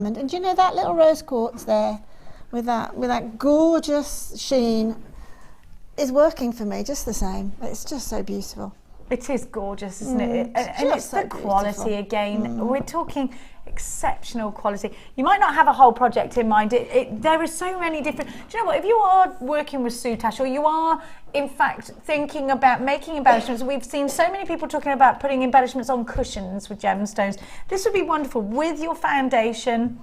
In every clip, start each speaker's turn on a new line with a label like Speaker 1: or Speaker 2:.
Speaker 1: And you know that little rose quartz there with that gorgeous sheen is working for me just the same. It's just so beautiful.
Speaker 2: It is gorgeous, isn't it? And it's so the quality beautiful. Again. We're talking exceptional quality. You might not have a whole project in mind. There are so many different. Do you know what? If you are working with soutache, or you are in fact thinking about making embellishments, we've seen so many people talking about putting embellishments on cushions with gemstones. This would be wonderful with your foundation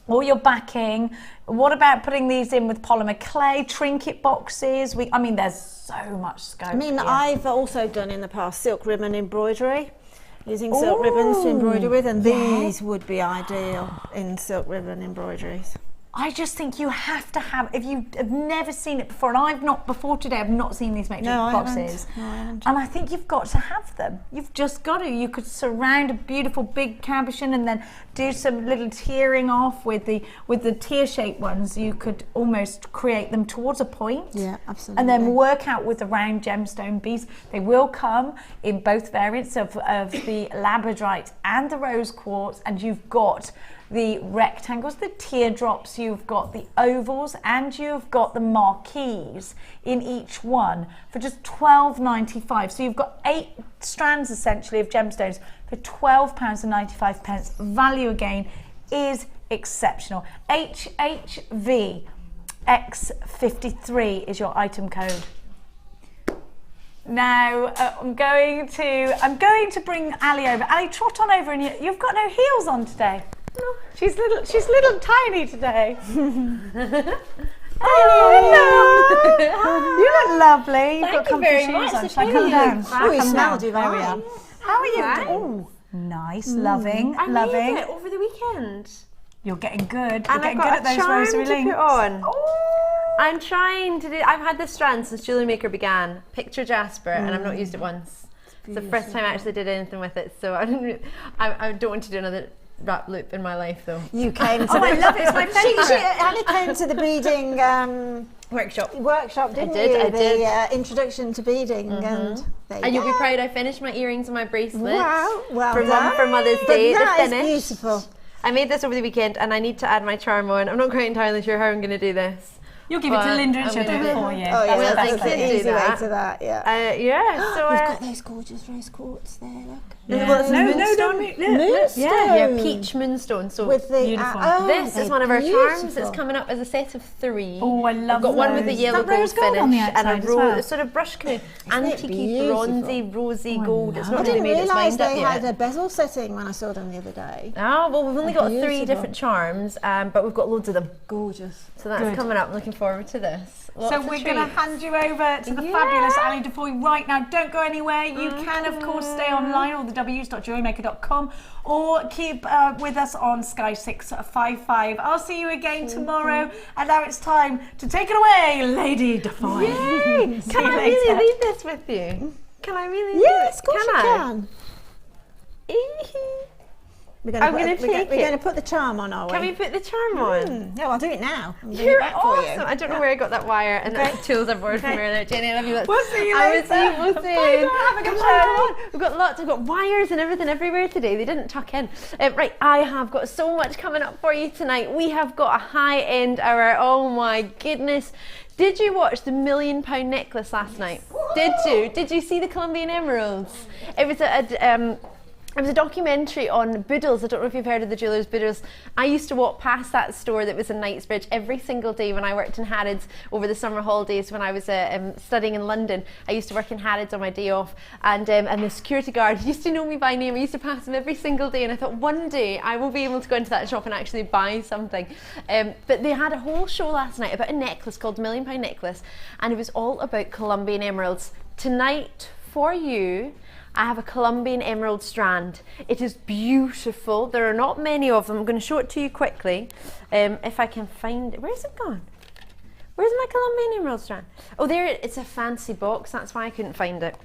Speaker 2: or your backing. What about putting these in with polymer clay, trinket boxes? I mean, there's so much scope.
Speaker 1: I mean,
Speaker 2: here.
Speaker 1: I've also done in the past silk ribbon embroidery, using silk ribbons to embroider with, and these would be ideal in silk ribbon embroideries.
Speaker 2: I just think you have to have, if you have never seen it before, and I've not, before today, I've not seen these matrix boxes.
Speaker 1: No, I haven't.
Speaker 2: And I think you've got to have them. You've just got to. You could surround a beautiful big cabochon and then do some little tiering off with the tear-shaped ones. You could almost create them towards a point.
Speaker 1: Yeah, absolutely.
Speaker 2: And then work out with the round gemstone beads. They will come in both variants of the Labradorite and the rose quartz, and you've got the rectangles, the teardrops, you've got the ovals, and you've got the marquees in each one for just £12.95. So you've got 8 strands essentially of gemstones for £12.95. Value again is exceptional. HHV X53 is your item code. Now I'm going to bring Ali over. Ali, trot on over, and you've got no heels on today. No, she's little tiny today. Oh, hello. You look lovely. You've got comfy shoes on. Shall I come down?
Speaker 1: Oh, you smell divine.
Speaker 2: There we are. How are you doing? Nice, loving,
Speaker 3: I
Speaker 2: loving.
Speaker 3: made it over the weekend.
Speaker 2: You're getting good.
Speaker 3: And
Speaker 2: You're getting
Speaker 3: I've got
Speaker 2: good at those rosary
Speaker 3: to
Speaker 2: links.
Speaker 3: put on. I'm trying to do. I've had this strand since Jewellery Maker began. Picture Jasper, and I've not used it once. It's the first time I actually did anything with it, so I didn't. I don't want to do another wrap loop in my life though.
Speaker 1: You came to
Speaker 2: I love it. It's my favourite.
Speaker 1: Ali came to the beading
Speaker 3: workshop,
Speaker 1: didn't
Speaker 3: you?
Speaker 1: I
Speaker 3: did.
Speaker 1: The introduction to beading, and
Speaker 3: you'll be proud I finished my earrings and my bracelets.
Speaker 1: Wow, well
Speaker 3: for Mother's Day.
Speaker 1: That
Speaker 3: the
Speaker 1: is
Speaker 3: finish.
Speaker 1: beautiful.
Speaker 3: I made this over the weekend, and I need to add my charm on. I'm not quite entirely sure how I'm going to do this.
Speaker 2: You'll give it to Linda and she'll do it for you.
Speaker 1: Oh yeah,
Speaker 3: Well,
Speaker 1: that's
Speaker 3: thank
Speaker 1: the
Speaker 3: you.
Speaker 1: easy
Speaker 3: Do
Speaker 1: way
Speaker 3: that.
Speaker 1: to that. Yeah.
Speaker 3: Yeah. So
Speaker 1: We've got those gorgeous rose quartz there. Look.
Speaker 2: Yeah.
Speaker 3: Moonstone.
Speaker 1: Moonstone.
Speaker 3: Yeah, peach moonstone. So
Speaker 1: with the
Speaker 2: beautiful.
Speaker 3: This is one of our charms. It's coming up as a set of 3.
Speaker 2: Oh, I love
Speaker 3: I've got one with the yellow gold finish
Speaker 2: on the
Speaker 3: and a
Speaker 2: outside as well.
Speaker 3: sort of brush kind of antique
Speaker 1: beautiful?
Speaker 3: bronzy, rosy gold. It's
Speaker 1: I
Speaker 3: not really
Speaker 1: didn't
Speaker 3: made its
Speaker 1: realise
Speaker 3: mind up
Speaker 1: they
Speaker 3: yet.
Speaker 1: had a bezel setting when I saw them the other day.
Speaker 3: Oh, well, we've only got 3
Speaker 1: Beautiful.
Speaker 3: different charms, but we've got loads of them.
Speaker 1: Gorgeous.
Speaker 3: So that's coming up. I'm looking forward to this. Lots
Speaker 2: So
Speaker 3: of
Speaker 2: we're going to
Speaker 3: treats.
Speaker 2: hand you over to the fabulous Ali Defoy right now. Don't go anywhere. You can, of course, stay online, all the w's.jewellerymaker.com, or keep with us on Sky 655. I'll see you again tomorrow. And now it's time to take it away, Lady Defoy.
Speaker 3: Yay! Can I really leave this with you? Can I really?
Speaker 1: Yes, of
Speaker 3: do
Speaker 1: course
Speaker 3: it?
Speaker 1: you
Speaker 3: Can
Speaker 1: can. We're
Speaker 3: I'm going to take
Speaker 1: We're going to put the charm on, are we?
Speaker 3: Can we put the charm on?
Speaker 1: No, I'll do it now.
Speaker 3: You're awesome. I don't know where I got that wire and the tools I borrowed from earlier. Jenny, I love you.
Speaker 2: We'll see you
Speaker 3: I
Speaker 2: later.
Speaker 3: will see you both soon.
Speaker 2: Have a good
Speaker 3: Come on. We've got lots. We've got wires and everything everywhere today. They didn't tuck in. Right, I have got so much coming up for you tonight. We have got a high-end hour. Oh my goodness. Did you watch the £1 million necklace last night? Did you? Did you see the Colombian emeralds? It was it was a documentary on Bridal's. I don't know if you've heard of the jewellers Bridal's. I used to walk past that store that was in Knightsbridge every single day when I worked in Harrods over the summer holidays when I was studying in London. I used to work in Harrods on my day off, and the security guard used to know me by name. I used to pass him every single day, and I thought one day I will be able to go into that shop and actually buy something. But they had a whole show last night about a necklace called £1 million necklace, and it was all about Colombian emeralds. Tonight for you, I have a Colombian emerald strand. It is beautiful. There are not many of them. I'm going to show it to you quickly. If I can find it. Where's it gone? Where's my Colombian emerald strand? Oh, there, it's a fancy box. That's why I couldn't find it.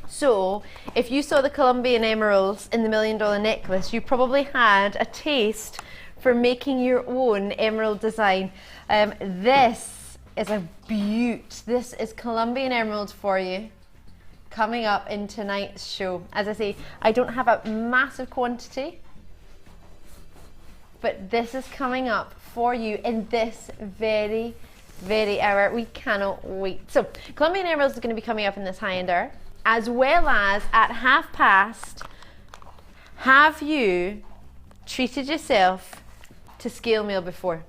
Speaker 3: So, if you saw the Colombian emeralds in the $1 million necklace, you probably had a taste for making your own emerald design. This is a beaut. This is Colombian emerald for you, coming up in tonight's show. As I say, I don't have a massive quantity, but this is coming up for you in this very hour. We cannot wait. So Colombian Emeralds is going to be coming up in this high-end hour, as well as at past. Have you treated yourself to Scale Maille before?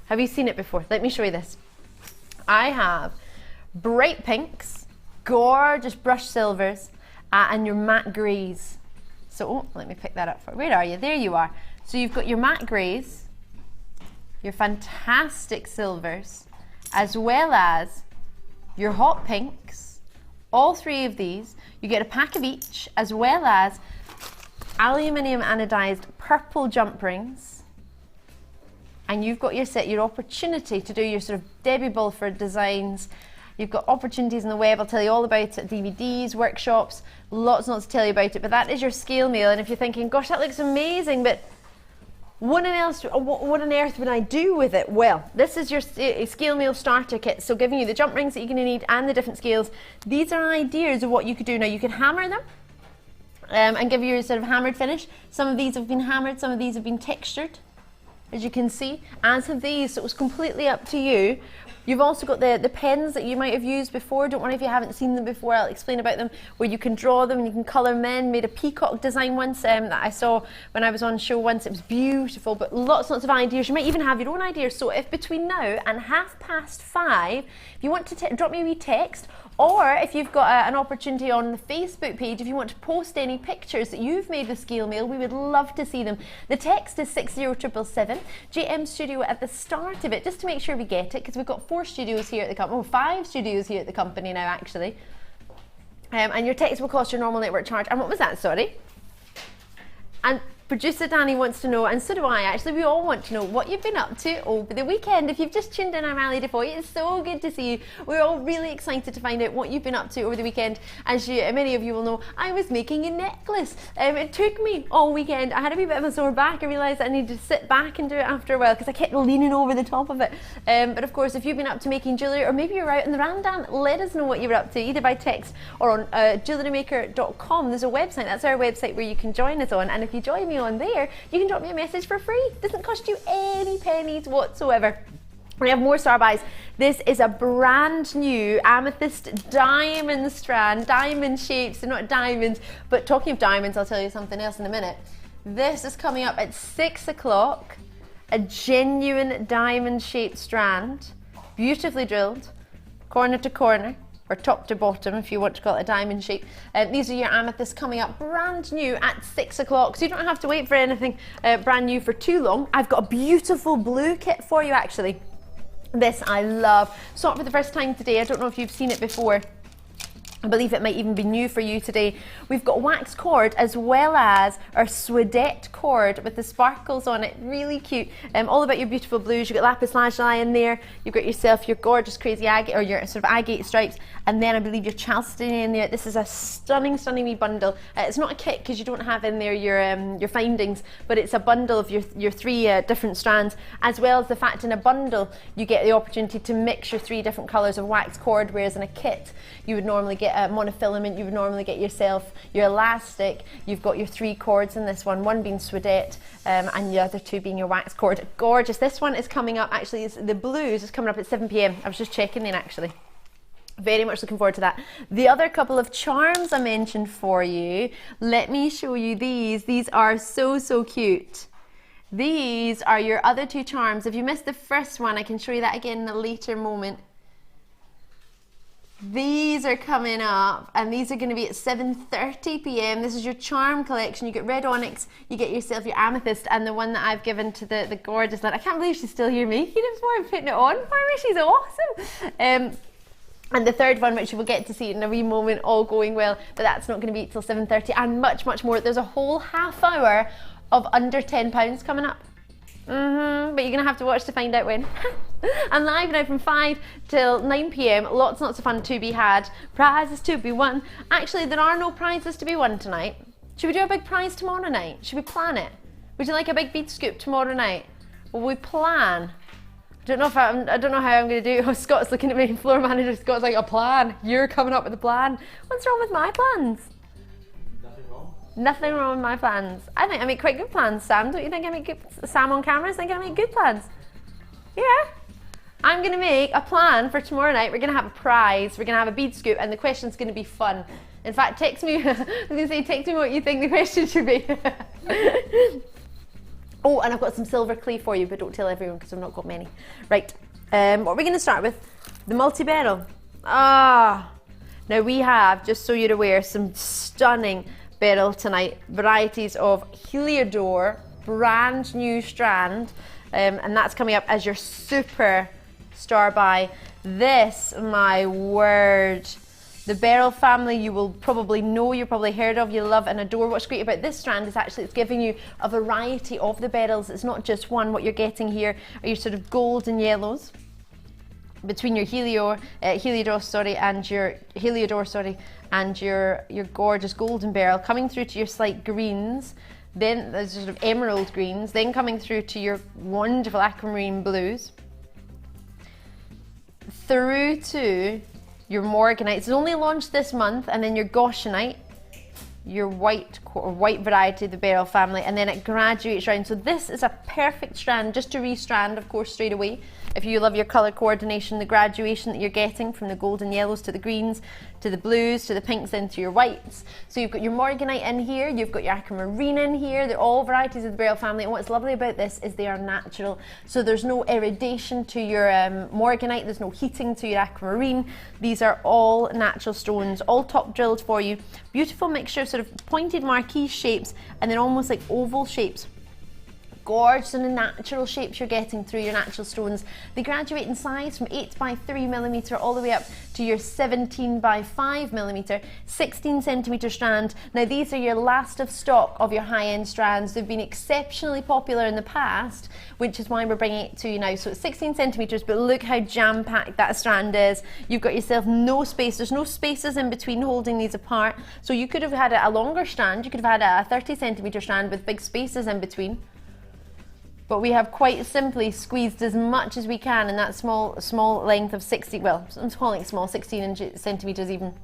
Speaker 3: Have you seen it before? Let me show you this. I have bright pinks, gorgeous brushed silvers, and your matte greys. So let me pick that up for you. Where are you? There you are. So you've got your matte greys, your fantastic silvers, as well as your hot pinks. All three of these, you get a pack of each, as well as aluminium anodized purple jump rings. And you've got your opportunity to do your sort of debut ball for designs. You've got opportunities on the web. I'll tell you all about it. DVDs, workshops, lots and lots to tell you about it. But that is your Scale Maille. And if you're thinking, gosh, that looks amazing, but what on earth would I do with it? Well, this is your Scale Maille starter kit. So giving you the jump rings that you're going to need and the different scales. These are ideas of what you could do. Now you can hammer them and give you a sort of hammered finish. Some of these have been hammered, some of these have been textured, as you can see, as have these, so it was completely up to you. You've also got the pens that you might have used before. Don't worry if you haven't seen them before, I'll explain about them, where you can draw them and you can colour them in. Made a peacock design once that I saw when I was on show once. It was beautiful, but lots of ideas. You might even have your own ideas. So if between now and 5:30, if you want to drop me a wee text, or if you've got an opportunity on the Facebook page, if you want to post any pictures that you've made with Scale Maille, we would love to see them. The text is 60777, JM Studio at the start of it, just to make sure we get it, because we've got 4 studios here at the company, 5 studios here at the company now actually. And your text will cost your normal network charge. And what was that, sorry? And producer Danny wants to know, and so do I actually, we all want to know what you've been up to over the weekend. If you've just tuned in, I'm Ali Defoy. It's so good to see you. We're all really excited to find out what you've been up to over the weekend. As many of you will know, I was making a necklace. It took me all weekend. I had a wee bit of a sore back. I realised I needed to sit back and do it after a while because I kept leaning over the top of it. But of course, if you've been up to making jewellery, or maybe you're out in the Ramadan, let us know what you were up to, either by text or on JewelleryMaker.com. There's a website, that's our website where you can join us on. And if you join me on there, you can drop me a message for free. It doesn't cost you any pennies whatsoever. We have more star buys. This is a brand new amethyst diamond strand, diamond shapes, so not diamonds, but talking of diamonds, I'll tell you something else in a minute. This is coming up at 6 o'clock, a genuine diamond shaped strand, beautifully drilled, corner to corner, or top to bottom if you want to call it a diamond shape. These are your amethysts coming up brand new at 6 o'clock, so you don't have to wait for anything brand new for too long. I've got a beautiful blue kit for you actually. This I love. Saw it for the first time today. I don't know if you've seen it before. I believe it might even be new for you today. We've got wax cord as well as our swadette cord with the sparkles on it, really cute. All about your beautiful blues. You've got lapis lazuli in there, you've got yourself your gorgeous crazy agate, or your sort of agate stripes, and then I believe your chalcedony in there. This is a stunning wee bundle. It's not a kit because you don't have in there your findings, but it's a bundle of your 3 different strands, as well as the fact in a bundle you get the opportunity to mix your 3 different colours of wax cord, whereas in a kit you would normally get monofilament, you would normally get yourself your elastic. You've got your 3 cords in this one being swadette and the other 2 being your wax cord. Gorgeous. This one is coming up, actually, the blues is coming up at 7 p.m. I was just checking then actually. Very much looking forward to that. The other couple of charms I mentioned for you, let me show you these. These are so cute. These are your other 2 charms. If you missed the first one, I can show you that again in a later moment. These are coming up, and these are going to be at 7:30 p.m. This is your charm collection. You get red onyx, you get yourself your amethyst, and the one that I've given to the gorgeous lad. I can't believe she's still here making it before I'm putting it on for me. She's awesome. And the third one, which you will get to see in a wee moment, all going well, but that's not going to be till 7:30, and much more. There's a whole half hour of under £10 coming up. But you're going to have to watch to find out when. And live now from 5 till 9 p.m. Lots and lots of fun to be had. Prizes to be won. Actually, there are no prizes to be won tonight. Should we do a big prize tomorrow night? Should we plan it? Would you like a big bead scoop tomorrow night? Will we plan? I don't know how I'm going to do it. Oh, Scott's looking at me, floor manager. Scott's like, a plan? You're coming up with a plan. What's wrong with my plans?
Speaker 4: Nothing wrong.
Speaker 3: Nothing wrong with my plans. I think I make quite good plans, Sam. Don't you think I make good? Sam on camera is thinking I make good plans. Yeah. I'm going to make a plan for tomorrow night. We're going to have a prize. We're going to have a bead scoop, and the question's going to be fun. In fact, text me. I was going to say, text me what you think the question should be. Oh, and I've got some silver clay for you, but don't tell everyone because I've not got many. Right. What are we going to start with? The multi-beryl. Now we have, just so you're aware, some stunning beryl tonight. Varieties of Heliodor, brand new strand, and that's coming up as your super star buy. This, my word, the Beryl family you will probably know, you've probably heard of, you love and adore. What's great about this strand is actually it's giving you a variety of the beryls. It's not just one. What you're getting here are your sort of gold and yellows between your Heliodor, and your gorgeous golden beryl, coming through to your slight greens, then there's sort of emerald greens, then coming through to your wonderful aquamarine blues, through to your morganite. It's only launched this month, and then your goshenite, your white variety of the beryl family, and then it graduates round. So this is a perfect strand just to restrand, of course, straight away. If you love your colour coordination, the graduation that you're getting from the golden yellows to the greens, to the blues, to the pinks, then to your whites. So you've got your morganite in here, you've got your aquamarine in here. They're all varieties of the beryl family, and what's lovely about this is they are natural. So there's no iridation to your morganite, there's no heating to your aquamarine. These are all natural stones, all top drilled for you. Beautiful mixture of sort of pointed marquee shapes and then almost like oval shapes. Gorgeous and the natural shapes you're getting through your natural stones. They graduate in size from 8 by 3 millimeter all the way up to your 17 by 5 millimeter, 16 centimeter strand. Now these are your last of stock of your high-end strands. They've been exceptionally popular in the past, which is why we're bringing it to you now. So it's 16 centimeters, but look how jam-packed that strand is. You've got yourself no space. There's no spaces in between holding these apart. So you could have had a longer strand. You could have had a 30 centimeter strand with big spaces in between. But we have quite simply squeezed as much as we can in that small length of 60, well, I'm calling it small, 16 centimeters even.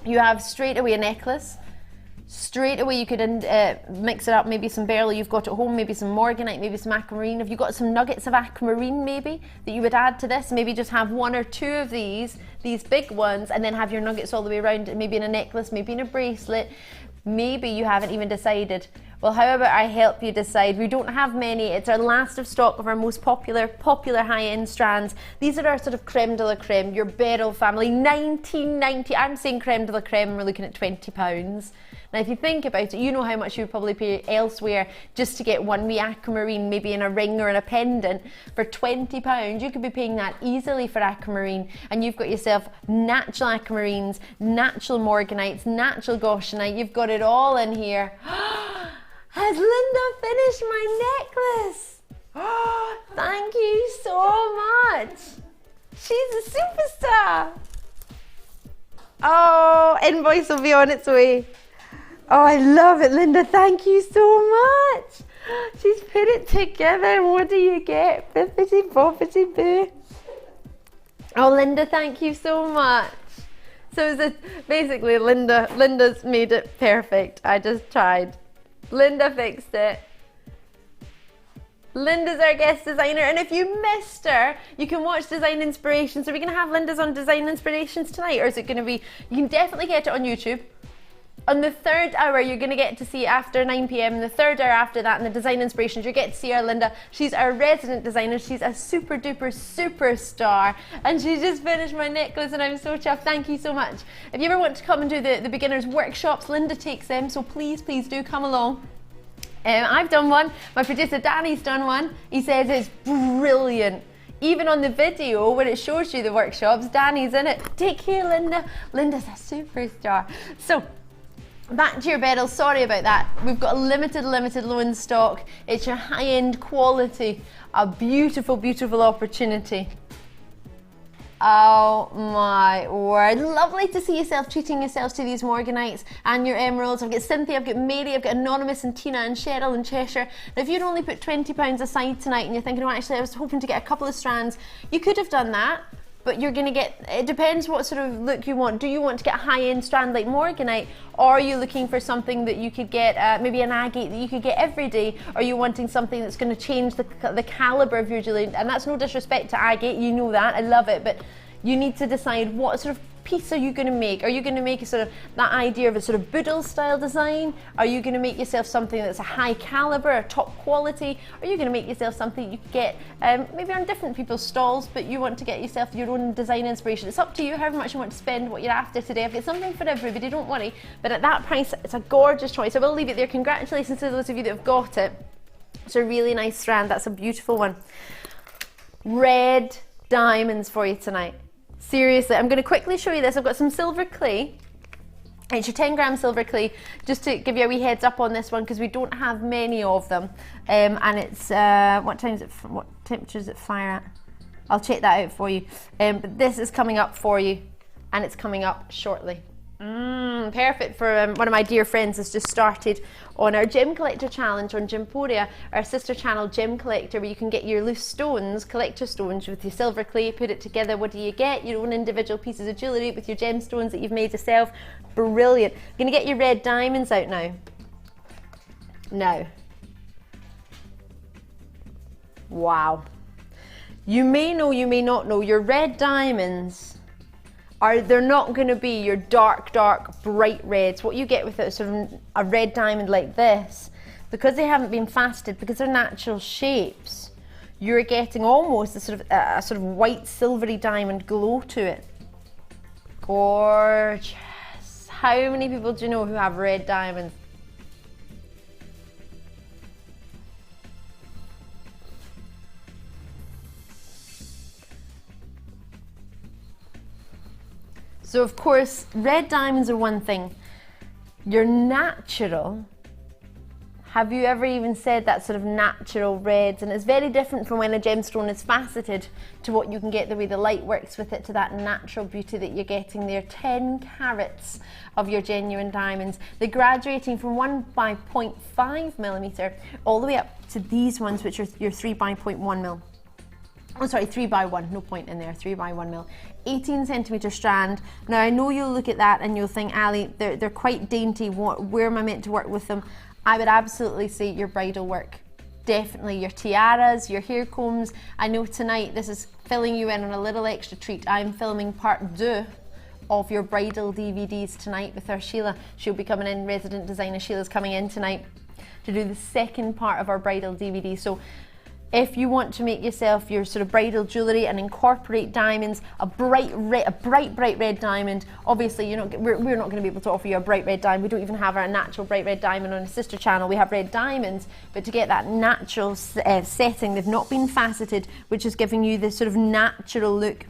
Speaker 3: You have straight away a necklace. Straight away you could mix it up, maybe some beryl you've got at home, maybe some morganite, maybe some aquamarine. If you've got some nuggets of aquamarine maybe that you would add to this, maybe just have 1 or 2 of these big ones, and then have your nuggets all the way around, maybe in a necklace, maybe in a bracelet. Maybe you haven't even decided. Well, how about I help you decide? We don't have many. It's our last of stock of our most popular high-end strands. These are our sort of creme de la creme, your beryl family, $19.90. I'm saying creme de la creme, we're looking at £20. Now, if you think about it, you know how much you would probably pay elsewhere just to get one wee aquamarine, maybe in a ring or in a pendant. For £20, you could be paying that easily for aquamarine, and you've got yourself natural aquamarines, natural morganites, natural goshenite. You've got it all in here. Has Linda finished my necklace? Oh, thank you so much. She's a superstar. Oh, invoice will be on its way. Oh, I love it, Linda. Thank you so much. She's put it together. What do you get? Bippity boppity boo. Oh, Linda, thank you so much. So basically, Linda's made it perfect. I just tried. Linda fixed it. Linda's our guest designer, and if you missed her, you can watch Design Inspirations. Are we going to have Linda's on Design Inspirations tonight, or is it going to be, you can definitely get it on YouTube. On the 3rd hour, you're going to get to see after 9 p.m, the 3rd hour after that, in the Design Inspirations, you get to see our Linda. She's our resident designer. She's a super duper superstar, and she just finished my necklace, and I'm so chuffed. Thank you so much. If you ever want to come and do the beginners workshops, Linda takes them, so please do come along. I've done one. My producer Danny's done one. He says it's brilliant. Even on the video when it shows you the workshops, Danny's in it. Take care, Linda. Linda's a superstar. So, back to your beryl, sorry about that. We've got a limited low in stock. It's your high-end quality, a beautiful, beautiful opportunity. Oh my word, lovely to see yourself treating yourselves to these morganites and your emeralds. I've got Cynthia, I've got Mary, I've got Anonymous and Tina and Cheryl and Cheshire. Now if you'd only put £20 aside tonight and you're thinking, oh actually I was hoping to get a couple of strands, you could have done that. but you're going to get, it depends what sort of look you want. Do you want to get a high-end strand like morganite, or are you looking for something that you could get, maybe an agate that you could get every day? Or are you wanting something that's going to change the caliber of your jewellery? And that's no disrespect to agate, you know that, I love it, but you need to decide what sort of piece are you going to make. Are you going to make a sort of that idea of a sort of Bridal style design? Are you going to make yourself something that's a high caliber, a top quality? Are you going to make yourself something you get maybe on different people's stalls, but you want to get yourself your own design inspiration? It's up to you however much you want to spend, what you're after today. I've got something for everybody, don't worry, but at that price it's a gorgeous choice. I will leave it there. Congratulations to those of you that have got it. It's a really nice strand. That's a beautiful one. Red diamonds for you tonight. Seriously, I'm going to quickly show you this. I've got some silver clay. It's your 10-gram silver clay, just to give you a wee heads up on this one, because we don't have many of them. And it's, what temperature is it fire at? I'll check that out for you. But this is coming up for you, and it's coming up shortly. Perfect for one of my dear friends has just started on our gem collector challenge on Gemporia, our sister channel Gem Collector, where you can get your loose stones, collector stones, with your silver clay, put it together. What do you get? Your own individual pieces of jewellery with your gemstones that you've made yourself. Brilliant. You're going to get your red diamonds out now. Now. Wow. You may know, you may not know, your red diamonds they're not going to be your dark bright reds. What you get with a sort of a red diamond like this, because they haven't been faceted, because they're natural shapes, you're getting almost a sort of white silvery diamond glow to it. Gorgeous. How many people do you know who have red diamonds? So of course, red diamonds are one thing. You're natural. Have you ever even said that sort of natural reds? And it's very different from when a gemstone is faceted to what you can get, the way the light works with it, to that natural beauty that you're getting there. 10 carats of your genuine diamonds. They're graduating from 1 by 0.5 millimeter all the way up to these ones, which are your 3 by 0.1 mil. Oh, sorry, 3 by 1, no point in there, 3 by 1 mil. 18 centimetre strand. Now I know you'll look at that and you'll think, Ali, they're quite dainty, where am I meant to work with them? I would absolutely say your bridal work. Definitely your tiaras, your hair combs. I know tonight this is filling you in on a little extra treat. I'm filming part 2 of your bridal DVDs tonight with our Sheila. She'll be coming in, resident designer Sheila's coming in tonight to do the second part of our bridal DVD. So if you want to make yourself your sort of bridal jewellery and incorporate diamonds, a bright red diamond, obviously we're not going to be able to offer you a bright red diamond. We don't even have our natural bright red diamond on a sister channel. We have red diamonds, but to get that natural setting, they've not been faceted, which is giving you this sort of natural look.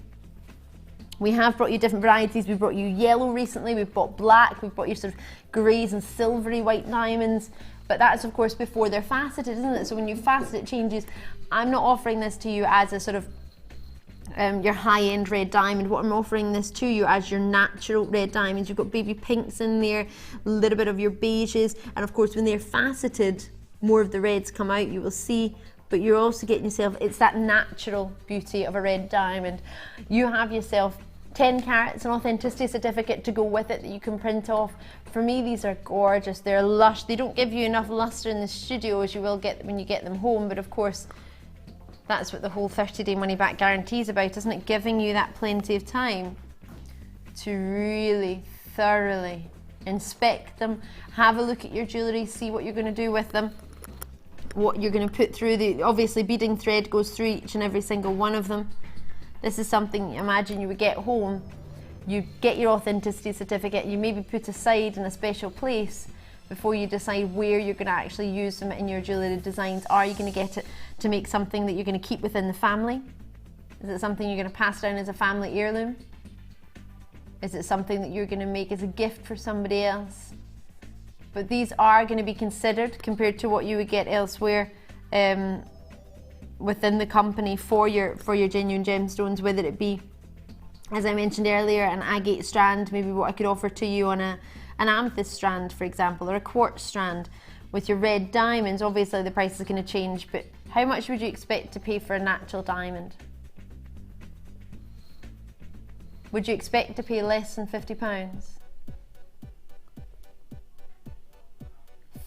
Speaker 3: We have brought you different varieties. We've brought you yellow recently, we've brought black, we've brought you sort of greys and silvery white diamonds. But that's of course before they're faceted, isn't it? So when you facet, it changes. I'm not offering this to you as a sort of your high-end red diamond. What I'm offering this to you as your natural red diamonds. You've got baby pinks in there, a little bit of your beiges, and of course when they're faceted, more of the reds come out, you will see. But you're also getting yourself, it's that natural beauty of a red diamond. You have yourself 10 carats, an authenticity certificate to go with it that you can print off. For me, these are gorgeous. They're lush. They don't give you enough luster in the studio as you will get when you get them home, but of course, that's what the whole 30-day money-back guarantee is about, isn't it? Giving you that plenty of time to really thoroughly inspect them, have a look at your jewellery, see what you're going to do with them, what you're going to put through. Obviously, beading thread goes through each and every single one of them. This is something, imagine you would get home, you get your authenticity certificate, you maybe put aside in a special place before you decide where you're going to actually use them in your jewellery designs. Are you going to get it to make something that you're going to keep within the family? Is it something you're going to pass down as a family heirloom? Is it something that you're going to make as a gift for somebody else? But these are going to be considered compared to what you would get elsewhere within the company for your genuine gemstones, whether it be, as I mentioned earlier, an agate strand, maybe what I could offer to you on an amethyst strand, for example, or a quartz strand. With your red diamonds, obviously the price is going to change, but how much would you expect to pay for a natural diamond? Would you expect to pay less than £50?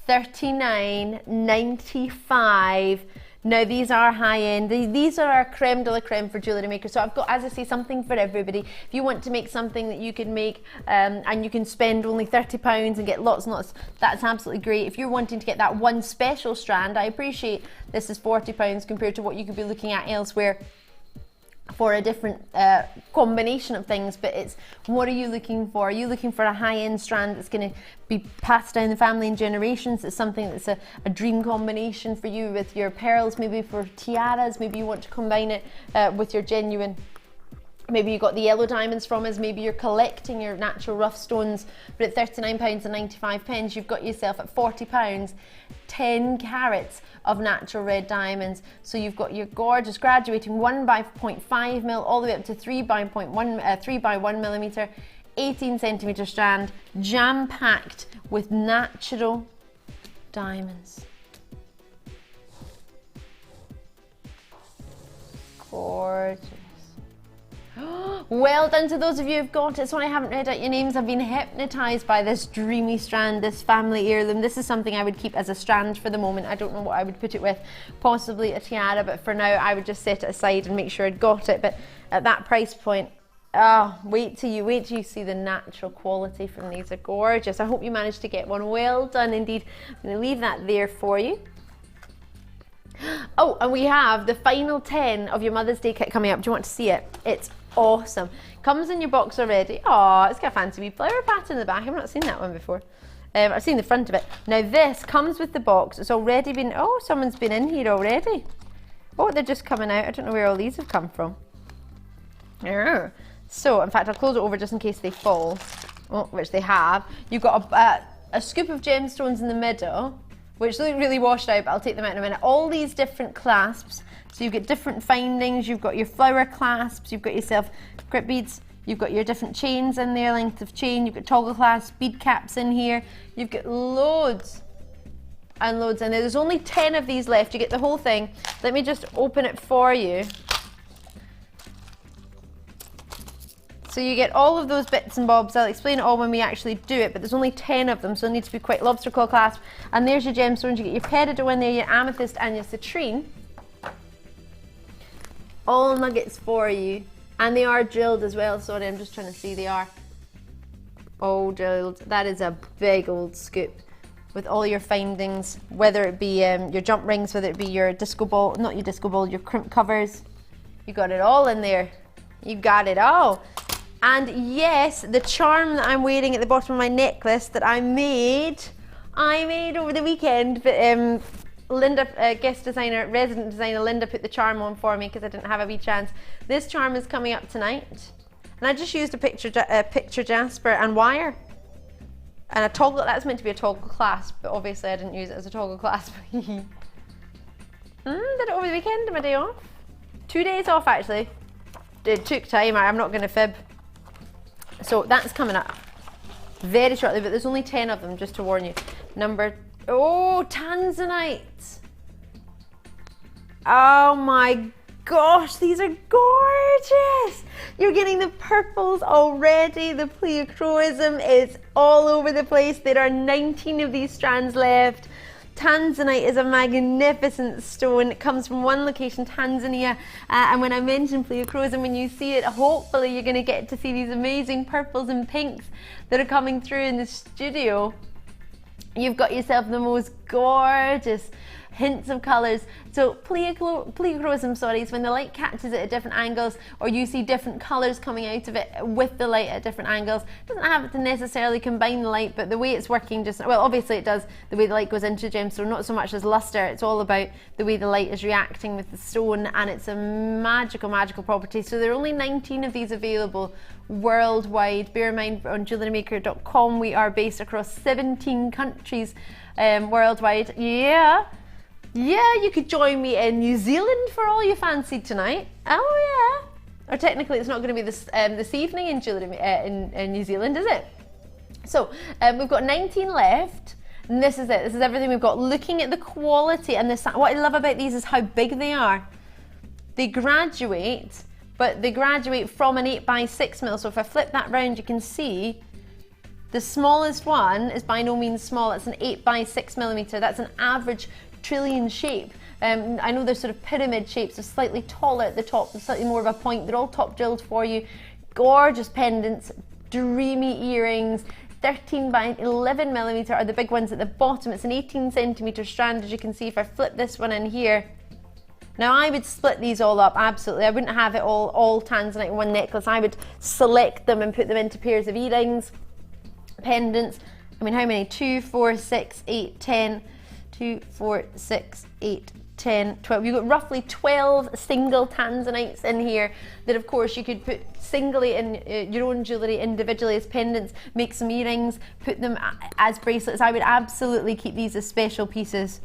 Speaker 3: $39.95. Now these are high end. These are our creme de la creme for Jewellery Maker. So I've got, as I say, something for everybody. If you want to make something that you can make and you can spend only £30 and get lots and lots, that's absolutely great. If you're wanting to get that one special strand, I appreciate this is £40 compared to what you could be looking at elsewhere for a different combination of things, but it's what are you looking for? Are you looking for a high-end strand that's going to be passed down the family in generations? It's something that's a dream combination for you with your pearls, maybe for tiaras, maybe you want to combine it with your genuine. Maybe you got the yellow diamonds from us, maybe you're collecting your natural rough stones, but at £39.95 you've got yourself at £40, 10 carats of natural red diamonds. So you've got your gorgeous graduating 1 by 0.5 mil all the way up to 3 by 1 millimeter, 18 centimeter strand, jam-packed with natural diamonds. Gorgeous. Well done to those of you who've got it. Sorry I haven't read out your names. I've been hypnotised by this dreamy strand, this family heirloom. This is something I would keep as a strand for the moment. I don't know what I would put it with, possibly a tiara, but for now I would just set it aside and make sure I'd got it. But at that price point, oh, wait till you see the natural quality from these. Are gorgeous. I hope you managed to get one. Well done indeed. I'm going to leave that there for you. Oh, and we have the final 10 of your Mother's Day kit coming up. Do you want to see it? It's awesome. Comes in your box already. Oh, it's got a fancy wee flower pattern in the back. I've not seen that one before. I've seen the front of it. Now this comes with the box. It's already been, oh, someone's been in here already. Oh, they're just coming out. I don't know where all these have come from. So, in fact, I'll close it over just in case they fall, which they have. You've got a scoop of gemstones in the middle, which look really washed out, but I'll take them out in a minute. All these different clasps, so you've got different findings, you've got your flower clasps, you've got yourself crimp beads, you've got your different chains in there, length of chain, you've got toggle clasps, bead caps in here, you've got loads and loads in there. There's only 10 of these left, you get the whole thing. Let me just open it for you. So you get all of those bits and bobs. I'll explain it all when we actually do it, but there's only 10 of them, so it needs to be quite lobster claw clasp. And there's your gemstones. You get your peridot in there, your amethyst and your citrine. All nuggets for you. And they are drilled as well. Sorry, I'm just trying to see. They are all drilled. That is a big old scoop with all your findings, whether it be your jump rings, whether it be your disco ball, not your disco ball, your crimp covers. You got it all in there. You got it all. And yes, the charm that I'm wearing at the bottom of my necklace that I made over the weekend, but Linda, guest designer, resident designer Linda put the charm on for me because I didn't have a wee chance. This charm is coming up tonight, and I just used a picture Jasper and wire, and a toggle. That's meant to be a toggle clasp, but obviously I didn't use it as a toggle clasp. Did it over the weekend, my day off. 2 days off actually. It took time. I'm not going to fib. So that's coming up very shortly, but there's only 10 of them, just to warn you. Tanzanite. Oh my gosh, these are gorgeous. You're getting the purples already. The pleochroism is all over the place. There are 19 of these strands left. Tanzanite is a magnificent stone. It comes from one location, Tanzania, and when I mention pleochroism, when you see it, hopefully you're going to get to see these amazing purples and pinks that are coming through in the studio. You've got yourself the most gorgeous hints of colours. So pleochroism, is when the light catches it at different angles, or you see different colours coming out of it with the light at different angles. It doesn't have to necessarily combine the light, but the way it's working just, well, obviously it does, the way the light goes into the gemstone, not so much as luster. It's all about the way the light is reacting with the stone, and it's a magical property. So there are only 19 of these available worldwide. Bear in mind, on JewelleryMaker.com we are based across 17 countries worldwide. Yeah, you could join me in New Zealand for all you fancied tonight. Oh yeah. Or technically it's not going to be this evening in in New Zealand, is it? So we've got 19 left, and this is it. This is everything we've got. Looking at the quality and this, what I love about these is how big they are. They graduate but they graduate from an 8x6mm. So if I flip that round, you can see the smallest one is by no means small. It's an 8x6mm. That's an average trillion shape. I know there's sort of pyramid shapes, so slightly taller at the top, slightly more of a point. They're all top drilled for you. Gorgeous pendants, dreamy earrings. 13x11mm are the big ones at the bottom. It's an 18cm strand, as you can see. If I flip this one in here, now I would split these all up, absolutely. I wouldn't have it all Tanzanite in one necklace. I would select them and put them into pairs of earrings, pendants. I mean, how many? 2, 4, 6, 8, 10. 2, 4, 6, 8, 10, 12. You've got roughly 12 single Tanzanites in here that of course you could put singly in your own jewellery, individually as pendants, make some earrings, put them as bracelets. I would absolutely keep these as special pieces.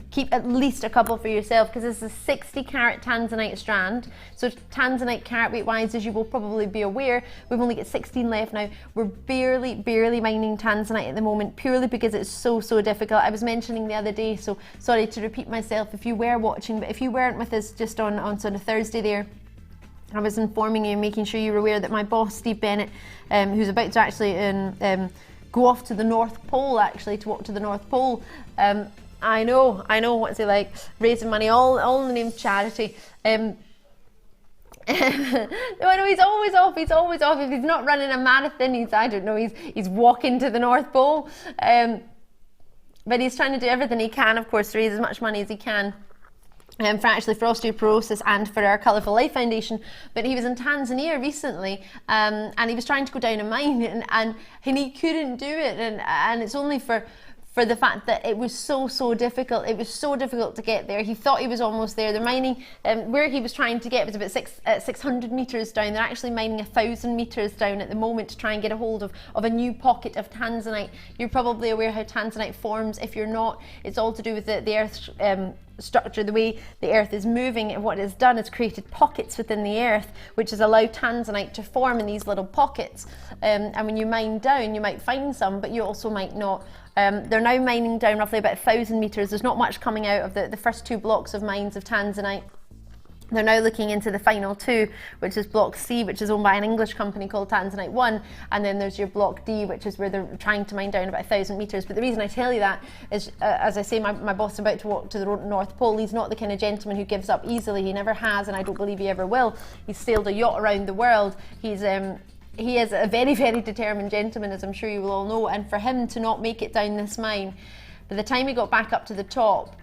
Speaker 3: Keep at least a couple for yourself, because this is a 60 carat Tanzanite strand. So Tanzanite carat weight wise, as you will probably be aware, we've only got 16 left now. We're barely mining Tanzanite at the moment, purely because it's so difficult. I was mentioning the other day, so sorry to repeat myself if you were watching, but if you weren't with us just on sort of Thursday there, I was informing you and making sure you were aware that my boss, Steve Bennett, who's about to actually go off to the North Pole, actually, to walk to the North Pole. I know, what's he like? Raising money, all in the name of charity. No, he's always off. If he's not running a marathon, he's walking to the North Pole. But he's trying to do everything he can, of course, to raise as much money as he can. For osteoporosis and for our Colourful Life Foundation. But he was in Tanzania recently, and he was trying to go down a mine, and he couldn't do it, and it's only for the fact that it was so difficult. It was so difficult to get there. He thought he was almost there. The mining, where he was trying to get was about 600 metres down. They're actually mining 1,000 metres down at the moment to try and get a hold of a new pocket of Tanzanite. You're probably aware how Tanzanite forms. If you're not, it's all to do with the Earth's structure, the way the Earth is moving, and what it's done is created pockets within the Earth, which has allowed Tanzanite to form in these little pockets. And when you mine down, you might find some, but you also might not. They're now mining down roughly about 1,000 metres. There's not much coming out of the first 2 blocks of mines of Tanzanite. They're now looking into the final 2, which is Block C, which is owned by an English company called Tanzanite 1, and then there's your Block D, which is where they're trying to mine down about 1,000 metres. But the reason I tell you that is, as I say, my boss is about to walk to the North Pole. He's not the kind of gentleman who gives up easily. He never has, and I don't believe he ever will. He's sailed a yacht around the world. He is a very determined gentleman, as I'm sure you will all know, and for him to not make it down this mine, by the time he got back up to the top,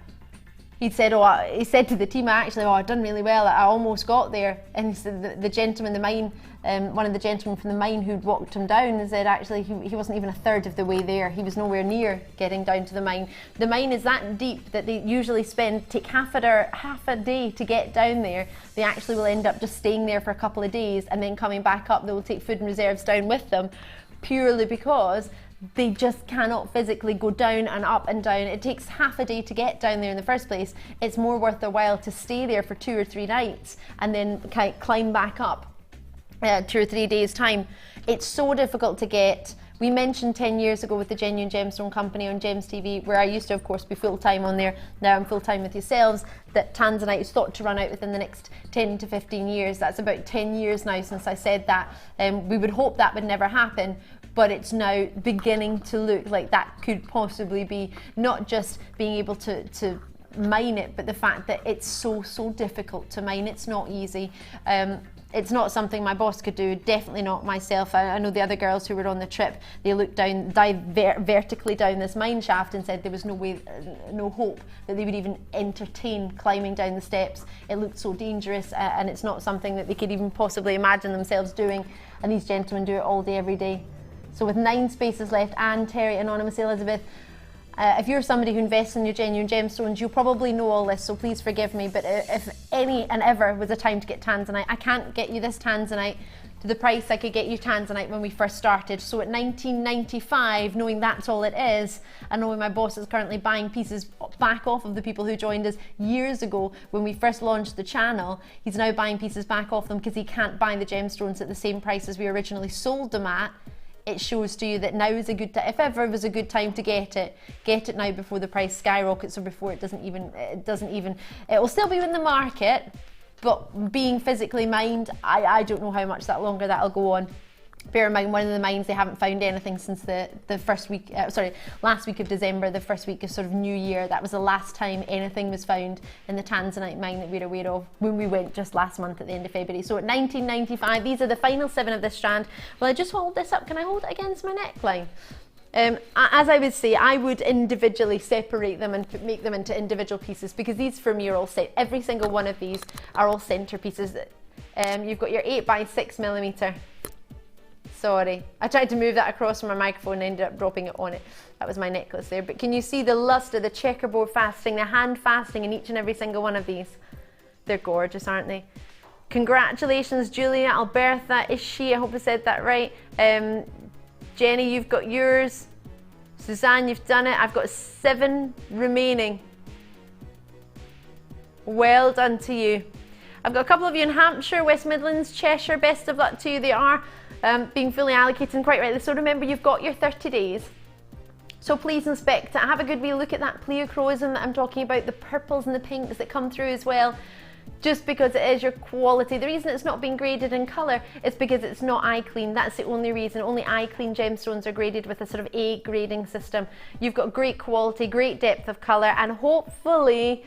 Speaker 3: he said to the team, I've done really well, I almost got there. And he said the gentleman, the mine, one of the gentlemen from the mine who'd walked him down, and said actually he wasn't even a third of the way there. He was nowhere near getting down to the mine. The mine is that deep that they usually take half a day to get down there. They actually will end up just staying there for a couple of days and then coming back up. They will take food and reserves down with them, purely because they just cannot physically go down and up and down. It takes half a day to get down there in the first place. It's more worth their while to stay there for 2 or 3 nights and then climb back up 2 or 3 days time. It's so difficult to get. We mentioned 10 years ago with the Genuine Gemstone Company on Gems TV, where I used to of course be full-time on there, now I'm full-time with yourselves, that Tanzanite is thought to run out within the next 10 to 15 years. That's about 10 years now since I said that. We would hope that would never happen, but it's now beginning to look like that could possibly be, not just being able to mine it, but the fact that it's so difficult to mine. It's not easy. It's not something my boss could do, definitely not myself. I know the other girls who were on the trip, they looked down, dived vertically down this mine shaft and said there was no way, no hope that they would even entertain climbing down the steps. It looked so dangerous, and it's not something that they could even possibly imagine themselves doing, and these gentlemen do it all day, every day. So with 9 spaces left, Anne, Terry, Anonymous, Elizabeth, if you're somebody who invests in your genuine gemstones, you'll probably know all this, so please forgive me, but if any and ever was a time to get Tanzanite, I can't get you this Tanzanite to the price I could get you Tanzanite when we first started. So at $19.95, knowing that's all it is, and knowing my boss is currently buying pieces back off of the people who joined us years ago when we first launched the channel, he's now buying pieces back off them because he can't buy the gemstones at the same price as we originally sold them at. It shows to you that now is a good time. If ever was a good time to get it now before the price skyrockets, or before it will still be in the market, but being physically mined, I don't know how much that longer that'll go on. Bear in mind, one of the mines, they haven't found anything since the first week, last week of December, the first week of sort of New Year. That was the last time anything was found in the Tanzanite mine that we're aware of when we went just last month at the end of February. So at 1995, these are the final 7 of this strand. Will I just hold this up? Can I hold it against my neckline? As I would say, I would individually separate them and make them into individual pieces, because these for me are all set. Every single one of these are all centerpieces. You've got your 8x6mm. Sorry, I tried to move that across from my microphone and ended up dropping it on it. That was my necklace there. But can you see the luster, the checkerboard fastening, the hand fastening in each and every single one of these? They're gorgeous, aren't they? Congratulations, Julia, Albertha, Ishi, I hope I said that right. Jenny, you've got yours. Suzanne, you've done it. I've got 7 remaining. Well done to you. I've got a couple of you in Hampshire, West Midlands, Cheshire. Best of luck to you. They are being fully allocated, and quite rightly so. Remember, you've got your 30 days. So please inspect it. Have a good wee look at that pleochrosm that I'm talking about, the purples and the pinks that come through as well. Just because it is your quality. The reason it's not being graded in colour is because it's not eye clean. That's the only reason. Only eye clean gemstones are graded with a sort of A grading system. You've got great quality, great depth of colour, and hopefully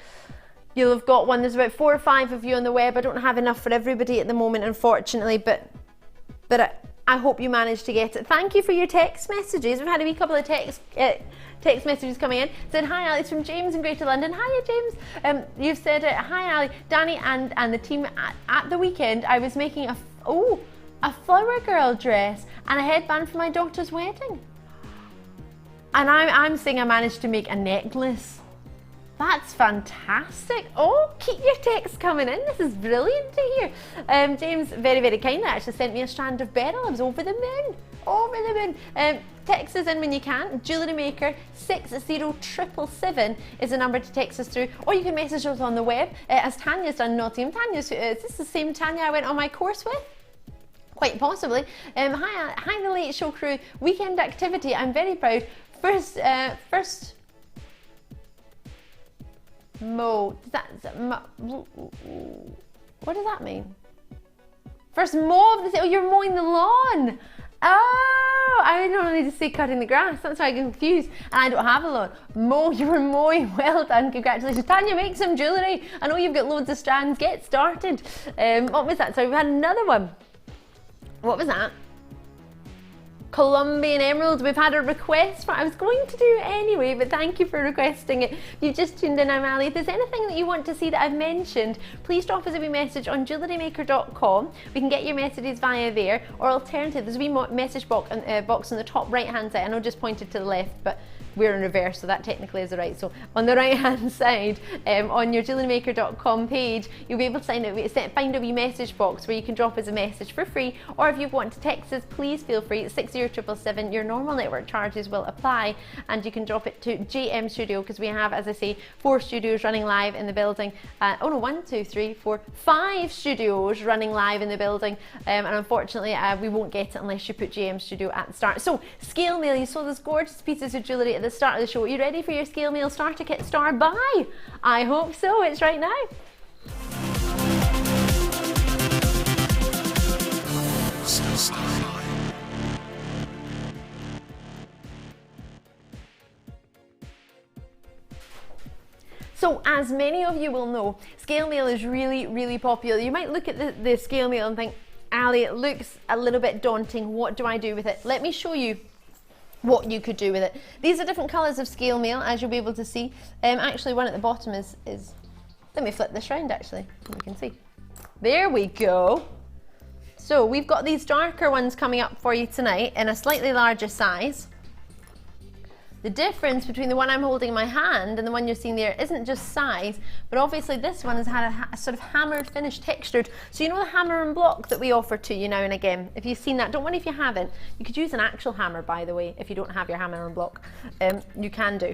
Speaker 3: you'll have got one. There's about 4 or 5 of you on the web. I don't have enough for everybody at the moment, unfortunately, but I hope you managed to get it. Thank you for your text messages. We've had a wee couple of text messages coming in. Said, hi Ali, it's from James in Greater London. Hiya James. You've said, hi Ali, Danny and the team at the weekend, I was making a flower girl dress and a headband for my daughter's wedding. And I'm saying I managed to make a necklace. That's fantastic. Oh, keep your texts coming in. This is brilliant to hear. James very, very kindly actually sent me a strand of Beryl. I was over the moon. Over the moon. Text us in when you can. Jewellery Maker 60777 is the number to text us through, or you can message us on the web, as Tanya's done. Nottingham. Is this the same Tanya I went on my course with? Quite possibly. Hi the Late Show crew. Weekend activity. I'm very proud. First mow. What does that mean? First mow of the day. Oh, you're mowing the lawn. Oh, I normally just say cutting the grass. That's why I get confused. And I don't have a lawn. Mow, you were mowing. Well done. Congratulations. Tanya, make some jewellery. I know you've got loads of strands. Get started. What was that? Sorry, we had another one. What was that? Colombian emerald. We've had a request for. I was going to do it anyway, but thank you for requesting it. If you've just tuned in, I'm Ali. If there's anything that you want to see that I've mentioned, please drop us a wee message on jewellerymaker.com. We can get your messages via there, or alternative, there's a wee message box on the top right hand side. I know just pointed to the left, but we're in reverse, so that technically is the right. So on the right hand side, on your jewellerymaker.com page, you'll be able to find a wee message box where you can drop us a message for free, or if you want to text us, please feel free. It's 60777. Your normal network charges will apply, and you can drop it to JM Studio, because we have, as I say, 4 studios running live in the building. 1, 2, 3, 4, 5 studios running live in the building, and unfortunately we won't get it unless you put JM Studio at the start. So Scale Maille, you saw those gorgeous pieces of jewellery at the start of the show. Are you ready for your Scale Maille starter kit star buy? I hope so. It's right now. So as many of you will know, Scale Maille is really, really popular. You might look at the Scale Maille and think, Ali, it looks a little bit daunting. What do I do with it? Let me show you what you could do with it. These are different colours of Scale Maille, as you'll be able to see. Actually, one at the bottom is let me flip this round actually, so we can see. There we go. So we've got these darker ones coming up for you tonight in a slightly larger size. The difference between the one I'm holding in my hand and the one you're seeing there isn't just size, but obviously this one has had a sort of hammered finish, textured. So you know the hammer and block that we offer to you now and again? If you've seen that, don't worry if you haven't. You could use an actual hammer, by the way, if you don't have your hammer and block. You can do.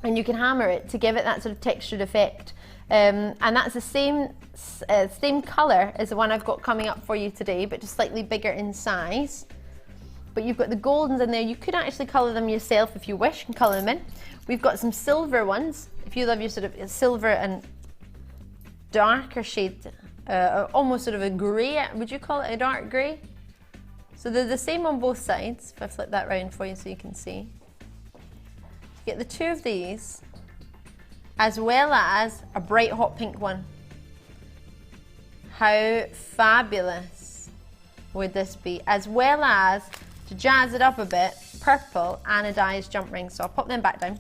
Speaker 3: And you can hammer it to give it that sort of textured effect. And that's the same colour as the one I've got coming up for you today, but just slightly bigger in size. But you've got the goldens in there. You could actually colour them yourself if you wish, and colour them in. We've got some silver ones. If you love your sort of silver and darker shade, almost sort of a grey, would you call it a dark grey? So they're the same on both sides. If I flip that round for you so you can see. Get the two of these, as well as a bright hot pink one. How fabulous would this be? As well as, to jazz it up a bit, purple anodized jump rings. So I'll pop them back down.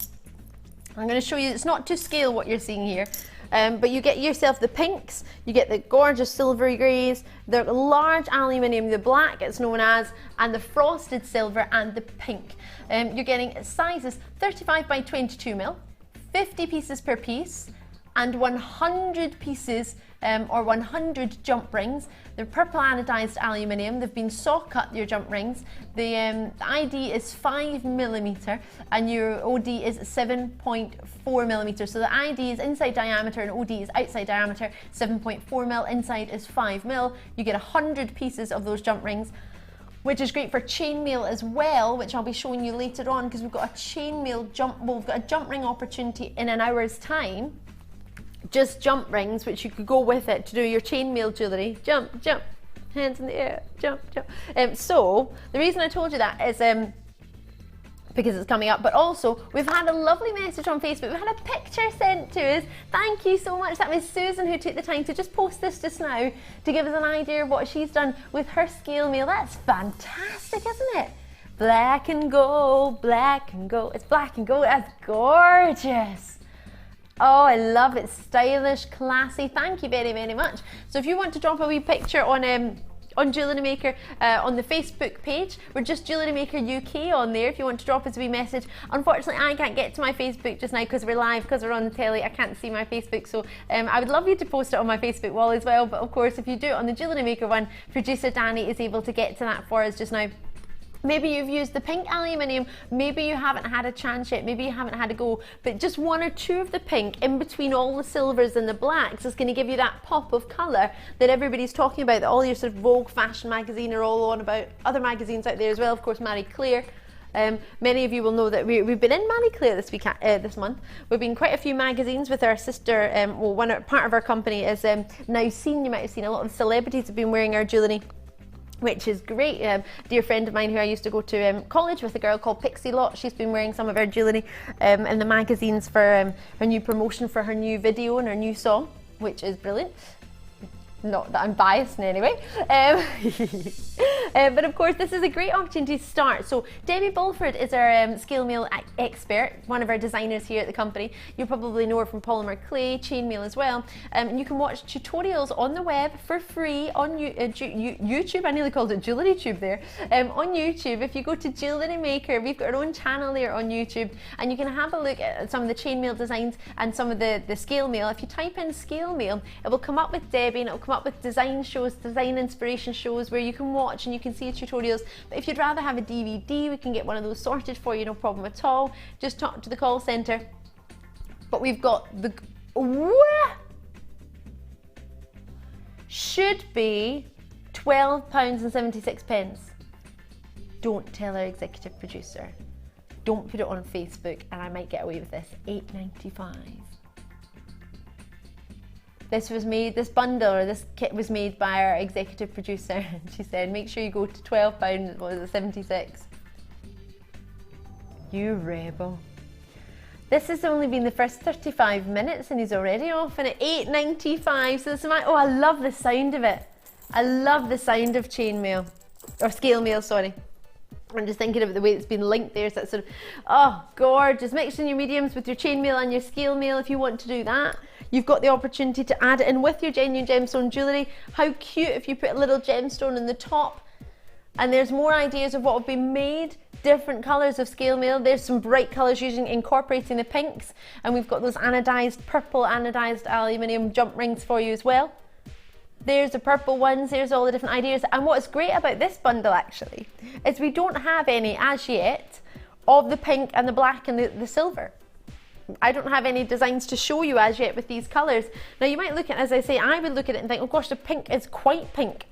Speaker 3: I'm going to show you, it's not to scale what you're seeing here, but you get yourself the pinks, you get the gorgeous silvery greys, the large aluminium, the black it's known as, and the frosted silver and the pink. You're getting sizes 35 by 22 mil, 50 pieces per piece, and 100 pieces or 100 jump rings. They're purple anodized aluminium. They've been saw cut, your jump rings. The ID is 5mm and your OD is 7.4mm. So the ID is inside diameter and OD is outside diameter. 7.4mm, inside is 5mm. You get 100 pieces of those jump rings, which is great for chainmail as well, which I'll be showing you later on, because we've got a chainmail jump, well, we've got a jump ring opportunity in an hour's time. Just jump rings, which you could go with it to do your chainmail jewellery. Jump, jump, hands in the air, jump, jump. So the reason I told you that is because it's coming up, but also we've had a lovely message on Facebook. We've had a picture sent to us. Thank you so much. That was Susan who took the time to just post this just now to give us an idea of what she's done with her scale mail. That's fantastic, isn't it? Black and gold, black and gold. It's black and gold. That's gorgeous. Oh, I love it. Stylish, classy. Thank you very, very much. So if you want to drop a wee picture on Jewellery Maker on the Facebook page, we're just Jewellery Maker UK on there if you want to drop us a wee message. Unfortunately, I can't get to my Facebook just now because we're live, because we're on the telly. I can't see my Facebook, so I would love you to post it on my Facebook wall as well. But of course, if you do it on the Jewellery Maker one, producer Danny is able to get to that for us just now. Maybe you've used the pink aluminium, maybe you haven't had a chance yet, maybe you haven't had a go, but just one or two of the pink in between all the silvers and the blacks is going to give you that pop of colour that everybody's talking about, that all your sort of Vogue fashion magazine are all on about. Other magazines out there as well, of course, Marie Claire. Many of you will know that we've been in Marie Claire this month. We've been quite a few magazines with our sister, part of our company is Now Seen. You might have seen a lot of celebrities have been wearing our jewellery, which is great. Dear friend of mine who I used to go to college with, a girl called Pixie Lott, she's been wearing some of her jewellery in the magazines for her new promotion for her new video and her new song, which is brilliant. Not that I'm biased in any way. But of course, this is a great opportunity to start. So Debbie Bulford is our scale mail expert, one of our designers here at the company. You'll probably know her from polymer clay, chainmail as well. And you can watch tutorials on the web for free on YouTube. I nearly called it Jewellery Tube there. On YouTube, if you go to Jewellery Maker, we've got our own channel there on YouTube, and you can have a look at some of the chainmail designs and some of the scale mail. If you type in scale mail, it will come up with Debbie, and it will come up with design shows, design inspiration shows where you can watch and you can see tutorials. But if you'd rather have a DVD, we can get one of those sorted for you, no problem at all. Just talk to the call centre. But we've got the should be £12.76. Don't tell our executive producer. Don't put it on Facebook and I might get away with this. £8.95. This bundle or this kit was made by our executive producer. She said, make sure you go to £12.76. You rebel. This has only been the first 35 minutes and he's already off and at £8.95. So this is I love the sound of it. I love the sound of chainmail, or scale mail, sorry. I'm just thinking about the way it's been linked there. So it's sort of, oh, gorgeous. Mixing your mediums with your chainmail and your scale mail if you want to do that. You've got the opportunity to add it in with your genuine gemstone jewellery. How cute if you put a little gemstone in the top. And there's more ideas of what will be made. Different colours of scale mail. There's some bright colours incorporating the pinks. And we've got those anodized, purple anodized aluminium jump rings for you as well. There's the purple ones, there's all the different ideas. And what's great about this bundle actually is we don't have any as yet of the pink and the black and the silver. I don't have any designs to show you as yet with these colours. Now you might look at, as I say, I would look at it and think, oh gosh, the pink is quite pink.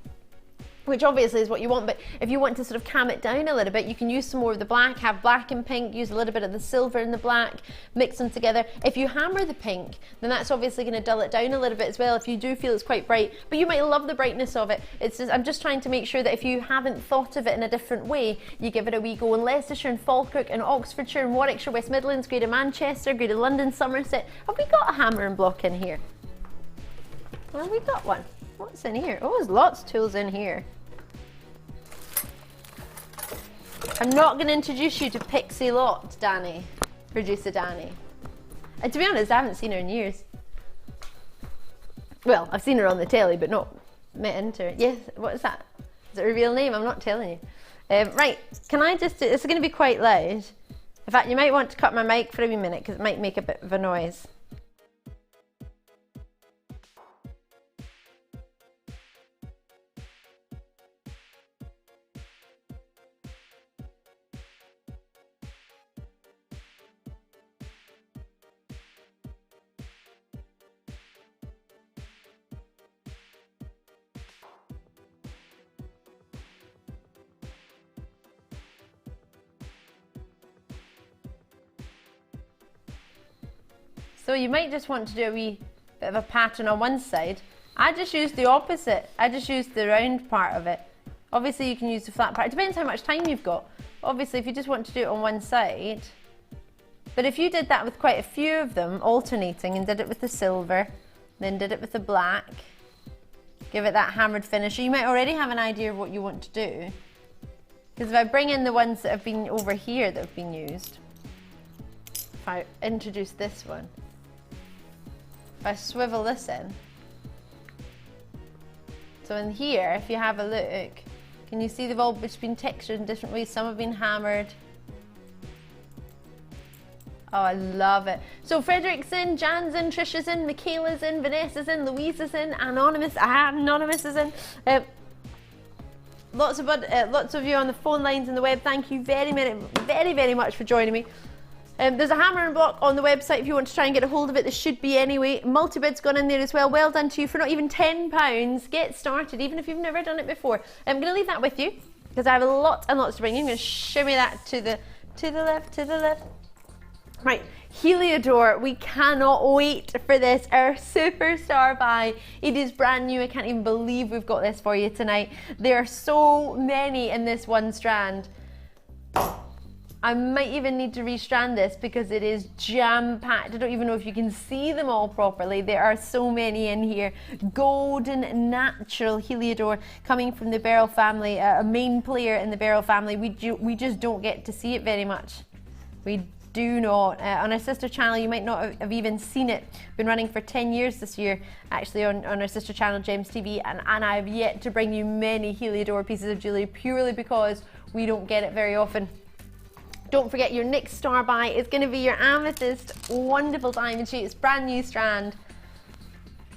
Speaker 3: which obviously is what you want, but if you want to sort of calm it down a little bit, you can use some more of the black, have black and pink, use a little bit of the silver and the black, mix them together. If you hammer the pink, then that's obviously going to dull it down a little bit as well if you do feel it's quite bright, but you might love the brightness of it. It's just, I'm just trying to make sure that if you haven't thought of it in a different way, you give it a wee go. In Leicestershire and Falkirk and Oxfordshire and Warwickshire, West Midlands, Greater Manchester, Greater London, Somerset, have we got a hammer and block in here? Well, we got one. What's in here? Oh, there's lots of tools in here. I'm not going to introduce you to Pixie Lot, Danny, producer Danny. And to be honest, I haven't seen her in years. Well, I've seen her on the telly, but not met into her. Yes, what is that? Is it her real name? I'm not telling you. Right, can I just do, this is going to be quite loud. In fact, you might want to cut my mic for a wee minute because it might make a bit of a noise. So you might just want to do a wee bit of a pattern on one side. I just used the opposite. I just used the round part of it. Obviously you can use the flat part. It depends how much time you've got. Obviously if you just want to do it on one side. But if you did that with quite a few of them, alternating, and did it with the silver, then did it with the black, give it that hammered finish, you might already have an idea of what you want to do. Because if I bring in the ones that have been over here that have been used, if I introduce this one, if I swivel this in, so in here, if you have a look, can you see they've all just been textured in different ways? Some have been hammered. Oh, I love it. So Frederick's in, Jan's in, Trisha's in, Michaela's in, Vanessa's in, Louisa's in, Anonymous is in. Lots of you on the phone lines and the web. Thank you very much for joining me. There's a hammer and block on the website if you want to try and get a hold of it. There should be anyway. Multi-bid's gone in there as well. Well done to you for not even £10. Get started, even if you've never done it before. I'm going to leave that with you because I have a lot and lots to bring you. I'm going to shimmy that to the left. Right, Heliodor, we cannot wait for this, our superstar buy. It is brand new. I can't even believe we've got this for you tonight. There are so many in this one strand. I might even need to restrand this because it is jam-packed. I don't even know if you can see them all properly. There are so many in here. Golden natural Heliodor coming from the Beryl family, a main player in the Beryl family. We just don't get to see it very much. We do not. On our sister channel, you might not have even seen it. Been running for 10 years this year, actually, on our sister channel, Gems TV, and I've yet to bring you many Heliodor pieces of jewellery purely because we don't get it very often. Don't forget your next star buy is going to be your Amethyst wonderful diamond sheet. It's brand new strand.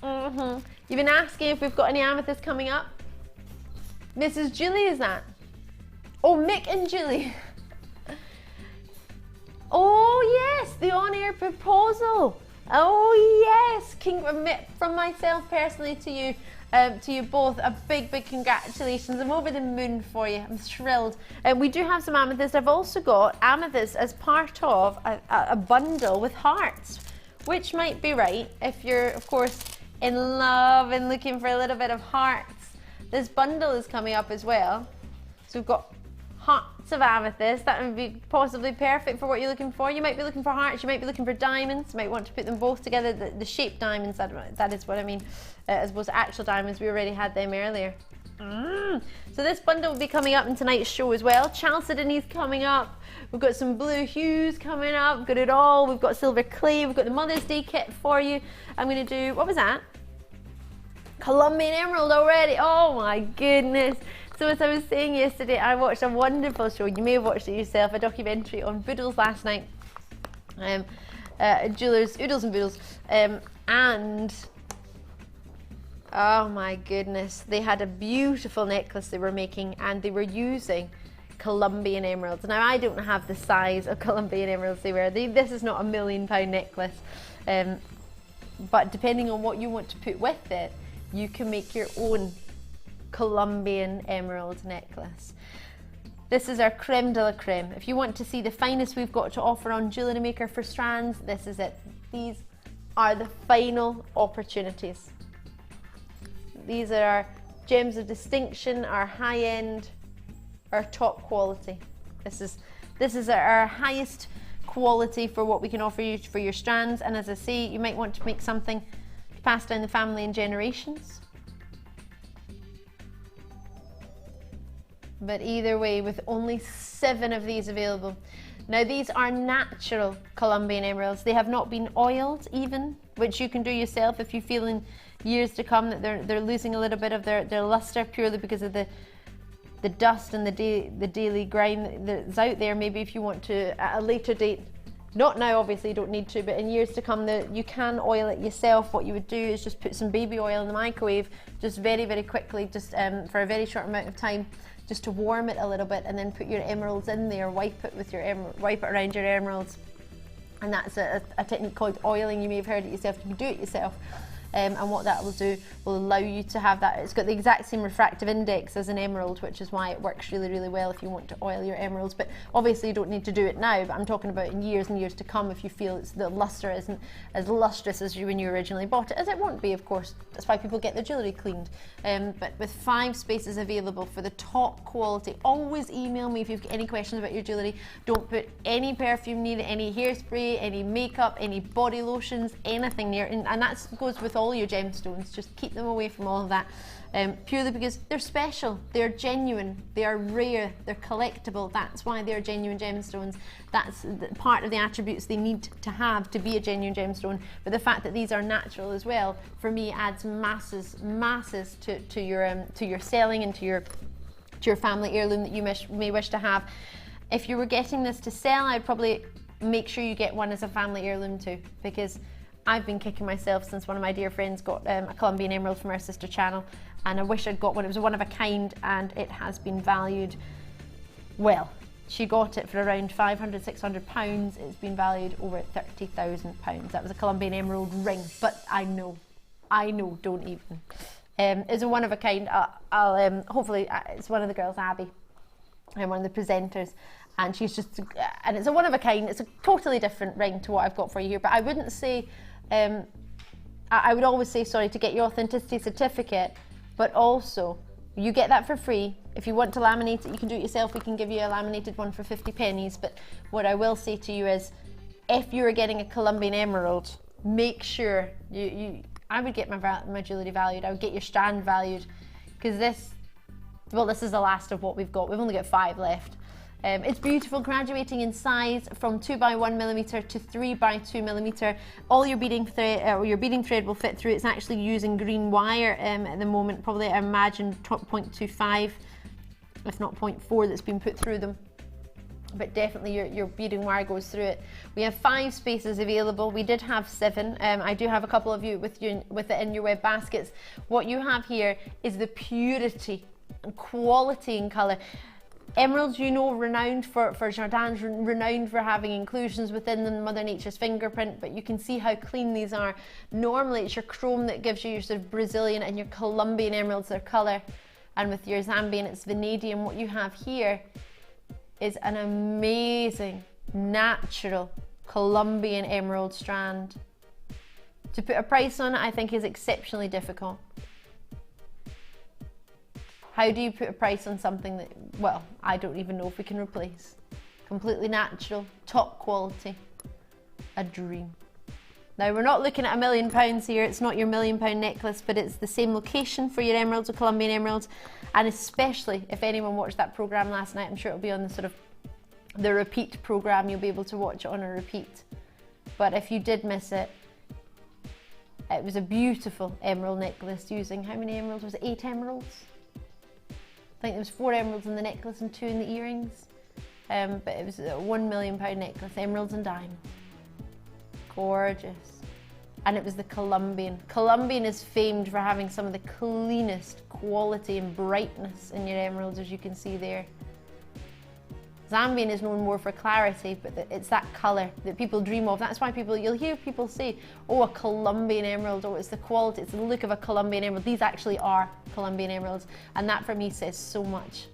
Speaker 3: You've been asking if we've got any amethyst coming up. Mrs. Julie, is that? Oh, Mick and Julie. Oh yes, the on-air proposal. Oh yes, from myself personally to you both, a big congratulations. I'm over the moon for you. I'm thrilled. We do have some amethyst. I've also got amethyst as part of a bundle with hearts, which might be right if you're, of course, in love and looking for a little bit of hearts. This bundle is coming up as well. So we've got hearts of amethyst. That would be possibly perfect for what you're looking for. You might be looking for hearts, you might be looking for diamonds, you might want to put them both together, the shaped diamonds, that is what I mean, as opposed to actual diamonds. We already had them earlier. So this bundle will be coming up in tonight's show as well. Chalcedony's coming up. We've got some blue hues coming up. We've got it all. We've got silver clay. We've got the Mother's Day kit for you. I'm going to do, what was that? Colombian emerald already. Oh my goodness. So as I was saying yesterday, I watched a wonderful show. You may have watched it yourself, a documentary on Boodles last night. Jewelers, Oodles and Boodles. And oh my goodness, they had a beautiful necklace they were making and they were using Colombian emeralds. Now I don't have the size of Colombian emeralds they were. This is not £1 million necklace. But depending on what you want to put with it, you can make your own Colombian emerald necklace. This is our creme de la creme. If you want to see the finest we've got to offer on Jewellery Maker for strands, this is it. These are the final opportunities. These are our gems of distinction, our high end, our top quality. This is our highest quality for what we can offer you for your strands. And as I say, you might want to make something to pass down the family in generations. But either way, with only 7 of these available. Now these are natural Colombian emeralds. They have not been oiled even, which you can do yourself if you feel in years to come that they're losing a little bit of their luster purely because of the dust and the daily grime that's out there. Maybe if you want to at a later date, not now obviously, you don't need to, but in years to come you can oil it yourself. What you would do is just put some baby oil in the microwave just very, very quickly, just for a very short amount of time, just to warm it a little bit, and then put your emeralds in there, wipe it around your emeralds. And that's a technique called oiling. You may have heard it yourself. You can do it yourself. And what that will do will allow you to have that. It's got the exact same refractive index as an emerald, which is why it works really, really well if you want to oil your emeralds. But obviously you don't need to do it now, but I'm talking about in years and years to come if you feel the luster isn't as lustrous as when you originally bought it, as it won't be, of course. That's why people get their jewellery cleaned. But with 5 spaces available for the top quality, always email me if you've got any questions about your jewellery. Don't put any perfume near it, any hairspray, any makeup, any body lotions, anything near it. And that goes with all your gemstones. Just keep them away from all of that, purely because they're special, they're genuine, they are rare, they're collectible. That's why they're genuine gemstones. That's part of the attributes they need to have to be a genuine gemstone. But the fact that these are natural as well, for me, adds masses to your selling and to your family heirloom that you may wish to have. If you were getting this to sell, I'd probably make sure you get one as a family heirloom too, because I've been kicking myself since one of my dear friends got a Colombian emerald from our sister channel, and I wish I'd got one. It was a one of a kind, and it has been valued, well, she got it for around £500–600. It's been valued over £30,000. That was a Colombian emerald ring, but I know, don't even. It's a one of a kind. I'll hopefully, it's one of the girls, Abby, and one of the presenters, and she's just, and it's a one of a kind. It's a totally different ring to what I've got for you here, but I wouldn't say, I would always say, sorry, to get your authenticity certificate, but also you get that for free. If you want to laminate it, you can do it yourself. We can give you a laminated one for 50 pennies. But what I will say to you is, if you're getting a Colombian emerald, make sure I would get my jewellery valued. I would get your strand valued, because this is the last of what we've got. We've only got 5 left. It's beautiful, graduating in size from 2x1mm to 3x2mm. All your beading thread will fit through. It's actually using green wire at the moment, probably I imagine 0.25, if not 0.4, that's been put through them. But definitely your beading wire goes through it. We have 5 spaces available. We did have 7. I do have a couple of you with it in your web baskets. What you have here is the purity and quality in colour. Emeralds, renowned for Jardins, renowned for having inclusions within them, Mother Nature's fingerprint, but you can see how clean these are. Normally it's your chrome that gives you your sort of Brazilian and your Colombian emeralds their colour, and with your Zambian it's vanadium. What you have here is an amazing natural Colombian emerald strand. To put a price on it, I think, is exceptionally difficult. How do you put a price on something that, well, I don't even know if we can replace? Completely natural, top quality, a dream. Now, we're not looking at £1 million here. It's not your £1 million necklace, but it's the same location for your emeralds or Colombian emeralds. And especially if anyone watched that programme last night, I'm sure it'll be on the sort of the repeat programme. You'll be able to watch it on a repeat. But if you did miss it, it was a beautiful emerald necklace using, how many emeralds? Was it 8 emeralds? I think there was 4 emeralds in the necklace and 2 in the earrings. But it was a £1 million necklace, emeralds and diamonds. Gorgeous. And it was the Colombian. Colombian is famed for having some of the cleanest quality and brightness in your emeralds, as you can see there. Zambian is known more for clarity, but it's that colour that people dream of. That's why you'll hear people say, oh, a Colombian emerald, oh, it's the quality, it's the look of a Colombian emerald. These actually are Colombian emeralds, and that for me says so much.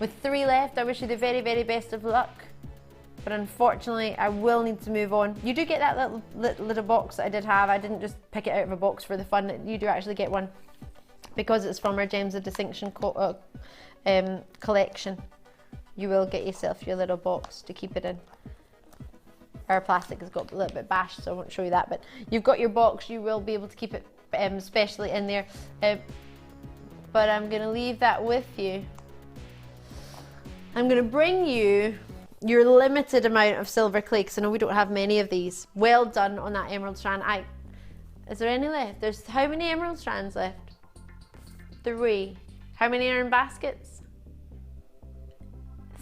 Speaker 3: With 3 left, I wish you the very, very best of luck, but unfortunately I will need to move on. You do get that little box that I did have. I didn't just pick it out of a box for the fun. You do actually get one because it's from our Gems of Distinction collection. You will get yourself your little box to keep it in. Our plastic has got a little bit bashed, so I won't show you that, but you've got your box. You will be able to keep it especially in there, but I'm going to leave that with you. I'm going to bring you your limited amount of silver clay, because I know we don't have many of these. Well done on that emerald strand. Is there any left? There's how many emerald strands left? 3. How many are in baskets?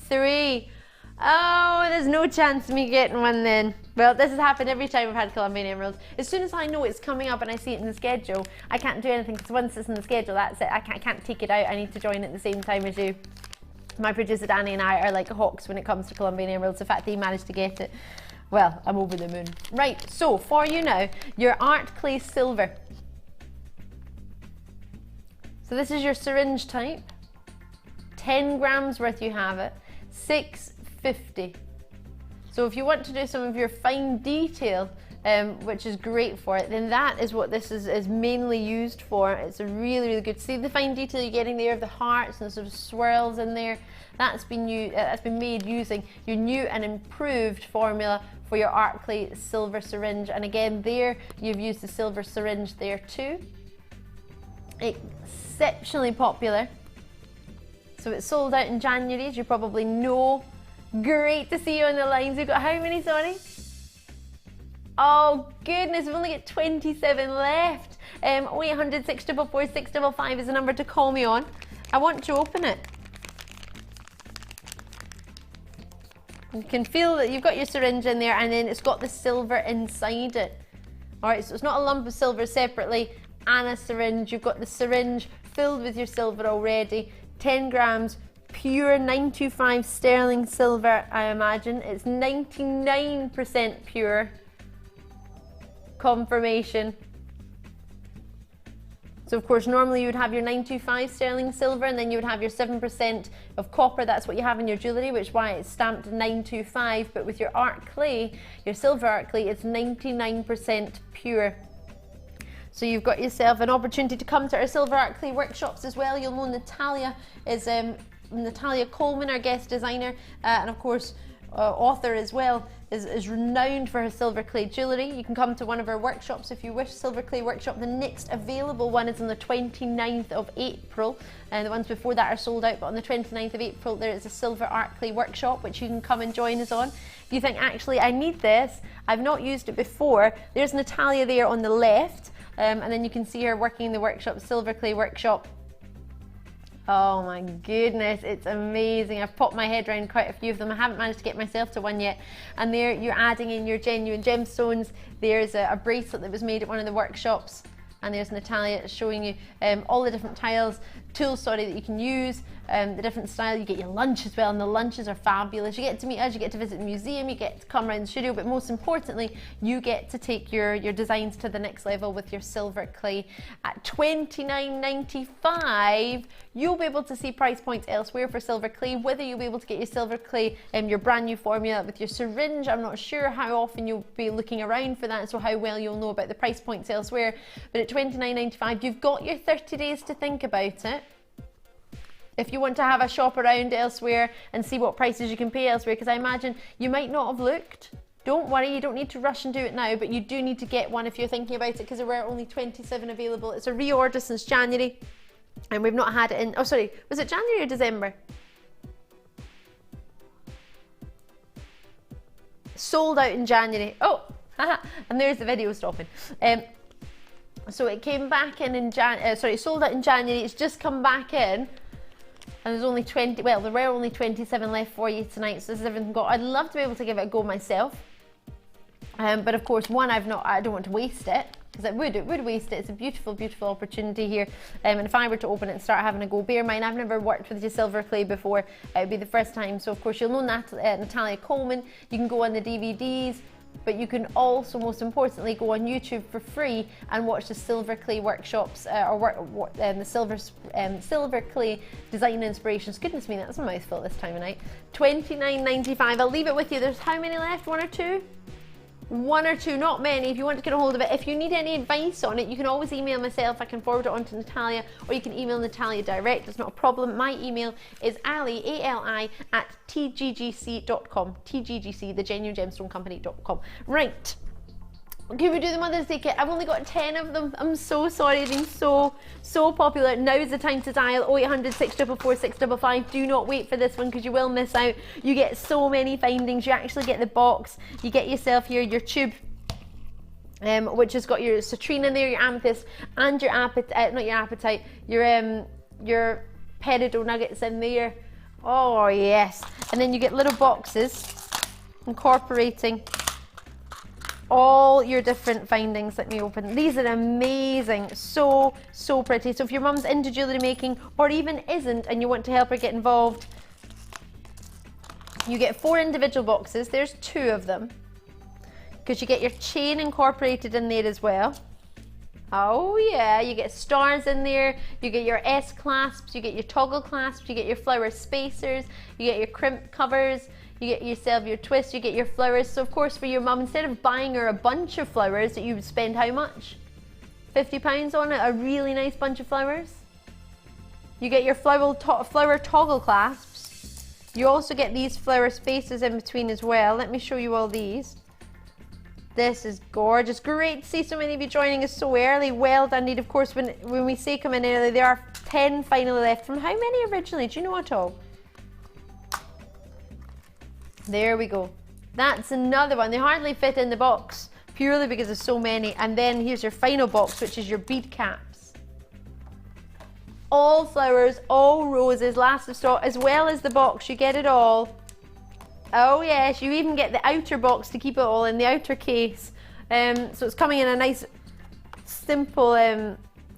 Speaker 3: 3. Oh, there's no chance of me getting one then. Well, this has happened every time I've had Colombian emeralds. As soon as I know it's coming up and I see it in the schedule, I can't do anything, because once it's in the schedule, that's it. I can't take it out. I need to join at the same time as you. My producer Danny and I are like hawks when it comes to Colombian emeralds. The fact that he managed to get it, well, I'm over the moon. Right, so for you now, your art clay silver. So this is your syringe type. 10 grams worth you have it. $6.50. So if you want to do some of your fine detail, which is great for it, then that is what this is mainly used for. It's a really, really good. See the fine detail you're getting there of the hearts and the sort of swirls in there. That's been made using your new and improved formula for your art clay silver syringe. And again, there you've used the silver syringe there too. Exceptionally popular. So it sold out in January, as you probably know. Great to see you on the lines. We've got how many, sorry? Oh goodness, we've only got 27 left. 0800 644 655 is the number to call me on. I want to open it. You can feel that you've got your syringe in there, and then it's got the silver inside it. All right, so it's not a lump of silver separately and a syringe. You've got the syringe filled with your silver already. 10 grams, pure 925 sterling silver, I imagine. It's 99% pure. Confirmation. So of course, normally you would have your 925 sterling silver, and then you would have your 7% of copper. That's what you have in your jewellery, which is why it's stamped 925. But with your art clay, your silver art clay, it's 99% pure. So you've got yourself an opportunity to come to our silver art clay workshops as well. You'll know Natalia is Natalia Coleman, our guest designer, and of course author as well, is renowned for her silver clay jewellery. You can come to one of our workshops if you wish. Silver clay workshop. The next available one is on the 29th of April, and the ones before that are sold out, but on the 29th of April there is a silver art clay workshop which you can come and join us on. If you think, actually I need this, I've not used it before, there's Natalia there on the left, and then you can see her working in the workshop, silver clay workshop. Oh my goodness, it's amazing. I've popped my head around quite a few of them. I haven't managed to get myself to one yet. And there you're adding in your genuine gemstones. There's a bracelet that was made at one of the workshops. And there's Natalia showing you all the different tools that you can use, the different style. You get your lunch as well, and the lunches are fabulous. You get to meet us, you get to visit the museum, you get to come around the studio, but most importantly, you get to take your designs to the next level with your silver clay. At $29.95, you'll be able to see price points elsewhere for silver clay. Whether you'll be able to get your silver clay, your brand new formula with your syringe, I'm not sure how often you'll be looking around for that, so how well you'll know about the price points elsewhere. But at $29.95, you've got your 30 days to think about it. If you want to have a shop around elsewhere and see what prices you can pay elsewhere, because I imagine you might not have looked. Don't worry, you don't need to rush and do it now, but you do need to get one if you're thinking about it, because there were only 27 available. It's a reorder since January, and we've not had it in, oh sorry, was it January or December? Sold out in January. Oh, and there's the video stopping. So it came back in sold out in January. It's just come back in. And there's only 20, well, there were only 27 left for you tonight, so this is everything got. I'd love to be able to give it a go myself. But of course, one, I don't want to waste it. because it would waste it. It's a beautiful, beautiful opportunity here. And if I were to open it and start having a go, bear in mind, I've never worked with the silver clay before. It would be the first time. So of course you'll know Natalia Coleman. You can go on the DVDs, but you can also, most importantly, go on YouTube for free and watch the silver clay workshops the silver clay design inspirations. Goodness me, that's a mouthful this time of night. $29.95. I'll leave it with you. There's how many left? One or two? One or two, not many. If you want to get a hold of it, if you need any advice on it, you can always email myself. I can forward it on to Natalia, or you can email Natalia direct. It's not a problem. My email is ali, A-L-I, at tggc.com. TGGC, the Genuine Gemstone Company.com. Right. Can we do the Mother's Day kit? I've only got 10 of them. I'm so sorry. They've been so popular. Now's the time to dial 0800 644 655. Do not wait for this one because you will miss out. You get so many findings. You actually get the box. You get yourself here your tube, which has got your citrine in there, your amethyst, and your your peridot nuggets in there. Oh yes. And then you get little boxes incorporating all your different findings. Let me open. These are amazing. So pretty. So if your mum's into jewellery making or even isn't and you want to help her get involved, you get 4 individual boxes. There's 2 of them because you get your chain incorporated in there as well. Oh yeah, you get stars in there, you get your S clasps, you get your toggle clasps, you get your flower spacers, you get your crimp covers, you get yourself your twist, you get your flowers. So of course for your mum, instead of buying her a bunch of flowers that you would spend how much? £50 on it, a really nice bunch of flowers. You get your flower toggle clasps. You also get these flower spaces in between as well. Let me show you all these. This is gorgeous. Great to see so many of you joining us so early. Well done indeed. Of course, when we say come in early, there are 10 finally left. From how many originally? Do you know at all? There we go. That's another one. They hardly fit in the box purely because there's so many. And then here's your final box, which is your bead caps. All flowers, all roses, last of stock, as well as the box. You get it all. Oh yes, you even get the outer box to keep it all in the outer case. So it's coming in a nice, simple,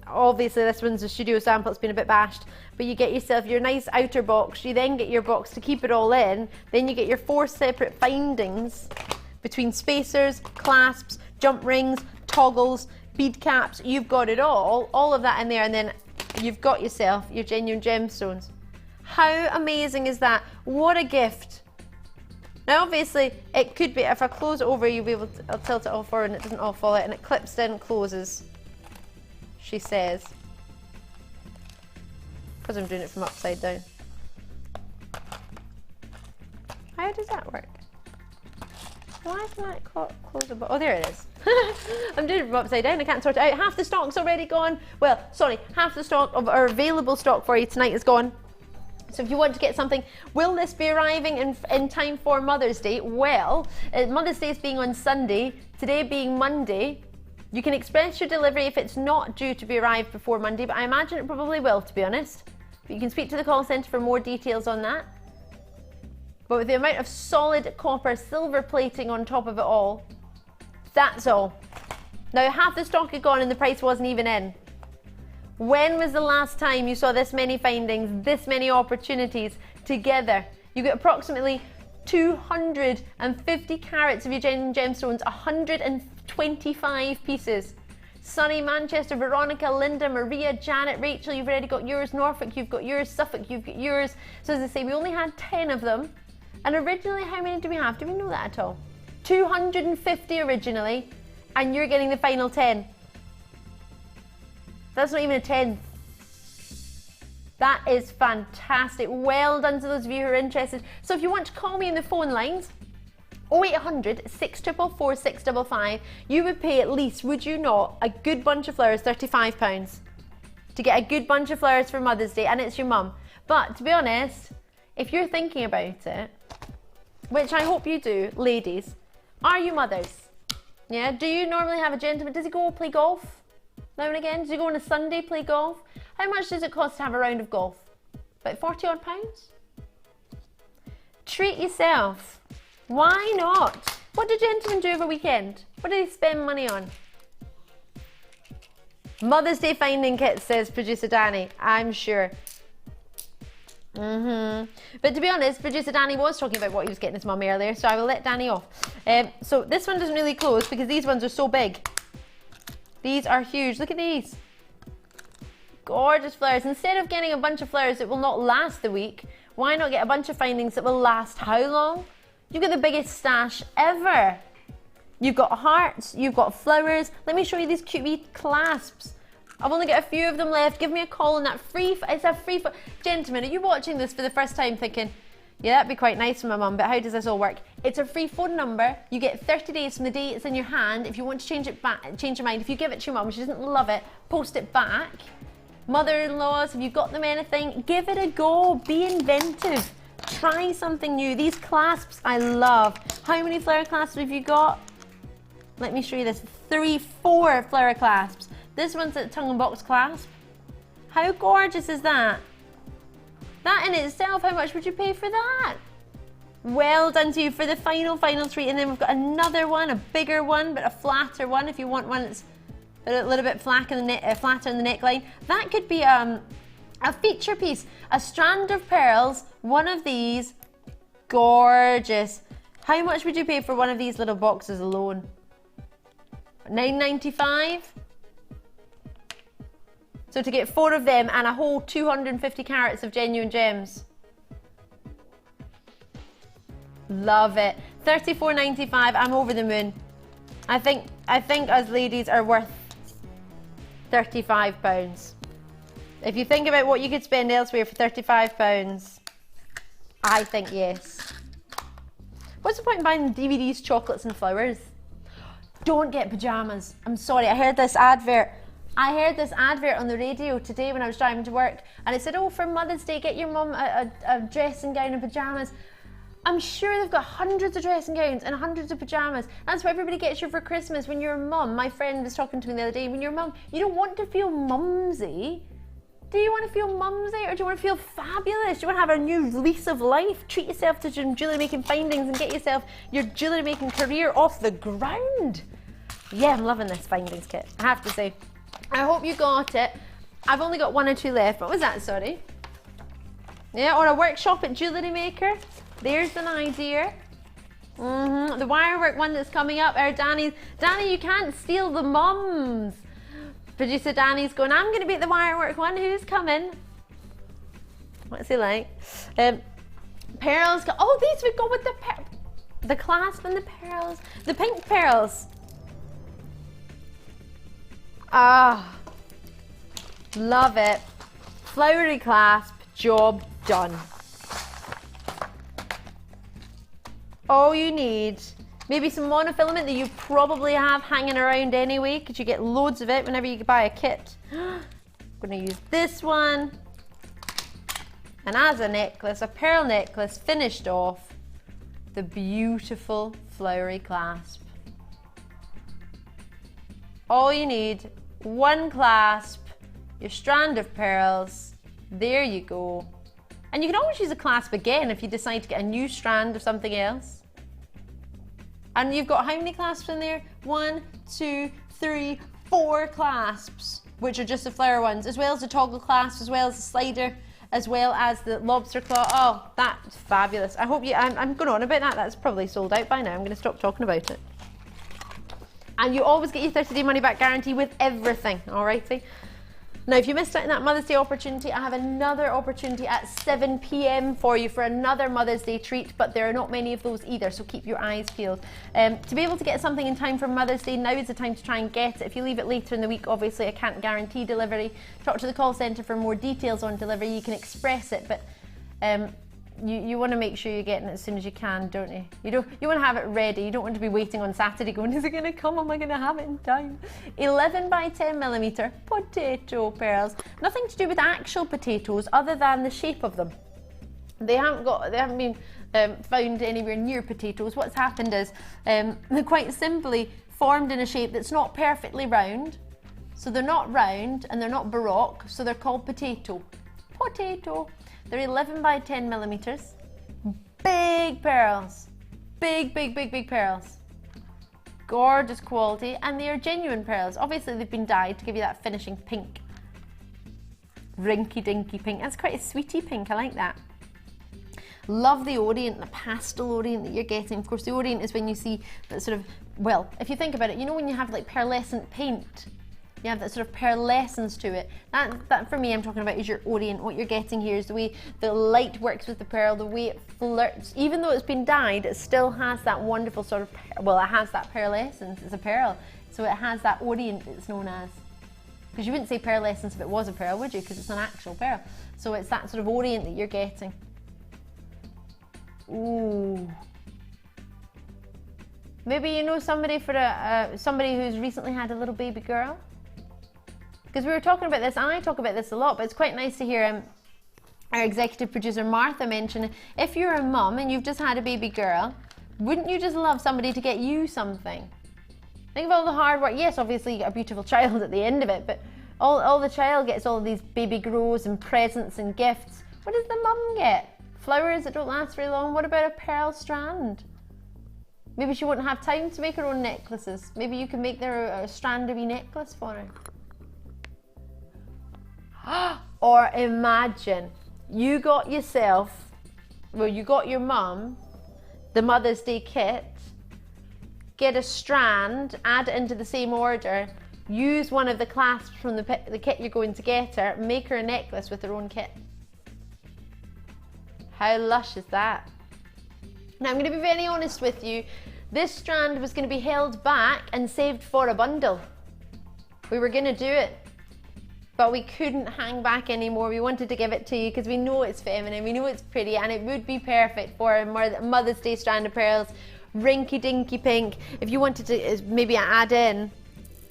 Speaker 3: obviously this one's a studio sample, it's been a bit bashed, but you get yourself your nice outer box, you then get your box to keep it all in, then you get your 4 separate findings between spacers, clasps, jump rings, toggles, bead caps. You've got it all of that in there, and then you've got yourself your genuine gemstones. How amazing is that? What a gift. Now obviously it could be, if I close it over, you'll be able to, I'll tilt it all forward and it doesn't all fall out and it clips in and closes, she says. Because I'm doing it from upside down. How does that work? Why isn't that closable? Oh, there it is. I'm doing it from upside down, I can't sort it out. Half the stock's already gone. Well, sorry, half the stock of our available stock for you tonight is gone. So if you want to get something, will this be arriving in time for Mother's Day? Well, Mother's Day is being on Sunday, today being Monday. You can express your delivery if it's not due to be arrived before Monday, but I imagine it probably will, to be honest. But you can speak to the call centre for more details on that. But with the amount of solid copper silver plating on top of it all, that's all. Now half the stock had gone and the price wasn't even in. When was the last time you saw this many findings, this many opportunities together? You get approximately 250 carats of your genuine gemstones, 125 pieces. Sunny, Manchester, Veronica, Linda, Maria, Janet, Rachel, you've already got yours. Norfolk, you've got yours. Suffolk, you've got yours. So as I say, we only had 10 of them. And originally, how many do we have? Do we know that at all? 250 originally, and you're getting the final 10. That's not even a 10. That is fantastic. Well done to those of you who are interested. So if you want to call me in the phone lines, 0800 644 655, you would pay at least, would you not, a good bunch of flowers, £35 to get a good bunch of flowers for Mother's Day, and it's your mum. But to be honest, if you're thinking about it, which I hope you do, ladies, are you mothers? Yeah, do you normally have a gentleman? Does he go play golf now and again? Does he go on a Sunday play golf? How much does it cost to have a round of golf? About 40 odd pounds? Treat yourself. Why not? What do gentlemen do over weekend? What do they spend money on? Mother's Day finding kit, says producer Danny. I'm sure. But to be honest, producer Danny was talking about what he was getting his mum earlier, so I will let Danny off. So this one doesn't really close because these ones are so big. These are huge. Look at these. Gorgeous flowers. Instead of getting a bunch of flowers that will not last the week, why not get a bunch of findings that will last how long? You've got the biggest stash ever. You've got hearts, you've got flowers. Let me show you these cute wee clasps. I've only got a few of them left. Give me a call on that it's a free, gentlemen, are you watching this for the first time thinking, yeah, that'd be quite nice for my mum, but how does this all work? It's a free phone number. You get 30 days from the day it's in your hand. If you want to change it back, change your mind. If you give it to your mum, she doesn't love it, post it back. Mother-in-laws, if you've got them anything, give it a go. Be inventive. Try something new. These clasps I love. How many flower clasps have you got? Let me show you this. 4 flower clasps. This one's a tongue and box clasp. How gorgeous is that? That in itself, how much would you pay for that? Well done to you for the final treat. And then we've got another one, a bigger one, but a flatter one. If you want one that's a little bit flatter in the neckline. That could be a feature piece. A strand of pearls, one of these. Gorgeous. How much would you pay for one of these little boxes alone? $9.95. So to get 4 of them and a whole 250 carats of genuine gems. Love it. $34.95. I'm over the moon. I think us ladies are worth £35. If you think about what you could spend elsewhere for £35, I think yes. What's the point in buying DVDs, chocolates and flowers? Don't get pyjamas. I'm sorry, I heard this advert on the radio today when I was driving to work, and it said, oh, for Mother's Day, get your mum a dressing gown and pyjamas. I'm sure they've got hundreds of dressing gowns and hundreds of pyjamas. That's what everybody gets you for Christmas when you're a mum. My friend was talking to me the other day, when you're a mum, you don't want to feel mumsy. Do you want to feel mumsy, or do you want to feel fabulous? Do you want to have a new lease of life? Treat yourself to some jewellery making findings and get yourself your jewellery making career off the ground. Yeah, I'm loving this findings kit, I have to say. I hope you got it. I've only got 1 or 2 left. What was that, sorry? Yeah, or a workshop at Jewellery Maker. There's an idea. The wirework one that's coming up. Danny, you can't steal the mums. Producer Danny's going, I'm going to be at the wirework one. Who's coming? What's he like? Pearls. Oh, these would go with the clasp and the pearls. The pink pearls. Ah, love it. Flowery clasp, job done. All you need, maybe some monofilament that you probably have hanging around anyway, because you get loads of it whenever you buy a kit. I'm going to use this one. And as a necklace, a pearl necklace finished off, the beautiful flowery clasp. All you need, 1 clasp, your strand of pearls, there you go. And you can always use a clasp again if you decide to get a new strand of something else. And you've got how many clasps in there? 1, 2, 3, 4 clasps, which are just the flower ones, as well as the toggle clasps, as well as the slider, as well as the lobster claw. Oh, that's fabulous. I hope you, I'm going on about that. That's probably sold out by now. I'm going to stop talking about it. And you always get your 30-day money back guarantee with everything, all righty? Now, if you missed out on that Mother's Day opportunity, I have another opportunity at 7 p.m. for you for another Mother's Day treat, but there are not many of those either, so keep your eyes peeled. To be able to get something in time for Mother's Day, now is the time to try and get it. If you leave it later in the week, obviously I can't guarantee delivery. Talk to the call centre for more details on delivery. You can express it, but you want to make sure you're getting it as soon as you can, don't you? You want to have it ready. You don't want to be waiting on Saturday going, is it going to come? Am I going to have it in time? 11 by 10 millimeter potato pearls. Nothing to do with actual potatoes other than the shape of them. They haven't been found anywhere near potatoes. What's happened is they're quite simply formed in a shape that's not perfectly round. So they're not round and they're not baroque, so they're called potato. Potato. They're 11 by 10 millimeters. Big pearls. Big pearls. Gorgeous quality, and they are genuine pearls. Obviously they've been dyed to give you that finishing pink. Rinky dinky pink. That's quite a sweetie pink, I like that. Love the orient, the pastel orient that you're getting. Of course, the orient is when you see that sort of, well, if you think about it, you know when you have like pearlescent paint, you have that sort of pearlescence to it. That for me, I'm talking about is your orient. What you're getting here is the way the light works with the pearl, the way it flirts. Even though it's been dyed, it still has that wonderful sort of, well, it has that pearlescence. It's a pearl. So it has that orient it's known as. Because you wouldn't say pearlescence if it was a pearl, would you? Because it's an actual pearl. So it's that sort of orient that you're getting. Ooh. Maybe you know somebody for somebody who's recently had a little baby girl. Because we were talking about this, and I talk about this a lot, but it's quite nice to hear our executive producer Martha mention, if you're a mum and you've just had a baby girl, wouldn't you just love somebody to get you something? Think of all the hard work. Yes, obviously you get a beautiful child at the end of it, but all the child gets all of these baby grows and presents and gifts. What does the mum get? Flowers that don't last very long. What about a pearl strand? Maybe she wouldn't have time to make her own necklaces. Maybe you can make her a strandy necklace for her. Or imagine you got yourself, well, you got your mum the Mother's Day kit, get a strand, add it into the same order, use one of the clasps from the kit you're going to get her, make her a necklace with her own kit. How lush is that? Now I'm going to be very honest with you, this strand was going to be held back and saved for a bundle. We were going to do it, but we couldn't hang back anymore. We wanted to give it to you because we know it's feminine, we know it's pretty, and it would be perfect for a Mother's Day strand of pearls. Rinky dinky pink. If you wanted to maybe add in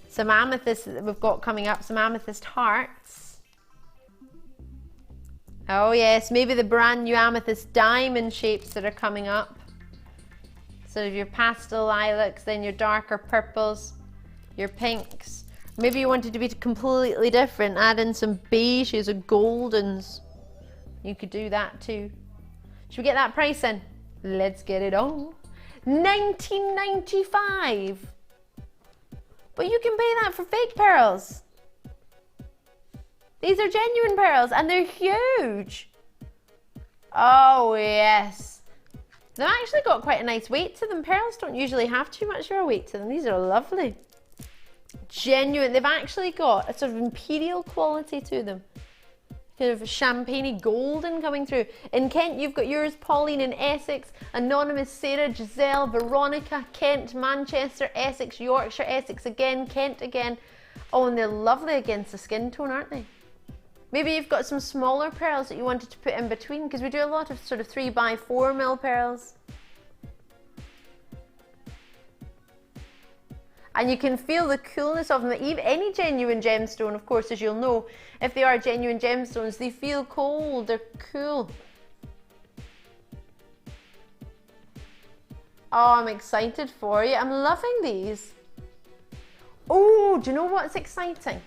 Speaker 3: some amethyst that we've got coming up, some amethyst hearts. Oh yes, maybe the brand new amethyst diamond shapes that are coming up. Sort of your pastel lilacs, then your darker purples, your pinks. Maybe you wanted to be completely different, add in some beiges or goldens. You could do that too. Should we get that price in? Let's get it on. $19.95. But you can pay that for fake pearls. These are genuine pearls and they're huge. Oh yes. They've actually got quite a nice weight to them. Pearls don't usually have too much of a weight to them. These are lovely. Genuine. They've actually got a sort of imperial quality to them. Kind of champagne-y golden coming through. In Kent, you've got yours, Pauline in Essex, Anonymous, Sarah, Giselle, Veronica, Kent, Manchester, Essex, Yorkshire, Essex again, Kent again. Oh, and they're lovely against the skin tone, aren't they? Maybe you've got some smaller pearls that you wanted to put in between, because we do a lot of sort of 3x4mm pearls. And you can feel the coolness of them. Even any genuine gemstone, of course, as you'll know, if they are genuine gemstones, they feel cold, they're cool. Oh, I'm excited for you. I'm loving these. Oh, do you know what's exciting?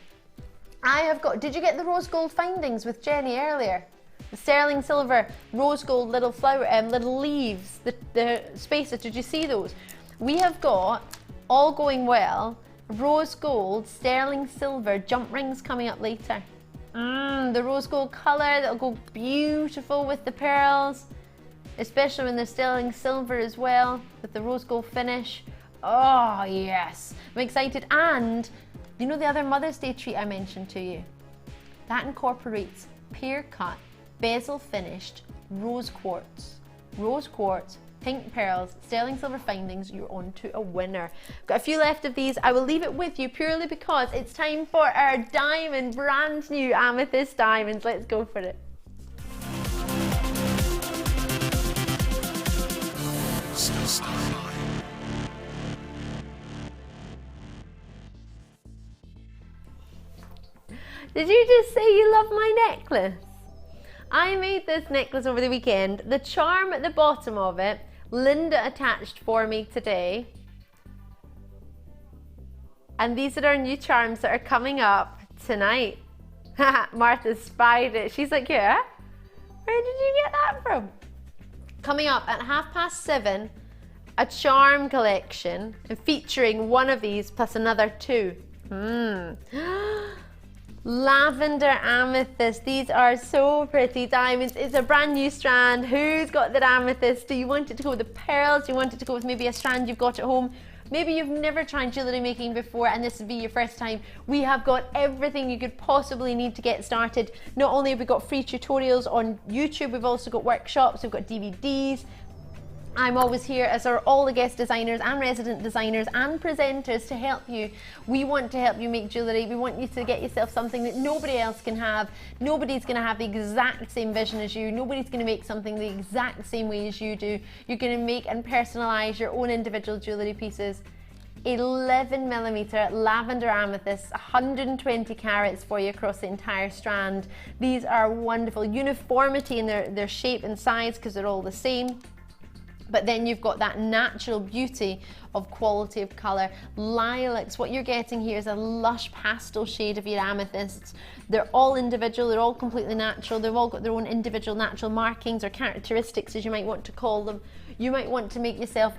Speaker 3: I have got, did you get the rose gold findings with Jenny earlier? The sterling silver, rose gold little flower, little leaves, the spacers, did you see those? We have got, all going well, rose gold, sterling silver jump rings coming up later. The rose gold colour, that'll go beautiful with the pearls, especially when they're sterling silver as well, with the rose gold finish. Oh yes, I'm excited. And you know the other Mother's Day treat I mentioned to you? That incorporates pear cut, bezel finished rose quartz, pink pearls, sterling silver findings. You're on to a winner. Got a few left of these. I will leave it with you purely because it's time for our diamond, brand new amethyst diamonds. Let's go for it. Did you just say you love my necklace? I made this necklace over the weekend. The charm at the bottom of it, Linda attached for me today. And these are our new charms that are coming up tonight. Martha spied it. She's like, yeah? Where did you get that from? Coming up at 7:30 a charm collection and featuring one of these plus another 2. Lavender amethyst. These are so pretty diamonds. It's a brand new strand. Who's got the amethyst? Do you want it to go with the pearls? Do you want it to go with maybe a strand you've got at home? Maybe you've never tried jewellery making before and this would be your first time. We have got everything you could possibly need to get started. Not only have we got free tutorials on YouTube, we've also got workshops, we've got DVDs. I'm always here, as are all the guest designers and resident designers and presenters, to help you. We want to help you make jewellery. We want you to get yourself something that nobody else can have. Nobody's going to have the exact same vision as you. Nobody's going to make something the exact same way as you do. You're going to make and personalise your own individual jewellery pieces. 11mm lavender amethyst, 120 carats for you across the entire strand. These are wonderful. Uniformity in their shape and size because they're all the same. But then you've got that natural beauty of quality of colour. Lilacs, what you're getting here is a lush pastel shade of your amethysts. They're all individual, they're all completely natural, they've all got their own individual natural markings or characteristics, as you might want to call them. You might want to make yourself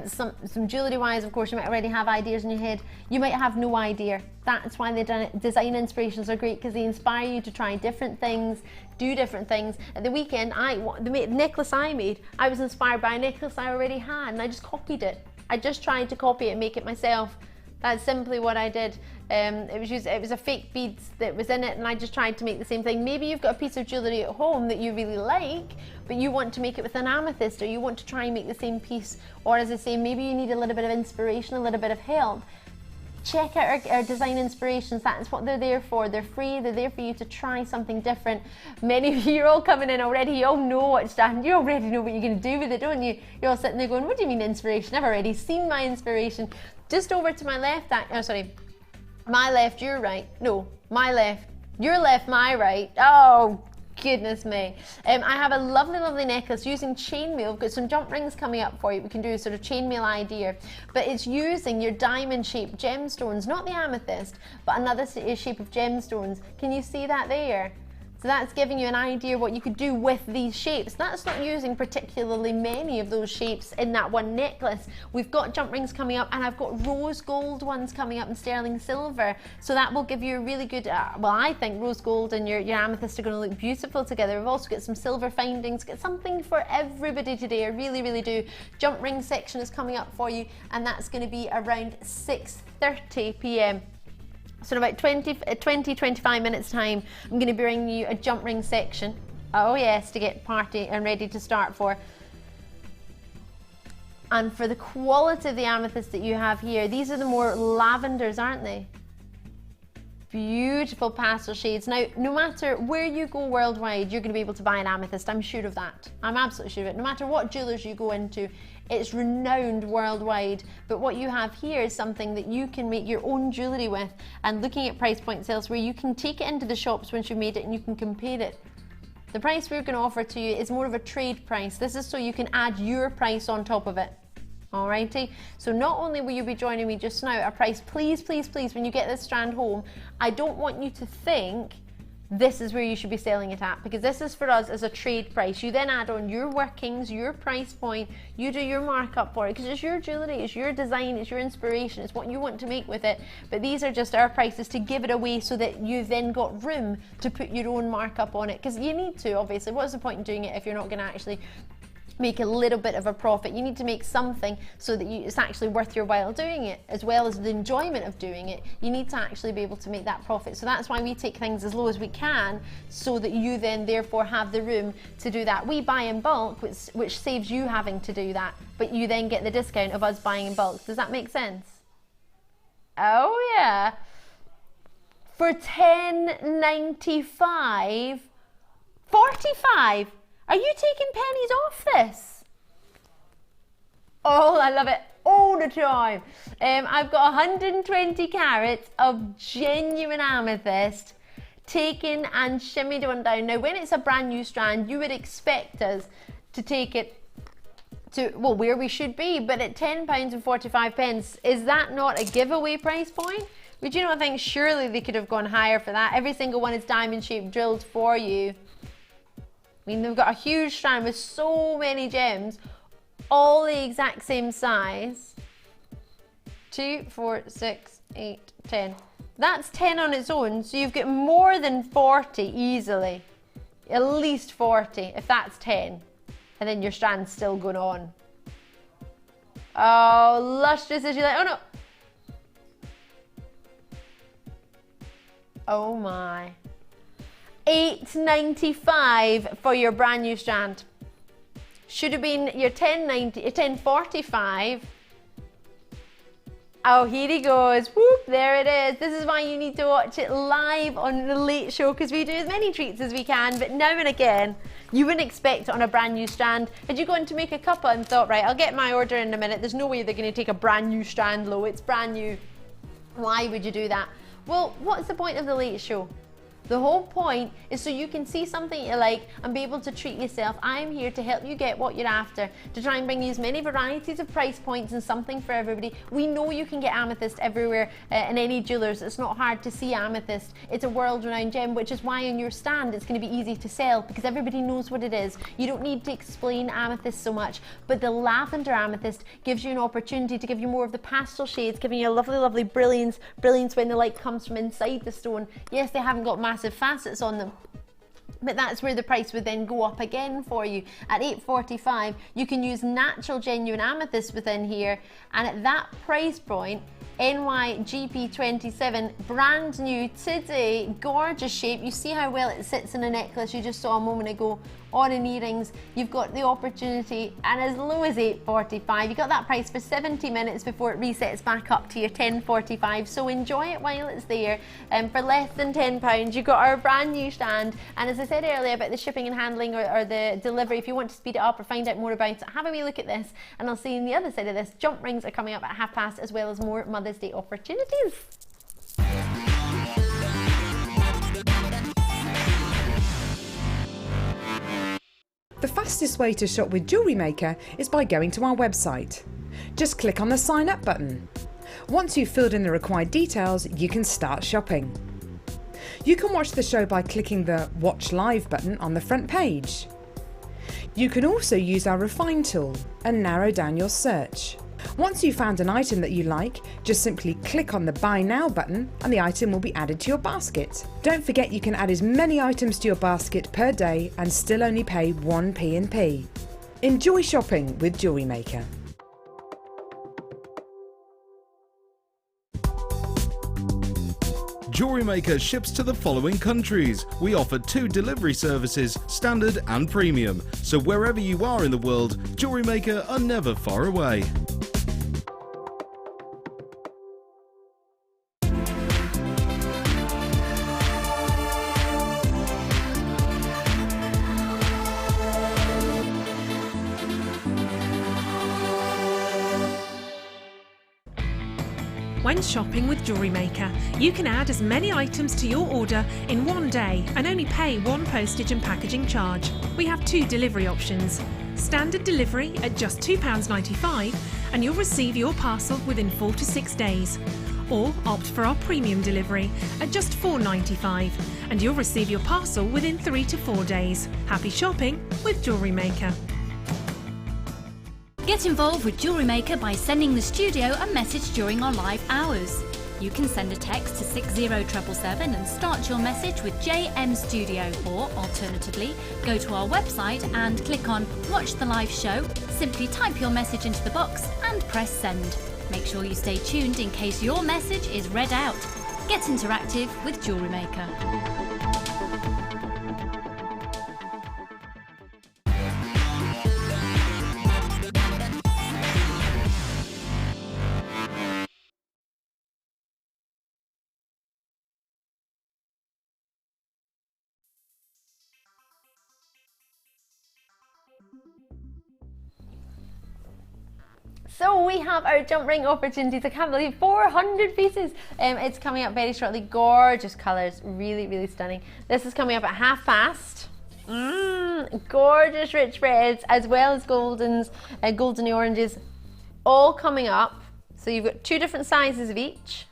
Speaker 3: some jewellery wise, of course, you might already have ideas in your head. You might have no idea. That's why the design inspirations are great, because they inspire you to try different things, do different things. At the weekend, the necklace I made, I was inspired by a necklace I already had and I just copied it. I just tried to copy it and make it myself. That's simply what I did. It was a fake beads that was in it and I just tried to make the same thing. Maybe you've got a piece of jewellery at home that you really like, but you want to make it with an amethyst, or you want to try and make the same piece, or as I say, maybe you need a little bit of inspiration, a little bit of help. Check out our design inspirations. That's what they're there for. They're free. They're there for you to try something different. Many of you are all coming in already. You all know what strand. You already know what you're going to do with it, don't you? You're all sitting there going, what do you mean inspiration? I've already seen my inspiration. Just over to my left, my left, your right. No, my left, your left, my right. Oh, goodness me. I have a lovely necklace using chainmail. We've got some jump rings coming up for you. We can do a sort of chainmail idea, but it's using your diamond shaped gemstones, not the amethyst, but another shape of gemstones. Can you see that there? So that's giving you an idea what you could do with these shapes. That's not using particularly many of those shapes in that one necklace. We've got jump rings coming up, and I've got rose gold ones coming up in sterling silver. So that will give you a really good, well, I think rose gold and your amethyst are going to look beautiful together. We've also got some silver findings, got something for everybody today. I really do. Jump ring section is coming up for you, and that's going to be around 6:30 p.m. So in about 20-25 minutes time, I'm going to be bringing you a jump ring section. Oh yes, to get party and ready to start for. And for the quality of the amethyst that you have here, these are the more lavenders, aren't they? Beautiful pastel shades. Now, no matter where you go worldwide, you're going to be able to buy an amethyst. I'm sure of that. I'm absolutely sure of it. No matter what jewelers you go into, it's renowned worldwide. But what you have here is something that you can make your own jewellery with, and looking at price points elsewhere, you can take it into the shops once you've made it and you can compare it. The price we're going to offer to you is more of a trade price. This is so you can add your price on top of it. Alrighty, so not only will you be joining me just now, a price, please, when you get this strand home, I don't want you to think this is where you should be selling it at, because this is for us as a trade price. You then add on your workings, your price point, you do your markup for it, because it's your jewellery, it's your design, it's your inspiration, it's what you want to make with it. But these are just our prices to give it away so that you've then got room to put your own markup on it, because you need to, obviously. What's the point in doing it if you're not going to actually make a little bit of a profit? You need to make something so that it's actually worth your while doing it, as well as the enjoyment of doing it. You need to actually be able to make that profit. So that's why we take things as low as we can, so that you then therefore have the room to do that. We buy in bulk, which saves you having to do that, but you then get the discount of us buying in bulk. Does that make sense? Oh yeah. For $10.95, 45. Are you taking pennies off this? Oh, I love it all the time. I've got 120 carats of genuine amethyst taken and shimmied on down. Now, when it's a brand new strand, you would expect us to take it to, well, where we should be, but at £10.45, is that not a giveaway price point? Would you not think surely they could have gone higher for that? Every single one is diamond shaped, drilled for you. I mean, they've got a huge strand with so many gems, all the exact same size. 2, 4, 6, 8, 10. That's 10 on its own, so you've got more than 40 easily. At least 40, if that's 10. And then your strand's still going on. Oh, lustrous as you like. Oh no. Oh my. $8.95 for your brand new strand. Should have been your $10.45. Oh, here he goes. Whoop, there it is. This is why you need to watch it live on the Late Show, because we do as many treats as we can, but now and again, you wouldn't expect it on a brand new strand. Had you gone to make a couple and thought, right, I'll get my order in a minute, there's no way they're going to take a brand new strand low, it's brand new. Why would you do that? Well, what's the point of the Late Show? The whole point is so you can see something you like and be able to treat yourself. I'm here to help you get what you're after, to try and bring you as many varieties of price points and something for everybody. We know you can get amethyst everywhere in any jewellers. It's not hard to see amethyst. It's a world-renowned gem, which is why on your stand it's going to be easy to sell because everybody knows what it is. You don't need to explain amethyst so much, but the lavender amethyst gives you an opportunity to give you more of the pastel shades, giving you a lovely, lovely brilliance when the light comes from inside the stone. Yes, they haven't got massive facets on them, but that's where the price would then go up again for you. At $8.45 you can use natural genuine amethyst within here, and at that price point, NYGP27, brand new today, gorgeous shape. You see how well it sits in a necklace you just saw a moment ago, on in earrings. You've got the opportunity, and as low as $8.45, you got that price for 70 minutes before it resets back up to your $10.45. So enjoy it while it's there. For less than £10, you've got our brand new stand. And as I said earlier about the shipping and handling or the delivery, if you want to speed it up or find out more about it, have a wee look at this. And I'll see you on the other side of this. Jump rings are coming up at past, as well as more Mother's Day opportunities.
Speaker 4: The fastest way to shop with Jewellery Maker is by going to our website. Just click on the sign up button. Once you've filled in the required details, you can start shopping. You can watch the show by clicking the Watch Live button on the front page. You can also use our Refine tool and narrow down your search. Once you've found an item that you like, just simply click on the Buy Now button and the item will be added to your basket. Don't forget you can add as many items to your basket per day and still only pay 1 P&P. Enjoy shopping with Jewellery Maker.
Speaker 5: Jewellery Maker ships to the following countries. We offer 2 delivery services, standard and premium. So wherever you are in the world, Jewellery Maker are never far away.
Speaker 6: When shopping with Jewellery Maker, you can add as many items to your order in one day and only pay 1 postage and packaging charge. We have 2 delivery options. Standard delivery at just £2.95 and you'll receive your parcel within 4 to 6 days. Or opt for our premium delivery at just £4.95 and you'll receive your parcel within 3 to 4 days. Happy shopping with Jewellery Maker.
Speaker 7: Get involved with Jewellery Maker by sending the studio a message during our live hours. You can send a text to 60777 and start your message with JM Studio, or alternatively, go to our website and click on Watch the Live Show, simply type your message into the box and press send. Make sure you stay tuned in case your message is read out. Get interactive with Jewellery Maker.
Speaker 3: So we have our jump ring opportunities. I can't believe 400 pieces. It's coming up very shortly. Gorgeous colours, really, really stunning. This is coming up at past. Gorgeous rich reds as well as goldens, golden oranges, all coming up. So you've got 2 different sizes of each.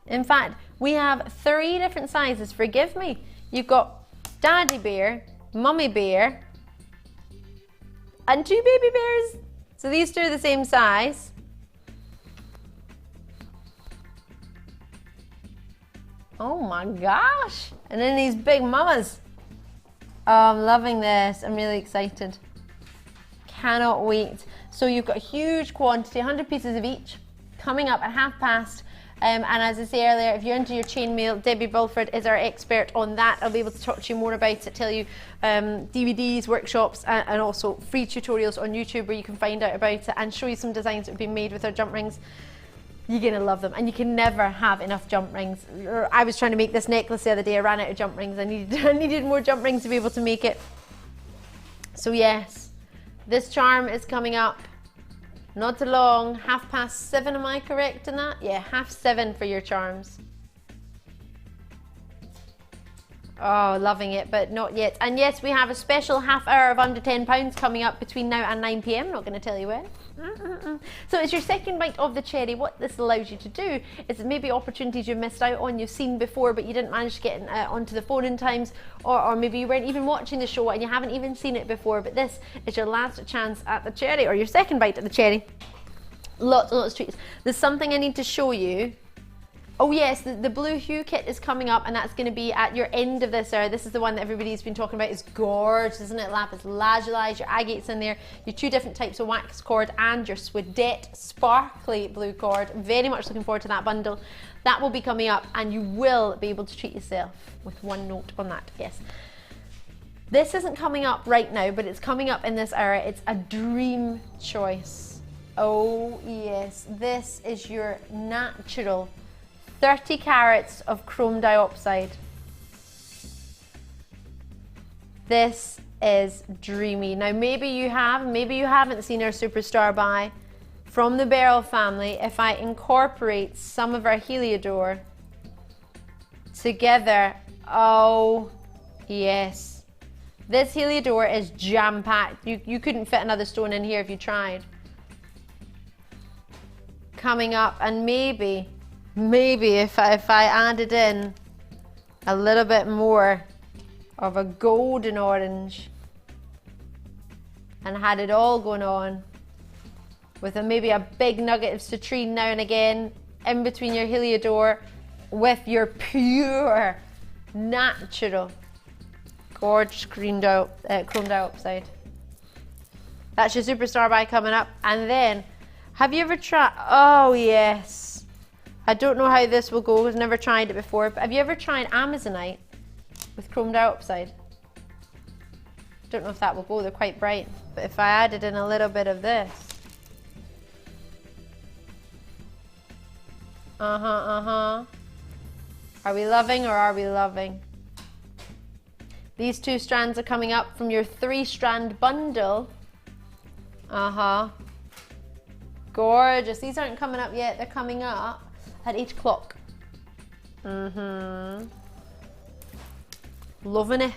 Speaker 3: In fact, we have 3 different sizes. Forgive me. You've got Daddy Bear, Mummy Bear, and 2 baby bears. So these two are the same size. Oh my gosh. And then these big mamas. Oh, I'm loving this. I'm really excited. Cannot wait. So you've got a huge quantity, 100 pieces of each, coming up at past. And as I say earlier, if you're into your chainmail, Debbie Bulford is our expert on that. I'll be able to talk to you more about it, tell you DVDs, workshops, and also free tutorials on YouTube where you can find out about it and show you some designs that have been made with our jump rings. You're gonna love them, and you can never have enough jump rings. I was trying to make this necklace the other day. I ran out of jump rings. I needed more jump rings to be able to make it. So yes, this charm is coming up. Not too long, 7:30, am I correct in that? Yeah, 7:30 for your charms. Oh, loving it, but not yet. And yes, we have a special half hour of under £10 coming up between now and 9 PM. Not going to tell you when. So it's your second bite of the cherry. What this allows you to do is maybe opportunities you've missed out on, you've seen before, but you didn't manage to get onto the phone in times, or maybe you weren't even watching the show and you haven't even seen it before, but this is your last chance at the cherry, or your second bite at the cherry. Lots and lots of treats. There's something I need to show you. Oh yes, the blue hue kit is coming up, and that's going to be at your end of this hour. This is the one that everybody's been talking about. It's gorgeous, isn't it? Lapis lazuli, your agates in there, your 2 different types of wax cord, and your Swadette sparkly blue cord. Very much looking forward to that bundle. That will be coming up, and you will be able to treat yourself with one note on that, yes. This isn't coming up right now, but it's coming up in this hour. It's a dream choice. Oh yes, this is your natural 30 carats of chrome diopside. This is dreamy. Now maybe you have, maybe you haven't seen our superstar buy from the Beryl family. If I incorporate some of our Heliodor together, oh yes. This Heliodor is jam-packed. You couldn't fit another stone in here if you tried. Coming up, and maybe if I added in a little bit more of a golden orange and had it all going on with maybe a big nugget of citrine now and again in between your Heliodor with your pure natural gorgeous chrome diopside. That's your superstar buy coming up. And then, have you ever tried, oh yes, I don't know how this will go, I've never tried it before, but have you ever tried Amazonite with chrome diopside? Don't know if that will go, they're quite bright, but if I added in a little bit of this. Are we loving, or are we loving? These 2 strands are coming up from your 3-strand bundle. Gorgeous. These aren't coming up yet, they're coming up at 8 o'clock. Loving it.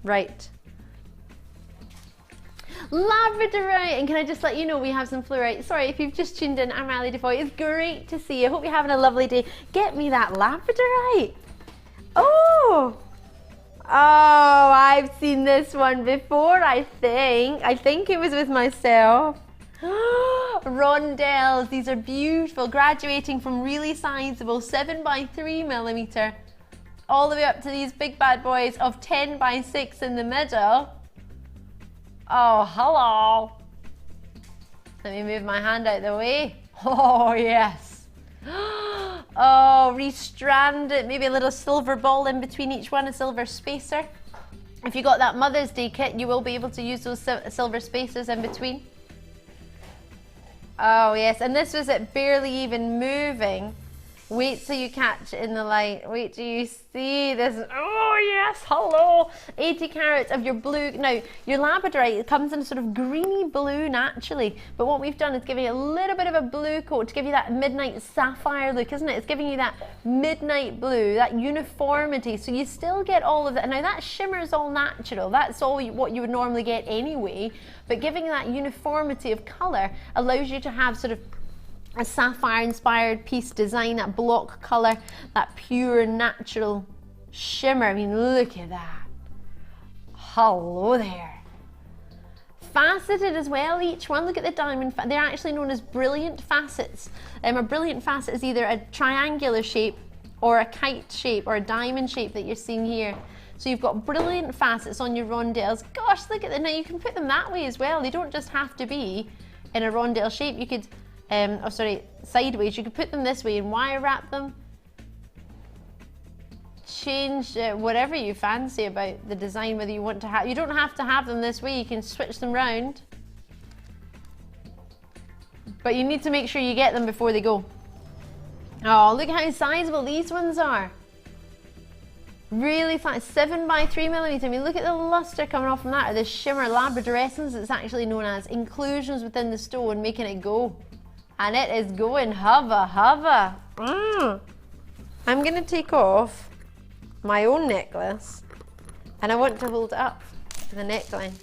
Speaker 3: Right. Labradorite, and can I just let you know we have some fluorite. Sorry if you've just tuned in, I'm Ali Defoy. It's great to see you. I hope you're having a lovely day. Get me that Labradorite. Oh, I've seen this one before, I think it was with myself. Rondelles, these are beautiful, graduating from really sizable 7x3mm all the way up to these big bad boys of 10x6 in the middle. Oh, hello. Let me move my hand out the way. Oh, yes. Oh, restrand it, maybe a little silver ball in between each one, a silver spacer. If you got that Mother's Day kit, you will be able to use those silver spacers in between. Oh yes, and this was it barely even moving. Wait till you catch it in the light. Wait till you see this. Oh yes, hello. 80 carats of your blue. Now, your Labradorite, it comes in a sort of greeny blue naturally, but what we've done is giving it a little bit of a blue coat to give you that midnight sapphire look, isn't it? It's giving you that midnight blue, that uniformity, so you still get all of that. Now that shimmer is all natural. That's all what you would normally get anyway, but giving that uniformity of color allows you to have sort of a sapphire inspired piece design, that block color, that pure natural shimmer. I mean, look at that. Hello there. faceted as well, each one. Look at the diamond, they're actually known as brilliant facets. A brilliant facet is either a triangular shape or a kite shape or a diamond shape that you're seeing here. So you've got brilliant facets on your rondelles. Gosh, look at them. Now you can put them that way as well. They don't just have to be in a rondelle shape. You could, sideways. You could put them this way and wire wrap them. Change whatever you fancy about the design, whether you want to have, you don't have to have them this way, you can switch them round. But you need to make sure you get them before they go. Oh, look how sizable these ones are. Really flat, 7 by 3 millimeter. I mean, look at the luster coming off from that, or the shimmer labradorescence. It's actually known as inclusions within the stone, making it go. And it is going hover, hover. I'm gonna take off my own necklace and I want to hold it up to the neckline.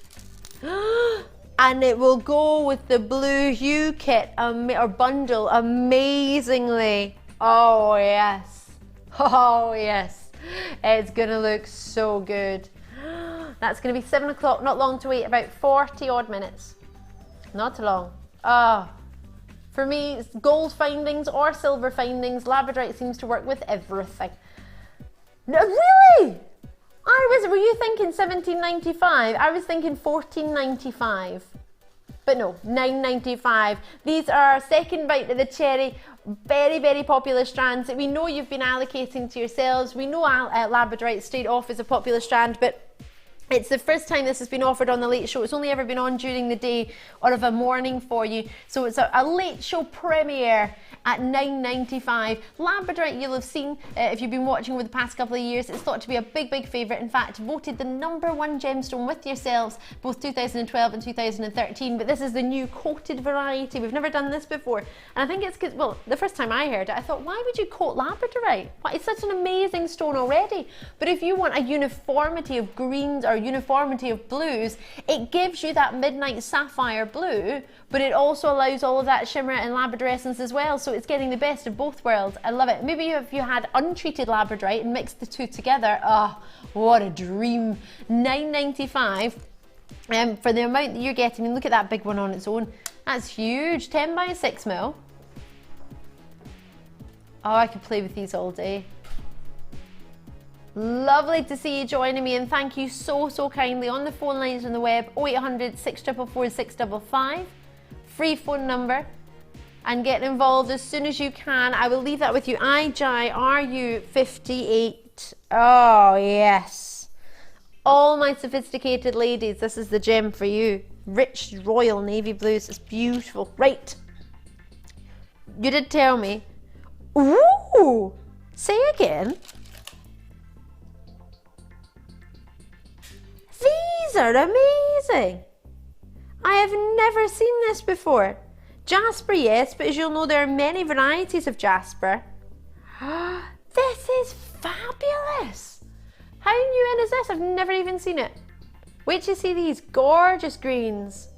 Speaker 3: And it will go with the blue hue kit or bundle amazingly. Oh yes, oh yes. It's gonna look so good. That's gonna be 7 o'clock, not long to wait, about 40 odd minutes. Not long. For me, it's gold findings or silver findings. Labradorite seems to work with everything. No, really? Were you thinking 17.95? I was thinking 14.95. But no, 9.95. These are second bite of the cherry. Very, very popular strands that we know you've been allocating to yourselves. We know Labradorite straight off is a popular strand, but it's the first time this has been offered on the late show. It's only ever been on during the day or of a morning for you. So it's a late show premiere at 9.95. Labradorite, you'll have seen if you've been watching over the past couple of years, it's thought to be a big, big favourite. In fact, voted the #1 gemstone with yourselves, both 2012 and 2013. But this is the new coated variety. We've never done this before. And I think it's because, well, the first time I heard it, I thought, why would you coat Labradorite? It's such an amazing stone already. But if you want a uniformity of greens or uniformity of blues, it gives you that midnight sapphire blue, but it also allows all of that shimmer and labradorescence as well. So it's getting the best of both worlds. I love it. Maybe if you had untreated labradorite and mixed the two together, what a dream. 9.95 for the amount that you're getting. I mean, look at that big one on its own. That's huge. 10 by 6 mil. Oh, I could play with these all day. Lovely to see you joining me, and thank you so, so kindly on the phone lines on the web. 0800 644 655. Free phone number. And get involved as soon as you can. I will leave that with you. IJRU58. Oh, yes. All my sophisticated ladies, this is the gem for you. Rich royal navy blues. It's beautiful. Right. You did tell me. Ooh. Say again. These are amazing. I have never seen this before. Jasper, yes, but as you'll know, there are many varieties of Jasper. This is fabulous. How new in is this? I've never even seen it. Wait till you see these gorgeous greens.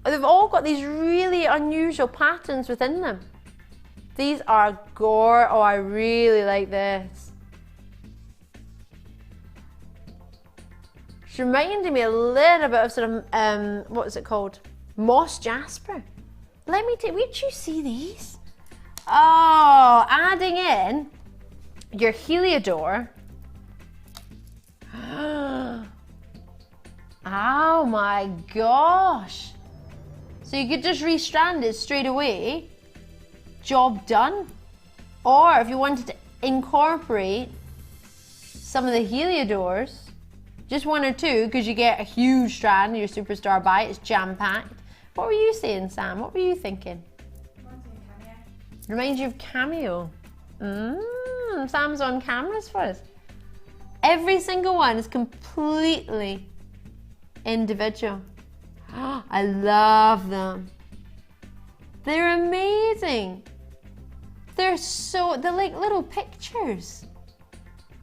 Speaker 3: They've all got these really unusual patterns within them. These are gorgeous. Oh, I really like this. It's reminding me a little bit of sort of, what is it called? Moss Jasper. Let me take, wait till you see these. Oh, adding in your Heliodor. Oh my gosh. So you could just restrand it straight away. Job done. Or if you wanted to incorporate some of the Heliodors, just 1 or 2, because you get a huge strand, your superstar buy, it's jam-packed. What were you saying, Sam? What were you thinking? Reminds you of Cameo. Sam's on cameras for us. Every single one is completely individual. I love them. They're amazing. They're like little pictures.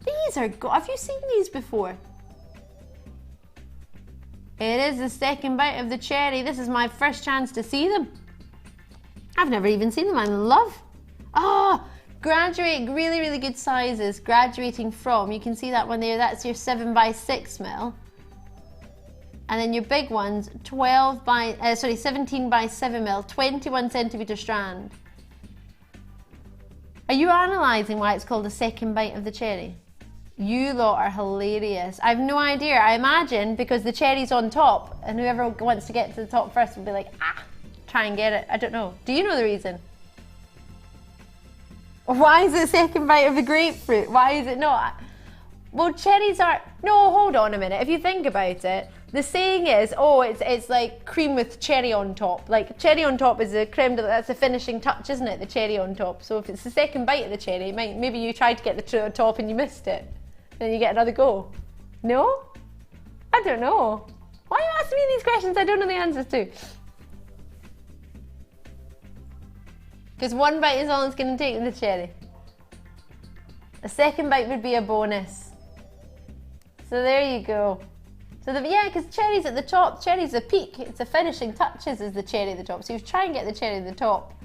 Speaker 3: These are have you seen these before? It is the second bite of the cherry. This is my first chance to see them. I've never even seen them. I'm in love. Graduate, really, really good sizes. Graduating from, you can see that one there. That's your 7 by 6 mil. And then your big ones, 17 by 7 mil, 21 centimetre strand. Are you analysing why it's called a second bite of the cherry? You lot are hilarious. I have no idea. I imagine because the cherry's on top and whoever wants to get to the top first will be like, try and get it. I don't know. Do you know the reason? Why is it second bite of the grapefruit? Why is it not? Well, cherries are... No, hold on a minute. If you think about it, the saying is, oh, it's like cream with cherry on top. Like, cherry on top is a creme, that's the finishing touch, isn't it? The cherry on top. So if it's the second bite of the cherry, maybe you tried to get the top and you missed it. Then you get another go. No? I don't know. Why are you asking me these questions I don't know the answers to? Because one bite is all it's going to take with the cherry. A second bite would be a bonus. So there you go. So yeah, because cherry's at the top, cherry's the peak, it's the finishing touches is the cherry at the top. So you try and get the cherry at the top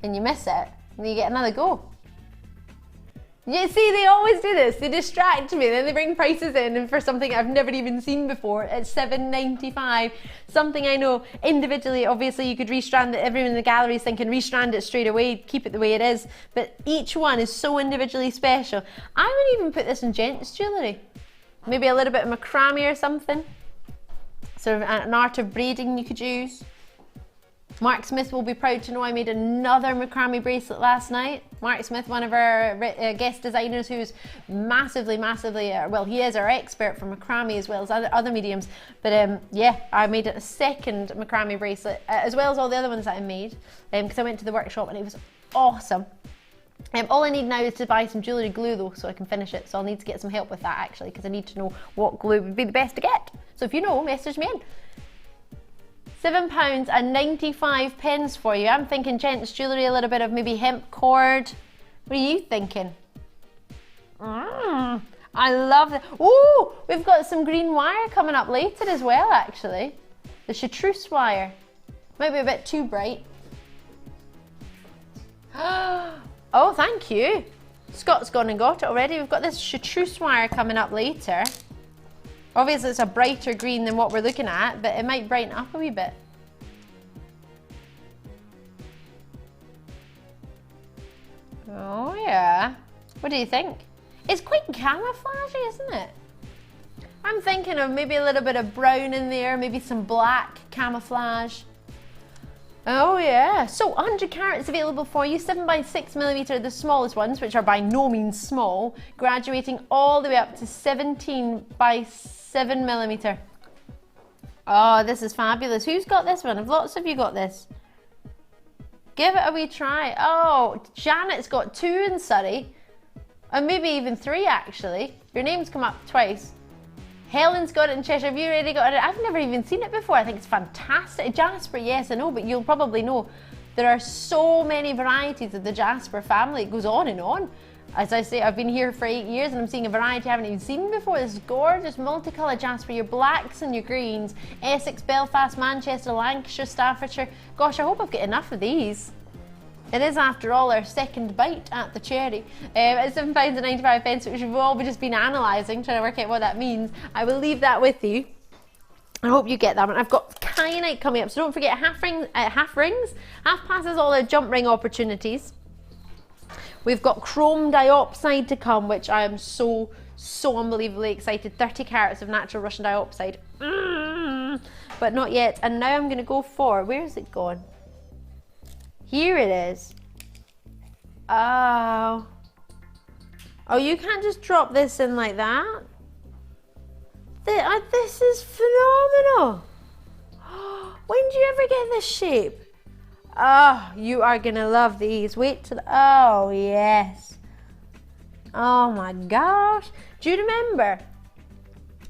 Speaker 3: and you miss it, and you get another go. You see, they always do this, they distract me, then they bring prices in and for something I've never even seen before at $7.95. Something I know individually, obviously you could restrand it, everyone in the gallery is thinking restrand it straight away, keep it the way it is, but each one is so individually special. I would even put this in gents jewellery. Maybe a little bit of macrame or something. Sort of an art of braiding you could use. Mark Smith will be proud to know I made another macrame bracelet last night. Mark Smith, one of our guest designers who's massively, well, he is our expert for macrame as well as other mediums. But yeah, I made a second macrame bracelet, as well as all the other ones that I made, because I went to the workshop and it was awesome. All I need now is to buy some jewellery glue though, so I can finish it. So I'll need to get some help with that actually, because I need to know what glue would be the best to get. So if you know, message me in. £7.95 for you. I'm thinking gents jewellery, a little bit of maybe hemp cord. What are you thinking? I love it. Oh, we've got some green wire coming up later as well actually. The chartreuse wire. Might be a bit too bright. Oh, thank you. Scott's gone and got it already. We've got this chartreuse wire coming up later. Obviously it's a brighter green than what we're looking at, but it might brighten up a wee bit. Oh yeah. What do you think? It's quite camouflagey, isn't it? I'm thinking of maybe a little bit of brown in there, maybe some black camouflage. Oh yeah, so 100 carats available for you, 7 by 6 millimeter, the smallest ones, which are by no means small, graduating all the way up to 17 by 7 millimeter. Oh, this is fabulous. Who's got this one? Have lots of you got this? Give it a wee try. Oh, Janet's got 2 in Surrey, and maybe even 3 actually. Your name's come up twice. Helen's got it in Cheshire. Have you already got it? I've never even seen it before. I think it's fantastic. Jasper, yes, I know, but you'll probably know there are so many varieties of the Jasper family. It goes on and on. As I say, I've been here for 8 years and I'm seeing a variety I haven't even seen before. This is gorgeous multicolored Jasper, your blacks and your greens. Essex, Belfast, Manchester, Lancashire, Staffordshire. Gosh, I hope I've got enough of these. It is, after all, our second bite at the cherry. At £7.95, which we've all just been analysing, trying to work out what that means. I will leave that with you. I hope you get that one. I've got Kyanite coming up, so don't forget half passes all our jump ring opportunities. We've got chrome diopside to come, which I am so unbelievably excited. 30 carats of natural Russian diopside. But not yet. And now I'm going to go for, where's it gone? Here it is. Oh. Oh, you can't just drop this in like that. This is phenomenal. When do you ever get this shape? Oh, you are gonna love these. Wait till, oh yes. Oh my gosh. Do you remember?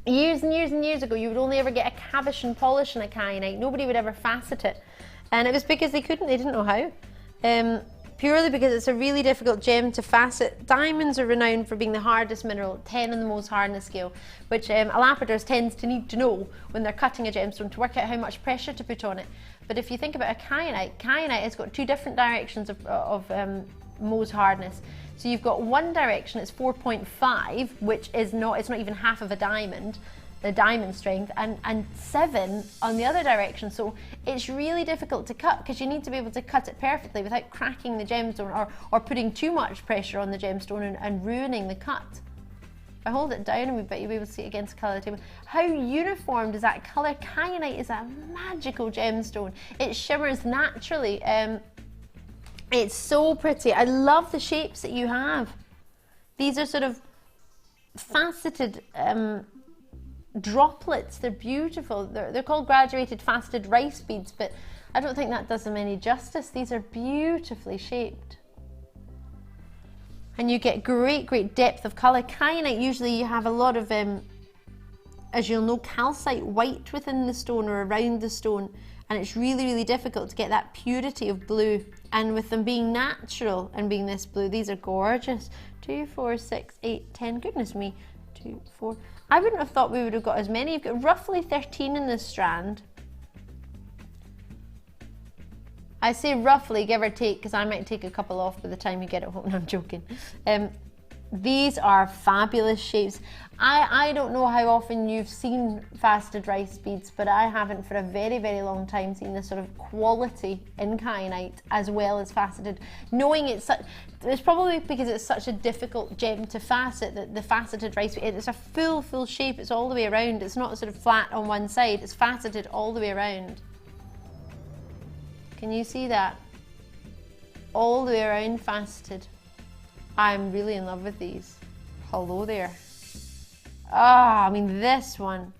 Speaker 3: Years and years and years ago, you would only ever get a cavish and polish in a kyanite. Nobody would ever facet it. And it was because they didn't know how. Purely because it's a really difficult gem to facet. Diamonds are renowned for being the hardest mineral, 10 on the most hardness scale, which a lapidars tends to need to know when they're cutting a gemstone to work out how much pressure to put on it. But if you think about a kyanite has got 2 different directions of Mohs hardness. So you've got one direction, it's 4.5, which is not, it's not even half of a diamond. the diamond strength, and 7 on the other direction. So it's really difficult to cut because you need to be able to cut it perfectly without cracking the gemstone or putting too much pressure on the gemstone and ruining the cut. If I hold it down a wee bit, you'll be able to see it against the colour table. How uniform does that colour? Kyanite is a magical gemstone. It shimmers naturally. It's so pretty. I love the shapes that you have. These are sort of faceted droplets. They're beautiful. They're called graduated faceted rice beads, but I don't think that does them any justice. These are beautifully shaped. And you get great depth of colour. Kyanite, usually you have a lot of, as you'll know, calcite white within the stone or around the stone, and it's really difficult to get that purity of blue. And with them being natural and being this blue, these are gorgeous. 2, 4, 6, 8, 10, goodness me, 2, 4. I wouldn't have thought we would have got as many. You've got roughly 13 in this strand. I say roughly, give or take, because I might take a couple off by the time you get it home. No, I'm joking. These are fabulous shapes. I don't know how often you've seen faceted rice beads, but I haven't for a very long time seen this sort of quality in kyanite as well as faceted. Knowing it's probably because it's such a difficult gem to facet, that the faceted rice bead, it's a full shape, it's all the way around. It's not sort of flat on one side, it's faceted all the way around. Can you see that? All the way around faceted. I'm really in love with these. Hello there. Ah, I mean this one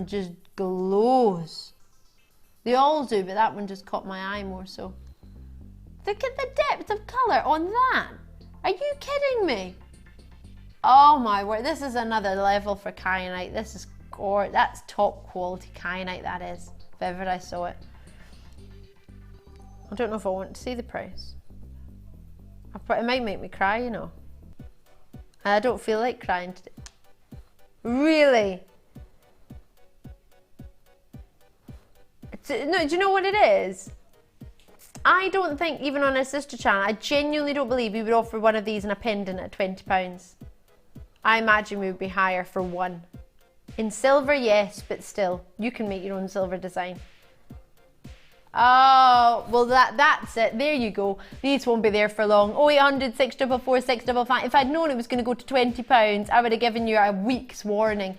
Speaker 3: just glows. They all do, but that one just caught my eye more so. Look at the depth of colour on that. Are you kidding me? Oh my word, this is another level for kyanite. This is gorgeous. That's top quality kyanite, that is, if ever I saw it. I don't know if I want to see the price. It might make me cry, you know. And I don't feel like crying today. Really? No, do you know what it is? I don't think, even on our sister channel, I genuinely don't believe we would offer one of these in a pendant at £20. I imagine we would be higher for one. In silver, yes, but still, you can make your own silver design. Oh, well that's it. There you go. These won't be there for long. 0800 644 655. If I'd known it was going to go to £20, I would have given you a week's warning.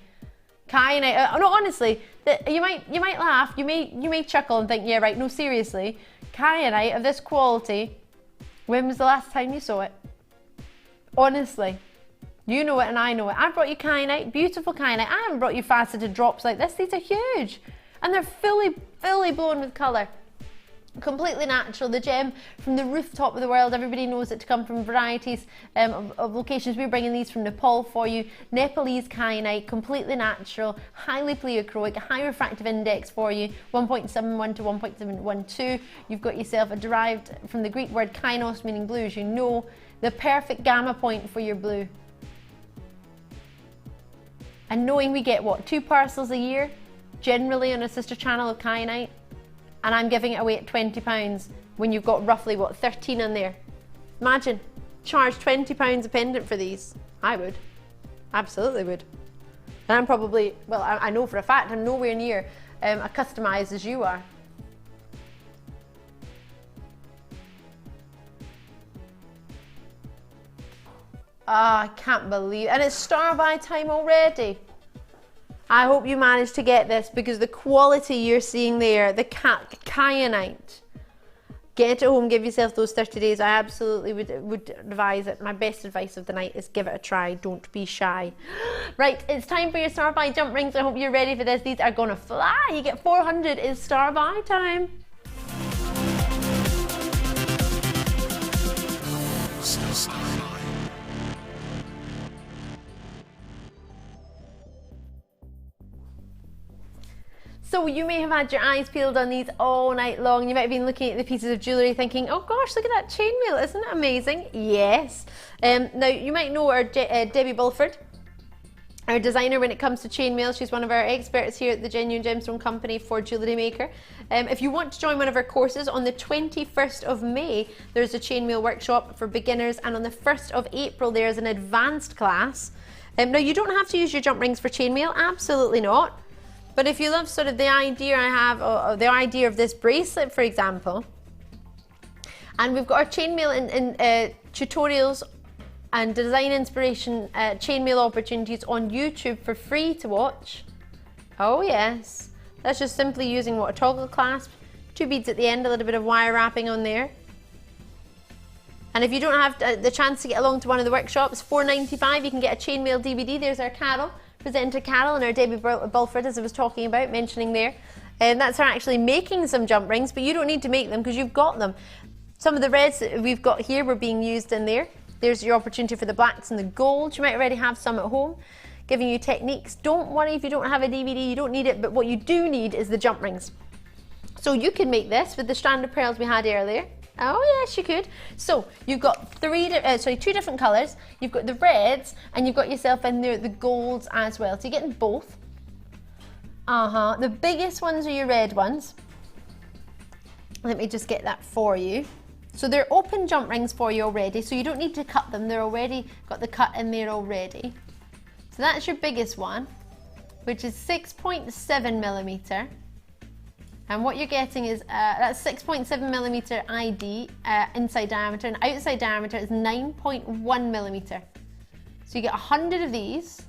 Speaker 3: Kyanite. No, honestly, you might laugh. You may chuckle and think, yeah, right. No, seriously, kyanite of this quality. When was the last time you saw it? Honestly, you know it and I know it. I brought you kyanite, beautiful kyanite. I haven't brought you faceted drops like this. These are huge, and they're fully blown with colour. Completely natural. The gem from the rooftop of the world. Everybody knows it to come from varieties of locations. We're bringing these from Nepal for you. Nepalese kyanite, completely natural, highly pleochroic, high refractive index for you, 1.71 to 1.712. You've got yourself a derived from the Greek word kainos, meaning blue, as you know, the perfect gamma point for your blue. And knowing we get what, 2 parcels a year generally on a sister channel of kyanite, and I'm giving it away at £20 when you've got roughly, what, 13 in there. Imagine, charge £20 a pendant for these. I would, absolutely would. And I'm probably, well, I know for a fact I'm nowhere near as customised as you are. Ah, I can't believe it. And it's star by time already. I hope you managed to get this, because the quality you're seeing there, the kyanite. Get it home, give yourself those 30 days. I absolutely would advise it. My best advice of the night is give it a try. Don't be shy. Right, it's time for your star buy jump rings. I hope you're ready for this. These are gonna fly. You get 400. It's star buy time. So you may have had your eyes peeled on these all night long. You might have been looking at the pieces of jewellery thinking, oh gosh, look at that chainmail, isn't it amazing? Yes. Now you might know our Debbie Bulford, our designer when it comes to chainmail. She's one of our experts here at the Genuine Gemstone Company for Jewellery Maker. If you want to join one of our courses, on the 21st of May, there's a chainmail workshop for beginners, and on the 1st of April, there's an advanced class. Now you don't have to use your jump rings for chainmail, absolutely not. But if you love sort of the idea I have, or the idea of this bracelet, for example, and we've got our chainmail in tutorials and design inspiration chainmail opportunities on YouTube for free to watch. Oh yes, that's just simply using what, a toggle clasp, 2 beads at the end, a little bit of wire wrapping on there. And if you don't have the chance to get along to one of the workshops, $4.95, you can get a chainmail DVD. There's our Carol, presenter Carol, and our Debbie Bulford, as I was talking about, mentioning there. And that's her actually making some jump rings, but you don't need to make them because you've got them. Some of the reds that we've got here were being used in there. There's your opportunity for the blacks and the gold. You might already have some at home, giving you techniques. Don't worry if you don't have a DVD, you don't need it, but what you do need is the jump rings. So you can make this with the strand of pearls we had earlier. Oh yes, you could. So you've got 2 different colours. You've got the reds and you've got yourself in there the golds as well. So you're getting both. The biggest ones are your red ones. Let me just get that for you. So they're open jump rings for you already, so you don't need to cut them. They're already got the cut in there already. So that's your biggest one, which is 6.7mm. And what you're getting is, that's 6.7mm ID inside diameter, and outside diameter is 9.1mm. So you get 100 of these.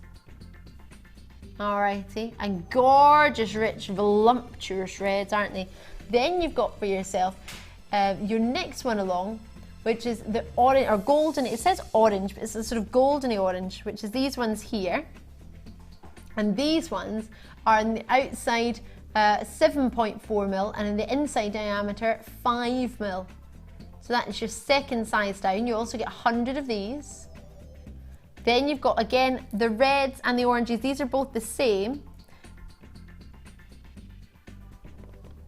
Speaker 3: Alrighty, and gorgeous, rich, voluptuous reds, aren't they? Then you've got for yourself your next one along, which is the orange, or golden, it says orange, but it's a sort of goldeny orange, which is these ones here. And these ones are on the outside 7.4mm, and in the inside diameter 5mm. So that is your second size down. You also get 100 of these. Then you've got, again, the reds and the oranges. These are both the same.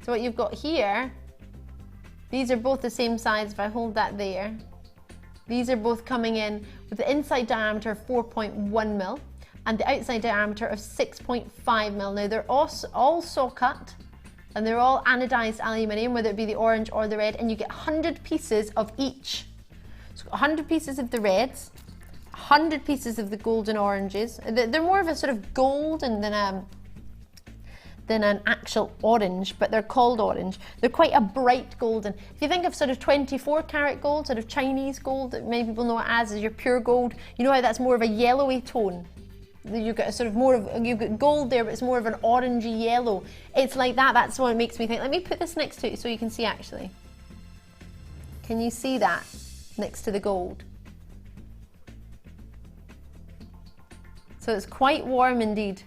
Speaker 3: So what you've got here, these are both the same size. If I hold that there, these are both coming in with the inside diameter of 4.1mm and the outside diameter of 6.5mm. Now they're all saw cut and they're all anodized aluminium, whether it be the orange or the red, and you get 100 pieces of each. So 100 pieces of the reds, 100 pieces of the golden oranges. They're more of a sort of golden than an actual orange, but they're called orange. They're quite a bright golden. If you think of sort of 24 karat gold, sort of Chinese gold that many people know it as your pure gold, you know how that's more of a yellowy tone. You get a sort of more of, you've got gold there, but it's more of an orangey yellow. It's like that. That's what it makes me think. Let me put this next to it so you can see actually. Can you see that next to the gold? So it's quite warm indeed.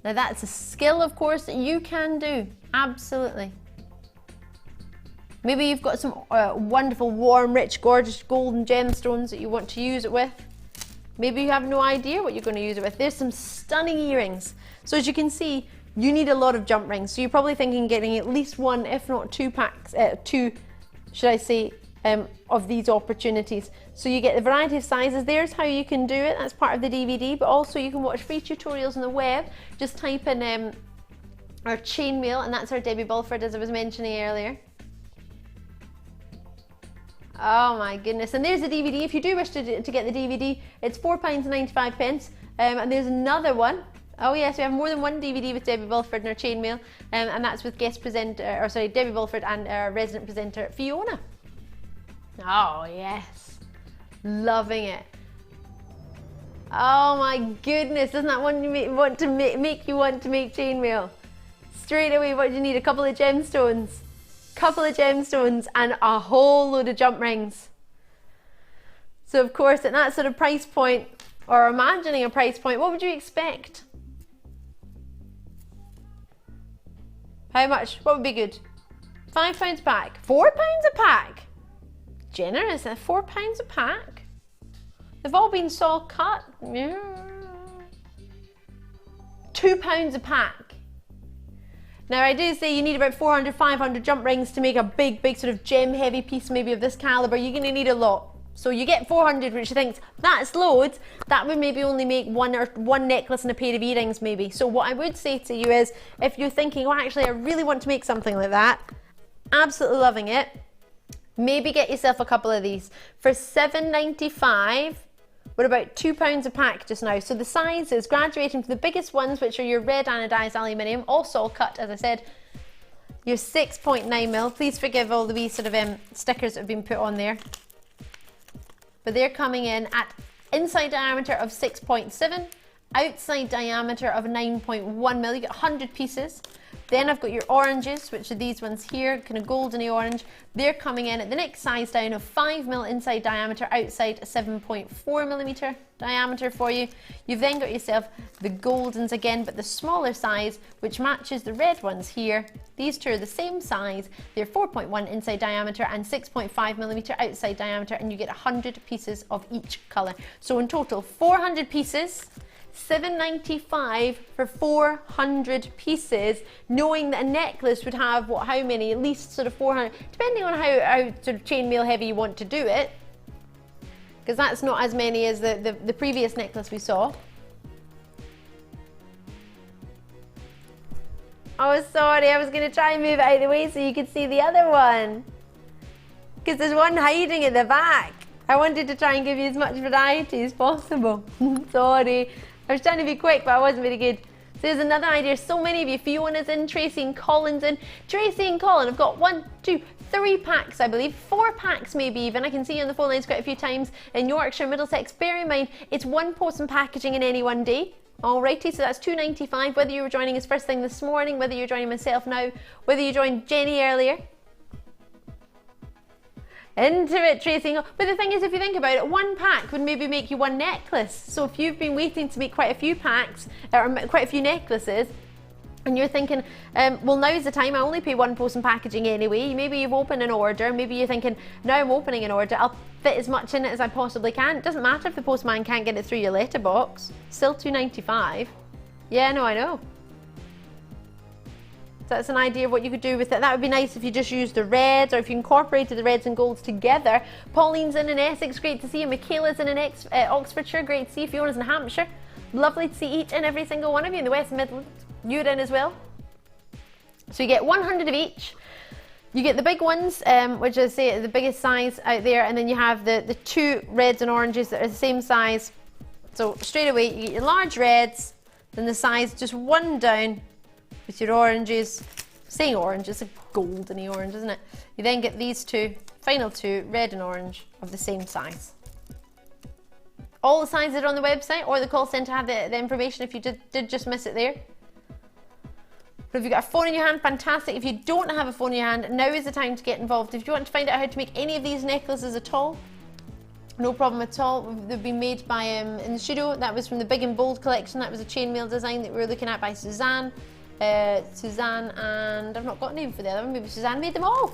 Speaker 3: Now that's a skill, of course, that you can do, absolutely. Maybe you've got some wonderful, warm, rich, gorgeous golden gemstones that you want to use it with. Maybe you have no idea what you're going to use it with. There's some stunning earrings. So as you can see, you need a lot of jump rings. So you're probably thinking getting at least one, if not two packs, of these opportunities. So you get the variety of sizes. There's how you can do it. That's part of the DVD, but also you can watch free tutorials on the web. Just type in our chainmail, and that's our Debbie Bulford, as I was mentioning earlier. Oh my goodness. And there's the DVD. If you do wish to get the DVD, it's £4.95. And there's another one. Oh yes, we have more than one DVD with Debbie Bulford and our chainmail, and that's with Debbie Bulford and our resident presenter Fiona. Oh yes, loving it. Oh my goodness, doesn't that make you want to make chainmail? Straight away, what do you need? A couple of gemstones and a whole load of jump rings. So of course, at that sort of price point, or imagining a price point, what would you expect? How much? What would be good? £5 a pack? £4 a pack? Generous, £4 a pack? They've all been saw cut. Yeah. £2 a pack. Now I do say you need about 400, 500 jump rings to make a big sort of gem heavy piece maybe of this caliber. You're going to need a lot. So you get 400, which you think that's loads. That would maybe only make one necklace and a pair of earrings maybe. So what I would say to you is, if you're thinking, oh actually I really want to make something like that, absolutely loving it, maybe get yourself a couple of these. For $7.95, We're about £2 a pack just now. So the size is graduating from the biggest ones, which are your red anodized aluminium, all saw cut, as I said, your 6.9mm. Please forgive all the wee sort of stickers that have been put on there. But they're coming in at inside diameter of 6.7, outside diameter of 9.1mm. You get 100 pieces. Then I've got your oranges, which are these ones here, kind of goldeny orange. They're coming in at the next size down of 5mm inside diameter, outside 7.4mm diameter for you. You've then got yourself the goldens again, but the smaller size, which matches the red ones here. These two are the same size. They're 4.1 inside diameter and 6.5mm outside diameter, and you get 100 pieces of each colour. So in total, 400 pieces. $7.95 for 400 pieces, knowing that a necklace would have what, how many? At least sort of 400, depending on how sort of chainmail heavy you want to do it, because that's not as many as the previous necklace we saw. Oh, sorry, I was going to try and move it out of the way so you could see the other one, because there's one hiding at the back. I wanted to try and give you as much variety as possible. Sorry. I was trying to be quick, but I wasn't very good. So there's another idea. So many of you, Fiona's in, Tracy and Colin's in. Tracy and Colin, I've got 1, 2, 3 packs, I believe. 4 packs maybe even. I can see you on the phone lines quite a few times in Yorkshire, Middlesex. Bear in mind, it's 1 post and packaging in any one day. Alrighty, so that's $2.95. Whether you were joining us first thing this morning, whether you're joining myself now, whether you joined Jenny earlier. Into it, Tracy. But the thing is, if you think about it, 1 pack would maybe make you 1 necklace. So if you've been waiting to make quite a few packs, or quite a few necklaces, and you're thinking, well, now's the time, I only pay 1 post and packaging anyway. Maybe you've opened an order, maybe you're thinking, now I'm opening an order, I'll fit as much in it as I possibly can. It doesn't matter if the postman can't get it through your letterbox. Still $2.95. Yeah, no, I know. So that's an idea of what you could do with it. That would be nice if you just used the reds, or if you incorporated the reds and golds together. Pauline's in Essex, great to see you. Michaela's in Oxfordshire, great to see you. Fiona's in Hampshire. Lovely to see each and every single one of you in the West Midlands. You're in as well. So you get 100 of each. You get the big ones, which I say are the biggest size out there, and then you have the 2 reds and oranges that are the same size. So straight away you get your large reds, then the size just 1 down with your oranges. Saying orange, it's a goldeny orange, isn't it? You then get these 2, final 2, red and orange, of the same size. All the sizes are on the website, or the call centre have the information if you did just miss it there. But if you've got a phone in your hand, fantastic. If you don't have a phone in your hand, now is the time to get involved. If you want to find out how to make any of these necklaces at all, no problem at all. They've been made by in the studio. That was from the Big and Bold collection. That was a chainmail design that we were looking at by Suzanne. Suzanne, and I've not got a name for the other one. Maybe Suzanne made them all.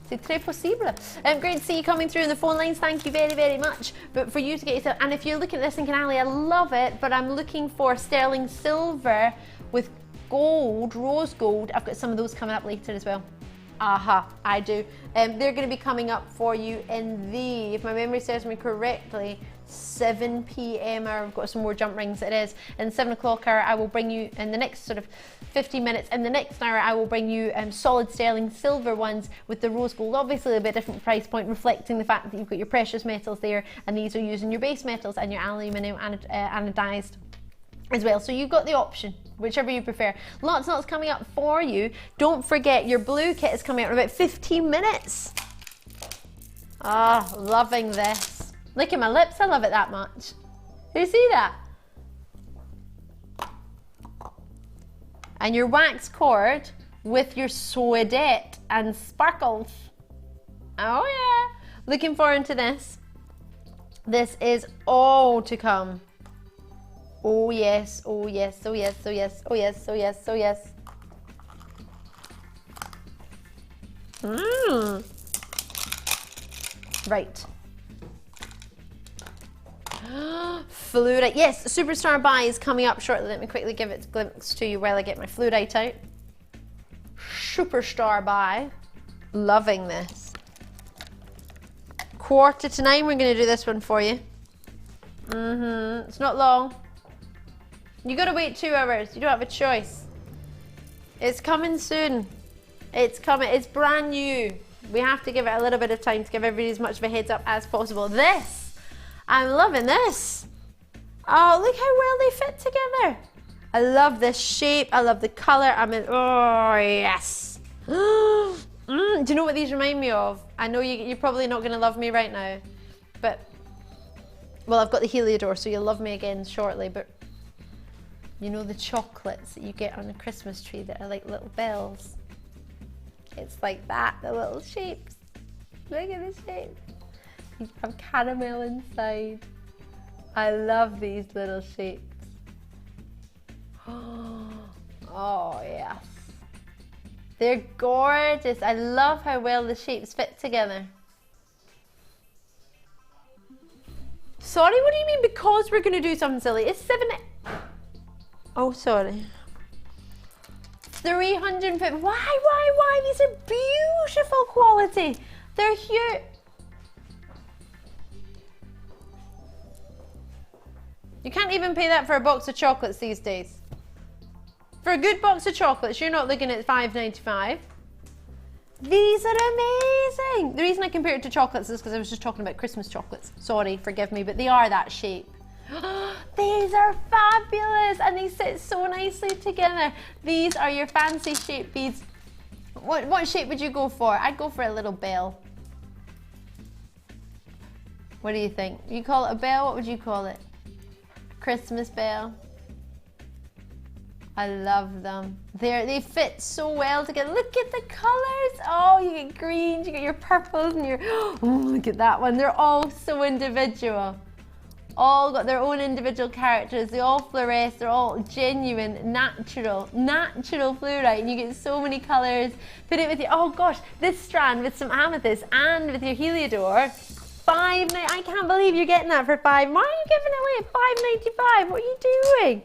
Speaker 3: C'est très possible. Great to see you coming through in the phone lines. Thank you very, very much. But for you to get yourself, and if you're looking at this thinking, Ali, I love it, but I'm looking for sterling silver with gold, rose gold. I've got some of those coming up later as well. Aha, I do. They're going to be coming up for you in the, if my memory serves me correctly, 7 p.m. hour. I've got some more jump rings. It is in 7 o'clock hour. I will bring you in the next sort of 15 minutes. In the next hour, I will bring you solid sterling silver ones with the rose gold. Obviously, a bit different price point, reflecting the fact that you've got your precious metals there, and these are using your base metals and your aluminium anodized as well. So you've got the option, whichever you prefer. Lots and lots coming up for you. Don't forget your blue kit is coming out in about 15 minutes. Ah, loving this. Look at my lips, I love it that much. You see that? And your wax cord with your suedette and sparkles. Oh yeah. Looking forward to this. This is all to come. Oh yes, oh yes, oh yes, oh yes, oh yes, oh yes, oh yes. Right. Fluorite. Yes, Superstar Buy is coming up shortly. Let me quickly give it a glimpse to you while I get my fluorite out. Superstar Buy. Loving this. 8:45, we're going to do this one for you. It's not long. You got to wait 2 hours. You don't have a choice. It's coming soon. It's coming. It's brand new. We have to give it a little bit of time to give everybody as much of a heads up as possible. This, I'm loving this. Oh, look how well they fit together. I love this shape. I love the color. I mean, oh yes. Do you know what these remind me of? I know you're probably not going to love me right now, but, well, I've got the Heliodor, so you'll love me again shortly, but you know the chocolates that you get on a Christmas tree that are like little bells? It's like that, the little shapes. Look at the shape. These have caramel inside. I love these little shapes. Oh, yes. They're gorgeous. I love how well the shapes fit together. Sorry, what do you mean because we're going to do something silly? It's 7... Oh, sorry. 350. Why? These are beautiful quality. They're huge. You can't even pay that for a box of chocolates these days. For a good box of chocolates, you're not looking at $5.95. These are amazing. The reason I compare it to chocolates is because I was just talking about Christmas chocolates. Sorry, forgive me, but they are that shape. These are fabulous and they sit so nicely together. These are your fancy shape beads. What shape would you go for? I'd go for a little bell. What do you think? You call it a bell? What would you call it? A Christmas bell? I love them. They fit so well together. Look at the colors. Oh, you get greens, you get your purples and your, oh, look at that one. They're all so individual. All got their own individual characters. They all fluoresce. They're all genuine, natural fluorite. And you get so many colors. Put it with your, oh gosh, this strand with some amethyst and with your Heliodor. I can't believe you're getting that for $5. Why are you giving it away at $5.95? What are you doing?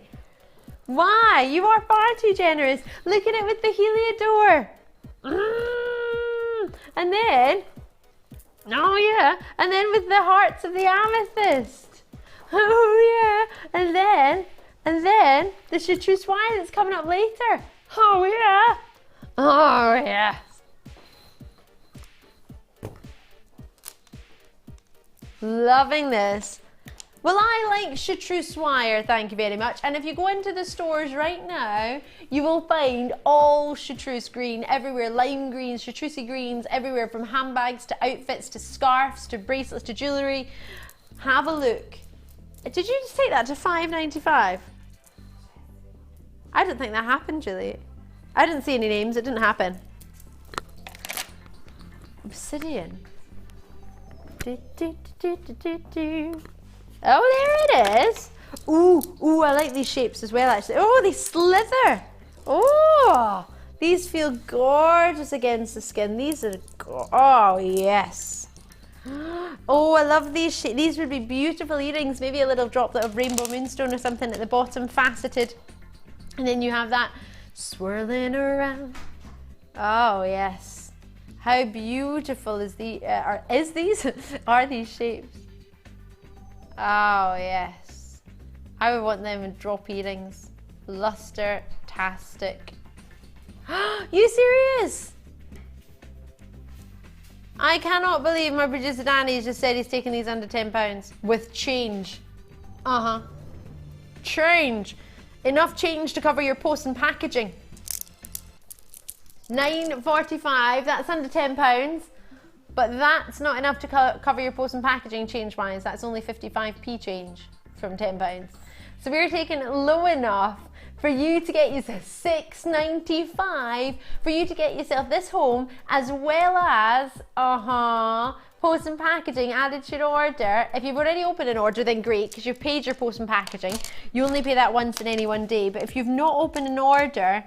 Speaker 3: Why? You are far too generous. Look at it with the Heliodor. And then, oh yeah, and then with the hearts of the amethyst. Oh yeah, and then the chartreuse wire that's coming up later. Oh yeah, oh yeah. Loving this. Well, I like chartreuse wire, thank you very much. And if you go into the stores right now, you will find all chartreuse green everywhere, lime greens, chartreusey greens, everywhere from handbags to outfits to scarves to bracelets to jewellery. Have a look. Did you just take that to $5.95? I don't think that happened, Julie. I didn't see any names, it didn't happen. Obsidian. Oh, there it is. Ooh, I like these shapes as well, actually. Oh, they slither. Oh, these feel gorgeous against the skin. These are, oh, yes. Oh, I love these shapes. These would be beautiful earrings. Maybe a little droplet of rainbow moonstone or something at the bottom, faceted. And then you have that swirling around. Oh, yes. How beautiful is are these shapes? Oh, yes. I would want them in drop earrings. Luster-tastic. You serious? I cannot believe my producer Danny just said he's taking these under £10 with change. Change. Enough change to cover your post and packaging. $9.45, that's under £10. But that's not enough to cover your post and packaging change-wise. That's only 55p change from £10. So we're taking it low enough for you to get yourself $6.95 for you to get yourself this home, as well as post and packaging added to your order. If you've already opened an order, then great, because you've paid your post and packaging. You only pay that once in any one day. But if you've not opened an order,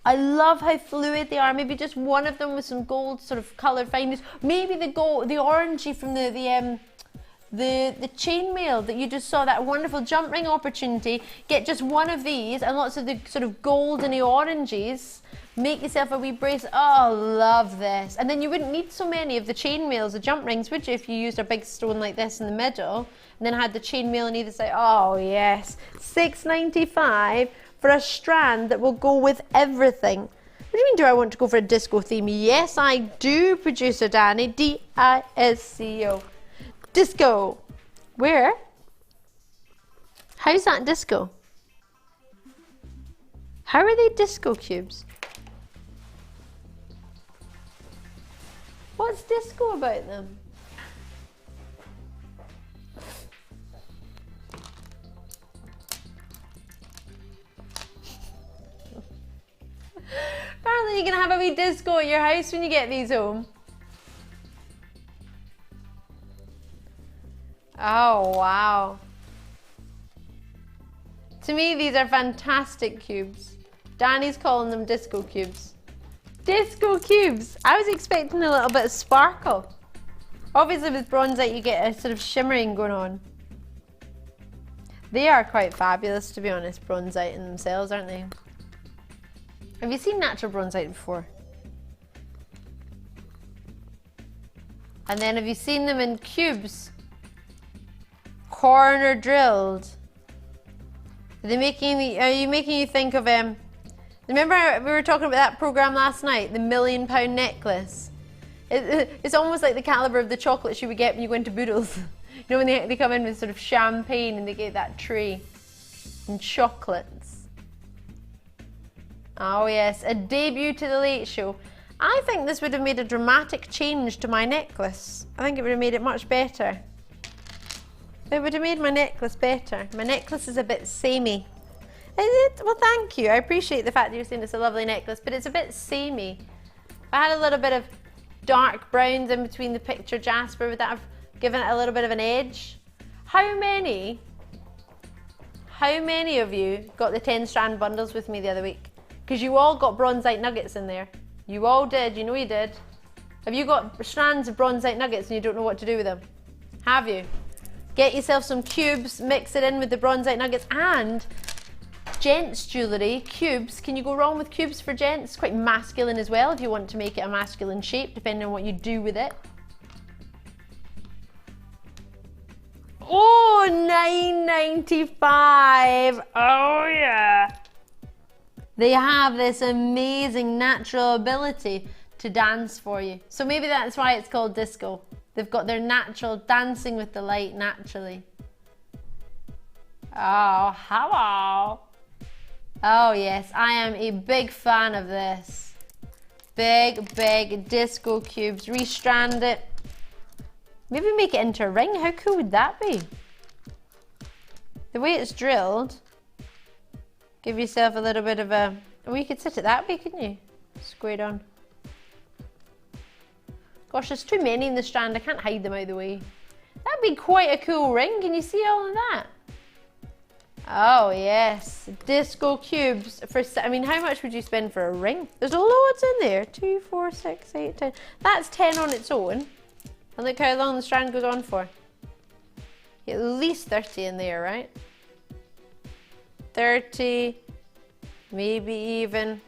Speaker 3: I love how fluid they are. Maybe just one of them with some gold sort of colour findings. Maybe the orangey from the chain mail that you just saw, that wonderful jump ring opportunity. Get just one of these and lots of the sort of goldeny oranges. Make yourself a wee bracelet. Oh, love this. And then you wouldn't need so many of the chain mails, the jump rings, would you, if you used a big stone like this in the middle and then had the chain mail on either side? Oh, yes. $6.95 for a strand that will go with everything. What do you mean, do I want to go for a disco theme? Yes, I do, producer Danny. D-I-S-C-O. Disco. Where? How's that disco? How are they disco cubes? What's disco about them? Apparently you're gonna have a wee disco at your house when you get these home. Oh, wow. To me, these are fantastic cubes. Danny's calling them disco cubes. Disco cubes! I was expecting a little bit of sparkle. Obviously with bronzite you get a sort of shimmering going on. They are quite fabulous, to be honest, bronzite in themselves, aren't they? Have you seen natural bronzite before? And then have you seen them in cubes? Corner drilled. Are you making you think of remember we were talking about that program last night, the £1 million necklace? It's almost like the caliber of the chocolates you would get when you go into Boodles. You know, when they come in with sort of champagne and they get that tray and chocolates. Oh yes, a debut to the Late Show. I think this would have made a dramatic change to my necklace. I think it would have made it much better. It would have made my necklace better. My necklace is a bit samey. Is it? Well, thank you. I appreciate the fact that you're saying it's a lovely necklace, but it's a bit samey. If I had a little bit of dark browns in between the picture, Jasper, would that have given it a little bit of an edge? How many of you got the 10 strand bundles with me the other week? Because you all got bronzite nuggets in there. You all did, you know you did. Have you got strands of bronzite nuggets and you don't know what to do with them? Have you? Get yourself some cubes, mix it in with the bronzite nuggets, and gents jewellery, cubes. Can you go wrong with cubes for gents? It's quite masculine as well if you want to make it a masculine shape, depending on what you do with it. Oh, $9.95. Oh yeah. They have this amazing natural ability to dance for you. So maybe that's why it's called disco. They've got their natural dancing with the light naturally. Oh, hello. Oh yes, I am a big fan of this. Big disco cubes. Restrand it. Maybe make it into a ring. How cool would that be? The way it's drilled. Give yourself a little bit of a... Oh, you could sit it that way, couldn't you? Squared on. Gosh, there's too many in the strand. I can't hide them out of the way. That'd be quite a cool ring. Can you see all of that? Oh, yes. Disco cubes. I mean, how much would you spend for a ring? There's loads in there. 2, 4, 6, 8, 10. That's 10 on its own. And look how long the strand goes on for. At least 30 in there, right? 30, maybe even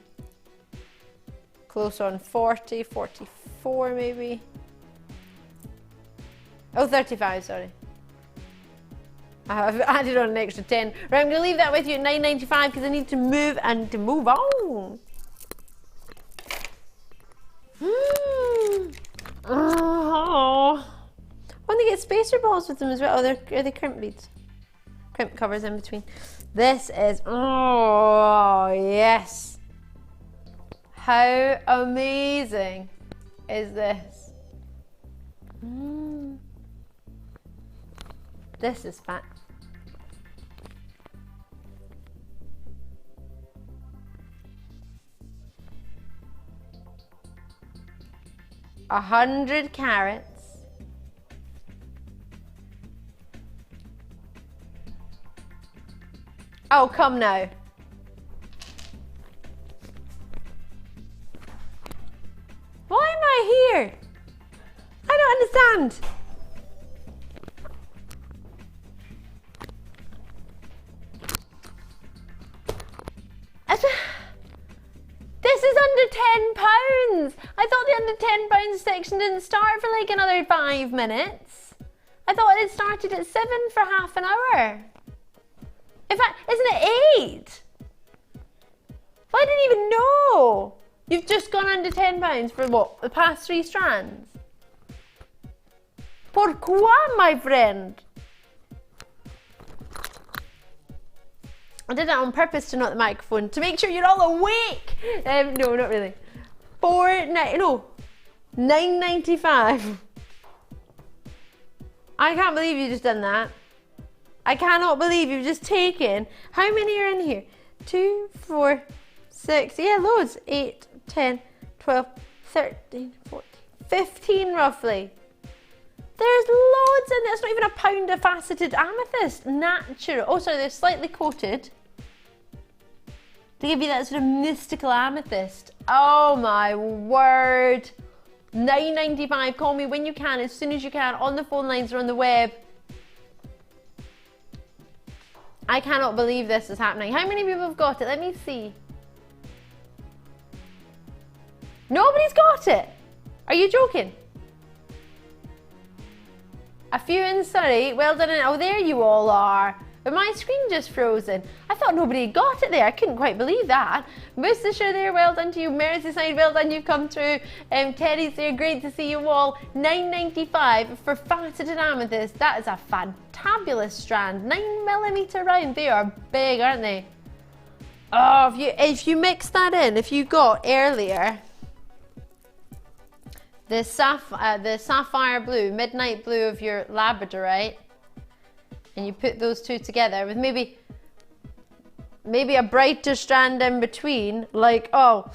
Speaker 3: close on 40, 44 maybe. Oh, 35, sorry. I've added on an extra 10. Right, I'm going to leave that with you at $9.95 because I need to move and to move on. Oh. When they get spacer balls with them as well. Oh, are they crimp beads? Crimp covers in between. This is, oh yes. How amazing is this? This is fat. A 100 carats. Oh, come now. Why am I here? I don't understand. This is under £10. I thought the under £10 section didn't start for like another 5 minutes. I thought it started at 7 for half an hour. In fact, isn't it 8? Well, I didn't even know. You've just gone under £10 for what? The past 3 strands? Pourquoi, my friend? I did it on purpose to not the microphone, to make sure you're all awake. No, not really. $9.95. I can't believe you just done that. I cannot believe you've just taken, how many are in here? 2, 4, 6, yeah, loads. 8, 10, 12, 13, 14, 15 roughly. There's loads in there. It's not even a pound of faceted amethyst. Natural. Oh, sorry, they're slightly coated to give you that sort of mystical amethyst. Oh my word. $9.95. Call me when you can, as soon as you can, on the phone lines or on the web. I cannot believe this is happening. How many people have got it? Let me see. Nobody's got it. Are you joking? A few in Surrey. Well done. Oh, there you all are. But my screen just frozen. I thought nobody got it there. I couldn't quite believe that. Worcestershire there, well done to you. Merseyside, well done, you've come through. Terry's there, great to see you all. $9.95 for faceted amethyst. That is a fantabulous strand. 9mm round. They are big, aren't they? Oh, if you mix that in, if you got earlier the sapphire blue, midnight blue of your Labradorite, and you put those two together with maybe a brighter strand in between, like, oh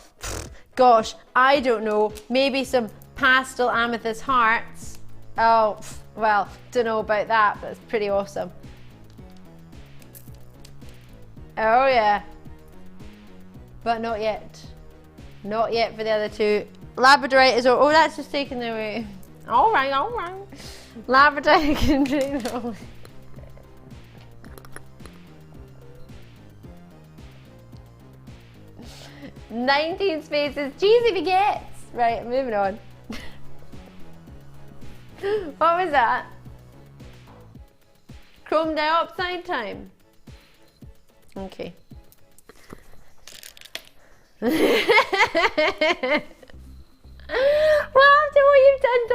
Speaker 3: gosh, I don't know, maybe some pastel amethyst hearts. Oh well, don't know about that, but it's pretty awesome. Oh yeah, but not yet for the other two. Labradorite is, oh, that's just taken away. All right. Labradorite can take it away. 19 spaces. Cheesy begets. Right, moving on. What was that? Chrome diopside time. Okay. Well, after what you've done to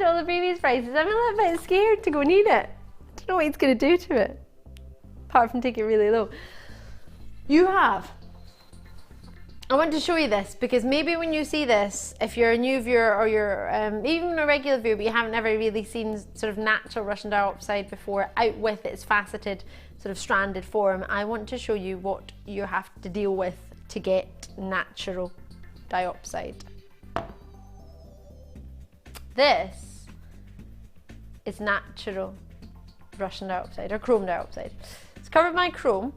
Speaker 3: all the previous prices, I'm a little bit scared to go need it. I don't know what he's going to do to it, apart from take it really low. I want to show you this because maybe when you see this, if you're a new viewer or you're even a regular viewer, but you haven't ever really seen sort of natural Russian diopside before, out with its faceted sort of stranded form, I want to show you what you have to deal with to get natural diopside. This is natural Russian diopside or chrome diopside. It's covered by chrome.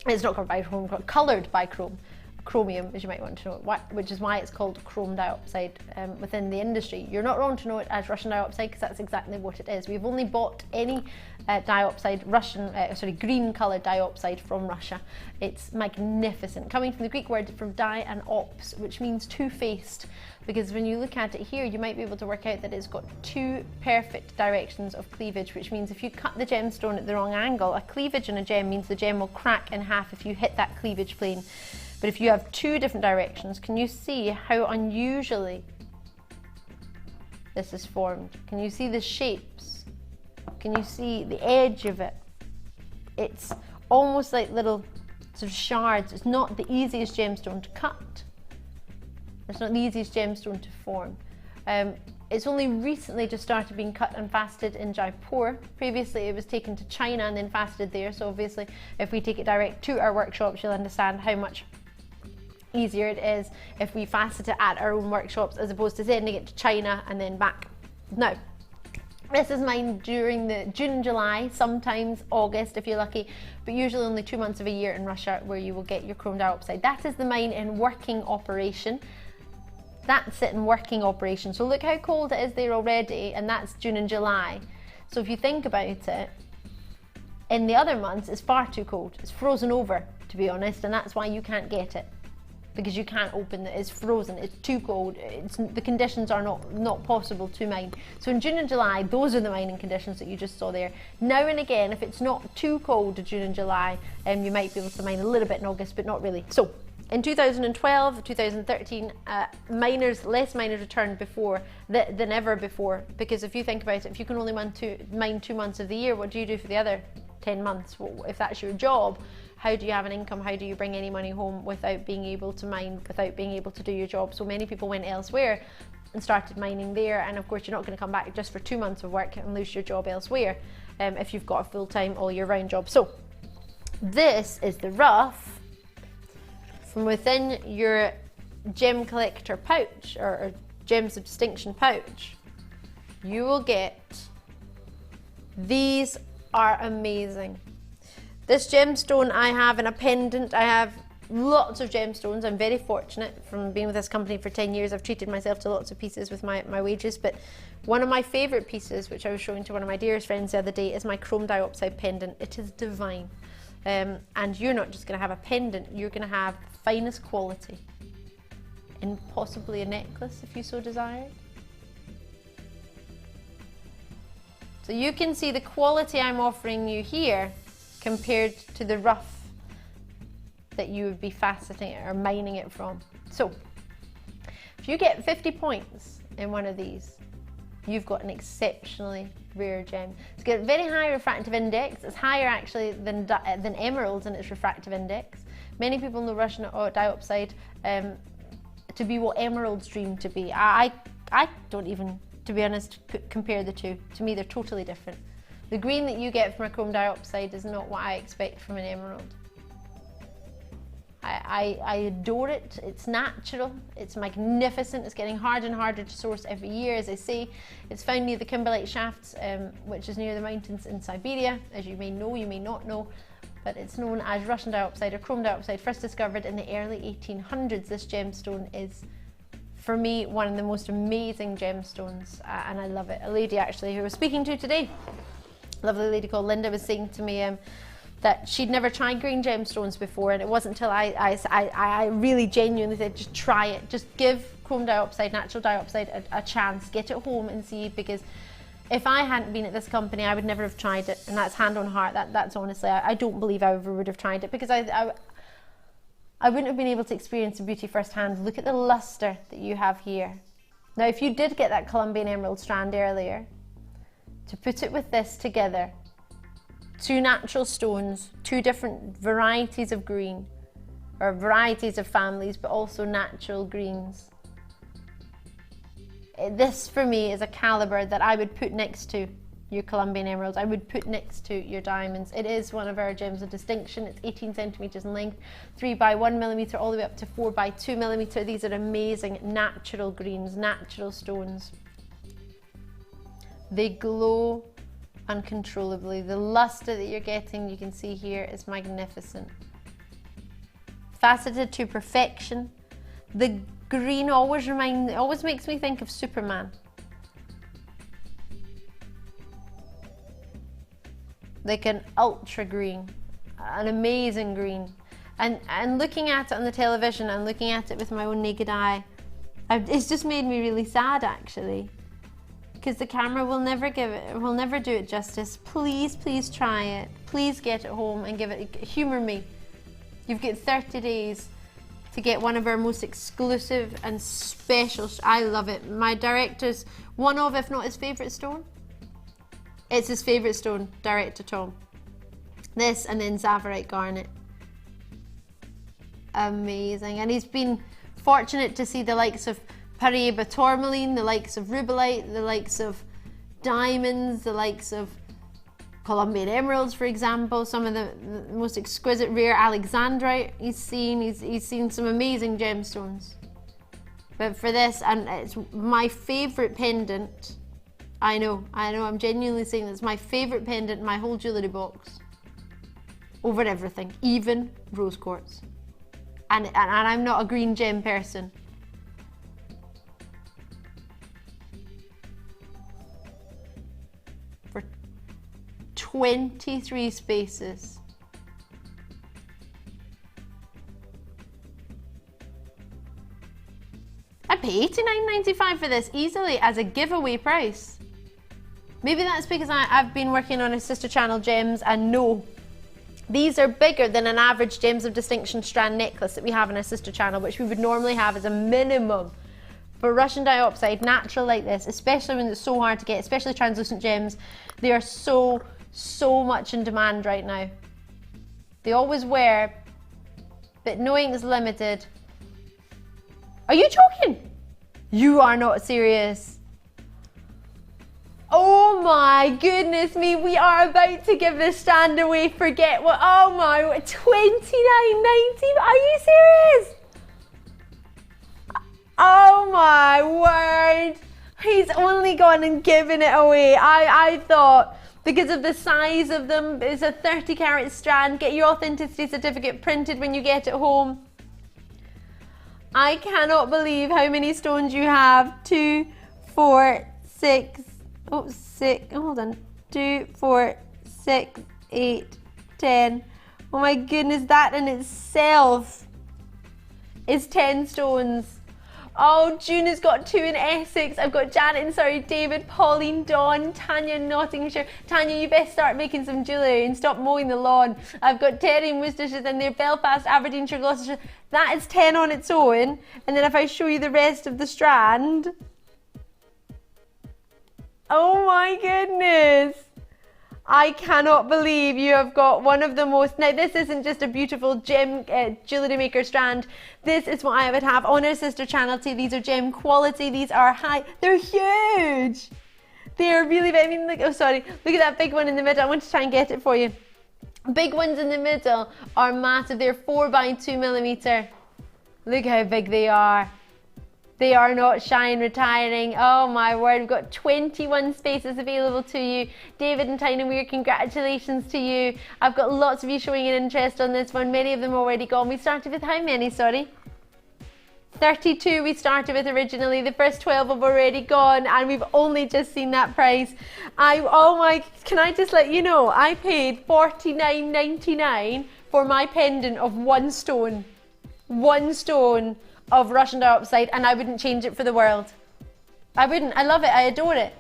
Speaker 3: It's not covered by chrome, coloured by chrome. Chromium, as you might want to know, which is why it's called chrome diopside within the industry. You're not wrong to know it as Russian diopside because that's exactly what it is. We've only bought any green coloured diopside from Russia. It's magnificent, coming from the Greek word from di and ops, which means two-faced, because when you look at it here, you might be able to work out that it's got two perfect directions of cleavage, which means if you cut the gemstone at the wrong angle, a cleavage in a gem means the gem will crack in half if you hit that cleavage plane. But if you have two different directions, can you see how unusually this is formed? Can you see the shapes? Can you see the edge of it? It's almost like little sort of shards. It's not the easiest gemstone to cut. It's not the easiest gemstone to form. It's only recently just started being cut and faceted in Jaipur. Previously it was taken to China and then faceted there. So obviously if we take it direct to our workshops, you'll understand how much easier it is if we facet it at our own workshops as opposed to sending it to China and then back. Now, this is mine during the June, July, sometimes August if you're lucky, but usually only 2 months of a year in Russia where you will get your chrome diopside. That is the mine in working operation. That's it in working operation. So look how cold it is there already, and that's June and July. So if you think about it, in the other months it's far too cold. It's frozen over, to be honest, and that's why you can't get it. Because you can't open it, it's frozen, it's too cold, the conditions are not possible to mine. So in June and July, those are the mining conditions that you just saw there. Now and again, if it's not too cold in June and July, you might be able to mine a little bit in August, but not really. So in 2012, 2013, less miners returned before than ever before, because if you think about it, if you can only mine 2 months of the year, what do you do for the other 10 months. Well, if that's your job, how do you have an income? How do you bring any money home without being able to mine, without being able to do your job? So many people went elsewhere and started mining there, and of course you're not going to come back just for 2 months of work and lose your job elsewhere if you've got a full-time all year round job. So this is the rough from within your gem collector pouch, or gems of distinction pouch. You will get, these are amazing. This gemstone I have in a pendant. I have lots of gemstones. I'm very fortunate from being with this company for 10 years. I've treated myself to lots of pieces with my wages, but one of my favourite pieces, which I was showing to one of my dearest friends the other day, is my chrome diopside pendant. It is divine. And you're not just going to have a pendant, you're going to have the finest quality in possibly a necklace if you so desired. So you can see the quality I'm offering you here compared to the rough that you would be faceting or mining it from. So if you get 50 points in one of these, you've got an exceptionally rare gem. It's got a very high refractive index. It's higher actually than emeralds in its refractive index. Many people know Russian diopside to be what emeralds dream to be. I don't even, to be honest, compare the two. To me, they're totally different. The green that you get from a chrome diopside is not what I expect from an emerald. I adore it. It's natural, it's magnificent. It's getting harder and harder to source every year, as I say. It's found near the kimberlite shafts, which is near the mountains in Siberia, as you may know, you may not know, but it's known as Russian diopside or chrome diopside, first discovered in the early 1800s. This gemstone is, for me, one of the most amazing gemstones, and I love it. A lady actually who I was speaking to today, a lovely lady called Linda, was saying to me that she'd never tried green gemstones before, and it wasn't until I really genuinely said, just try it, just give chrome diopside, natural diopside a chance, get it home and see, because if I hadn't been at this company, I would never have tried it, and that's hand on heart, that's honestly, I don't believe I ever would have tried it, because I wouldn't have been able to experience the beauty firsthand. Look at the luster that you have here. Now, if you did get that Colombian emerald strand earlier, to put it with this together, two natural stones, two different varieties of green, or varieties of families, but also natural greens. This for me is a caliber that I would put next to your Colombian emeralds. I would put next to your diamonds. It is one of our gems of distinction. It's 18 centimeters in length, 3 by 1 millimeter, all the way up to 4 by 2 millimeter. These are amazing natural greens, natural stones. They glow uncontrollably. The luster that you're getting, you can see here, is magnificent. Faceted to perfection. The green always makes me think of Superman. Like an ultra green, an amazing green. And looking at it on the television and looking at it with my own naked eye, it's just made me really sad actually. Because the camera will never do it justice. Please, please try it. Please get it home and give it, humor me. You've got 30 days to get one of our most exclusive and special, I love it. My director's, one of, if not his favourite stone. It's his favourite stone, Director Tom. This and then Zavarite Garnet. Amazing. And he's been fortunate to see the likes of Paraiba tourmaline, the likes of rubellite, the likes of diamonds, the likes of Colombian emeralds, for example, some of the most exquisite rare alexandrite he's seen some amazing gemstones. But for this, and it's my favourite pendant, I know, I'm genuinely saying that's my favourite pendant in my whole jewellery box, over everything, even rose quartz. And I'm not a green gem person. For 23 spaces. I'd pay $89.95 for this easily as a giveaway price. Maybe that's because I've been working on a sister channel gems, and no, these are bigger than an average Gems of Distinction strand necklace that we have in our sister channel, which we would normally have as a minimum. For Russian diopside, natural like this, especially when it's so hard to get, especially translucent gems, they are so so much in demand right now. They always were, but knowing it's limited. Are you joking? You are not serious. Oh my goodness me, we are about to give this strand away. Forget what, oh my, $29.90. Are you serious? Oh my word. He's only gone and given it away. I thought, because of the size of them, it's a 30 carat strand. Get your authenticity certificate printed when you get it home. I cannot believe how many stones you have. 2, 4, 6, oh, 6, hold on. 2, 4, 6, 8, 10. Oh my goodness, that in itself is 10 stones. Oh, June has got 2 in Essex. I've got Janet and sorry, David, Pauline, Dawn, Tanya in Nottinghamshire. Tanya, you best start making some jewellery and stop mowing the lawn. I've got Terry in Worcestershire and there, Belfast, Aberdeenshire, Gloucestershire. That is 10 on its own. And then if I show you the rest of the strand. Oh my goodness. I cannot believe you have got one of the most, now this isn't just a beautiful gem Jewellery Maker strand, this is what I would have on our sister channel too. These are gem quality, these are high, they're huge. They are really big. I mean, look, oh sorry, look at that big one in the middle. I want to try and get it for you. Big ones in the middle are massive, they're 4 by 2 millimeter. Look how big they are. They are not shy and retiring. Oh my word, we've got 21 spaces available to you. David and Tyne Weir, congratulations to you. I've got lots of you showing an interest on this one. Many of them already gone. We started with how many, sorry? 32 we started with originally. The first 12 have already gone and we've only just seen that price. Oh my, can I just let you know, I paid $49.99 for my pendant of 1 stone. 1 stone of Russian Diopside, and I wouldn't change it for the world. I wouldn't. I love it. I adore it.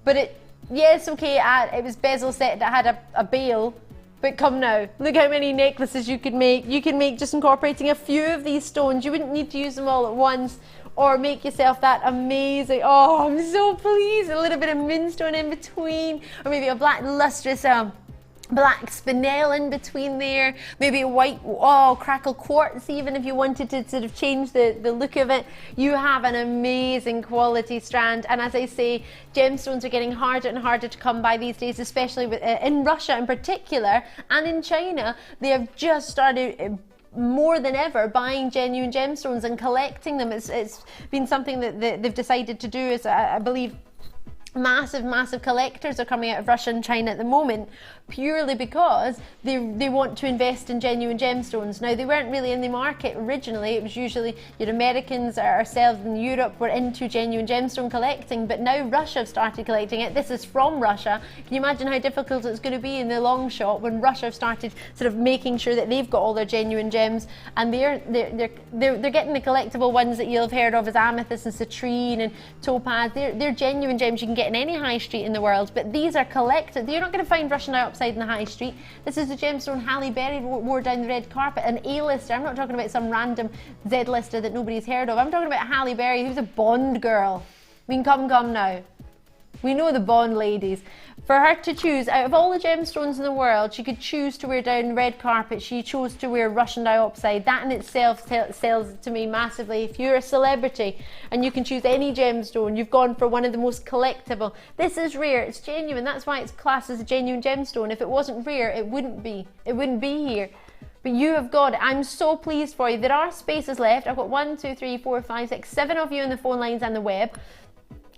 Speaker 3: But it, yes, okay, it was bezel set that had a bail, but come now, look how many necklaces you could make. You can make just incorporating a few of these stones. You wouldn't need to use them all at once, or make yourself that amazing, oh, I'm so pleased, a little bit of moonstone in between, or maybe a black lustrous black spinel in between there, maybe a white crackle quartz even if you wanted to sort of change the look of it. You have an amazing quality strand, and as I say, gemstones are getting harder and harder to come by these days, especially in Russia in particular, and in China. They have just started more than ever buying genuine gemstones and collecting them. It's been something that they've decided to do, is I believe massive collectors are coming out of Russia and China at the moment, purely because they want to invest in genuine gemstones. Now, they weren't really in the market originally. It was usually your Americans or ourselves in Europe were into genuine gemstone collecting, but now Russia have started collecting it. This is from Russia. Can you imagine how difficult it's going to be in the long shot when Russia have started sort of making sure that they've got all their genuine gems, and they're getting the collectible ones that you'll have heard of as amethyst and citrine and topaz. They're genuine gems you can get in any high street in the world, but these are collected. You're not going to find Russian Diopside in the high street. This is the gemstone Halle Berry wore down the red carpet, an A-lister. I'm not talking about some random Z-lister that nobody's heard of. I'm talking about Halle Berry, who's a Bond girl. I mean, come now. We know the Bond ladies. For her to choose, out of all the gemstones in the world, she could choose to wear down red carpet. She chose to wear Russian Diopside. That in itself sells to me massively. If you're a celebrity and you can choose any gemstone, you've gone for one of the most collectible. This is rare, it's genuine. That's why it's classed as a genuine gemstone. If it wasn't rare, it wouldn't be. It wouldn't be here. But you have got it. I'm so pleased for you. There are spaces left. I've got 1, 2, 3, 4, 5, 6, 7 of you on the phone lines and the web.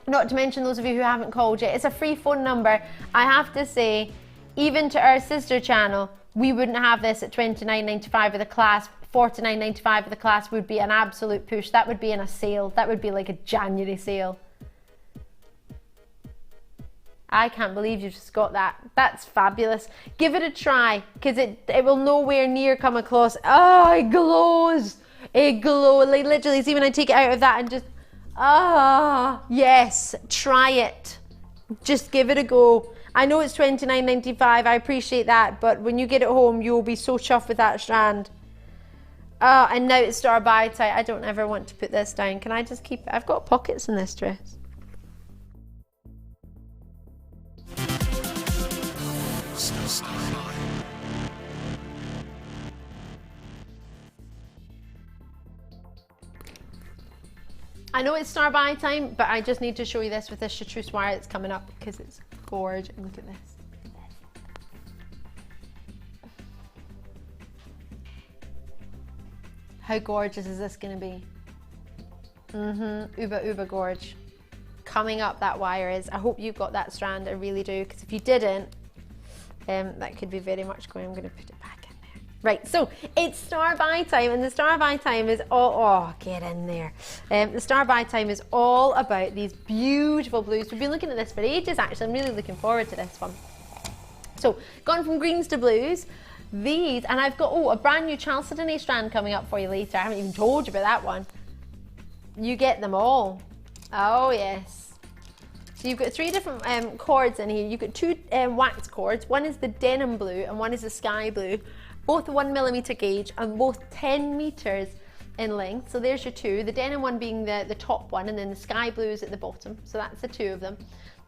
Speaker 3: Not to mention those of you who haven't called yet. It's a free phone number. I have to say, even to our sister channel, we wouldn't have this at $29.95 of the class. $49.95 of the class would be an absolute push. That would be in a sale. That would be like a January sale. I can't believe you just got that. That's fabulous. Give it a try, because it will nowhere near come across. Oh, it glows. It glows. Like literally, see when I take it out of that and just, yes, try it. Just give it a go. I know it's $29.95, I appreciate that, but when you get it home, you'll be so chuffed with that strand. And now it's star buy tight. I don't ever want to put this down. Can I just keep it? I've got pockets in this dress. I know it's star buy time, but I just need to show you this with this chartreuse wire that's coming up because it's gorgeous. Look at this. How gorgeous is this going to be? Uber gorge. Coming up that wire is. I hope you got that strand, I really do, because if you didn't, that could be very much going. I'm going to put it back in there. Right, so it's star buy time, and the star buy time is all, get in there. The star buy time is all about these beautiful blues. We've been looking at this for ages, actually. I'm really looking forward to this one. So, gone from greens to blues. These, and I've got, a brand new Chalcedony strand coming up for you later. I haven't even told you about that one. You get them all. Oh, yes. So you've got 3 different cords in here. You've got 2 wax cords. One is the denim blue and one is the sky blue. Both 1mm gauge and both 10 meters in length. So there's your 2. The denim one being the top one, and then the sky blue is at the bottom. So that's the 2 of them.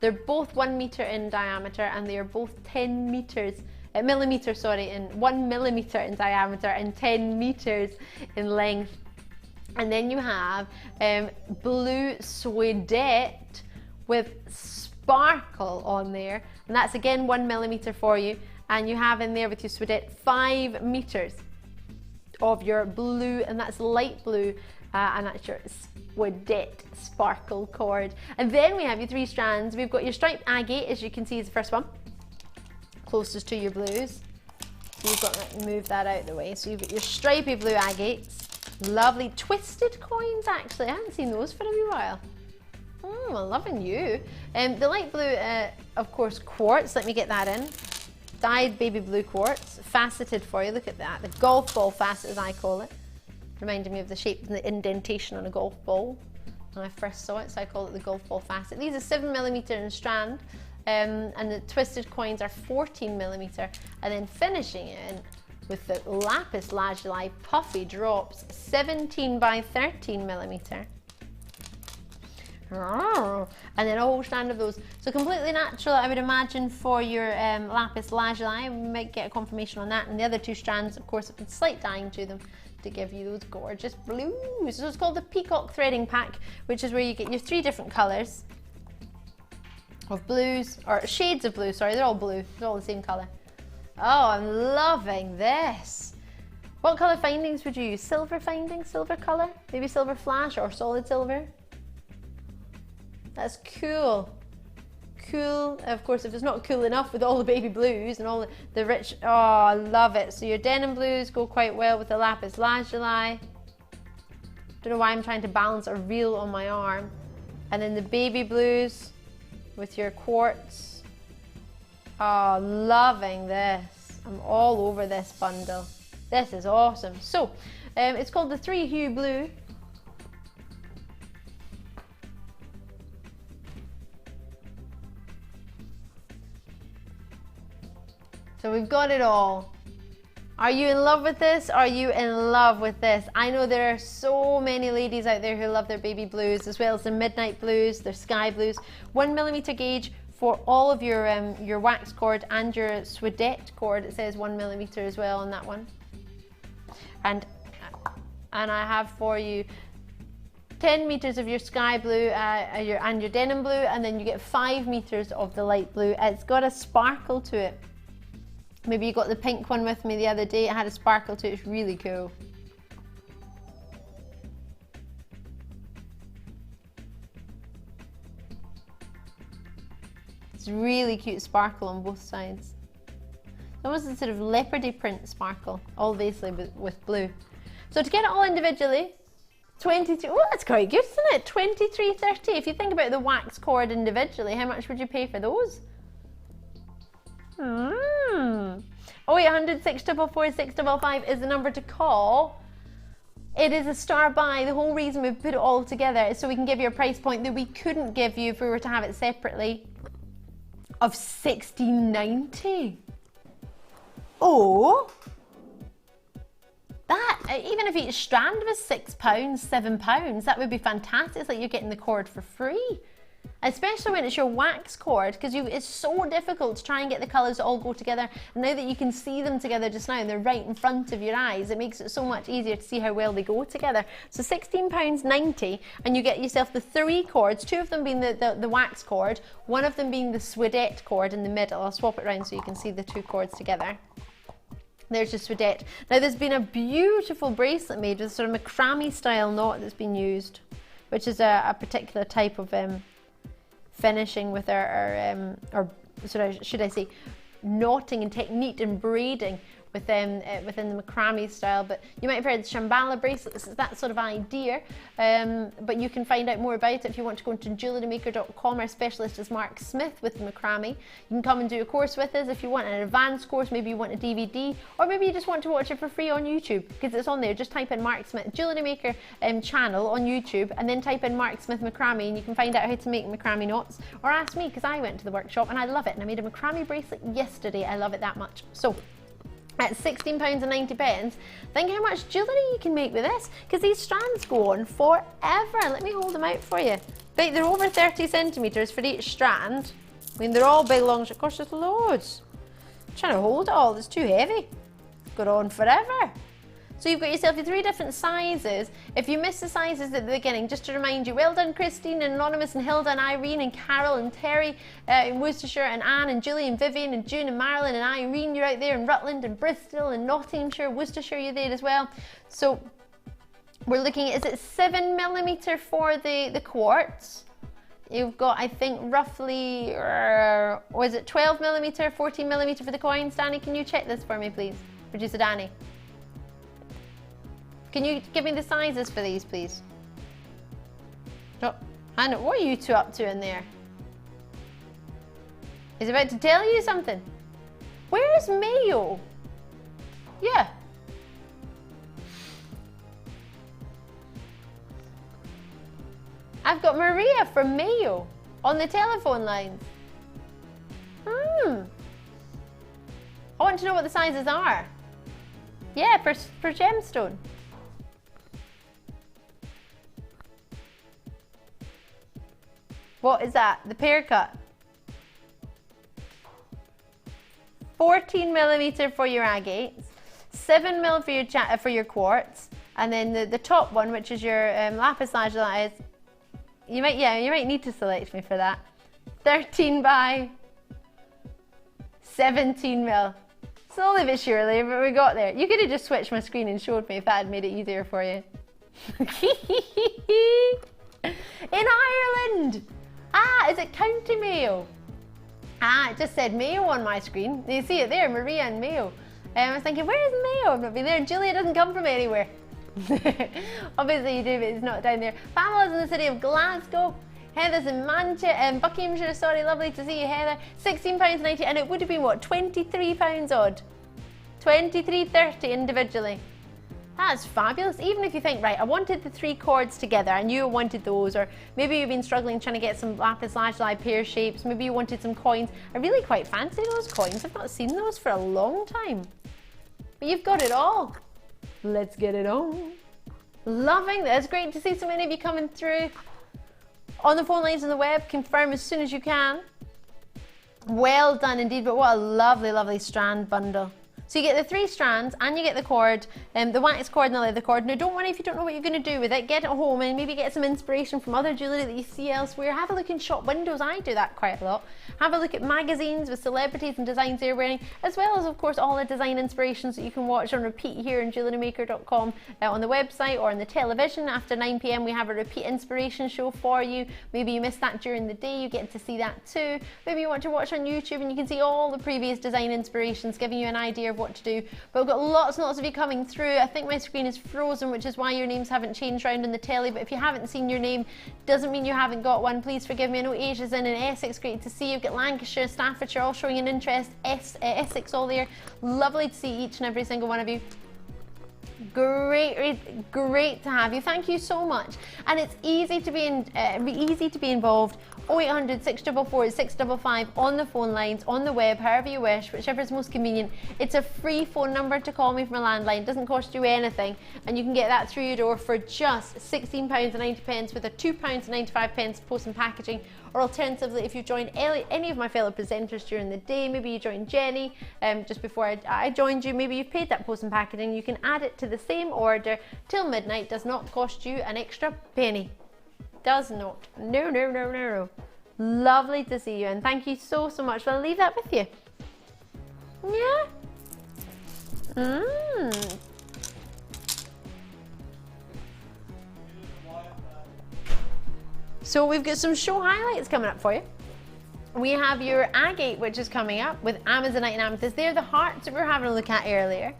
Speaker 3: They're both 1 meter in diameter, and they are both 10 meters millimeter, sorry, in 1 millimeter in diameter and 10 meters in length. And then you have blue suedette with sparkle on there, and that's again 1 millimeter for you. And you have in there with your suedette 5 meters of your blue, and that's light blue, and that's your suedette sparkle cord. And then we have your 3 strands. We've got your striped agate, as you can see, is the first one, closest to your blues. So you've got to move that out of the way. So you've got your stripy blue agates, lovely twisted coins. Actually, I haven't seen those for a wee while. I'm loving you. The light blue, of course, quartz. Let me get that in. Dyed baby blue quartz, faceted for you. Look at that, the golf ball facet, as I call it. Reminded me of the shape and the indentation on a golf ball when I first saw it, so I call it the golf ball facet. These are 7 millimeter in strand. And the twisted coins are 14 millimeter, and then finishing it in with the lapis lazuli puffy drops, 17 by 13 millimeter. And then a whole strand of those. So completely natural, I would imagine, for your lapis lazuli. We might get a confirmation on that. And the other 2 strands, of course, with slight dyeing to them to give you those gorgeous blues. So it's called the Peacock Threading Pack, which is where you get your 3 different colours of blues, or shades of blue, sorry, they're all blue, they're all the same colour. Oh, I'm loving this. What colour findings would you use? Silver findings, silver colour? Maybe silver flash or solid silver? That's cool. Cool, of course, if it's not cool enough with all the baby blues and all the rich, oh, I love it. So your denim blues go quite well with the lapis lazuli. Don't know why I'm trying to balance a reel on my arm. And then the baby blues with your quartz. Oh, loving this. I'm all over this bundle. This is awesome. So, it's called the 3 hue blue. So we've got it all. Are you in love with this? Are you in love with this? I know there are so many ladies out there who love their baby blues, as well as the midnight blues, their sky blues. 1 millimeter gauge for all of your wax cord and your suedette cord. It says 1 millimeter as well on that one. And I have for you 10 meters of your sky blue and your denim blue, and then you get 5 meters of the light blue. It's got a sparkle to it. Maybe you got the pink one with me the other day. It had a sparkle to it. It's really cool. It's really cute sparkle on both sides. It's almost a sort of leopardy print sparkle, all basically with blue. So to get it all individually, 23, oh, that's quite good, isn't it? 23.30. If you think about the wax cord individually, how much would you pay for those? 0800 644 655 is the number to call. It is a star buy. The whole reason we've put it all together is so we can give you a price point that we couldn't give you if we were to have it separately, of $16.90. Oh, that, even if each strand was £6, £7, that would be fantastic. It's like you're getting the cord for free. especially when it's your wax cord, because it's so difficult to try and get the colours to all go together. And now that you can see them together just now and they're right in front of your eyes, it makes it so much easier to see how well they go together. So £16.90, and you get yourself the 3 cords, 2 of them being the wax cord, 1 of them being the sweatette cord in the middle. I'll swap it around so you can see the 2 cords together. There's your sweatette. Now there's been a beautiful bracelet made with sort of macrame style knot that's been used, which is a particular type of finishing with our sort of, should I say, knotting and technique and braiding within the macrame style. But you might have heard the Shambhala bracelets, it's that sort of idea. But you can find out more about it if you want to go into JewelleryMaker.com. Our specialist is Mark Smith with the macrame. You can come and do a course with us if you want an advanced course, maybe you want a DVD, or maybe you just want to watch it for free on YouTube, because it's on there. Just type in Mark Smith Jewellery Maker channel on YouTube, and then type in Mark Smith macrame, and you can find out how to make macrame knots, or ask me, because I went to the workshop and I love it, and I made a macrame bracelet yesterday. I love it that much. So at £16.90, think how much jewellery you can make with this, because these strands go on forever. Let me hold them out for you. Right, they're over 30 centimetres for each strand. I mean, they're all big, long, of course there's loads. I'm trying to hold it all, it's too heavy. Go on forever. So you've got yourself your 3 different sizes. If you missed the sizes at the beginning, just to remind you, well done Christine and Anonymous and Hilda and Irene and Carol and Terry in Worcestershire, and Anne and Julie and Vivian and June and Marilyn and Irene, you're out there in Rutland and Bristol and Nottinghamshire, Worcestershire, you're there as well. So we're looking at, is it 7mm for the quartz? You've got, I think, roughly, was it 12mm, 14mm for the coins? Danny, can you check this for me, please? Producer Danny. Can you give me the sizes for these, please? Oh, Hannah, what are you two up to in there? He's about to tell you something. Where's Mayo? Yeah. I've got Maria from Mayo on the telephone lines. I want to know what the sizes are. Yeah, for Gemstone. What is that? The pear cut. 14mm for your agates, 7mm for your quartz, and then the top one, which is your lapis lazuli, you might need to select me for that. 13 by 17mm. Slowly but surely, but we got there. You could have just switched my screen and showed me if that had made it easier for you. In Ireland. Ah, is it County Mayo? Ah, it just said Mayo on my screen. You see it there, Maria and Mayo. I was thinking, where is Mayo? I've not been there. Julia doesn't come from anywhere. Obviously you do, but it's not down there. Pamela's in the city of Glasgow. Heather's in Manchester, Buckinghamshire, sorry, lovely to see you, Heather. £16.90, and it would have been what, £23 odd? £23.30 individually. That's fabulous. Even if you think, right, I wanted the 3 cords together, I knew I wanted those, or maybe you've been struggling trying to get some lapis lazuli pear shapes, maybe you wanted some coins. I really quite fancy those coins. I've not seen those for a long time. But you've got it all. Let's get it on. Loving this. Great to see so many of you coming through on the phone lines on the web. Confirm as soon as you can. Well done indeed, but what a lovely, lovely strand bundle. So you get the 3 strands and you get the cord, the wax cord and the leather cord. Now don't worry if you don't know what you're going to do with it. Get it home and maybe get some inspiration from other jewellery that you see elsewhere. Have a look in shop windows. I do that quite a lot. Have a look at magazines with celebrities and designs they're wearing, as well as of course all the design inspirations that you can watch on repeat here on JewelleryMaker.com on the website or on the television. After 9 PM we have a repeat inspiration show for you. Maybe you missed that during the day, you get to see that too. Maybe you want to watch on YouTube and you can see all the previous design inspirations, giving you an idea of what to do. But we've got lots and lots of you coming through. I think my screen is frozen, which is why your names haven't changed around on the telly. But if you haven't seen your name, doesn't mean you haven't got one. Please forgive me. I know Asia's in Essex, great to see you. We've got Lancashire, Staffordshire all showing an interest, Essex all there. Lovely to see each and every single one of you. Great to have you. Thank you so much. And it's easy to be involved 0800 644 655 on the phone lines, on the web, however you wish, whichever is most convenient. It's a free phone number to call me from a landline. It doesn't cost you anything, and you can get that through your door for just £16.90 with a £2.95 post and packaging. Or alternatively, if you joined any of my fellow presenters during the day, maybe you joined Jenny just before I joined you, maybe you've paid that post and packaging, you can add it to the same order till midnight. Does not cost you an extra penny. Does not. No, no, no, no, no. Lovely to see you, and thank you so much. I'll leave that with you. Yeah. So we've got some show highlights coming up for you. We have your agate, which is coming up with Amazonite and Amethyst. They're the hearts that we were having a look at earlier.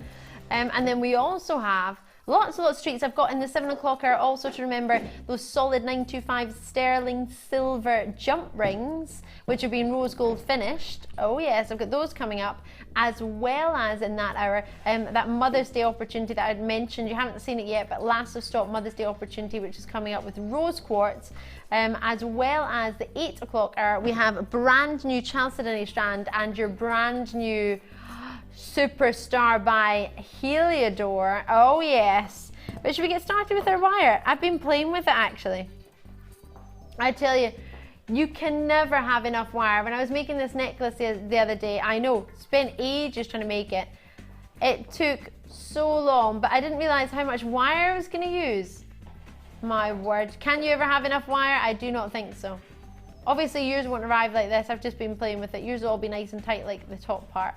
Speaker 3: And then we also have lots of treats. I've got in the 7 o'clock hour also to remember those solid 925 sterling silver jump rings, which are being rose gold finished. Oh yes, I've got those coming up, as well as in that hour, that Mother's Day opportunity that I'd mentioned. You haven't seen it yet, but last of stock Mother's Day opportunity, which is coming up with rose quartz. As well as the 8 o'clock hour, we have a brand new Chalcedony strand and your brand new Superstar by Heliodor. Oh yes. But should we get started with our wire? I've been playing with it actually. I tell you, you can never have enough wire. When I was making this necklace the other day, I know, spent ages trying to make it. It took so long, but I didn't realize how much wire I was going to use. My word. Can you ever have enough wire? I do not think so. Obviously yours won't arrive like this. I've just been playing with it. Yours will all be nice and tight like the top part.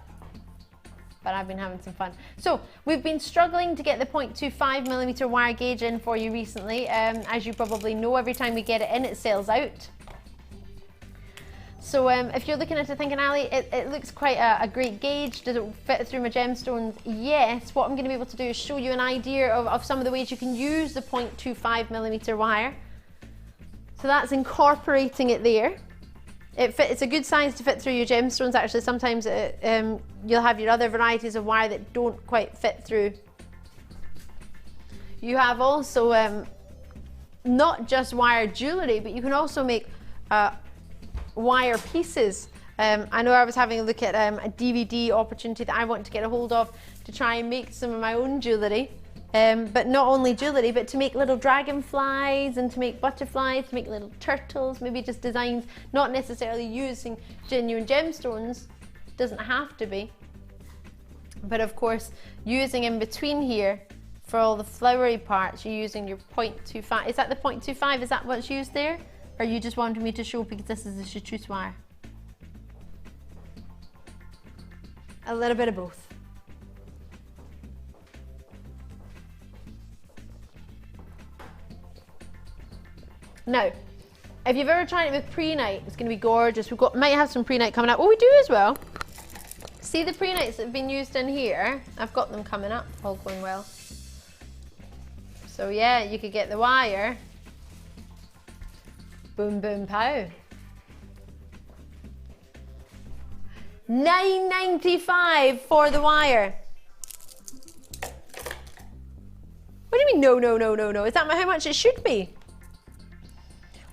Speaker 3: But I've been having some fun. So we've been struggling to get the 0.25mm wire gauge in for you recently. As you probably know, every time we get it in, it sells out. So if you're looking at it thinking, Ali, it looks quite a great gauge. Does it fit through my gemstones? Yes. What I'm going to be able to do is show you an idea of some of the ways you can use the 0.25mm wire. So that's incorporating it there. It's a good size to fit through your gemstones actually. Sometimes you'll have your other varieties of wire that don't quite fit through. You have also not just wire jewellery, but you can also make wire pieces. I know I was having a look at a DVD opportunity that I want to get a hold of to try and make some of my own jewellery. But not only jewellery, but to make little dragonflies and to make butterflies, to make little turtles, maybe just designs, not necessarily using genuine gemstones, doesn't have to be. But of course, using in between here, for all the flowery parts, you're using your 0.25. Is that the 0.25? Is that what's used there? Or you just wanted me to show because this is the chartreuse wire? A little bit of both. Now, if you've ever tried it with pre-night, it's going to be gorgeous. Might have some pre-night coming up. Oh, we do as well. See the pre-nights that have been used in here? I've got them coming up, all going well. So yeah, you could get the wire. Boom, boom, pow. $9.95 for the wire. What do you mean, no, no, no, no, no? Is that how much it should be?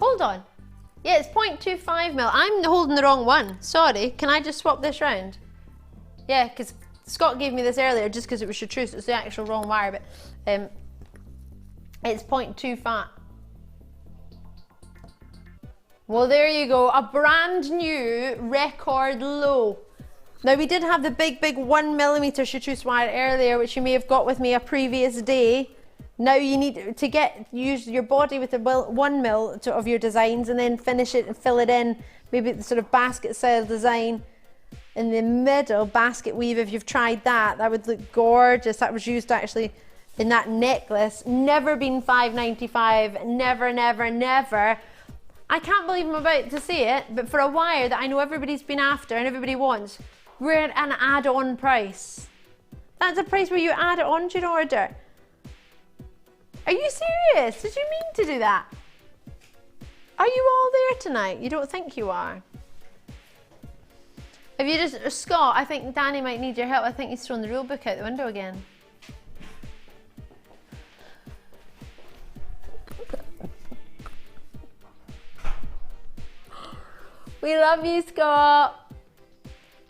Speaker 3: Hold on. Yeah, it's 0.25mm. I'm holding the wrong one. Sorry. Can I just swap this round? Yeah, because Scott gave me this earlier just because it was chartreuse. It's the actual wrong wire, but it's 0.25. Well, there you go. A brand new record low. Now, we did have the big 1mm chartreuse wire earlier, which you may have got with me a previous day. Now you need to use your body with the 1mm of your designs and then finish it and fill it in, maybe the sort of basket style design in the middle, basket weave. If you've tried that, that would look gorgeous. That was used actually in that necklace. Never been $5.95, never, never, never. I can't believe I'm about to say it, but for a wire that I know everybody's been after and everybody wants, we're at an add-on price. That's a price where you add it on to your order. Are you serious? Did you mean to do that? Are you all there tonight? You don't think you are? If you just, Scott, I think Danny might need your help. I think he's thrown the rule book out the window again. We love you, Scott.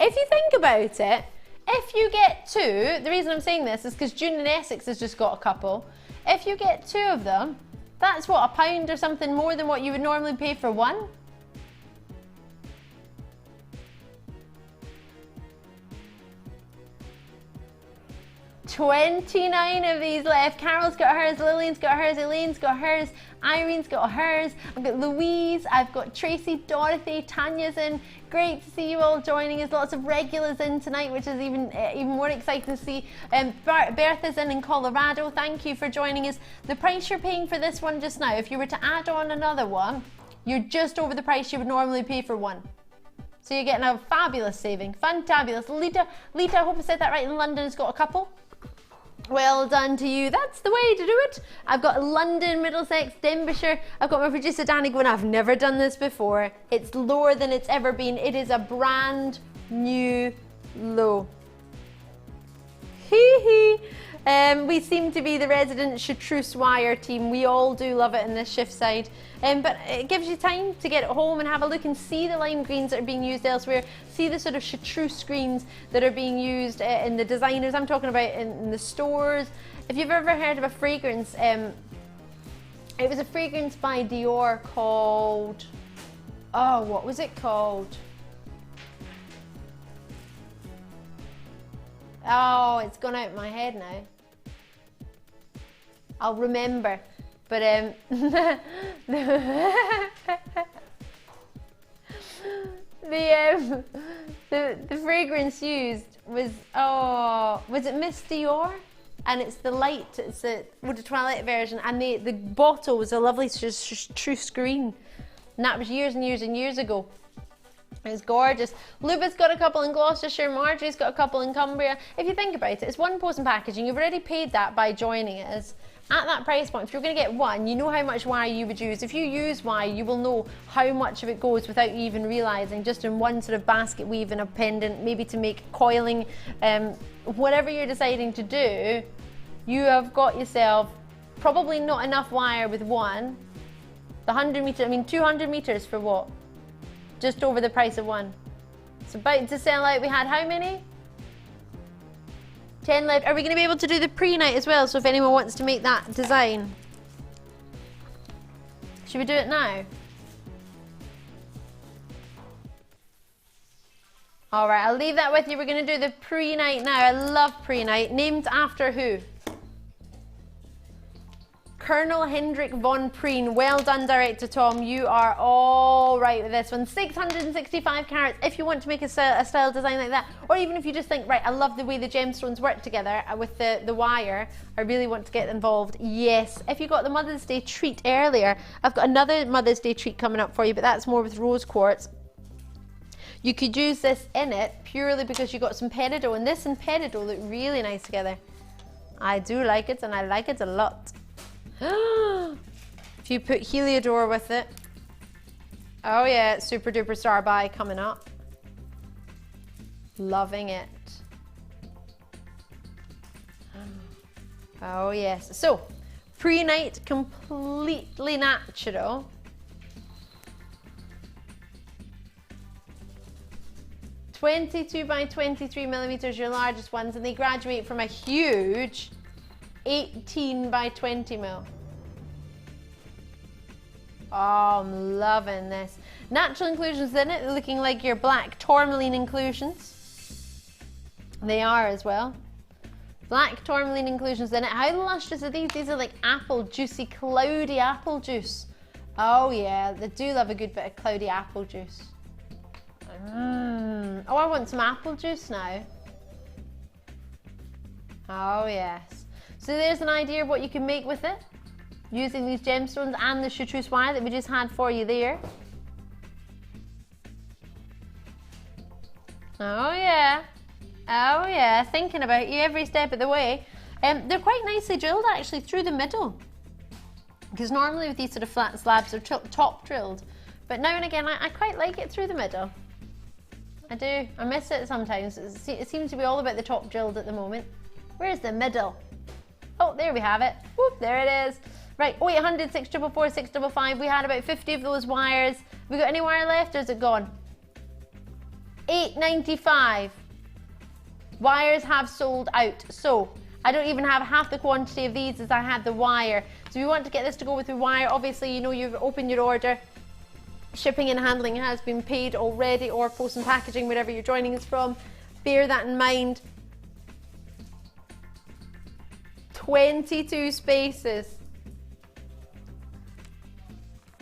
Speaker 3: If you think about it, if you get 2, the reason I'm saying this is because June in Essex has just got a couple. If you get 2 of them, that's what, £1 or something more than what you would normally pay for 1? $29 of these left. Carol's got hers, Lillian's got hers, Elaine's got hers, Irene's got hers. I've got Louise, I've got Tracy, Dorothy, Tanya's in. Great to see you all joining us. Lots of regulars in tonight, which is even more exciting to see. Bertha's in Colorado. Thank you for joining us. The price you're paying for this one just now, if you were to add on another one, you're just over the price you would normally pay for one. So you're getting a fabulous saving. Fantabulous. Lita, I hope I said that right, in London has got a couple. Well done to you. That's the way to do it. I've got London, Middlesex, Denbighshire. I've got my producer Danny going, I've never done this before. It's lower than it's ever been. It is a brand new low. Hee hee. We seem to be the resident chartreuse wire team. We all do love it in this shift side. But it gives you time to get it home and have a look and see the lime greens that are being used elsewhere. See the sort of chartreuse greens that are being used in the designers. I'm talking about in the stores. If you've ever heard of a fragrance, it was a fragrance by Dior called, oh, what was it called? Oh, it's gone out of my head now. I'll remember, but the fragrance used was, oh, was it Miss Dior? And it's the light, it's the toilette version, and the bottle was a lovely chartreuse green, and that was years and years and years ago. It's gorgeous. Luba's got a couple in Gloucestershire, Marjorie's got a couple in Cumbria. If you think about it, it's one post and packaging. You've already paid that by joining us. At that price point, if you're going to get one, you know how much wire you would use. If you use wire, you will know how much of it goes without you even realising, just in one sort of basket weave and a pendant, maybe to make coiling, whatever you're deciding to do, you have got yourself probably not enough wire with one. The 100 metres, I mean 200 metres for what? Just over the price of one. It's about to sell out. We had how many? 10 left. Are we going to be able to do the pre-night as well? So if anyone wants to make that design. Should we do it now? All right, I'll leave that with you. We're going to do the pre-night now. I love pre-night. Named after who? Colonel Hendrik von Preen. Well done, Director Tom. You are all right with this one. 665 carats. If you want to make a style design like that, or even if you just think, right, I love the way the gemstones work together with the wire, I really want to get involved. Yes. If you got the Mother's Day treat earlier, I've got another Mother's Day treat coming up for you, but that's more with rose quartz. You could use this in it purely because you got some peridot, and this and peridot look really nice together. I do like it, and I like it a lot. If you put Heliodor with it, oh yeah, super duper star buy coming up. Loving it. Oh yes. So pre-night, completely natural. .22 by 23 millimeters, your largest ones, and they graduate from a huge 18 by 20 mil. Oh, I'm loving this. Natural inclusions in it, looking like your black tourmaline inclusions. They are as well. Black tourmaline inclusions in it. How luscious are these? These are like apple, juicy, cloudy apple juice. Oh yeah, they do love a good bit of cloudy apple juice. Oh, I want some apple juice now. Oh yes. So there's an idea of what you can make with it, using these gemstones and the chartreuse wire that we just had for you there. Oh yeah. Oh yeah, thinking about you every step of the way. They're quite nicely drilled actually through the middle, because normally with these sort of flat slabs they're top drilled, but now and again I quite like it through the middle. I do. I miss it sometimes. It seems to be all about the top drilled at the moment. Where's the middle? Oh, there we have it. Whoop, there it is. Right, 0800 644 655. We had about 50 of those wires. Have we got any wire left or is it gone? $8.95. Wires have sold out, so I don't even have half the quantity of these as I had the wire. So if you want to get this to go with the wire, obviously you know you've opened your order. Shipping and handling has been paid already, or post and packaging, wherever you're joining us from. Bear that in mind. 22 spaces.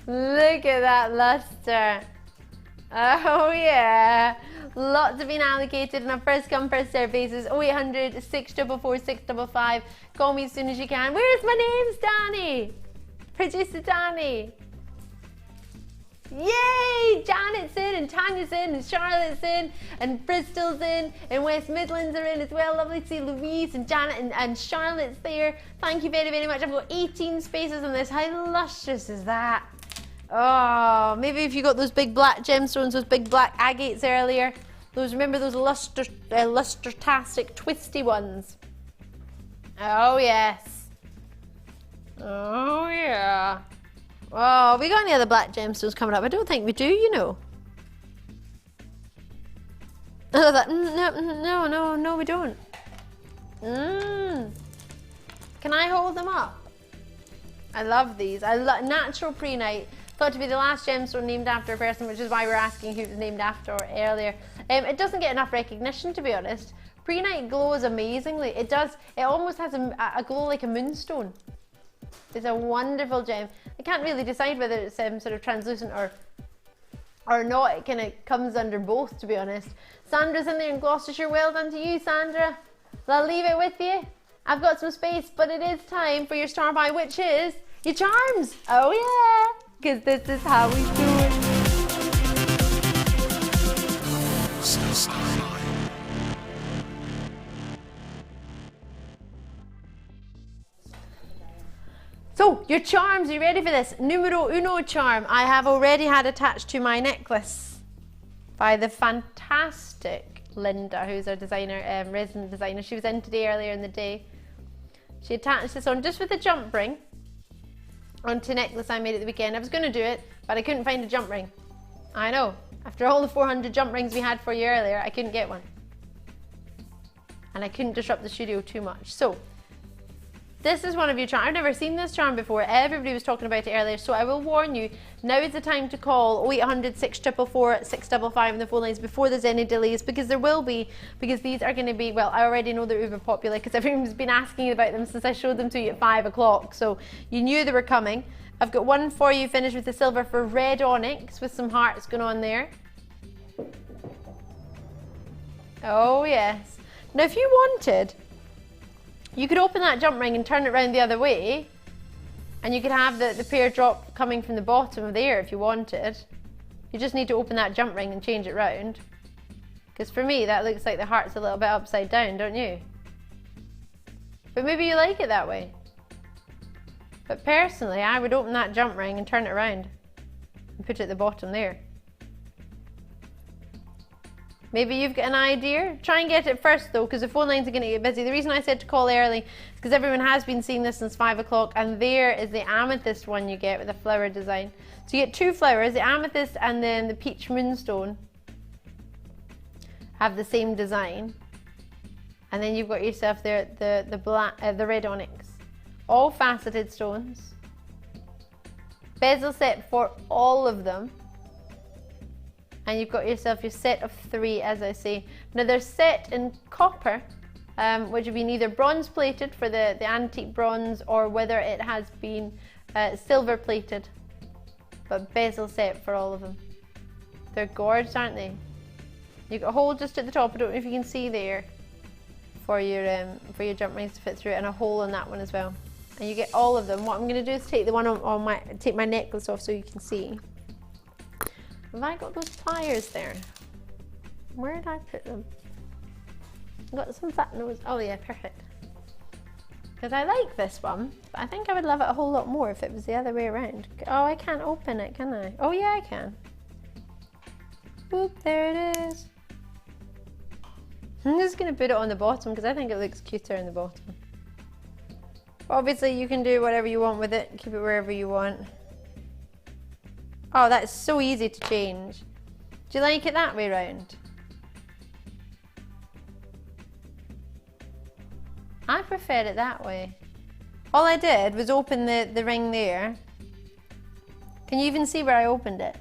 Speaker 3: Look at that luster. Oh yeah. Lots have been allocated on a first come first serve basis. 0800 644 655. Call me as soon as you can. Where's my name's Danny? Producer Danny. Yay! Janet's in, and Tanya's in, and Charlotte's in, and Bristol's in, and West Midlands are in as well. Lovely to see Louise and Janet and Charlotte's there. Thank you very, very much. I've got 18 spaces on this. How lustrous is that? Oh, maybe if you got those big black gemstones, those big black agates earlier. Those, remember those luster-tastic twisty ones? Oh yes. Oh yeah. Oh, we got any other black gemstones coming up? I don't think we do, you know. No, we don't. Can I hold them up? I love these. I love natural prehnite. Thought to be the last gemstone named after a person, which is why we're asking who it was named after earlier. It doesn't get enough recognition, to be honest. Prehnite glows amazingly. It does. It almost has a glow like a moonstone. It's a wonderful gem. I can't really decide whether it's sort of translucent or not. It kind of comes under both, to be honest. Sandra's in there in Gloucestershire. Well done to you, Sandra. I'll leave it with you. I've got some space, but it is time for your star buy, which is your charms. Oh yeah, because this is how we do it. So, your charms, are you ready for this? Numero uno charm, I have already had attached to my necklace by the fantastic Linda, who's our designer, resident designer. She was in today, earlier in the day. She attached this on just with a jump ring onto a necklace I made at the weekend. I was going to do it, but I couldn't find a jump ring. I know, after all the 400 jump rings we had for you earlier, I couldn't get one. And I couldn't disrupt the studio too much. So, this is one of your charms. I've never seen this charm before. Everybody was talking about it earlier, so I will warn you, now is the time to call 0800 644 655 in the phone lines before there's any delays, because there will be, because these are going to be, well, I already know they're uber popular because everyone's been asking about them since I showed them to you at 5 o'clock, so you knew they were coming. I've got one for you finished with the silver for red onyx with some hearts going on there. Oh yes. Now if you wanted, you could open that jump ring and turn it around the other way, and you could have the pear drop coming from the bottom of there if you wanted. You just need to open that jump ring and change it round. Because for me, that looks like the heart's a little bit upside down, don't you? But maybe you like it that way. But personally, I would open that jump ring and turn it around and put it at the bottom there. Maybe you've got an idea. Try and get it first though, because the phone lines are going to get busy. The reason I said to call early is because everyone has been seeing this since 5 o'clock, and there is the amethyst one you get with a flower design. So you get two flowers, the amethyst and then the peach moonstone have the same design. And then you've got yourself there the red onyx. All faceted stones. Bezel set for all of them. And you've got yourself your set of 3, as I say. Now they're set in copper, which have been either bronze plated for the antique bronze, or whether it has been silver plated. But bezel set for all of them. They're gorgeous, aren't they? You've got a hole just at the top, I don't know if you can see there, for your jump rings to fit through, and a hole in that one as well. And you get all of them. What I'm going to do is take the one take my necklace off so you can see. Have I got those pliers there? Where did I put them? I've got some fat nose. Oh yeah, perfect. Because I like this one, but I think I would love it a whole lot more if it was the other way around. Oh, I can't open it, can I? Oh yeah, I can. Whoop, there it is. I'm just going to put it on the bottom because I think it looks cuter in the bottom. Obviously, you can do whatever you want with it. Keep it wherever you want. Oh, that's so easy to change. Do you like it that way round? I prefer it that way. All I did was open the ring there. Can you even see where I opened it?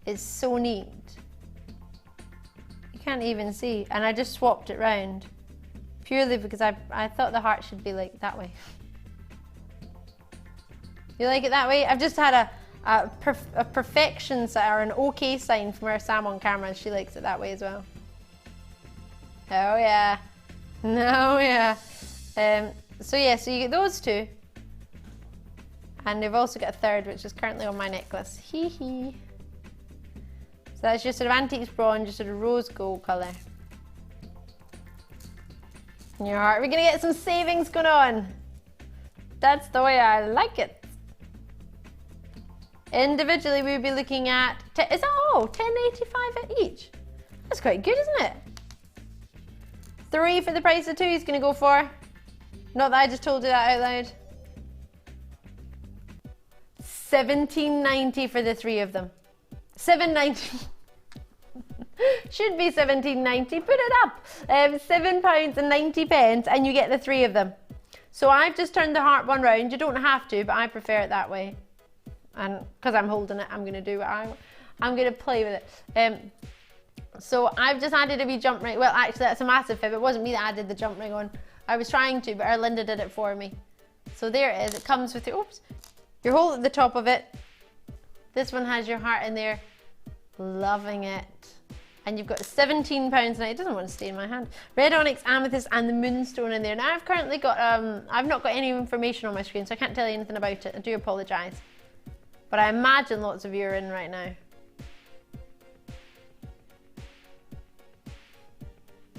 Speaker 3: It's so neat. You can't even see. And I just swapped it round. Purely because I thought the heart should be like that way. You like it that way? I've just had a perfection or an okay sign from our Sam on camera, and she likes it that way as well. Oh yeah. Oh yeah. So yeah, so you get those two. And they've also got a third, which is currently on my necklace. Hee hee. So that's just sort of antique bronze, just sort of rose gold colour. In your heart. We're gonna get some savings going on. That's the way I like it. Individually, we'll be looking at, is that all? $10.85 at each? That's quite good, isn't it? 3 for the price of 2 is gonna go for. Not that I just told you that out loud. $17.90 for the 3 of them. $7.90. Should be $17.90. Put it up. £7.90, and you get the 3 of them. So I've just turned the heart one round. You don't have to, but I prefer it that way. And because I'm holding it, I'm going to do what I'm going to play with it. So I've just added a wee jump ring. Well, actually, that's a massive fib. It wasn't me that added the jump ring on. I was trying to, but our Linda did it for me. So there it is. It comes with your, oops, your hole at the top of it. This one has your heart in there. Loving it. And you've got £17, and it doesn't want to stay in my hand. Red onyx, amethyst, and the moonstone in there. Now I've currently got, I've not got any information on my screen, so I can't tell you anything about it. I do apologise. But I imagine lots of you are in right now.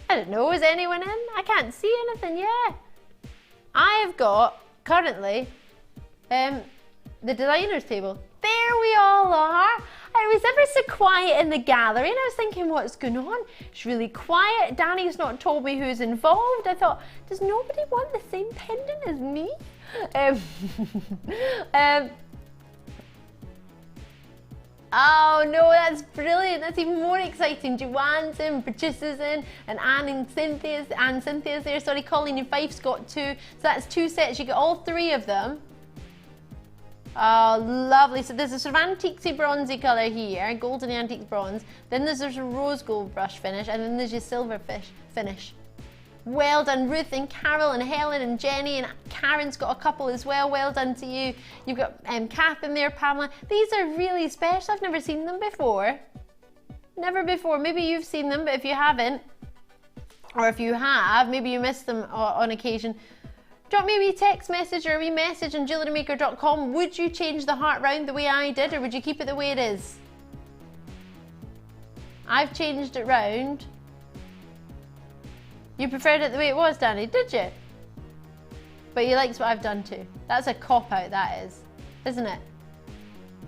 Speaker 3: I don't know, is anyone in? I can't see anything, yeah. I've got, currently, the designer's table. There we all are. I was ever so quiet in the gallery, and I was thinking, what's going on? It's really quiet. Danny's not told me who's involved. I thought, does nobody want the same pendant as me? Oh no, that's brilliant. That's even more exciting. Joanne's in, Patricia's in, and Anne and Cynthia's there. Sorry, Colleen and Fife's got 2. So that's 2 sets. You get all 3 of them. Oh, lovely. So there's a sort of antiquey bronzy colour here, golden antique bronze. Then there's a rose gold brush finish, and then there's your silver finish. Well done, Ruth and Carol and Helen and Jenny, and Karen's got a couple as well. Well done to you. You've got Kath in there, Pamela. These are really special. I've never seen them before. Never before. Maybe you've seen them, but if you haven't, or if you have, maybe you missed them on occasion. Drop me a wee text message or a wee message on jewellerymaker.com. Would you change the heart round the way I did, or would you keep it the way it is? I've changed it round. You preferred it the way it was, Danny, did you? But you liked what I've done too. That's a cop-out, that is, isn't it?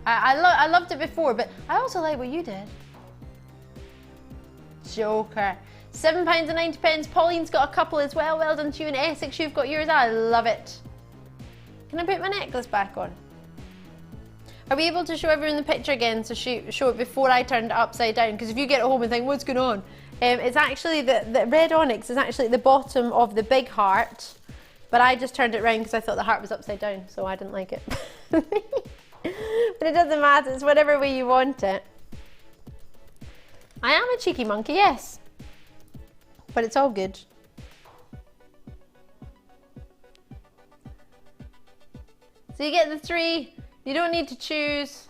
Speaker 3: I loved it before, but I also like what you did. Joker. £7.90. Pauline's got a couple as well. Well done to you. In Essex, you've got yours. I love it. Can I put my necklace back on? Are we able to show everyone the picture again? So show it before I turned it upside down, because if you get it home and think, what's going on? It's actually, the red onyx is actually at the bottom of the big heart, but I just turned it around because I thought the heart was upside down, so I didn't like it. But it doesn't matter, it's whatever way you want it. I am a cheeky monkey, yes, but it's all good. So you get the 3, you don't need to choose.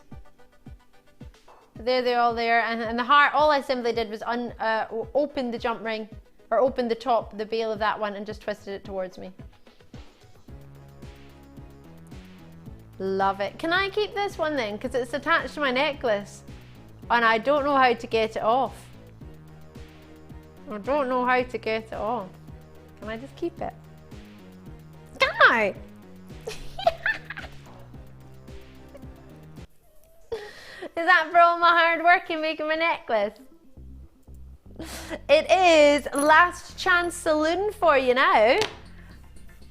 Speaker 3: They're all there, and the heart, all I simply did was open the jump ring, or open the top, the bail of that one, and just twisted it towards me. Love it. Can I keep this one then? Because it's attached to my necklace, and I don't know how to get it off. I don't know how to get it off. Can I just keep it? Can I? Is that for all my hard work in making my necklace? It is last chance saloon for you now.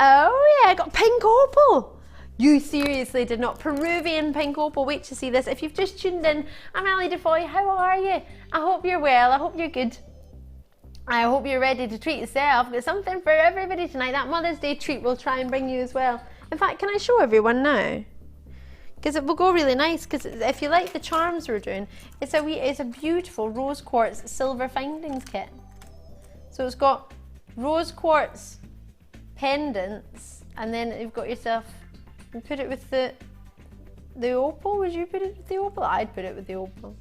Speaker 3: Oh yeah, I got pink opal. You seriously did not. Peruvian pink opal. Wait to see this. If you've just tuned in, I'm Ali Defoy. How are you? I hope you're well. I hope you're good. I hope you're ready to treat yourself. There's something for everybody tonight. That Mother's Day treat we'll try and bring you as well. In fact, can I show everyone now? Because it will go really nice, because if you like the charms we're doing, it's a beautiful rose quartz silver findings kit. So it's got rose quartz pendants, and then you've got yourself, you put it with the opal. Would you put it with the opal? I'd put it with the opal.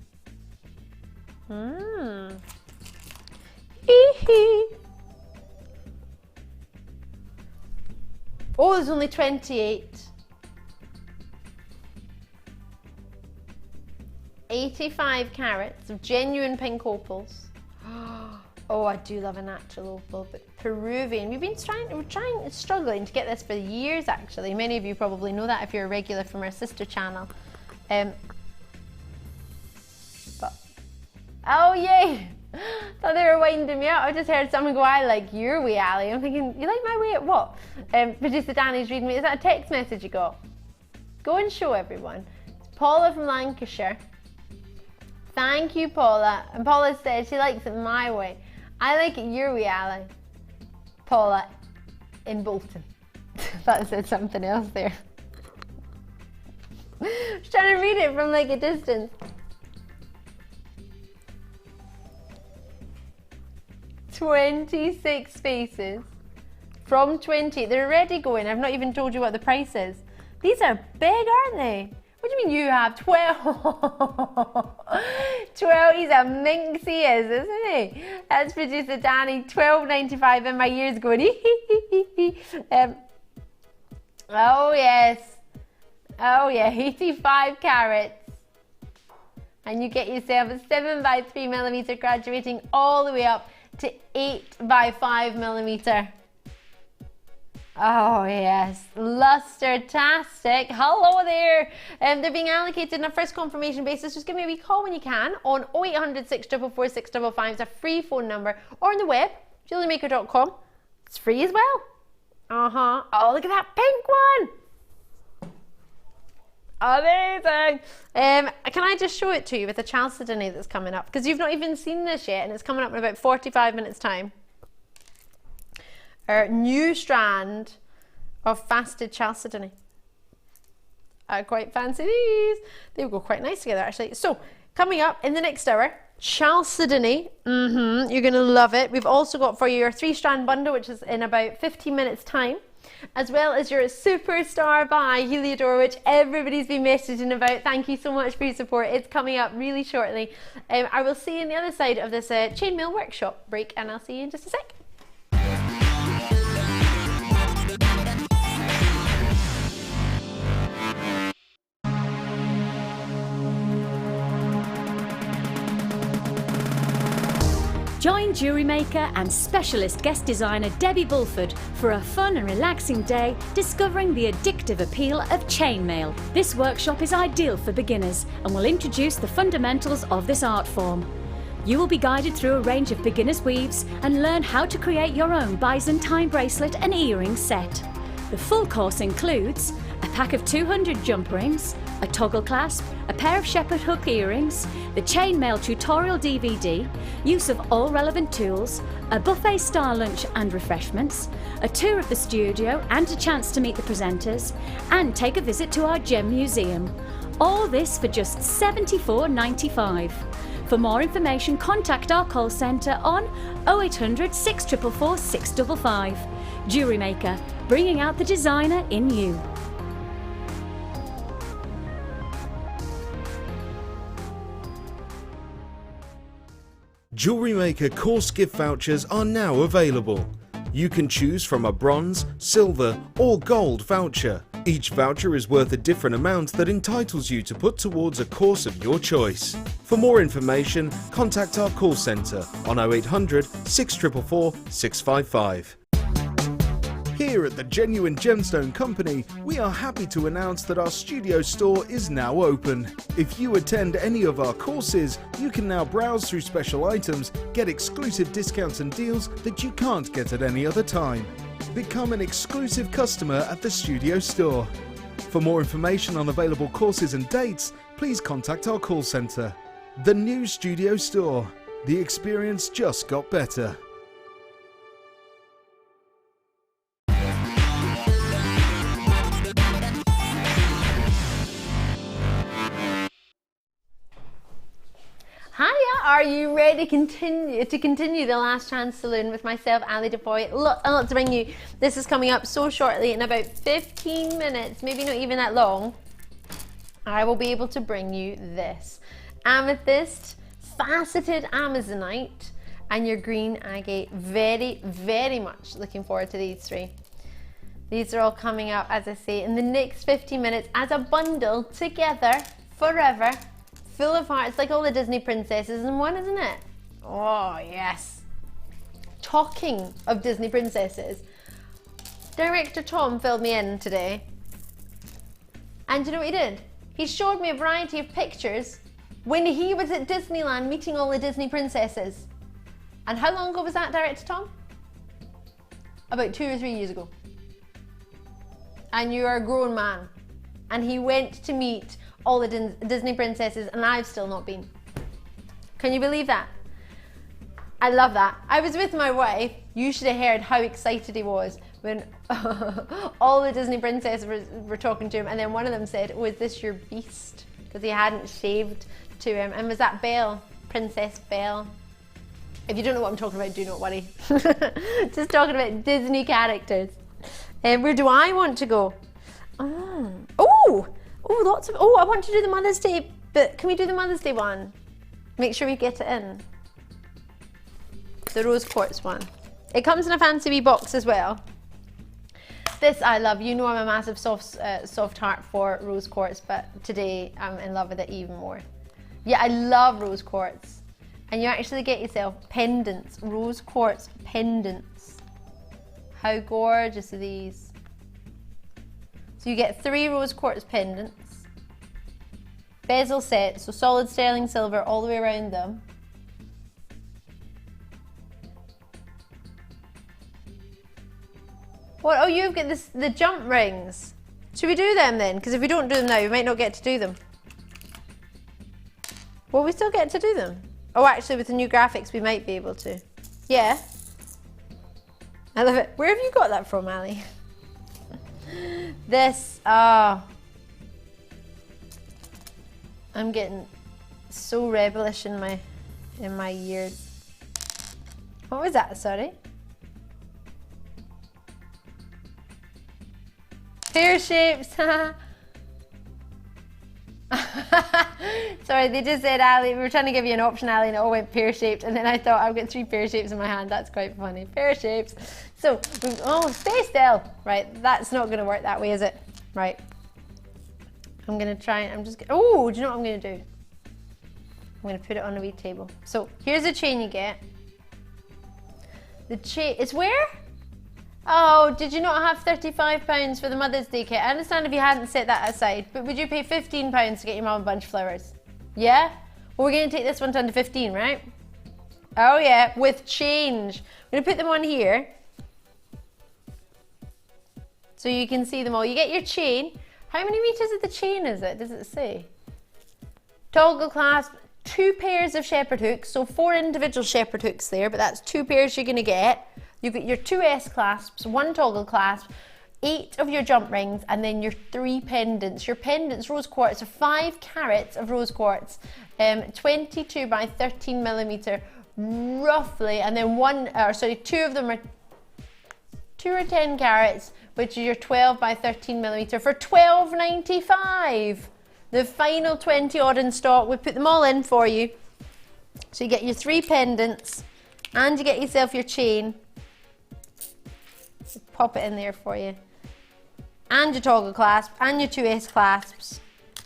Speaker 3: Oh, there's only 28. 85 carats of genuine pink opals. Oh, I do love a natural opal, but Peruvian. We're struggling to get this for years actually. Many of you probably know that if you're a regular from our sister channel. But, oh yay! Thought they were winding me up. I just heard someone go, I like your way, Ali. I'm thinking, you like my way at what? Producer Danny's reading me. Is that a text message you got? Go and show everyone. It's Paula from Lancashire. Thank you, Paula. And Paula said she likes it my way. I like it your way, Ali. Paula in Bolton. Thought I said something else there. I was trying to read it from like a distance. 26 spaces from 20. They're already going. I've not even told you what the price is. These are big, aren't they? What do you mean you have 12? 12, he's a minx he is, isn't he? That's producer Danny, $12.95 in my ears going, oh yes. Oh yeah, 85 carats. And you get yourself a 7x3mm graduating all the way up to 8x5mm. Oh yes, luster-tastic. Hello there. They're being allocated on a first confirmation basis. Just give me a wee call when you can on 0800 644 655. It's a free phone number, or on the web, jewellerymaker.com. It's free as well. Oh, look at that pink one. Amazing. Can I just show it to you with the Chalcedony that's coming up? Because you've not even seen this yet, and it's coming up in about 45 minutes time. Our new strand of fasted Chalcedony. I quite fancy these. They will go quite nice together actually. So coming up in the next hour, Chalcedony. You're going to love it. We've also got for you your 3-strand bundle, which is in about 15 minutes time, as well as your superstar by Heliodor, which everybody's been messaging about. Thank you so much for your support. It's coming up really shortly. I will see you on the other side of this chainmail workshop break, and I'll see you in just a sec.
Speaker 7: Join Jewellery Maker and specialist guest designer Debbie Bulford for a fun and relaxing day discovering the addictive appeal of chainmail. This workshop is ideal for beginners and will introduce the fundamentals of this art form. You will be guided through a range of beginners' weaves and learn how to create your own Byzantine bracelet and earring set. The full course includes a pack of 200 jump rings, a toggle clasp, a pair of shepherd hook earrings, the chainmail tutorial DVD, use of all relevant tools, a buffet style lunch and refreshments, a tour of the studio and a chance to meet the presenters, and take a visit to our gem museum. All this for just $74.95. For more information, contact our call centre on 0800 644 655. Jewellery Maker, bringing out the designer in you.
Speaker 5: Jewellery Maker course gift vouchers are now available. You can choose from a bronze, silver or gold voucher. Each voucher is worth a different amount that entitles you to put towards a course of your choice. For more information, contact our call centre on 0800 644 655. Here at the Genuine Gemstone Company, we are happy to announce that our studio store is now open. If you attend any of our courses, you can now browse through special items, get exclusive discounts and deals that you can't get at any other time. Become an exclusive customer at the studio store. For more information on available courses and dates, please contact our call centre. The new studio store. The experience just got better.
Speaker 3: Are you ready to continue the last chance saloon with myself, Ali Defoy? Lots to bring you. This is coming up so shortly, in about 15 minutes, maybe not even that long. I will be able to bring you this amethyst, faceted Amazonite, and your green agate. Very, very much looking forward to these three. These are all coming up, as I say, in the next 15 minutes as a bundle together forever. Full of hearts, like all the Disney princesses in one, isn't it? Oh, yes. Talking of Disney princesses, Director Tom filled me in today. And you know what he did? He showed me a variety of pictures when he was at Disneyland meeting all the Disney princesses. And how long ago was that, Director Tom? About 2 or 3 years ago. And you are a grown man. And he went to meet all the Disney princesses, and I've still not been. Can you believe that? I love that. I was with my wife. You should have heard how excited he was when all the Disney princesses were talking to him, and then one of them said, "Oh, is this your beast?" Because he hadn't shaved to him. And was that Belle? Princess Belle? If you don't know what I'm talking about, do not worry. Just talking about Disney characters. Where do I want to go? Oh, I want to do the Mother's Day, but can we do the Mother's Day one? Make sure we get it in. The rose quartz one. It comes in a fancy wee box as well. This I love. You know I'm a massive soft heart for rose quartz, but today I'm in love with it even more. Yeah, I love rose quartz. And you actually get yourself pendants, rose quartz pendants. How gorgeous are these? So you get 3 rose quartz pendants, bezel set, so solid sterling silver all the way around them. What? Oh, you've got the jump rings. Should we do them then? Because if we don't do them now, we might not get to do them. Well, we still get to do them. Oh, actually, with the new graphics, we might be able to. Yeah. I love it. Where have you got that from, Ali? This, I'm getting so rebellish in my years. What was that? Sorry. Pear shapes. Sorry, they just said, Ali, we were trying to give you an option, Ali, and it all went pear shaped, and then I thought I've got 3 pear shapes in my hand. That's quite funny. Pear shapes. So, oh, stay still. Right, that's not going to work that way, is it? Right. I'm going to try and I'm just, oh, do you know what I'm going to do? I'm going to put it on a wee table. So, here's the chain you get. The chain, it's where? Oh, did you not have £35 for the Mother's Day kit? I understand if you hadn't set that aside, but would you pay £15 to get your mum a bunch of flowers? Yeah? Well, we're going to take this one down to 15, right? Oh yeah, with change. I'm going to put them on here so you can see them all. You get your chain. How many meters of the chain is it? Does it say? Toggle clasp, 2 pairs of shepherd hooks, so 4 individual shepherd hooks there, but that's 2 pairs you're going to get. You've got your 2 S clasps, 1 toggle clasp, 8 of your jump rings, and then your 3 pendants. Your pendants, rose quartz, are 5 carats of rose quartz, 22 by 13 millimeter, roughly, and then 2 of them are 2 or 10 carats, which is your 12 by 13 millimeter for £12.95. The final 20 odd in stock. We put them all in for you. So you get your 3 pendants, and you get yourself your chain. Just pop it in there for you. And your toggle clasp, and your 2S clasps.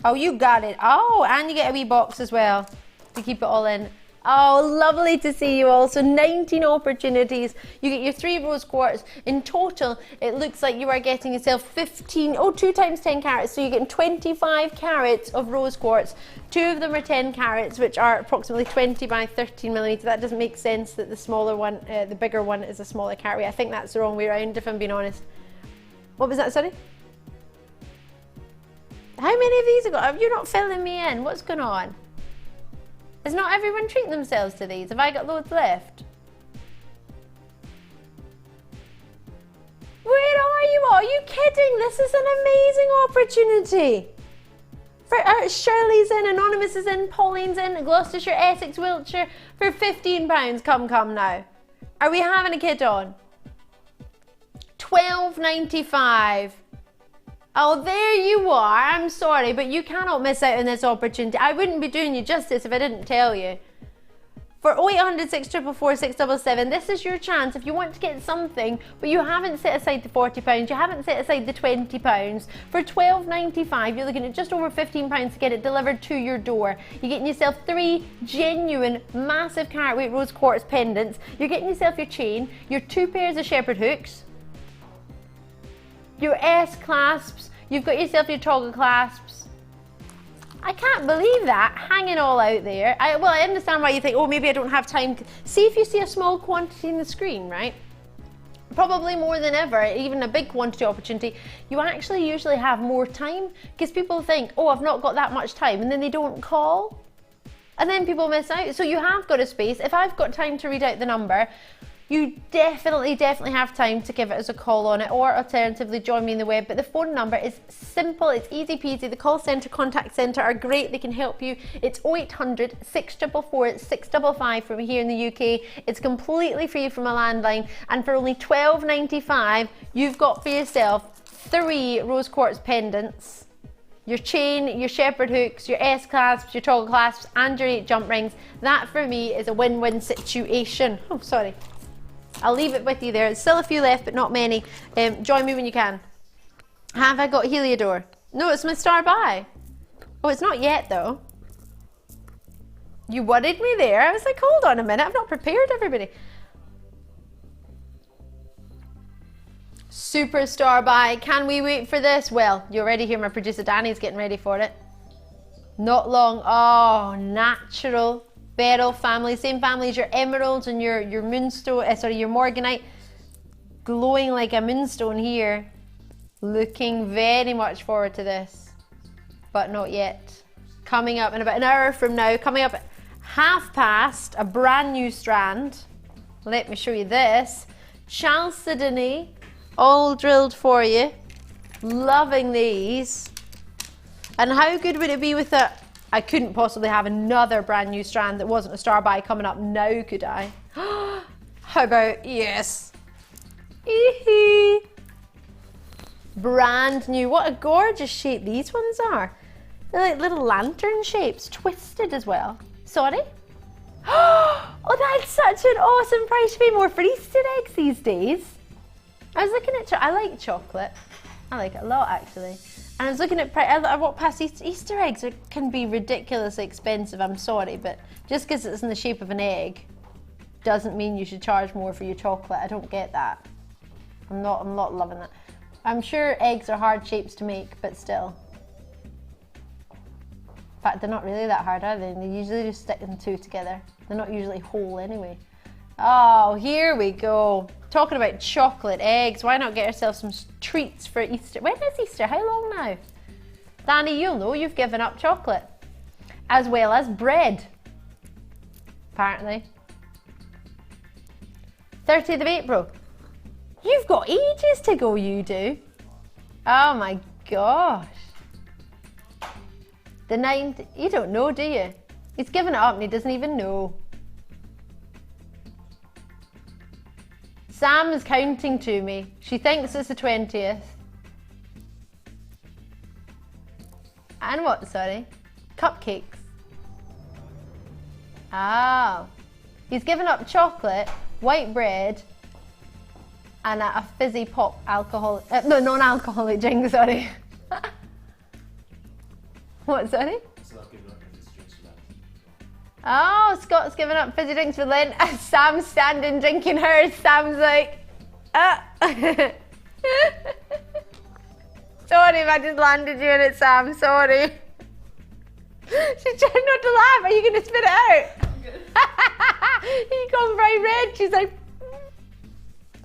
Speaker 3: Oh, you got it. Oh, and you get a wee box as well to keep it all in. Oh, lovely to see you all. So 19 opportunities. You get your 3 rose quartz. In total, it looks like you are getting yourself 2 times 10 carats. So you're getting 25 carats of rose quartz. 2 of them are 10 carats, which are approximately 20 by 13 millimeter. That doesn't make sense that the smaller one, the bigger one is a smaller carat. I think that's the wrong way around, if I'm being honest. What was that, sorry? How many of these have got? You're not filling me in. What's going on? Is not everyone treating themselves to these? Have I got loads left? Where are you? Are you kidding? This is an amazing opportunity. For Shirley's in, Anonymous is in, Pauline's in, Gloucestershire, Essex, Wiltshire for £15. Come now. Are we having a kid on? £12.95. Oh, there you are. I'm sorry, but you cannot miss out on this opportunity. I wouldn't be doing you justice if I didn't tell you. For 0800 644 677, this is your chance. If you want to get something, but you haven't set aside the £40, you haven't set aside the £20, for £12.95, you're looking at just over £15 to get it delivered to your door. You're getting yourself 3 genuine, massive carat weight rose quartz pendants. You're getting yourself your chain, your 2 pairs of shepherd hooks, your S clasps, you've got yourself your toggle clasps. I can't believe that, hanging all out there. I understand why you think, oh, maybe I don't have time. See if you see a small quantity in the screen, right? Probably more than ever, even a big quantity opportunity, you actually usually have more time, because people think, oh, I've not got that much time, and then they don't call. And then people miss out. So you have got a space. If I've got time to read out the number, you definitely have time to give it as a call on it, or alternatively join me in the web. But the phone number is simple, it's easy peasy. The call centre, contact centre are great, they can help you. It's 0800 644 655 from here in the UK. It's completely free from a landline, and for only £12.95 you've got for yourself 3 rose quartz pendants, your chain, your shepherd hooks, your S clasps, your toggle clasps, and your 8 jump rings. That for me is a win-win situation. Oh, sorry. I'll leave it with you there. There's still a few left, but not many. Join me when you can. Have I got Heliodor? No, it's my star by. Oh, it's not yet though. You worried me there. I was like, hold on a minute. I've not prepared everybody. Superstar by. Can we wait for this? Well, you already hear my producer Danny's getting ready for it. Not long. Oh, natural. Beryl family, same family as your emeralds and your moonstone, your morganite. Glowing like a moonstone here. Looking very much forward to this, but not yet. Coming up in about an hour from now, coming up at past, a brand new strand. Let me show you this. Chalcedony, all drilled for you. Loving these. And how good would it be with a, I couldn't possibly have another brand new strand that wasn't a star by coming up now, could I? How about, yes. Brand new. What a gorgeous shape these ones are. They're like little lantern shapes, twisted as well. Sorry? Oh, that's such an awesome price to pay more for Easter eggs these days. I was looking at, I like chocolate. I like it a lot actually. And I was looking at, I walked past Easter eggs can be ridiculously expensive, I'm sorry, but just because it's in the shape of an egg doesn't mean you should charge more for your chocolate. I don't get that. I'm not loving that. I'm sure eggs are hard shapes to make, but still. In fact, they're not really that hard, are they? They usually just stick them 2 together. They're not usually whole anyway. Oh, here we go. Talking about chocolate eggs, why not get yourself some treats for Easter? When is Easter? How long now? Danny, you'll know you've given up chocolate. As well as bread. Apparently. 30th of April. You've got ages to go, you do. Oh my gosh. The 9th, you don't know, do you? He's given it up and he doesn't even know. Sam is counting to me. She thinks it's the 20th. And what, sorry? Cupcakes. Ah. He's given up chocolate, white bread, and a fizzy pop alcohol, no, non-alcoholic drink, sorry. What, sorry? Oh, Scott's giving up fizzy drinks for Lent. Sam's standing drinking hers. Sam's like, Sorry if I just landed you in it, Sam, sorry. She's trying not to laugh. Are you going to spit it out? You gone very red. She's like,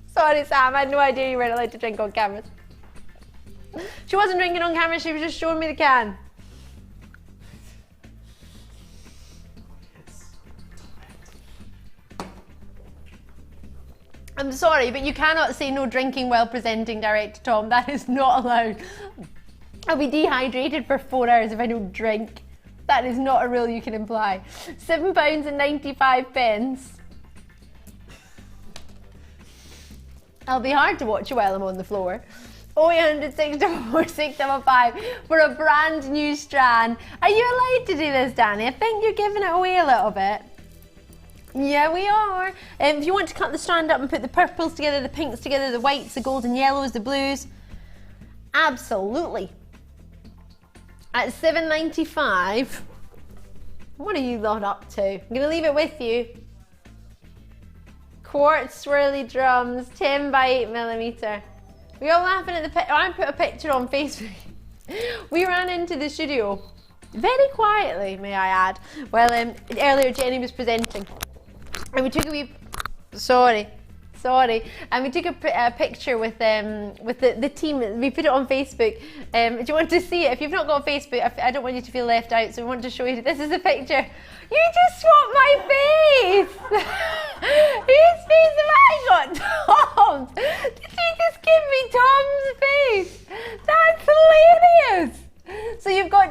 Speaker 3: sorry, Sam, I had no idea you weren't allowed to drink on cameras. She wasn't drinking on camera, she was just showing me the can. I'm sorry, but you cannot say no drinking while presenting direct to Tom. That is not allowed. I'll be dehydrated for 4 hours if I don't drink. That is not a rule you can imply. £7.95. It'll be hard to watch while I'm on the floor. 0800 644 655 for a brand new strand. Are you allowed to do this, Danny? I think you're giving it away a little bit. Yeah, we are. If you want to cut the strand up and put the purples together, the pinks together, the whites, the golden yellows, the blues, absolutely. At $7.95, what are you lot up to? I'm going to leave it with you. Quartz swirly drums, 10 by 8mm. We all laughing at the picture. I put a picture on Facebook. We ran into the studio very quietly, may I add. Well, earlier Jenny was presenting, and we took a wee. Sorry. And we took a picture with the team. We put it on Facebook. Do you want to see it? If you've not got Facebook, I don't want you to feel left out, so we want to show you. This is the picture. You just swapped my face! Whose face have I got? Tom's! Did you just give me Tom's face? That's hilarious! So you've got...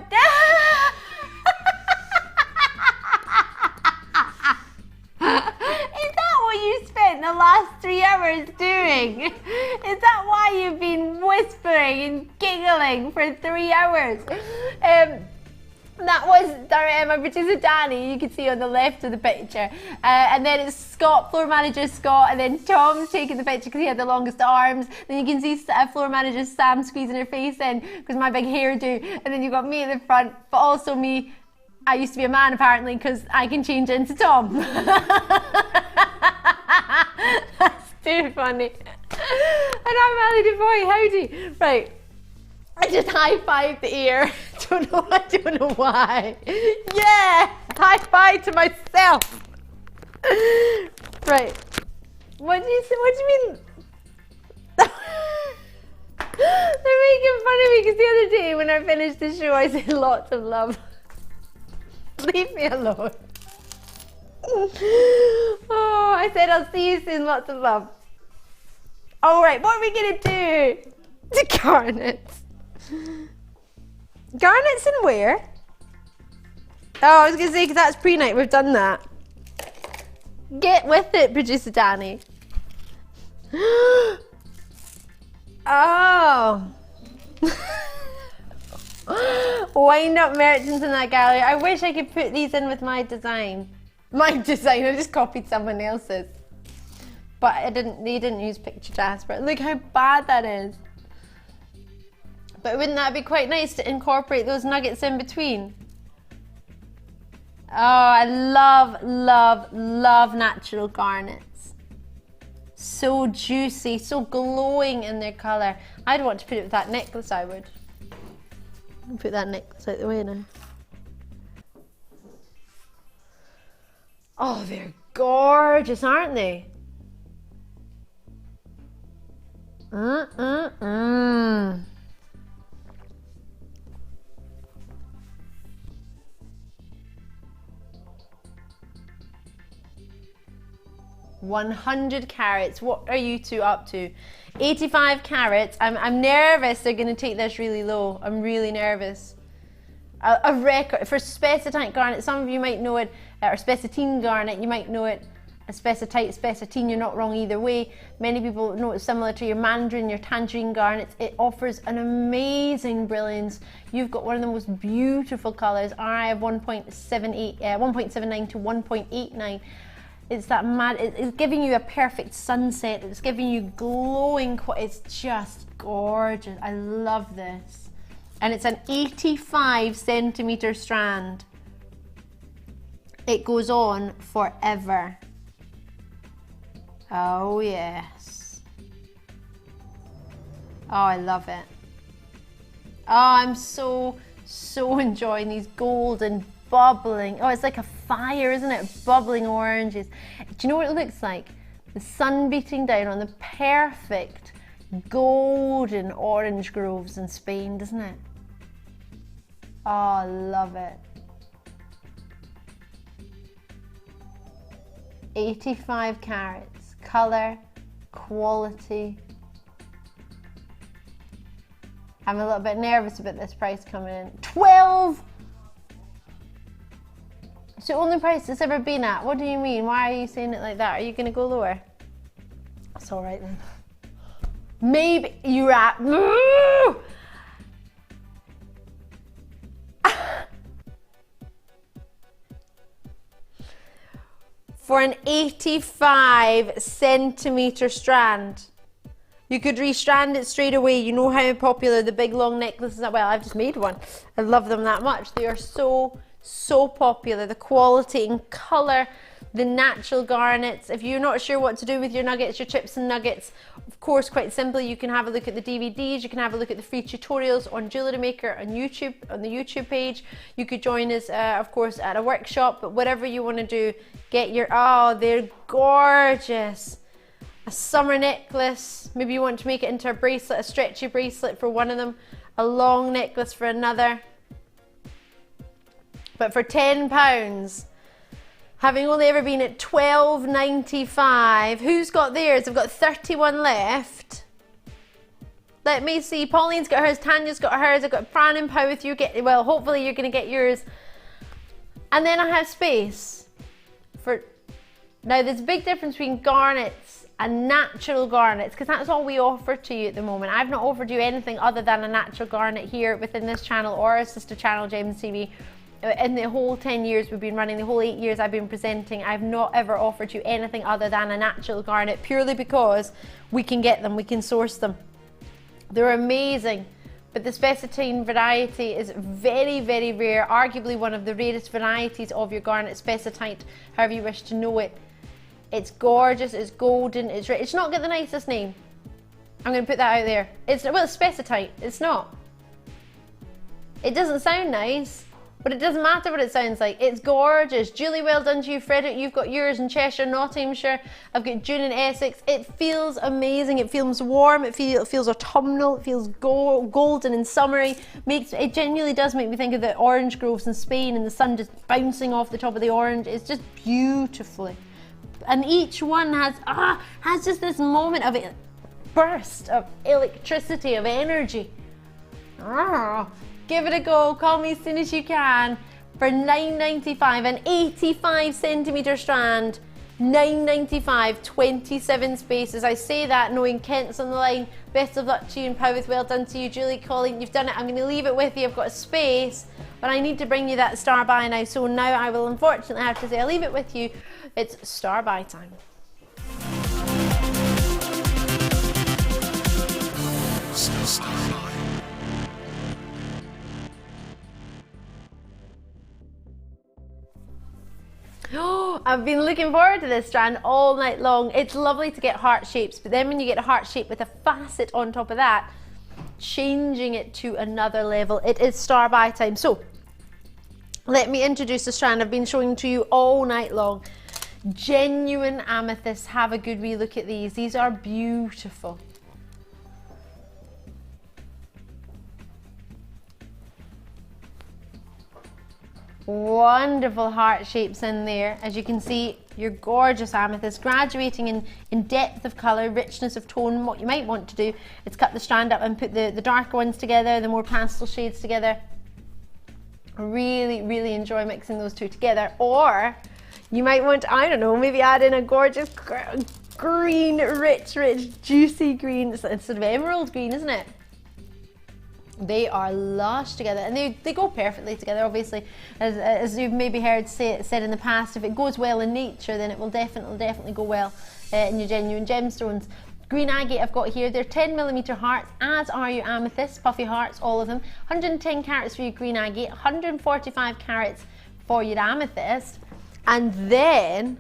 Speaker 3: Is that what you spent the last 3 hours doing? Is that why you've been whispering and giggling for 3 hours? That was my producer Danny, you can see on the left of the picture. And then it's Scott, floor manager Scott, and then Tom's taking the picture because he had the longest arms. Then you can see floor manager Sam squeezing her face in because my big hairdo. And then you've got me at the front, but also me. I used to be a man apparently because I can change into Tom. That's too funny. And I'm Ali Defoy, howdy. Right. I just high-fived the ear. I don't know why. Yeah! High-five to myself. Right. What do you mean? They're making fun of me because the other day when I finished the show I said lots of love. Leave me alone. Oh, I said I'll see you soon, lots of love. Alright, what are we gonna do? The garnets. Garnets and where? Oh, I was gonna say because that's pre-night, we've done that. Get with it, producer Danny. Oh. Wind up merchants in that gallery. I wish I could put these in with my design. I just copied someone else's. But they didn't use picture Jasper. Look how bad that is. But wouldn't that be quite nice to incorporate those nuggets in between? Oh, I love, love, love natural garnets. So juicy, so glowing in their colour. I'd want to put it with that necklace, I would. I'll put that necklace out the way now. Oh, they're gorgeous, aren't they? Mm-mm-mm. 100 carats. What are you two up to? 85 carats. I'm nervous they're going to take this really low. I'm really nervous. A record for spessartine garnet. Some of you might know it, or spessartine garnet. You might know it as spessartite, spessartine. You're not wrong either way. Many people know it's similar to your mandarin, your tangerine garnets. It offers an amazing brilliance. You've got one of the most beautiful colours. I have 1.79 to 1.89. It's that mad, it's giving you a perfect sunset. It's giving you glowing, it's just gorgeous. I love this. And it's an 85 centimetre strand. It goes on forever. Oh yes. Oh, I love it. Oh, I'm so enjoying these golden bubbling. Oh, it's like a fire, isn't it? Bubbling oranges. Do you know what it looks like? The sun beating down on the perfect golden orange groves in Spain, doesn't it? Oh, I love it. 85 carats. Colour, quality. I'm a little bit nervous about this price coming in. 12! It's the only price it's ever been at. What do you mean? Why are you saying it like that? Are you going to go lower?
Speaker 1: It's all right then.
Speaker 3: Maybe you're at... For an 85 centimeter strand. You could restrand it straight away. You know how popular the big long necklaces are. Well, I've just made one. I love them that much. They are so popular. The quality and colour, the natural garnets. If you're not sure what to do with your nuggets, your chips and nuggets, of course, quite simply, you can have a look at the DVDs. You can have a look at the free tutorials on Jewellery Maker on YouTube, on the YouTube page. You could join us, of course, at a workshop. But whatever you want to do, get your... Oh, they're gorgeous. A summer necklace. Maybe you want to make it into a bracelet, a stretchy bracelet for one of them, a long necklace for another. But for £10, having only ever been at $12.95, who's got theirs? I've got 31 left. Let me see. Pauline's got hers, Tanya's got hers, I've got Fran and Powith. You get, well, hopefully you're going to get yours. And then I have space for... Now, there's a big difference between garnets and natural garnets, because that's all we offer to you at the moment. I've not offered you anything other than a natural garnet here within this channel or our sister channel, Gems TV. In the whole 10 years we've been running, the whole 8 years I've been presenting, I've not ever offered you anything other than a natural garnet, purely because we can get them, we can source them. They're amazing, but the spessartine variety is very, very rare, arguably one of the rarest varieties of your garnet, spessartite, however you wish to know it. It's gorgeous, it's golden, it's rich. It's not got the nicest name. I'm going to put that out there. It's, well, it's spessartite, it's not. It doesn't sound nice. But it doesn't matter what it sounds like. It's gorgeous. Julie, well done to you. Frederick, you've got yours in Cheshire, Nottinghamshire. I've got June in Essex. It feels amazing. It feels warm. It feels autumnal. It feels golden and summery. It genuinely does make me think of the orange groves in Spain and the sun just bouncing off the top of the orange. It's just beautifully. And each one has just this moment of a burst of electricity, of energy. Give it a go. Call me as soon as you can for $9.95, an 85 centimeter strand, $9.95, 27 spaces. I say that knowing Kent's on the line. Best of luck to you and Powith. Well done to you, Julie, Colleen. You've done it. I'm going to leave it with you. I've got a space, but I need to bring you that star buy now. So now I will unfortunately have to say I'll leave it with you. It's star buy time. Oh, I've been looking forward to this strand all night long. It's lovely to get heart shapes, but then when you get a heart shape with a facet on top of that, changing it to another level, it is star buy time. So let me introduce the strand I've been showing to you all night long. Genuine amethyst. Have a good wee look at these. These are beautiful. Wonderful heart shapes in there. As you can see, your gorgeous amethyst, graduating in depth of colour, richness of tone. What you might want to do is cut the strand up and put the darker ones together, the more pastel shades together. Really, really enjoy mixing those two together. Or you might want to, I don't know, maybe add in a gorgeous green, rich, juicy green. It's sort of emerald green, isn't it? They are lush together, and they go perfectly together. Obviously, as you've maybe heard said in the past, if it goes well in nature, then it will definitely go well in your genuine gemstones. Green agate I've got here, they're 10mm hearts, as are your amethysts, puffy hearts, all of them. 110 carats for your green agate, 145 carats for your amethyst, and then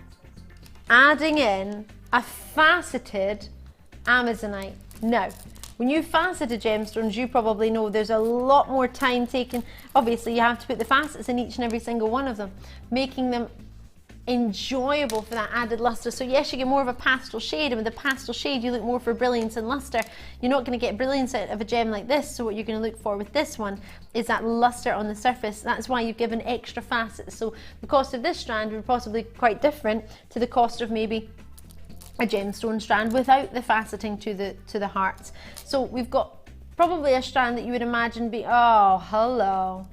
Speaker 3: adding in a faceted Amazonite. Now, when you faceted gemstones, you probably know there's a lot more time taken. Obviously, you have to put the facets in each and every single one of them, making them enjoyable for that added luster. So yes, you get more of a pastel shade, and with the pastel shade, you look more for brilliance and luster. You're not going to get brilliance out of a gem like this, so what you're going to look for with this one is that luster on the surface. That's why you've given extra facets. So the cost of this strand would possibly be quite different to the cost of maybe a gemstone strand without the faceting to the hearts. So we've got probably a strand that you would imagine be, oh, hello.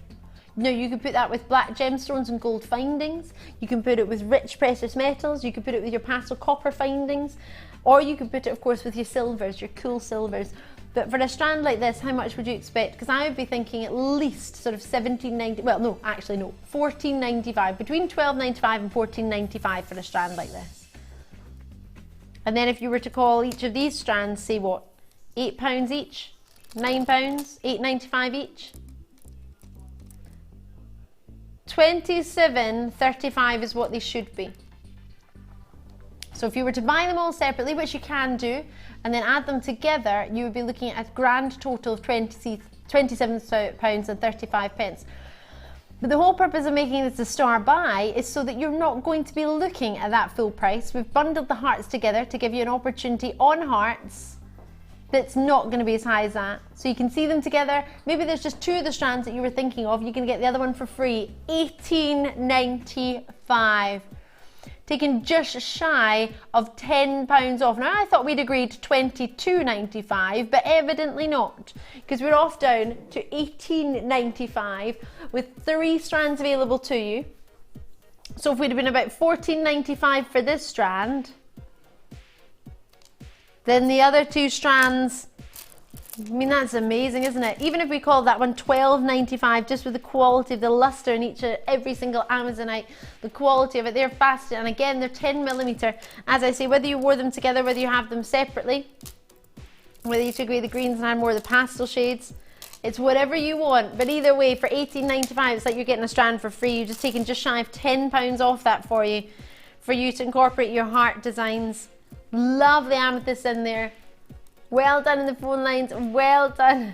Speaker 3: No, you could put that with black gemstones and gold findings. You can put it with rich precious metals. You could put it with your pastel copper findings. Or you could put it, of course, with your silvers, your cool silvers. But for a strand like this, how much would you expect? Because I would be thinking at least sort of $17.90, well, no, actually no, $14.95, between $12.95 and $14.95 for a strand like this. And then if you were to call each of these strands, say what, £8 each, £9, $8.95 each? $27.35 is what they should be. So if you were to buy them all separately, which you can do, and then add them together, you would be looking at a grand total of £27.35. But the whole purpose of making this a star buy is so that you're not going to be looking at that full price. We've bundled the hearts together to give you an opportunity on hearts that's not going to be as high as that. So you can see them together. Maybe there's just two of the strands that you were thinking of. You can get the other one for free. $18.95. Taken just shy of £10 off. Now I thought we'd agreed to $22.95, but evidently not, because we're off down to $18.95 with 3 strands available to you. So if we'd have been about $14.95 for this strand, then the other 2 strands, I mean, that's amazing, isn't it? Even if we call that one $12.95, just with the quality of the luster in every single Amazonite, the quality of it, they're faceted, and again, they're 10mm. As I say, whether you wore them together, whether you have them separately, whether you took away the greens and had more of the pastel shades, it's whatever you want. But either way, for $18.95, it's like you're getting a strand for free. You're just taking just shy of £10 off that for you to incorporate your heart designs. Lovely amethyst in there. Well done in the phone lines, well done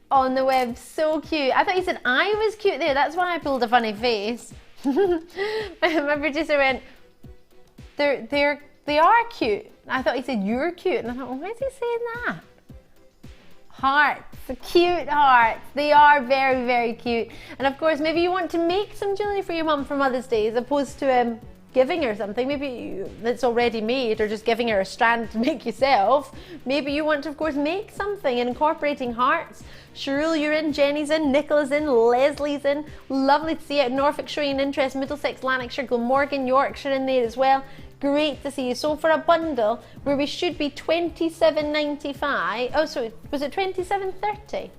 Speaker 3: on the web, so cute. I thought you said I was cute there, that's why I pulled a funny face. My producer went, they are cute. I thought he said you're cute, and I thought, well, why is he saying that? Hearts, cute hearts. They are very, very cute. And of course, maybe you want to make some jewellery for your mum for Mother's Day as opposed to giving her something maybe that's already made, or just giving her a strand to make yourself. Maybe you want to, of course, make something and incorporating hearts. Cheryl, you're in, Jenny's in, Nicola's in, Leslie's in. Lovely to see it. Norfolk showing interest, Middlesex, Lanarkshire, Glamorgan, Yorkshire in there as well. Great to see you. So for a bundle where we should be $27.95, oh, so was it $27.30?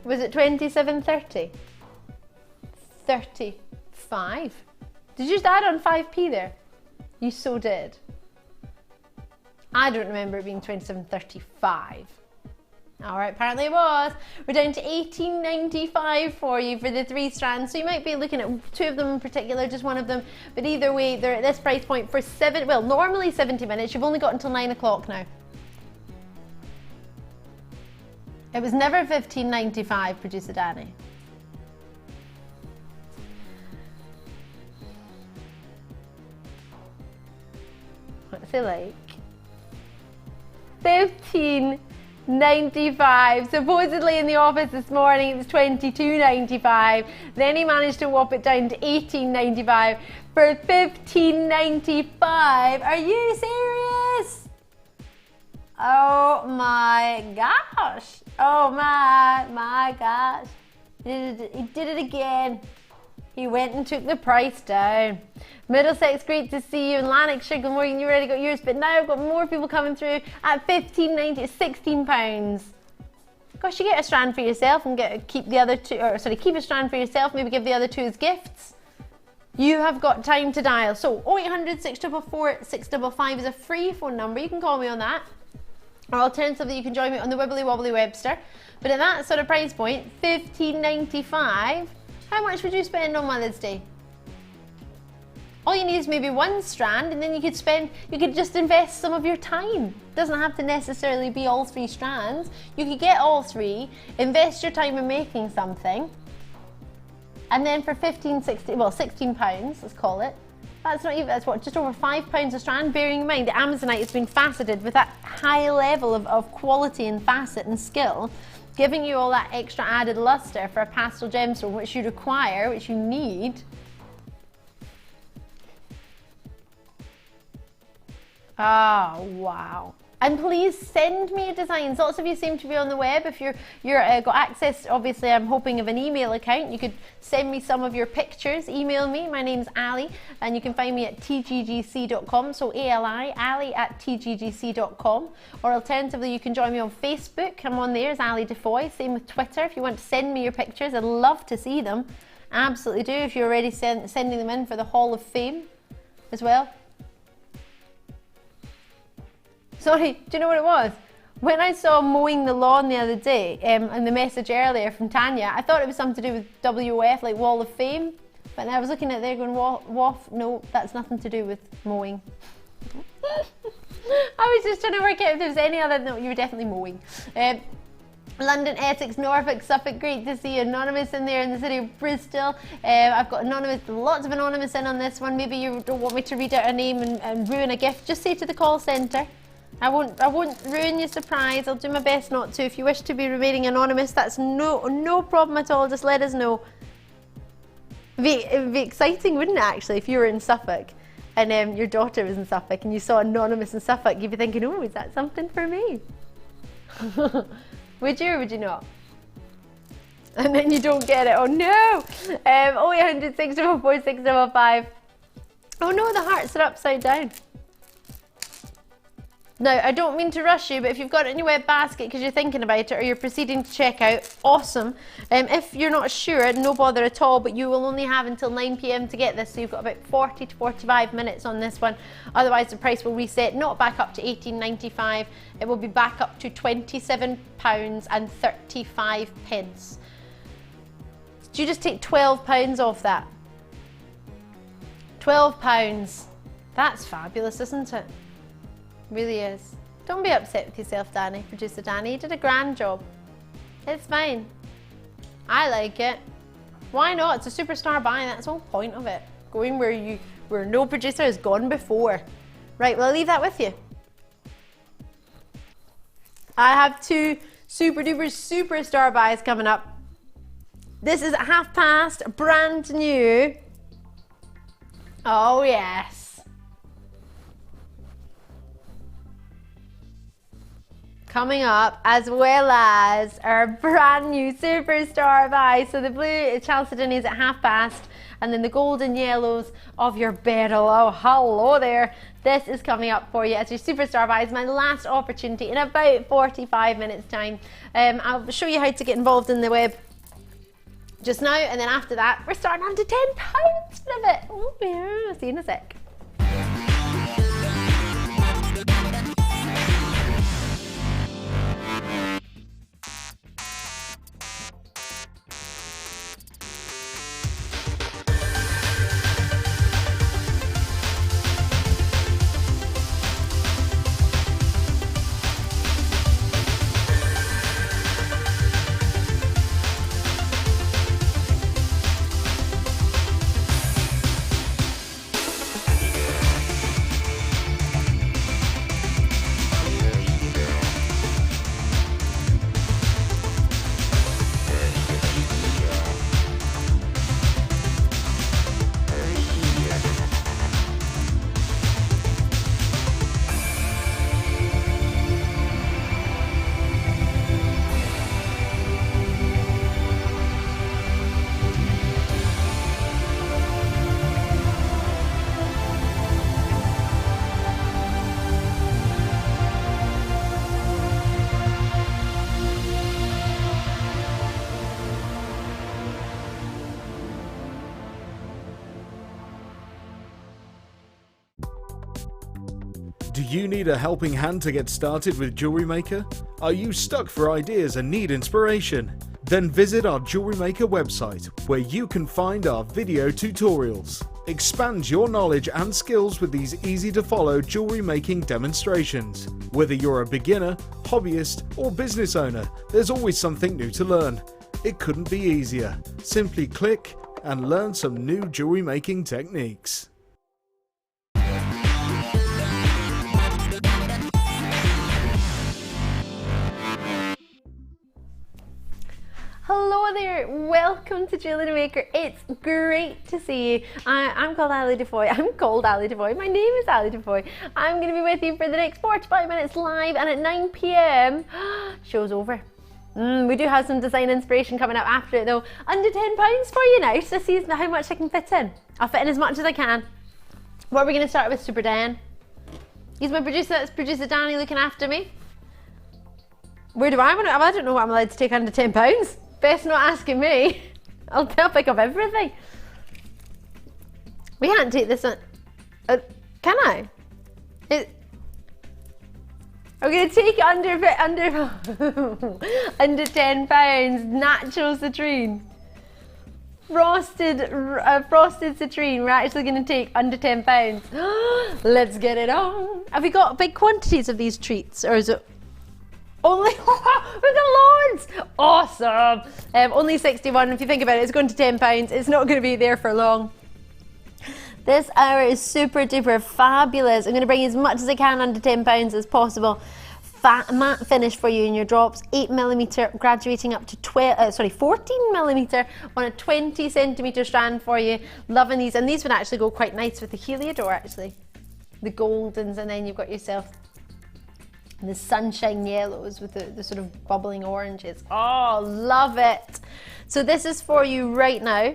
Speaker 3: Was it $27.30? 35. Did you just add on 5p there? You so did. I don't remember it being $27.35. All right, apparently it was. We're down to $18.95 for you for the 3 strands. So you might be looking at 2 of them in particular, just one of them. But either way, they're at this price point for normally 70 minutes. You've only got until 9 o'clock now. It was never $15.95, producer Danny. What's it like? $15.95. Supposedly in the office this morning it was $22.95. Then he managed to whop it down to $18.95 for $15.95. Are you serious? Oh my gosh. Oh my gosh. He did it again. He went and took the price down. Middlesex, great to see you. And Lanarkshire, Glamorgan, you already got yours, but now I've got more people coming through at $15.90, £16. Gosh, you get a strand for yourself and keep a strand for yourself, maybe give the other 2 as gifts. You have got time to dial. So 0800 644 655 is a free phone number. You can call me on that. Or alternatively, you can join me on the Wibbly Wobbly Webster. But at that sort of price point, $15.95, how much would you spend on Mother's Day? All you need is maybe 1 strand, and then you could just invest some of your time. It doesn't have to necessarily be all 3 strands. You could get all 3, invest your time in making something, and then for £16, let's call it. That's what, just over £5 a strand, bearing in mind the Amazonite has been faceted with that high level of quality and facet and skill, giving you all that extra added luster for a pastel gemstone, which you require, which you need. Oh, wow. And please send me your designs. Lots of you seem to be on the web. If you're got access, obviously I'm hoping, of an email account, you could send me some of your pictures. Email me. My name's Ali, and you can find me at tggc.com. So Ali at tggc.com. Or alternatively, you can join me on Facebook. I'm on there as Ali Defoy. Same with Twitter. If you want to send me your pictures, I'd love to see them. Absolutely do. If you're already sending them in for the Hall of Fame as well. Sorry, do you know what it was? When I saw mowing the lawn the other day, and the message earlier from Tanya, I thought it was something to do with WF, like Wall of Fame. But I was looking at it there going, WOF, no, that's nothing to do with mowing. I was just trying to work out if there's any other, no, you were definitely mowing. London, Essex, Norfolk, Suffolk, great to see Anonymous in there in the city of Bristol. I've got Anonymous, lots of Anonymous in on this one. Maybe you don't want me to read out a name and ruin a gift. Just say to the call centre. I won't ruin your surprise. I'll do my best not to. If you wish to be remaining anonymous, that's no problem at all. Just let us know. It'd be exciting, wouldn't it, actually, if you were in Suffolk and your daughter was in Suffolk and you saw Anonymous in Suffolk, you'd be thinking, oh, is that something for me? Would you or would you not? And then you don't get it. Oh no! 0800 644 655. Oh no, the hearts are upside down. Now, I don't mean to rush you, but if you've got it in your web basket because you're thinking about it or you're proceeding to check out, awesome. If you're not sure, no bother at all, but you will only have until 9 p.m. to get this, so you've got about 40 to 45 minutes on this one. Otherwise, the price will reset, not back up to £18.95. It will be back up to £27.35. Do you just take £12 off that? £12. That's fabulous, isn't it? Really is. Don't be upset with yourself, Danny, producer Danny. You did a grand job. It's fine. I like it. Why not? It's a superstar buy. That's the whole point of it. Going where no producer has gone before. Right, well, I'll leave that with you. I have two super duper superstar buys coming up. This is at past, brand new. Oh yes. Coming up, as well as our brand new superstar buy. So the blue Chalcedony is at past, and then the golden yellows of your Beryl. Oh, hello there. This is coming up for you as your superstar buy. It's my last opportunity in about 45 minutes time. I'll show you how to get involved in the web just now, and then after that, we're starting on to £10 for a bit. Oh yeah, I'll see you in a sec.
Speaker 5: Do you need a helping hand to get started with Jewellery Maker? Are you stuck for ideas and need inspiration? Then visit our Jewellery Maker website, where you can find our video tutorials. Expand your knowledge and skills with these easy to follow jewellery making demonstrations. Whether you're a beginner, hobbyist or business owner, there's always something new to learn. It couldn't be easier. Simply click and learn some new jewellery making techniques.
Speaker 3: Hello Hello there, welcome to Jewellery Maker. It's great to see you. I'm called Ali Defoy. My name is Ali Defoy. I'm going to be with you for the next 45 minutes live, and at 9 p.m, show's over. We do have some design inspiration coming up after it though. Under £10 for you now, to see how much I can fit in. I'll fit in as much as I can. What are we going to start with, Super Dan? He's my producer, that's producer Danny looking after me. Where do I want to? I don't know what I'm allowed to take under £10. Best not asking me. I'll pick up everything. We can't take this on. Can I? I'm going to take it under under £10. Natural citrine. Frosted citrine. We're actually going to take under £10. Let's get it on. Have we got big quantities of these treats, or is it only? We've got loads. Awesome. Only 61. If you think about it, it's going to £10. It's not going to be there for long. This hour is super duper fabulous. I'm going to bring as much as I can under £10 as possible. Matte finish for you in your drops, 8mm graduating up to 14mm on a 20cm strand for you. Loving these, and these would actually go quite nice with the Heliodor actually. The goldens, and then you've got yourself the sunshine yellows with the sort of bubbling oranges. Oh, love it. So this is for you right now.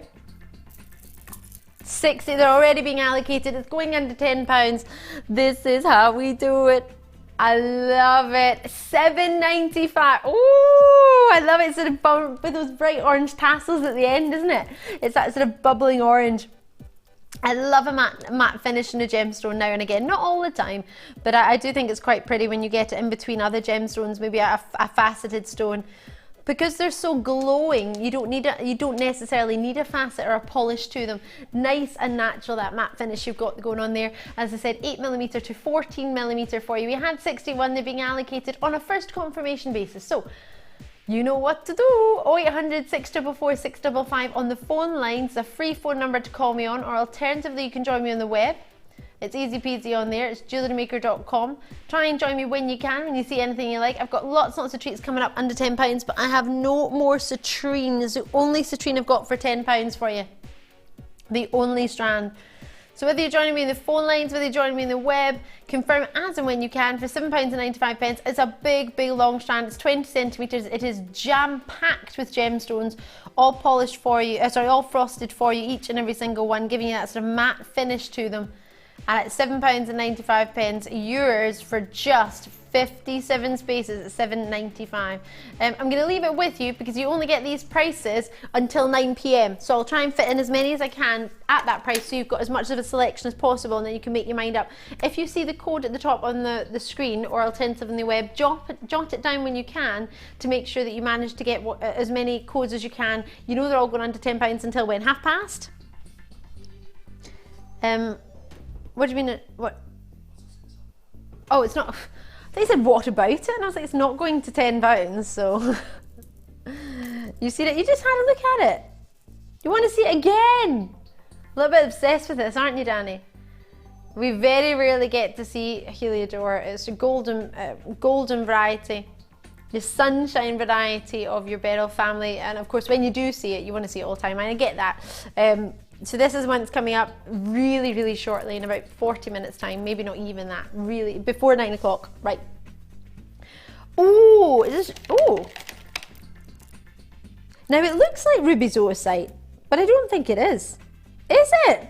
Speaker 3: 60, they're already being allocated. It's going under £10. This is how we do it. I love it. $7.95. Oh, I love it. Sort of with those bright orange tassels at the end, isn't it? It's that sort of bubbling orange. I love a matte finish in a gemstone now and again. Not all the time, but I do think it's quite pretty when you get it in between other gemstones, maybe a faceted stone. Because they're so glowing, you don't necessarily need a facet or a polish to them. Nice and natural, that matte finish you've got going on there. As I said, 8mm to 14mm for you. We had 61, they're being allocated on a first confirmation basis. So, you know what to do. 0800 644 655 on the phone lines, a free phone number to call me on, or alternatively you can join me on the web. It's easy peasy on there. It's jewellerymaker.com. Try and join me when you can, when you see anything you like. I've got lots of treats coming up under £10, but I have no more citrine. It's the only citrine I've got for £10 for you. The only strand. So whether you're joining me in the phone lines, whether you're joining me in the web, confirm as and when you can for £7.95. It's a big, big long strand. It's 20cm. It is jam-packed with gemstones, all polished for you, all frosted for you, each and every single one, giving you that sort of matte finish to them. And at £7.95, yours for just 57 spaces at £7.95. I'm going to leave it with you because you only get these prices until 9 p.m. So I'll try and fit in as many as I can at that price, so you've got as much of a selection as possible, and then you can make your mind up. If you see the code at the top on the screen, or alternative on the web, jot it down when you can to make sure that you manage to get as many codes as you can. You know they're all going under £10 until when? past? What do you mean? What? Oh, it's not. They said, what about it? And I was like, it's not going to £10, so. You see it? You just had a look at it. You want to see it again? A little bit obsessed with this, aren't you, Danny? We very rarely get to see Heliodor. It's a golden variety. The sunshine variety of your Beryl family. And of course, when you do see it, you want to see it all the time. And I get that. So this is one that's coming up really, really shortly, in about 40 minutes time, maybe not even that, really, before 9 o'clock, right. Oh, is this, oh. Now it looks like ruby zoisite, but I don't think it is. Is it?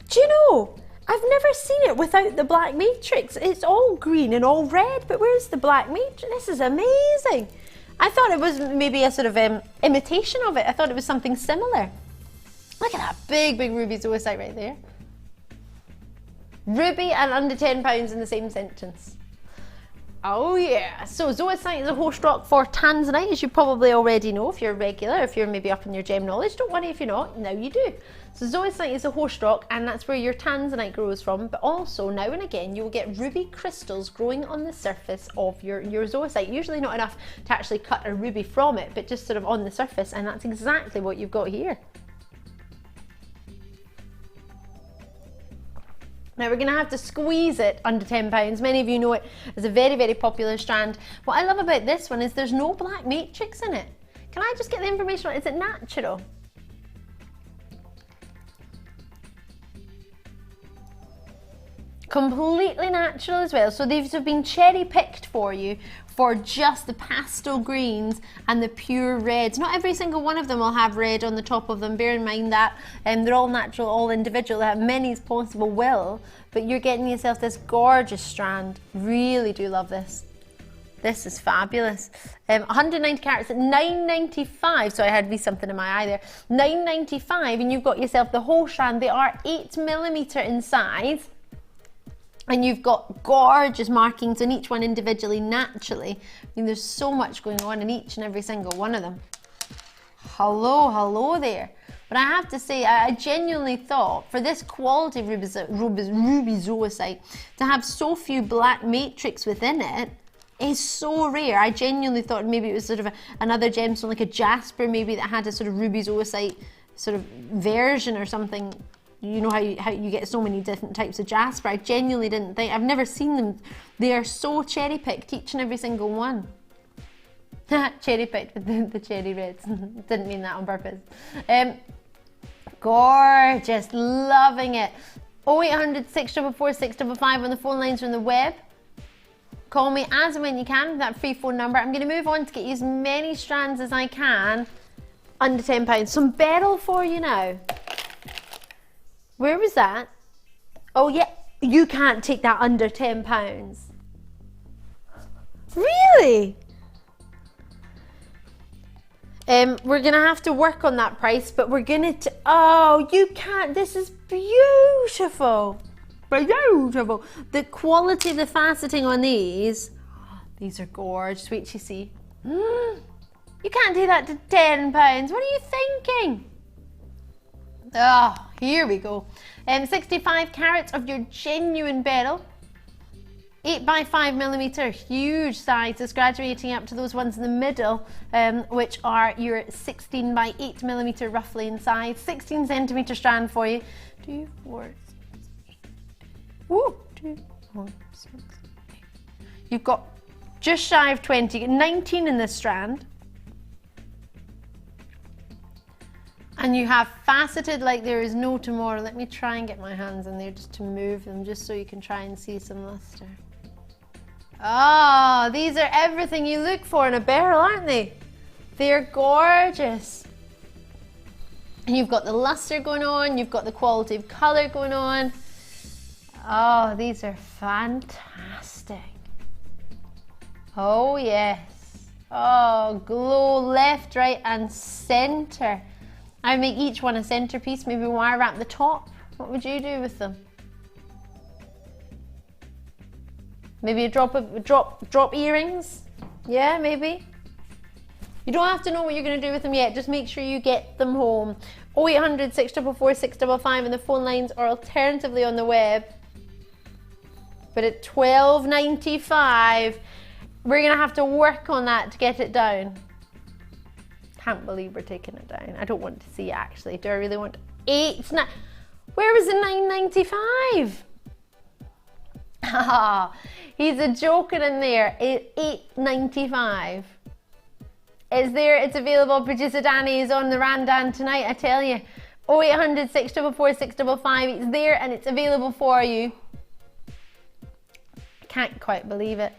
Speaker 3: Do you know, I've never seen it without the black matrix. It's all green and all red, but where's the black matrix? This is amazing. I thought it was maybe a sort of imitation of it. I thought it was something similar. Look at that big, big ruby zoisite right there. Ruby and under £10 in the same sentence. Oh yeah, so zoisite is a host rock for Tanzanite, as you probably already know if you're a regular, if you're maybe up in your gem knowledge. Don't worry if you're not, now you do. So zoisite is a host rock, and that's where your Tanzanite grows from, but also now and again you will get ruby crystals growing on the surface of your zoisite. Usually not enough to actually cut a ruby from it, but just sort of on the surface, and that's exactly what you've got here. Now we're going to have to squeeze it under £10. Many of you know it as a very, very popular strand. What I love about this one is there's no black matrix in it. Can I just get the information on it? Is it natural? Completely natural as well. So these have been cherry picked for you for just the pastel greens and the pure reds. Not every single one of them will have red on the top of them. Bear in mind that they're all natural, all individual. As many as possible will, but you're getting yourself this gorgeous strand. Really do love this. This is fabulous. 190 carats at $9.95. So I had me something in my eye there. $9.95, and you've got yourself the whole strand. They are 8mm in size. And you've got gorgeous markings on each one individually, naturally. I mean, there's so much going on in each and every single one of them. Hello, hello there. But I have to say, I genuinely thought for this quality rubizoisite, to have so few black matrix within it is so rare. I genuinely thought maybe it was sort of another gemstone, like a Jasper maybe, that had a sort of rubizoisite sort of version or something. You know how you get so many different types of Jasper. I genuinely didn't think, I've never seen them. They are so cherry picked, each and every single one. Cherry picked with the cherry reds. Didn't mean that on purpose. Gorgeous, loving it. 0800 644 655 on the phone lines or on the web. Call me as and when you can with that free phone number. I'm going to move on to get you as many strands as I can under £10. Some Beryl for you now. Where was that? Oh yeah, you can't take that under £10. Really? We're gonna have to work on that price, but we're gonna, oh, you can't, this is beautiful. Beautiful. The quality of the faceting on these are gorgeous. Wait till you see. You can't do that to £10. What are you thinking? Oh, here we go. 65 carats of your genuine Beryl. 8x5mm, huge sizes, graduating up to those ones in the middle, which are your 16x8mm roughly in size. 16cm strand for you. 2, 4, 6, 2, 4, 6, 8. You've got just shy of 20, 19 in this strand. And you have faceted like there is no tomorrow. Let me try and get my hands in there just to move them, just so you can try and see some luster. Oh, these are everything you look for in a Beryl, aren't they? They're gorgeous. And you've got the luster going on, you've got the quality of colour going on. Oh, these are fantastic. Oh yes. Oh, glow left, right and centre. I make each one a centerpiece, maybe wire wrap the top. What would you do with them? Maybe a drop earrings? Yeah, maybe. You don't have to know what you're going to do with them yet, just make sure you get them home. 0800 644 655 on the phone lines, or alternatively on the web. But at $12.95, we're going to have to work on that to get it down. Can't believe we're taking it down. I don't want to see it actually. Do I really want 8? Where was the $9.95? Ah, he's a joker in there. $8.95. It's there, it's available. Producer Danny is on the Randan tonight, I tell you. 0800 644 655. It's there and it's available for you. I can't quite believe it.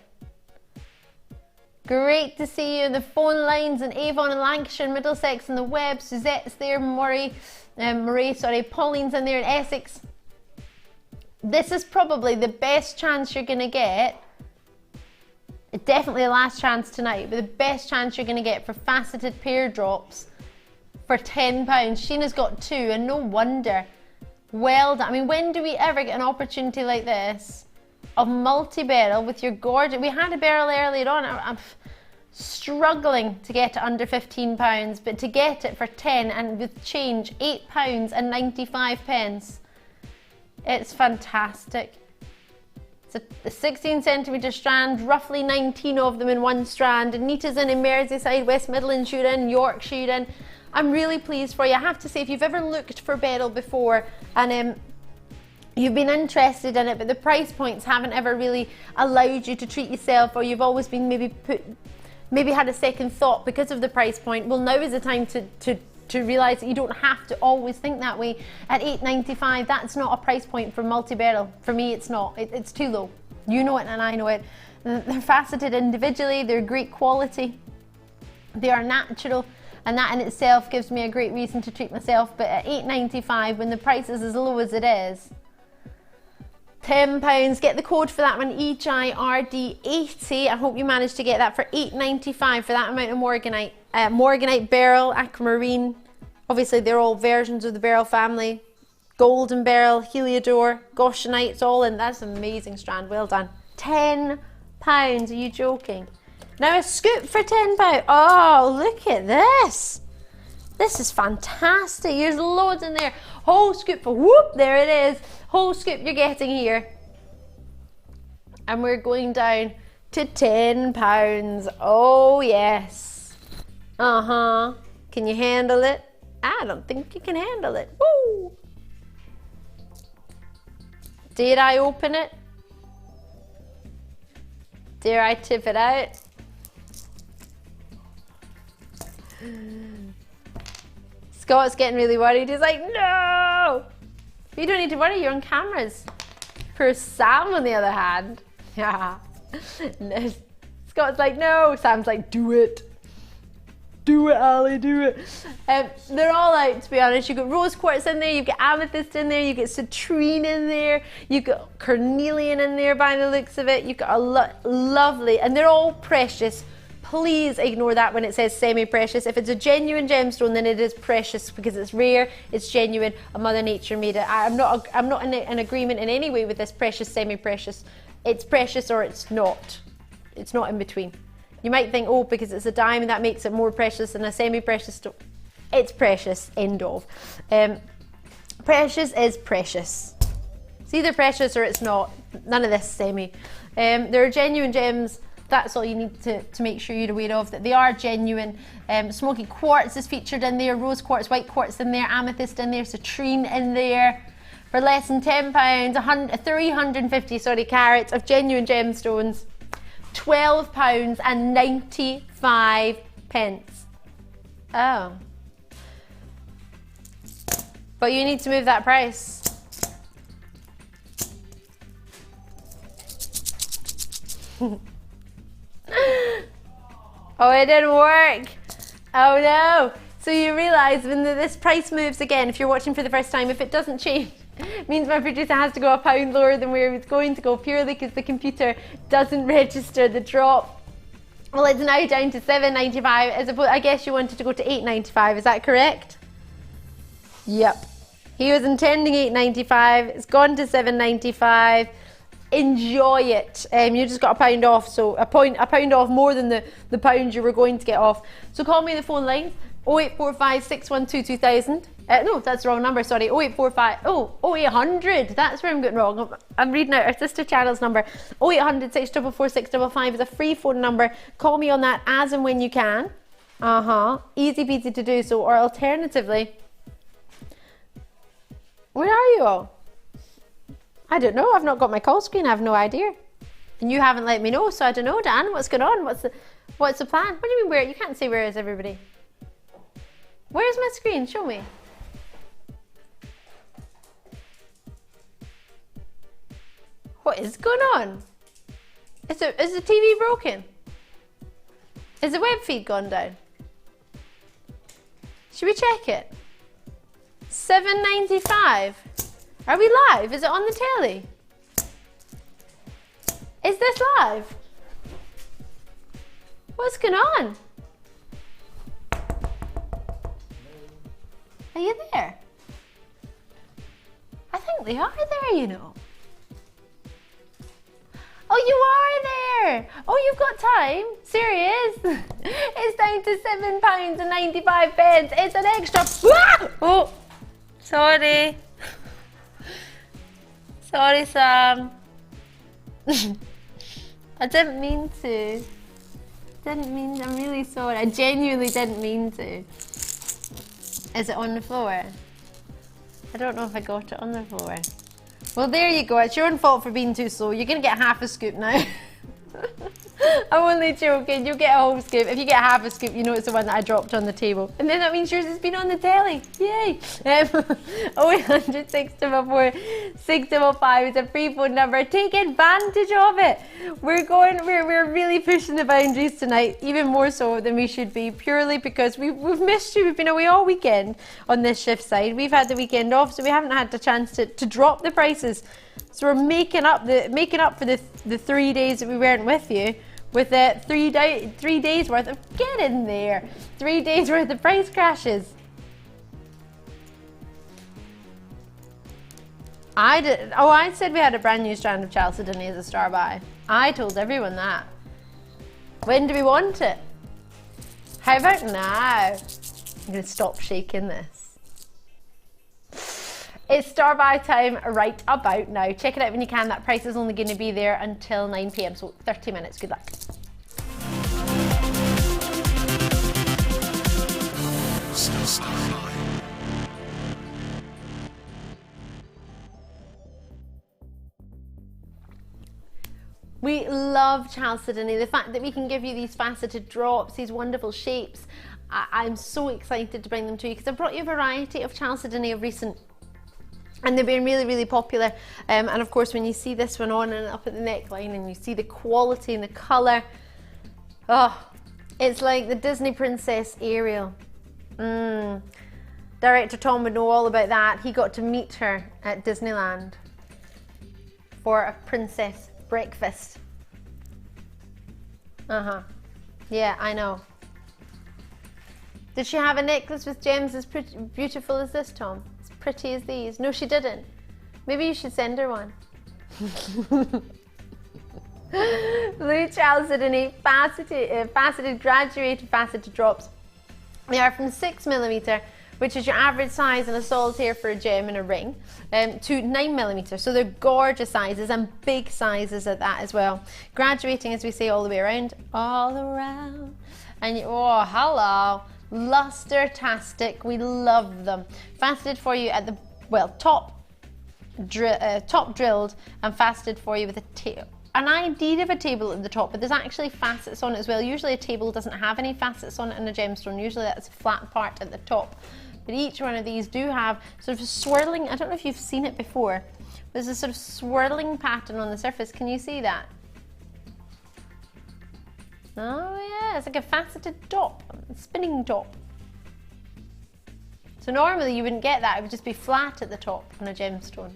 Speaker 3: Great to see you on the phone lines in Avon and Lancashire and Middlesex and the web. Suzette's there, Pauline's in there in Essex. This is probably the best chance you're going to get. Definitely the last chance tonight, but the best chance you're going to get for faceted pear drops for £10. Sheena's got 2, and no wonder. Well done. I mean, when do we ever get an opportunity like this of multi-Beryl with your gorgeous... We had a Beryl earlier on. I'm struggling to get it under £15, but to get it for 10 and with change, £8.95. It's fantastic. It's a 16cm strand, roughly 19 of them in one strand. Anita's in Merseyside, West Midlands you're in, Yorkshire you're in. I'm really pleased for you. I have to say, if you've ever looked for Beryl before and you've been interested in it, but the price points haven't ever really allowed you to treat yourself, or you've always been maybe maybe had a second thought because of the price point, well, now is the time to realise that you don't have to always think that way. At $8.95, that's not a price point for multi-beryl. For me, it's not. It's too low. You know it and I know it. They're faceted individually, they're great quality, they are natural, and that in itself gives me a great reason to treat myself. But at $8.95, when the price is as low as it is, £10, get the code for that one, HIRD80. I hope you managed to get that for $8.95 for that amount of morganite. Morganite, beryl, aquamarine, obviously they're all versions of the beryl family. Golden beryl, heliodor, goshenite, it's all in. That's an amazing strand, well done. £10, are you joking? Now a scoop for £10. Oh, look at this. This is fantastic. There's loads in there. Whole scoop for, whoop, there it is. Whole scoop you're getting here. And we're going down to £10. Oh, yes. Uh-huh. Can you handle it? I don't think you can handle it. Woo! Dare I open it? Dare I tip it out? Scott's getting really worried. He's like, no! You don't need to worry, you're on cameras. Poor Sam, on the other hand. Yeah. Scott's like, no. Sam's like, do it. Do it, Ali, do it. They're all out, to be honest. You've got rose quartz in there, you've got amethyst in there, you've got citrine in there, you've got carnelian in there by the looks of it. You've got a lovely, and they're all precious. Please ignore that when it says semi-precious. If it's a genuine gemstone, then it is precious because it's rare, it's genuine, and Mother Nature made it. I'm not in agreement in any way with this precious, semi-precious. It's precious or it's not. It's not in between. You might think, oh, because it's a diamond, that makes it more precious than a semi-precious stone. It's precious, end of. Precious is precious. It's either precious or it's not. None of this semi. There are genuine gems. That's all you need to make sure you're aware of, that they are genuine. Smoky quartz is featured in there, rose quartz, white quartz in there, amethyst in there, citrine in there. For less than £10, 350 carats of genuine gemstones. £12 and 95 pence. Oh. But you need to move that price. Oh, it didn't work. Oh no. So you realise when this price moves again, if you're watching for the first time, if it doesn't change, it means my producer has to go a pound lower than where it's going to go, purely because the computer doesn't register the drop. Well, it's now down to $7.95 as opposed, I guess you wanted to go to $8.95, is that correct? Yep. He was intending $8.95, it's gone to $7.95. Enjoy it. You just got a pound off, so a pound off more than the pound you were going to get off. So call me on the phone line, 0845 612 2000. No, that's the wrong number, sorry, 0845, 0800, that's where I'm getting wrong. I'm reading out our sister channel's number. 0800 644 655 is a free phone number. Call me on that as and when you can. Easy peasy to do so, or alternatively, where are you all? I don't know, I've not got my call screen, I have no idea. And you haven't let me know, so I don't know, Dan, what's going on? What's the plan? What do you mean where? You can't say where is everybody. Where's my screen? Show me. What is going on? Is the TV broken? Is the web feed gone down? Should we check it? $7.95. Are we live? Is it on the telly? Is this live? What's going on? Are you there? I think they are there, you know. Oh, you are there! Oh, you've got time? Serious? It's down to £7 and 95 pence. It's an extra. Ah! Oh, sorry. Sorry, Sam. I didn't mean to. I'm really sorry. I genuinely didn't mean to. Is it on the floor? I don't know if I got it on the floor. Well, there you go. It's your own fault for being too slow. You're going to get half a scoop now. I'm only joking. You'll get a whole scoop. If you get half a scoop, you know it's the one that I dropped on the table. And then that means yours has been on the telly. Yay! 0800 644 655 is a free phone number. Take advantage of it. We're really pushing the boundaries tonight, even more so than we should be, purely because we've missed you. We've been away all weekend on this shift side. We've had the weekend off, so we haven't had the chance to drop the prices. So we're making up for the 3 days that we weren't with you with 3 days worth of, get in there, 3 days worth of price crashes. I said we had a brand new strand of Chalcedony as a star buy. I told everyone that. When do we want it? How about now? I'm gonna stop shaking this. It's star buy time right about now. Check it out when you can. That price is only going to be there until 9 p.m. So 30 minutes. Good luck. We love Chalcedony. The fact that we can give you these faceted drops, these wonderful shapes. I'm so excited to bring them to you because I brought you a variety of Chalcedony of recent. And they've been really, really popular. And of course, when you see this one on and up at the neckline and you see the quality and the colour, oh, it's like the Disney princess Ariel. Director Tom would know all about that. He got to meet her at Disneyland for a princess breakfast. Yeah, I know. Did she have a necklace with gems as beautiful as this, Tom? Pretty as these? No, she didn't. Maybe you should send her one. Blue Chalcedony faceted graduated faceted drops. They are from 6mm, which is your average size in a solitaire for a gem and a ring, to 9mm. So they're gorgeous sizes and big sizes at that as well. Graduating, as we say, all the way around, all around. And oh, hello. Luster-tastic, we love them. Faceted for you at the, well, top drilled and faceted for you with an idea of a table at the top, but there's actually facets on it as well. Usually a table doesn't have any facets on it in a gemstone. Usually that's a flat part at the top. But each one of these do have sort of a swirling, I don't know if you've seen it before, there's a sort of swirling pattern on the surface. Can you see that? Oh yeah, it's like a faceted dot, a spinning dot. So normally you wouldn't get that, it would just be flat at the top on a gemstone.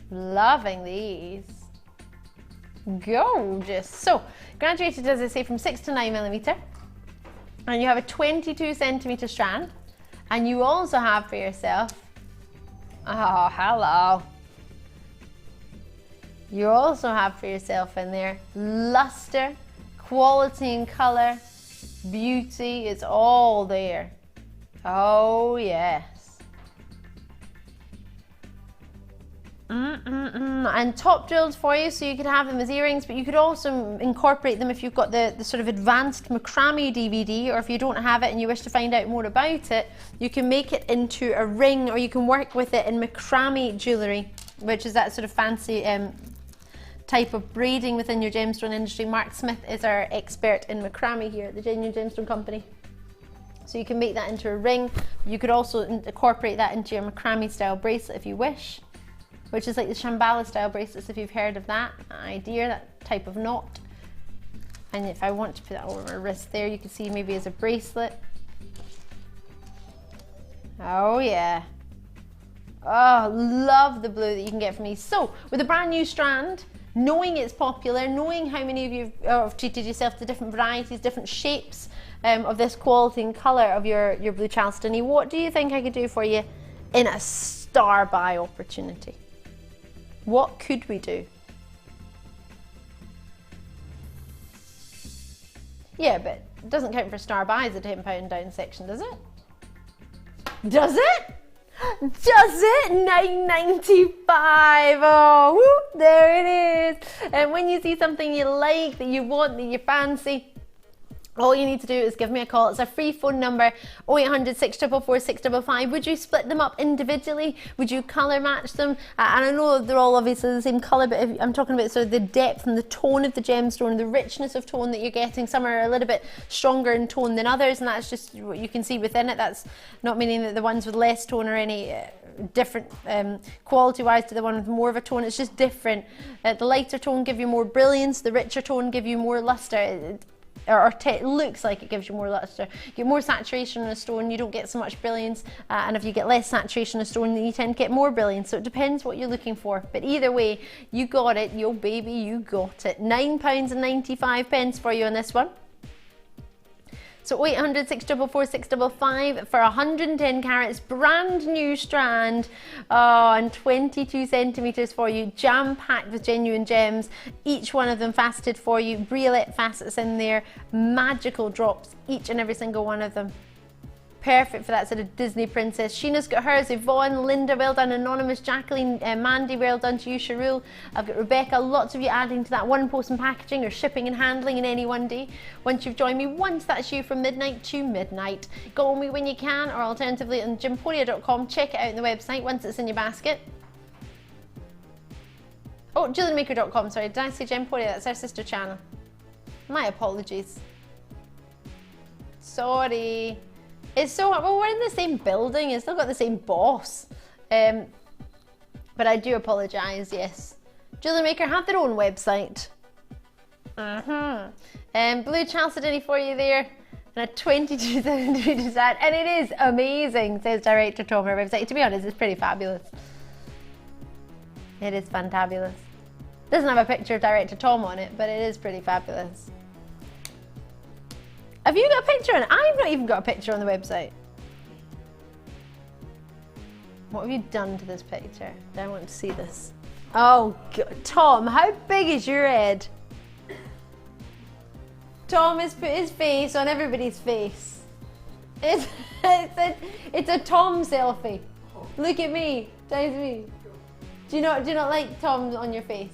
Speaker 3: Loving these. Gorgeous. So, graduated, as I say, from 6 to 9mm. And you have a 22cm strand. And you also have for yourself, oh, hello. You also have for yourself in there luster, quality and colour, beauty, it's all there. Oh yes. And top drilled for you, so you could have them as earrings, but you could also incorporate them if you've got the sort of advanced macrame DVD, or if you don't have it and you wish to find out more about it, you can make it into a ring, or you can work with it in macrame jewellery, which is that sort of fancy type of braiding within your gemstone industry. Mark Smith is our expert in macrame here at the Genuine Gemstone Company. So you can make that into a ring. You could also incorporate that into your macrame style bracelet if you wish, which is like the Shambhala style bracelets, if you've heard of that idea, that type of knot. And if I want to put that over my wrist there, you can see maybe as a bracelet. Oh yeah. Oh, love the blue that you can get from these. So with a brand new strand, knowing it's popular, knowing how many of you have treated yourself to different varieties, different shapes of this quality and colour of your blue Chalcedony, what do you think I could do for you in a star buy opportunity? What could we do? Yeah, but it doesn't count for star buys, the £10 down section, does it? Does it? Does it? $9.95. Oh, whoop, there it is. And when you see something you like, that you want, that you fancy, all you need to do is give me a call. It's a free phone number, 0800 644 655. Would you split them up individually? Would you colour match them? And I know they're all obviously the same colour, but if I'm talking about sort of the depth and the tone of the gemstone, the richness of tone that you're getting. Some are a little bit stronger in tone than others, and that's just what you can see within it. That's not meaning that the ones with less tone are any different quality-wise to the one with more of a tone. It's just different. The lighter tone give you more brilliance, the richer tone give you more lustre. It looks like it gives you more luster. You get more saturation in a stone, you don't get so much brilliance, and if you get less saturation in a stone, then you tend to get more brilliance. So it depends what you're looking for, but either way, you got it. Yo baby, you got it. £9.95 for you on this one. So 0800 644 655 for 110 carats, brand new strand, and 22 centimeters for you, jam packed with genuine gems, each one of them faceted for you, brilliant facets in there, magical drops, each and every single one of them. Perfect for that sort of Disney princess. Sheena's got hers, Yvonne, Linda, well done, Anonymous, Jacqueline, Mandy, well done to you, Sharul. I've got Rebecca, lots of you adding to that one post and packaging or shipping and handling in any one day. Once you've joined me, once that's you from midnight to midnight. Go on me when you can, or alternatively on gemporia.com, check it out on the website once it's in your basket. Oh, JewelleryMaker.com, sorry, did I say Gemporia? That's our sister channel. My apologies. Sorry. It's so, well, we're in the same building, it's still got the same boss. But I do apologise, yes. Jewellery Maker have their own website. Blue Chalcedony for you there. And a 22 centimetre set. And it is amazing, says Director Tom on our website. To be honest, it's pretty fabulous. It is fantabulous. Doesn't have a picture of Director Tom on it, but it is pretty fabulous. Have you got a picture on it? I've not even got a picture on the website. What have you done to this picture? I want to see this. Oh, God. Tom, how big is your head? Tom has put his face on everybody's face. It's a Tom selfie. Look at me. Times me. Do you not like Tom on your face?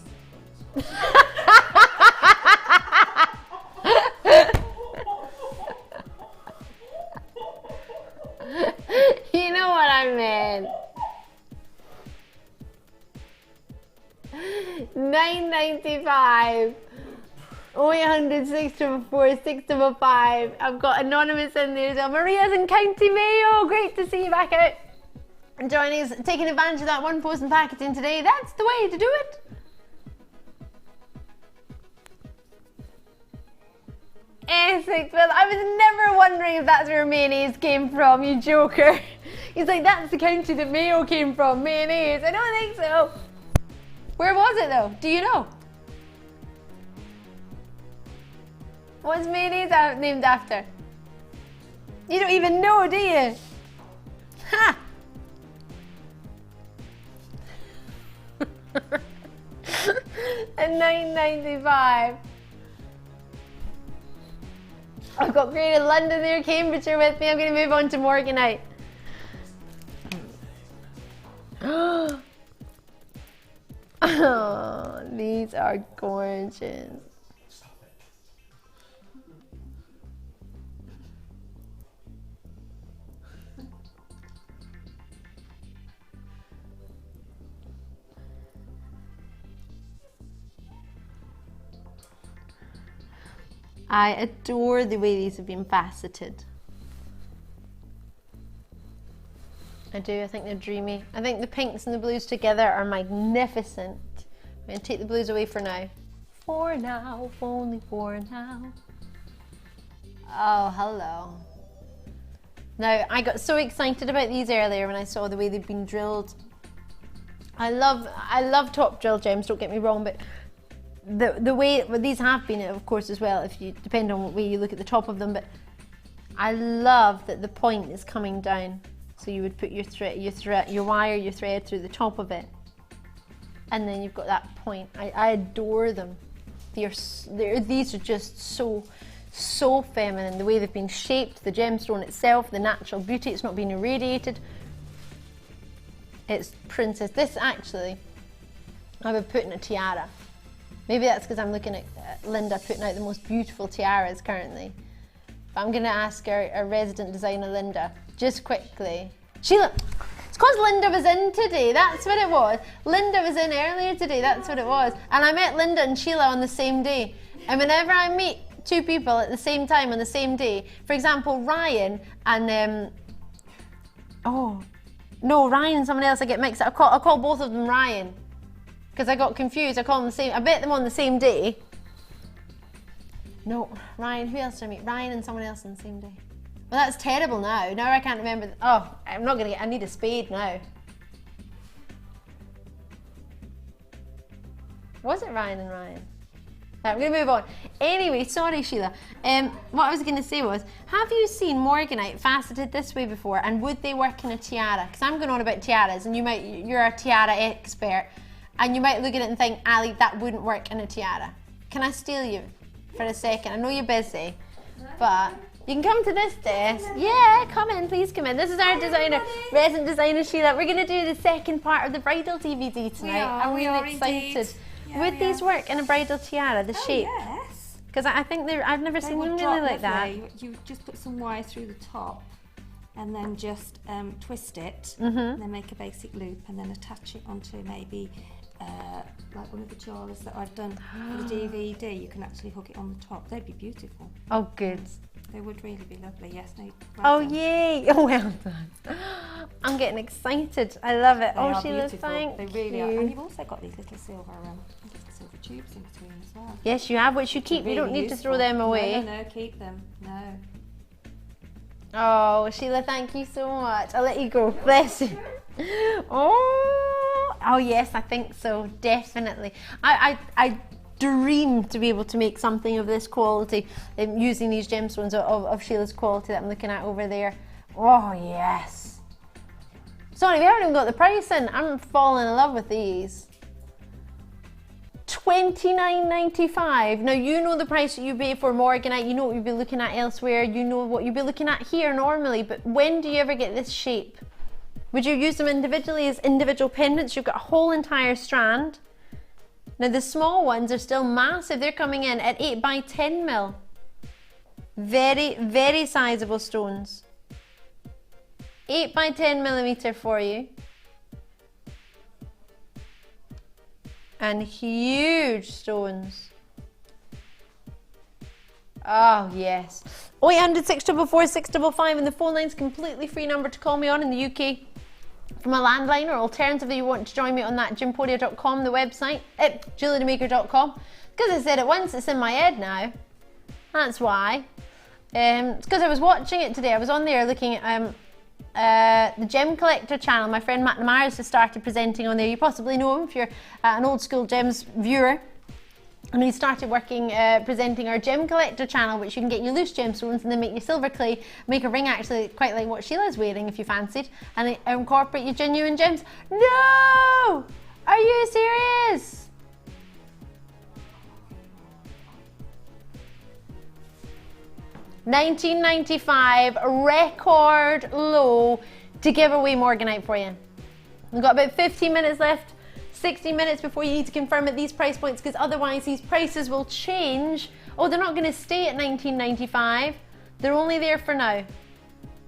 Speaker 3: You know what I meant. $9.95. 0800 644 655. I've got Anonymous in there as well. Maria's in County Mayo. Great to see you back out and joining us, taking advantage of that one post and packaging today. That's the way to do it. Essex, well, I was never wondering if that's where mayonnaise came from, you joker. He's like, that's the county that Mayo came from, mayonnaise. I don't think so. Where was it though? Do you know? What's mayonnaise named after? You don't even know, do you? Ha! At $9.95. I've got Greater London there, Cambridgeshire with me. I'm going to move on to Morganite. Oh, these are gorgeous. I adore the way these have been faceted. I do, I think they're dreamy. I think the pinks and the blues together are magnificent. I'm going to take the blues away for now. For now, only for now. Oh, hello. Now, I got so excited about these earlier when I saw the way they've been drilled. I love top drill gems, don't get me wrong, but the way, well, these have been, of course, as well, if you depend on what way you look at the top of them, but I love that the point is coming down. So you would put your wire, your thread through the top of it, and then you've got that point. I adore them. These are just so feminine. The way they've been shaped, the gemstone itself, the natural beauty. It's not been irradiated. It's princess. This actually, I would put in a tiara. Maybe that's because I'm looking at Linda putting out the most beautiful tiaras currently. But I'm going to ask our resident designer, Linda, just quickly. Sheila, it's because Linda was in today, that's what it was. Linda was in earlier today, that's what it was. And I met Linda and Sheila on the same day. And whenever I meet two people at the same time on the same day, for example, Ryan and, Ryan and someone else, I get mixed up. I call both of them Ryan. Because I got confused, I call them the same, I bet them on the same day. No, Ryan, who else did I meet? Ryan and someone else on the same day. Well, that's terrible now. Now I can't remember. I'm not gonna I need a spade now. Was it Ryan and Ryan? Right, I'm gonna move on. Anyway, sorry Sheila. What I was gonna say was, have you seen morganite faceted this way before, and would they work in a tiara? Because I'm going on about tiaras, and you're a tiara expert, and you might look at it and think, Ali, that wouldn't work in a tiara. Can I steal you for a second? I know you're busy, but you can come to this desk. Yeah, come in, please come in. This is our designer, resident designer Sheila. We're going to do the second part of the bridal DVD tonight. I'm really excited.
Speaker 8: Yeah,
Speaker 3: Would these work in a bridal tiara, the shape?
Speaker 8: Yes.
Speaker 3: Because I think I've never seen them really like that.
Speaker 8: You just put some wire through the top and then just twist it
Speaker 3: Mm-hmm.
Speaker 8: and then make a basic loop and then attach it onto maybe like one of the jewellers that I've done for the DVD. You can actually hook it on the top. They'd be beautiful.
Speaker 3: Oh, good.
Speaker 8: They would really be lovely. Yes, no.
Speaker 3: Oh, yay. Oh, well done. I'm getting excited. I love it.
Speaker 8: They
Speaker 3: Oh,
Speaker 8: are
Speaker 3: Sheila,
Speaker 8: beautiful.
Speaker 3: thank
Speaker 8: They really
Speaker 3: you.
Speaker 8: are. And you've also got these little silver tubes in between as well.
Speaker 3: Yes, you have, which you keep.
Speaker 8: Really
Speaker 3: You don't need to throw
Speaker 8: useful.
Speaker 3: them away.
Speaker 8: No, keep them. No.
Speaker 3: Oh, Sheila, thank you so much. I'll let you go. Bless you. Oh, yes, I think so. Definitely. I dream to be able to make something of this quality using these gemstones of Sheila's quality that I'm looking at over there. Oh, yes. Sorry, we haven't even got the price in. I'm falling in love with these. $29.95. Now you know the price that you pay for morganite, you know what you'd be looking at elsewhere, you know what you'd be looking at here normally, but when do you ever get this shape? Would you use them individually as individual pendants? You've got a whole entire strand. Now the small ones are still massive, they're coming in at 8 by 10 mil. Very, very sizable stones. 8 by 10 millimeter for you. And huge stones. Oh yes. 0800 644 655 and the phone line's completely free number to call me on in the UK from a landline, or alternatively you want to join me on that gympodia.com, the website, at jewellerymaker.com. Because I said it once, it's in my head now. That's why. It's because I was watching it today. I was on there looking at the Gem Collector channel. My friend Matt Myers has started presenting on there. You possibly know him if you're an old school gems viewer. And he started working, presenting our Gem Collector channel, which you can get your loose gemstones and then make your silver clay, make a ring actually quite like what Sheila's wearing if you fancied, and incorporate your genuine gems. No! Are you serious? $19.95, record low to give away morganite for you. We've got about 15 minutes left, 60 minutes before you need to confirm at these price points, because otherwise these prices will change. Oh, they're not going to stay at $19.95. They're only there for now.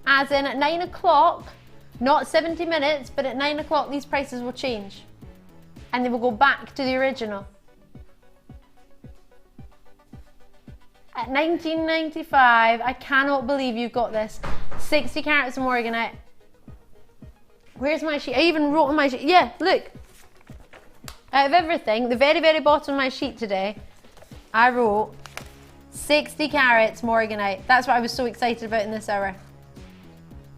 Speaker 3: As in at 9 o'clock, not 70 minutes, but at 9 o'clock these prices will change. And they will go back to the original. At $19.95, I cannot believe you've got this. 60 carats of morganite. Where's my sheet? I even wrote on my sheet. Yeah, look. Out of everything, the very, very bottom of my sheet today, I wrote 60 carats morganite. That's what I was so excited about in this hour.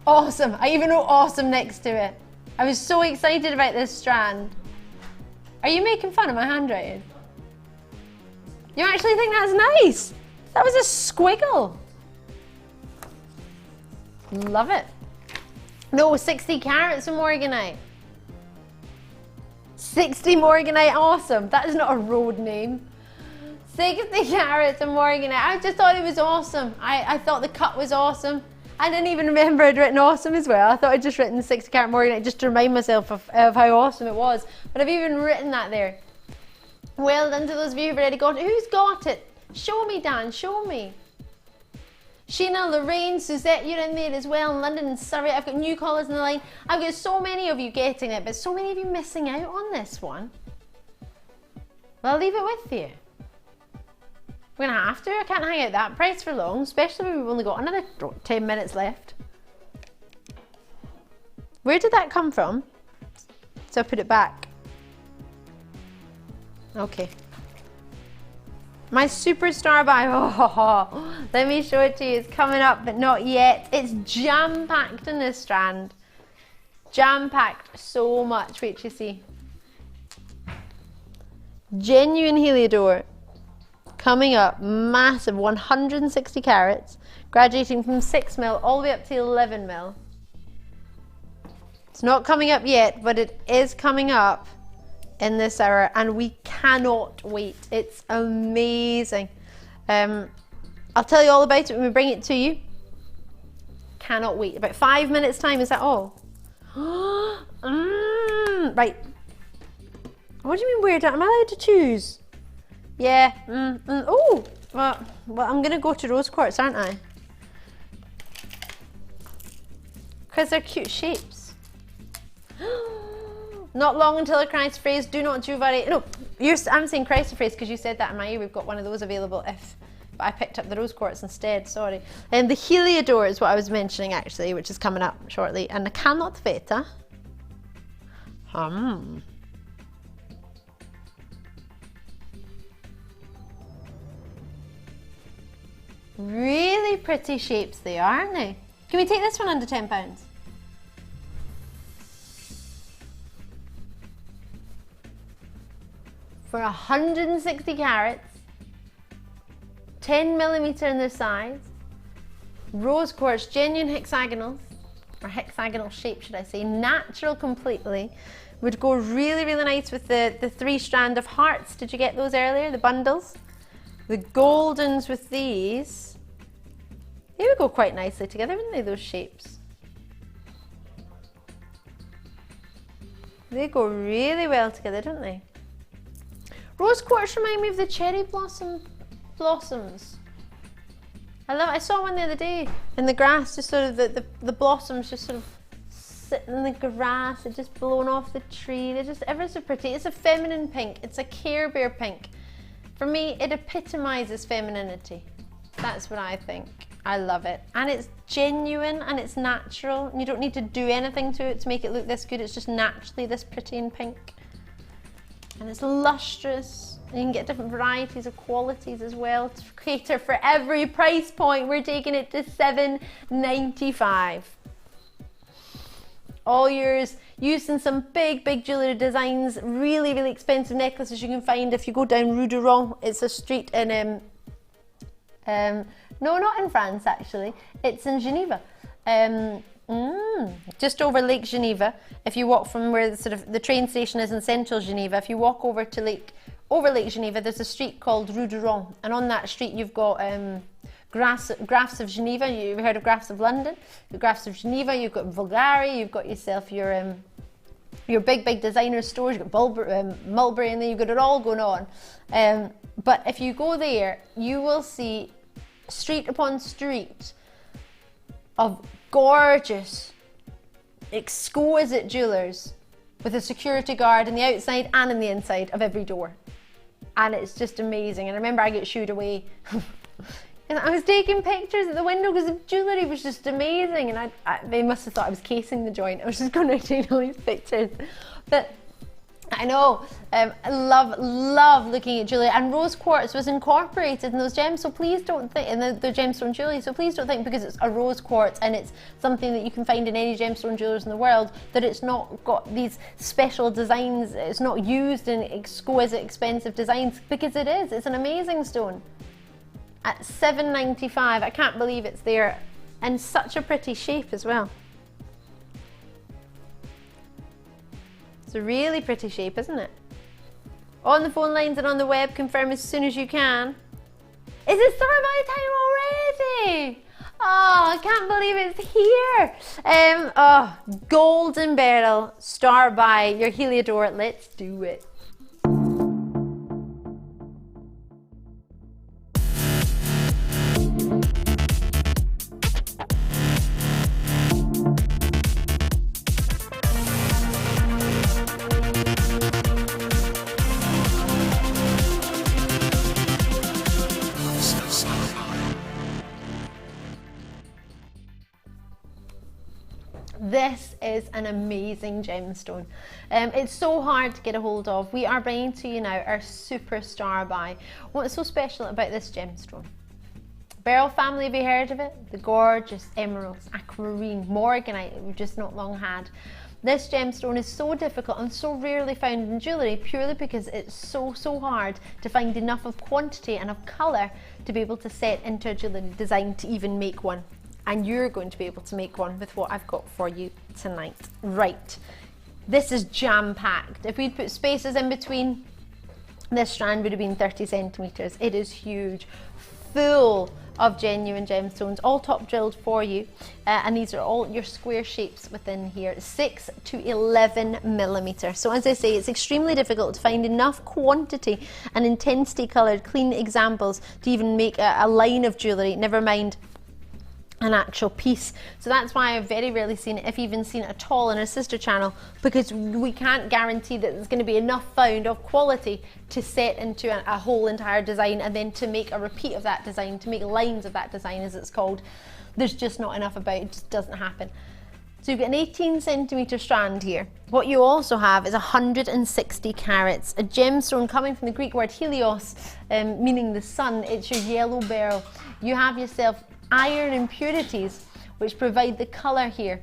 Speaker 3: Awesome. I even wrote awesome next to it. I was so excited about this strand. Are you making fun of my handwriting? You actually think that's nice? That was a squiggle. Love it. No, 60 carats of morganite. 60 morganite, awesome. That is not a road name. 60 carats of morganite. I just thought it was awesome. I thought the cut was awesome. I didn't even remember I'd written awesome as well. I thought I'd just written 60 carat morganite just to remind myself of how awesome it was. But I've even written that there. Well done to those of you who've already got it. Who's got it? Show me, Dan, show me. Sheena, Lorraine, Suzette, you're in there as well, in London and Surrey. I've got new callers in the line. I've got so many of you getting it, but so many of you missing out on this one. Well, I'll leave it with you. We're gonna have to. I can't hang out that price for long, especially when we've only got another 10 minutes left. Where did that come from? So I put it back. Okay. My superstar buy, oh, let me show it to you. It's coming up, but not yet. It's jam-packed in this strand. Jam-packed so much. Wait till you see. Genuine Heliodor. Coming up, massive, 160 carats. Graduating from 6mm all the way up to 11mm. It's not coming up yet, but it is coming up in this hour, and we cannot wait. It's amazing. I'll tell you all about it when we bring it to you. Cannot wait. About 5 minutes time, is that all? Right. What do you mean weird? Am I allowed to choose? Yeah. Oh, well, I'm gonna go to rose quartz, aren't I? Because they're cute shapes. Not long until a chrysoprase. Do not do variety. No, I'm saying chrysoprase because you said that in my ear. We've got one of those available but I picked up the rose quartz instead, sorry. And the Heliodor is what I was mentioning actually, which is coming up shortly. And I cannot veta. Really pretty shapes they are, aren't they? Can we take this one under £10? For 160 carats, 10mm in their size, rose quartz, genuine hexagonals, or hexagonal shape should I say, natural completely, would go really, really nice with the 3 strand of hearts. Did you get those earlier, the bundles? The goldens with these, they would go quite nicely together, wouldn't they, those shapes? They go really well together, don't they? Rose quartz remind me of the cherry blossoms. I saw one the other day in the grass, just sort of the blossoms just sort of sitting in the grass, they're just blown off the tree. They're just ever so pretty. It's a feminine pink. It's a Care Bear pink. For me, it epitomizes femininity. That's what I think. I love it. And it's genuine and it's natural. You don't need to do anything to it to make it look this good. It's just naturally this pretty and pink. And it's lustrous. You can get different varieties of qualities as well to cater for every price point. We're taking it to $7.95. All yours, using some big jewellery designs, really expensive necklaces you can find if you go down Rue du Rhone. It's a street in, no, not in France actually, it's in Geneva. Just over Lake Geneva. If you walk from where the train station is in central Geneva, if you walk over Lake Geneva, there's a street called Rue du Rhone, and on that street you've got Graphs of Geneva. You've heard of Graphs of London? The Graphs of Geneva. You've got Bulgari. You've got yourself your big designer stores. You've got Mulberry in there. You've got it all going on. But if you go there, you will see street upon street of gorgeous, exquisite jewellers with a security guard in the outside and in the inside of every door. And it's just amazing. And I remember I get shooed away. And I was taking pictures at the window because the jewellery was just amazing. And they must have thought I was casing the joint. I was just going to take all these pictures. But I know, I love looking at jewellery, and rose quartz was incorporated in those gems, so please don't think, in the gemstone jewellery, so please don't think because it's a rose quartz and it's something that you can find in any gemstone jewellers in the world that it's not got these special designs, it's not used in exquisite, expensive designs, because it is. It's an amazing stone. At $7.95, I can't believe it's there, and such a pretty shape as well. It's a really pretty shape, isn't it? On the phone lines and on the web, confirm as soon as you can. Is it start by time already? Oh, I can't believe it's here. Golden Beryl, start by your Heliodor. Let's do it. This is an amazing gemstone. It's so hard to get a hold of. We are bringing to you now our superstar buy. What's so special about this gemstone? Beryl family, have you heard of it? The gorgeous emeralds, aquamarine, morganite that we've just not long had. This gemstone is so difficult and so rarely found in jewellery purely because it's so hard to find enough of quantity and of colour to be able to set into a jewellery design to even make one. And you're going to be able to make one with what I've got for you tonight. Right, this is jam-packed. If we'd put spaces in between, this strand would have been 30 centimetres. It is huge, full of genuine gemstones, all top drilled for you, and these are all your square shapes within here, 6 to 11 millimetres. So as I say, it's extremely difficult to find enough quantity and intensity coloured clean examples to even make a line of jewellery, never mind an actual piece. So that's why I've very rarely seen it, if even seen it at all, in our sister channel, because we can't guarantee that there's going to be enough found of quality to set into a whole entire design, and then to make a repeat of that design, to make lines of that design as it's called. There's just not enough about it. It just doesn't happen. So you've got an 18 centimetre strand here. What you also have is 160 carats, a gemstone coming from the Greek word helios, meaning the sun. It's your yellow beryl. You have yourself iron impurities which provide the colour here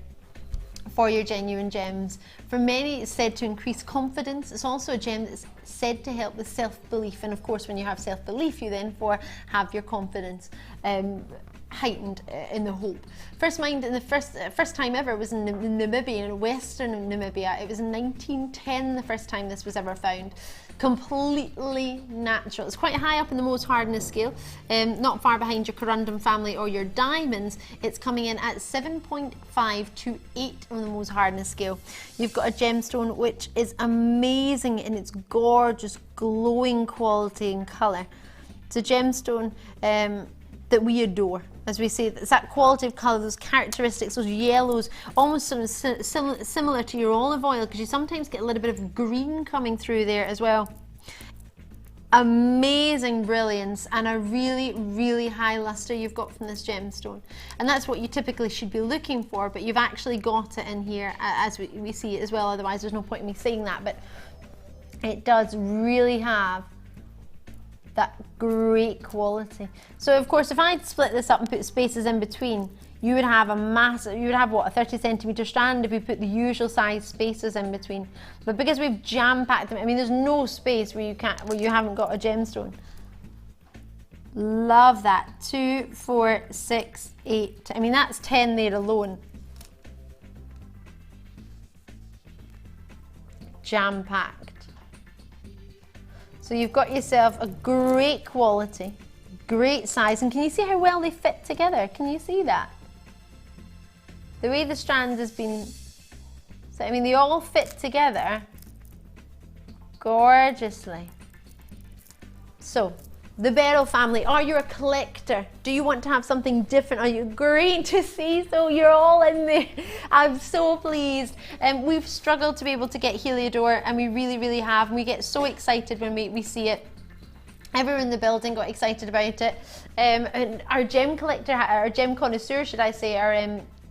Speaker 3: for your genuine gems. For many, it's said to increase confidence. It's also a gem that's said to help with self-belief, and of course when you have self-belief you then have your confidence heightened in the hope. First mined in the first time ever was in Namibia, in western Namibia. It was in 1910 the first time this was ever found. Completely natural. It's quite high up in the Mohs hardness scale, not far behind your corundum family or your diamonds. It's coming in at 7.5 to 8 on the Mohs hardness scale. You've got a gemstone which is amazing in its gorgeous glowing quality and colour. It's a gemstone that we adore. As we say, it's that quality of colour, those characteristics, those yellows, almost sort of similar to your olive oil, because you sometimes get a little bit of green coming through there as well. Amazing brilliance and a really high lustre you've got from this gemstone, and that's what you typically should be looking for, but you've actually got it in here as we see it as well. Otherwise there's no point in me saying that, but it does really have that great quality. So of course if I'd split this up and put spaces in between, you would have a massive, you would have what, a 30 centimetre strand if you put the usual size spaces in between. But because we've jam-packed them, I mean there's no space where you haven't got a gemstone. Love that. 2, 4, 6, 8. I mean that's 10 there alone. Jam-packed. So you've got yourself a great quality, great size, and can you see how well they fit together? Can you see that? The way the strands has been, so I mean they all fit together gorgeously. So the Beryl family, are you a collector? Do you want to have something different? Are you great to see? So you're all in there. I'm so pleased. We've struggled to be able to get Heliodor, and we really have. And we get so excited when we see it. Everyone in the building got excited about it. And our gem collector, our gem connoisseur, should I say, our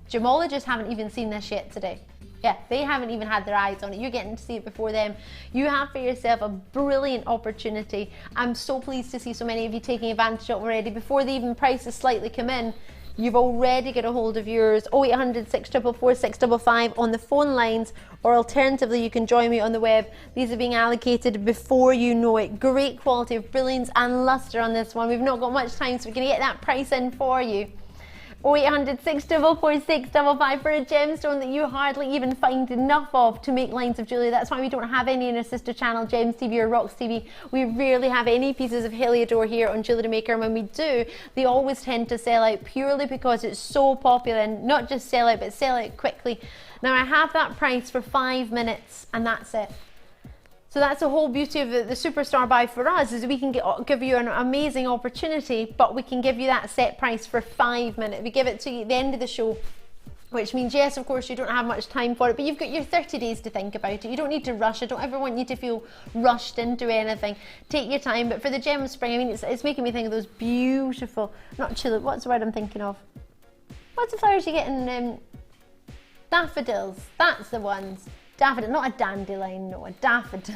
Speaker 3: gemologists haven't even seen this yet today. Yeah, they haven't even had their eyes on it. You're getting to see it before them. You have for yourself a brilliant opportunity. I'm so pleased to see so many of you taking advantage of it already. Before the even prices slightly come in, you've already got a hold of yours. 0800 644 655 on the phone lines, or alternatively you can join me on the web. These are being allocated before you know it. Great quality of brilliance and lustre on this one. We've not got much time, so we're going to get that price in for you. 0800 644 655 for a gemstone that you hardly even find enough of to make lines of jewellery. That's why we don't have any in our sister channel, Gems TV or Rocks TV. We rarely have any pieces of Heliodor here on Jewellery Maker, and when we do, they always tend to sell out purely because it's so popular, and not just sell out, but sell out quickly. Now I have that price for 5 minutes, and that's it. So that's the whole beauty of the superstar buy for us, is we can give you an amazing opportunity, but we can give you that set price for 5 minutes. We give it to you at the end of the show, which means, yes, of course, you don't have much time for it, but you've got your 30 days to think about it. You don't need to rush. I don't ever want you to feel rushed into anything. Take your time. But for the gem of spring, I mean, it's making me think of those beautiful, not tulip, what's the word I'm thinking of? What's the flowers you get in Daffodils, that's the ones. Daffodil, not a dandelion, no, a daffodil.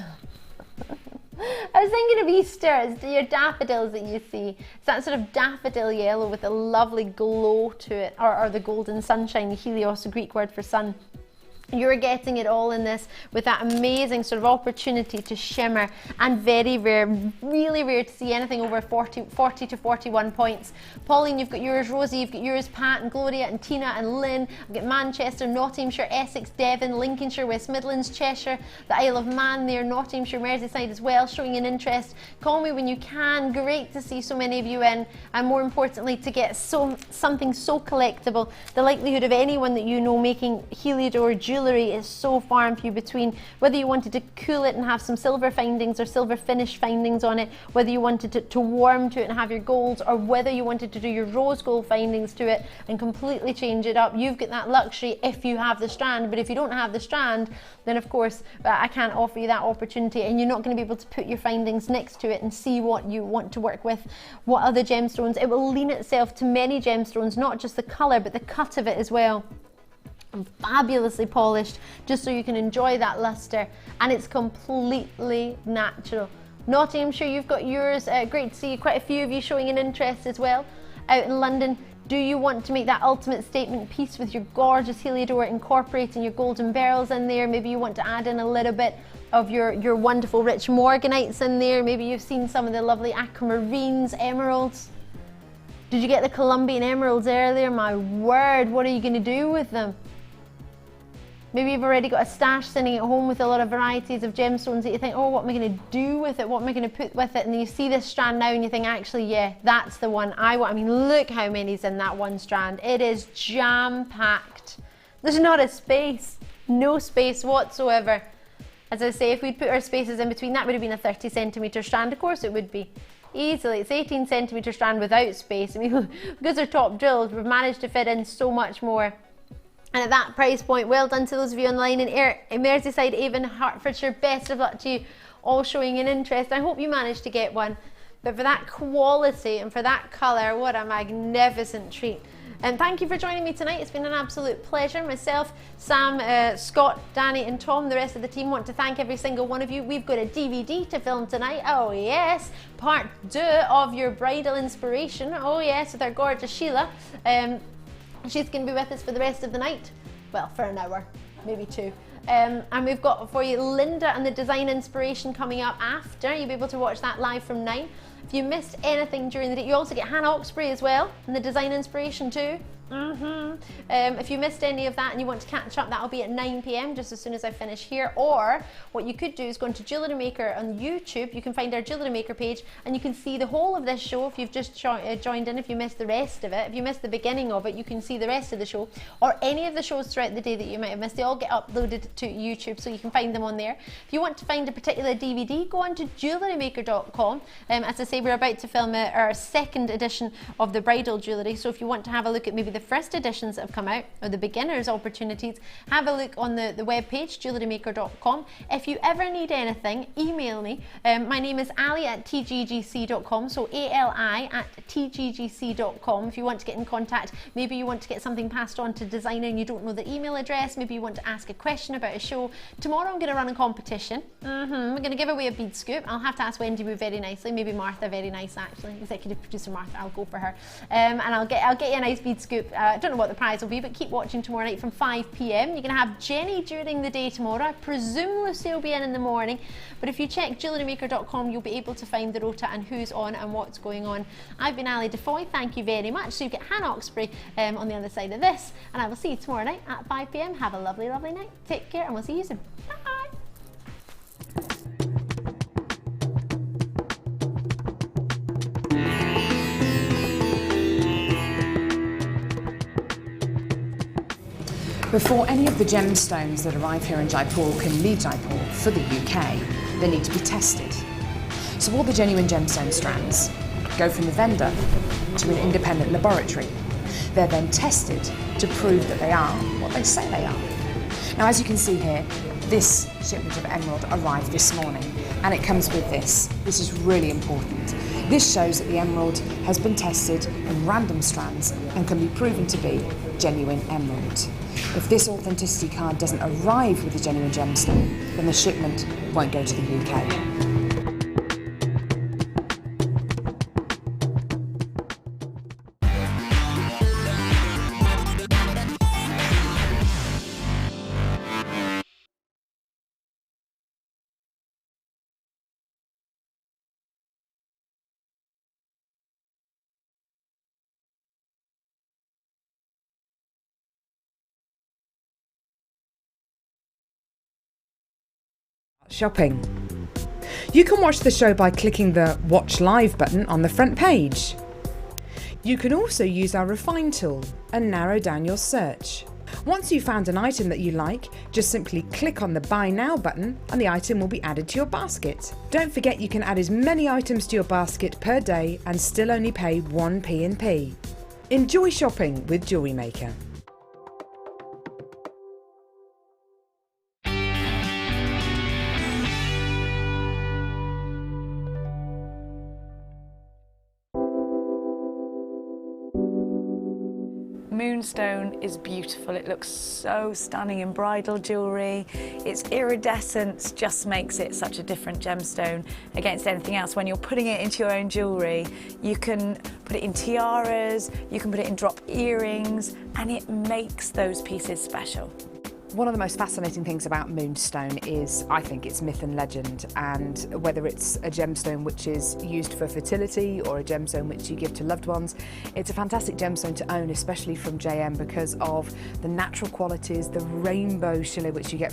Speaker 3: I was thinking of Easter, it's your daffodils that you see. It's that sort of daffodil yellow with a lovely glow to it, or the golden sunshine, helios, the Greek word for sun. You're getting it all in this with that amazing sort of opportunity to shimmer, and very rare, really rare to see anything over 40 to 41 points. Pauline, you've got yours. Rosie, you've got yours. Pat and Gloria and Tina and Lynn. I've got Manchester, Nottinghamshire, Essex, Devon, Lincolnshire, West Midlands, Cheshire, the Isle of Man there, Nottinghamshire, Merseyside as well, showing an interest. Call me when you can. Great to see so many of you in, and more importantly to get something so collectible. The likelihood of anyone that you know making Heliodor jewellery is so far and few between. Whether you wanted to cool it and have some silver findings or silver finish findings on it, whether you wanted it to warm to it and have your golds, or whether you wanted to do your rose gold findings to it and completely change it up, you've got that luxury if you have the strand. But if you don't have the strand, then of course I can't offer you that opportunity, and you're not going to be able to put your findings next to it and see what you want to work with, what other gemstones. It will lean itself to many gemstones, not just the colour but the cut of it as well. Fabulously polished, just so you can enjoy that luster, and it's completely natural. Nottinghamshire, you've got yours. Great to see quite a few of you showing an interest as well. Out in London, do you want to make that ultimate statement piece with your gorgeous Heliodor, incorporating your golden beryls in there? Maybe you want to add in a little bit of your wonderful rich morganites in there. Maybe you've seen some of the lovely aquamarines, emeralds. Did you get the Colombian emeralds earlier? My word, what are you going to do with them? Maybe you've already got a stash sitting at home with a lot of varieties of gemstones that you think, oh, what am I going to do with it? What am I going to put with it? And then you see this strand now and you think, actually, yeah, that's the one I want. I mean, look how many's in that one strand. It is jam-packed. There's not a space, no space whatsoever. As I say, if we'd put our spaces in between, that would have been a 30 centimetre strand. Of course it would be. Easily. It's 18 centimetre strand without space. I mean, because they're top drilled, we've managed to fit in so much more. And at that price point, well done to those of you online in Merseyside, Avon, Hertfordshire. Best of luck to you, all showing an interest. I hope you managed to get one. But for that quality and for that colour, what a magnificent treat. And thank you for joining me tonight. It's been an absolute pleasure. Myself, Sam, Scott, Danny and Tom, the rest of the team, want to thank every single one of you. We've got a DVD to film tonight. Oh yes, part 2 of your bridal inspiration. Oh yes, with our gorgeous Sheila. She's going to be with us for the rest of the night. Well, for an hour, maybe 2. And we've got for you Linda and the design inspiration coming up after. You'll be able to watch that live from 9. If you missed anything during the day, you also get Hannah Oxbury as well, and the design inspiration too. If you missed any of that and you want to catch up, that'll be at 9 PM, just as soon as I finish here. Or what you could do is go into Jewellery Maker on YouTube. You can find our Jewellery Maker page and you can see the whole of this show if you've just joined in. If you missed the rest of it, if you missed the beginning of it, you can see the rest of the show, or any of the shows throughout the day that you might have missed. They all get uploaded to YouTube, so you can find them on there. If you want to find a particular DVD, go on to JewelleryMaker.com. As I say, we're about to film our 2nd edition of the bridal jewellery, so if you want to have a look at maybe the first editions that have come out, or the beginners opportunities, have a look on the web page, JewelleryMaker.com. If you ever need anything, email me. My name is Ali at tggc.com, so ALI at tggc.com. If you want to get in contact, maybe you want to get something passed on to designer and you don't know the email address, maybe you want to ask a question about a show. Tomorrow I'm going to run a competition. We're going to give away a bead scoop. I'll have to ask Wendy Wu very nicely, maybe Martha very nice actually, executive producer Martha, I'll go for her. And I'll get you a nice bead scoop. I don't know what the prize will be, but keep watching tomorrow night from 5 PM. You're going to have Jenny during the day tomorrow. I presume Lucy will be in the morning, but if you check JewelleryMaker.com, you'll be able to find the rota and who's on and what's going on. I've been Ali Defoy, thank you very much. So you get Hannah Oxbury on the other side of this, and I will see you tomorrow night at 5 PM. Have a lovely, lovely night. Take care, and we'll see you soon. Bye.
Speaker 4: Before any of the gemstones that arrive here in Jaipur can leave Jaipur for the UK, they need to be tested. So all the genuine gemstone strands go from the vendor to an independent laboratory. They're then tested to prove that they are what they say they are. Now, as you can see here, this shipment of emerald arrived this morning, and it comes with this. This is really important. This shows that the emerald has been tested in random strands and can be proven to be genuine emerald. If this authenticity card doesn't arrive with a genuine gemstone, then the shipment won't go to the UK. Shopping. You can watch the show by clicking the Watch Live button on the front page. You can also use our Refine tool and narrow down your search. Once you've found an item that you like, just simply click on the Buy Now button and the item will be added to your basket. Don't forget you can add as many items to your basket per day and still only pay 1 P&P. Enjoy shopping with Jewellery Maker.
Speaker 2: Moonstone is beautiful. It looks so stunning in bridal jewellery. Its iridescence just makes it such a different gemstone against anything else. When you're putting it into your own jewellery, you can put it in tiaras, you can put it in drop earrings, and it makes those pieces special.
Speaker 4: One of the most fascinating things about Moonstone is, I think, its myth and legend, and whether it's a gemstone which is used for fertility or a gemstone which you give to loved ones, it's a fantastic gemstone to own, especially from JM, because of the natural qualities, the rainbow shimmer which you get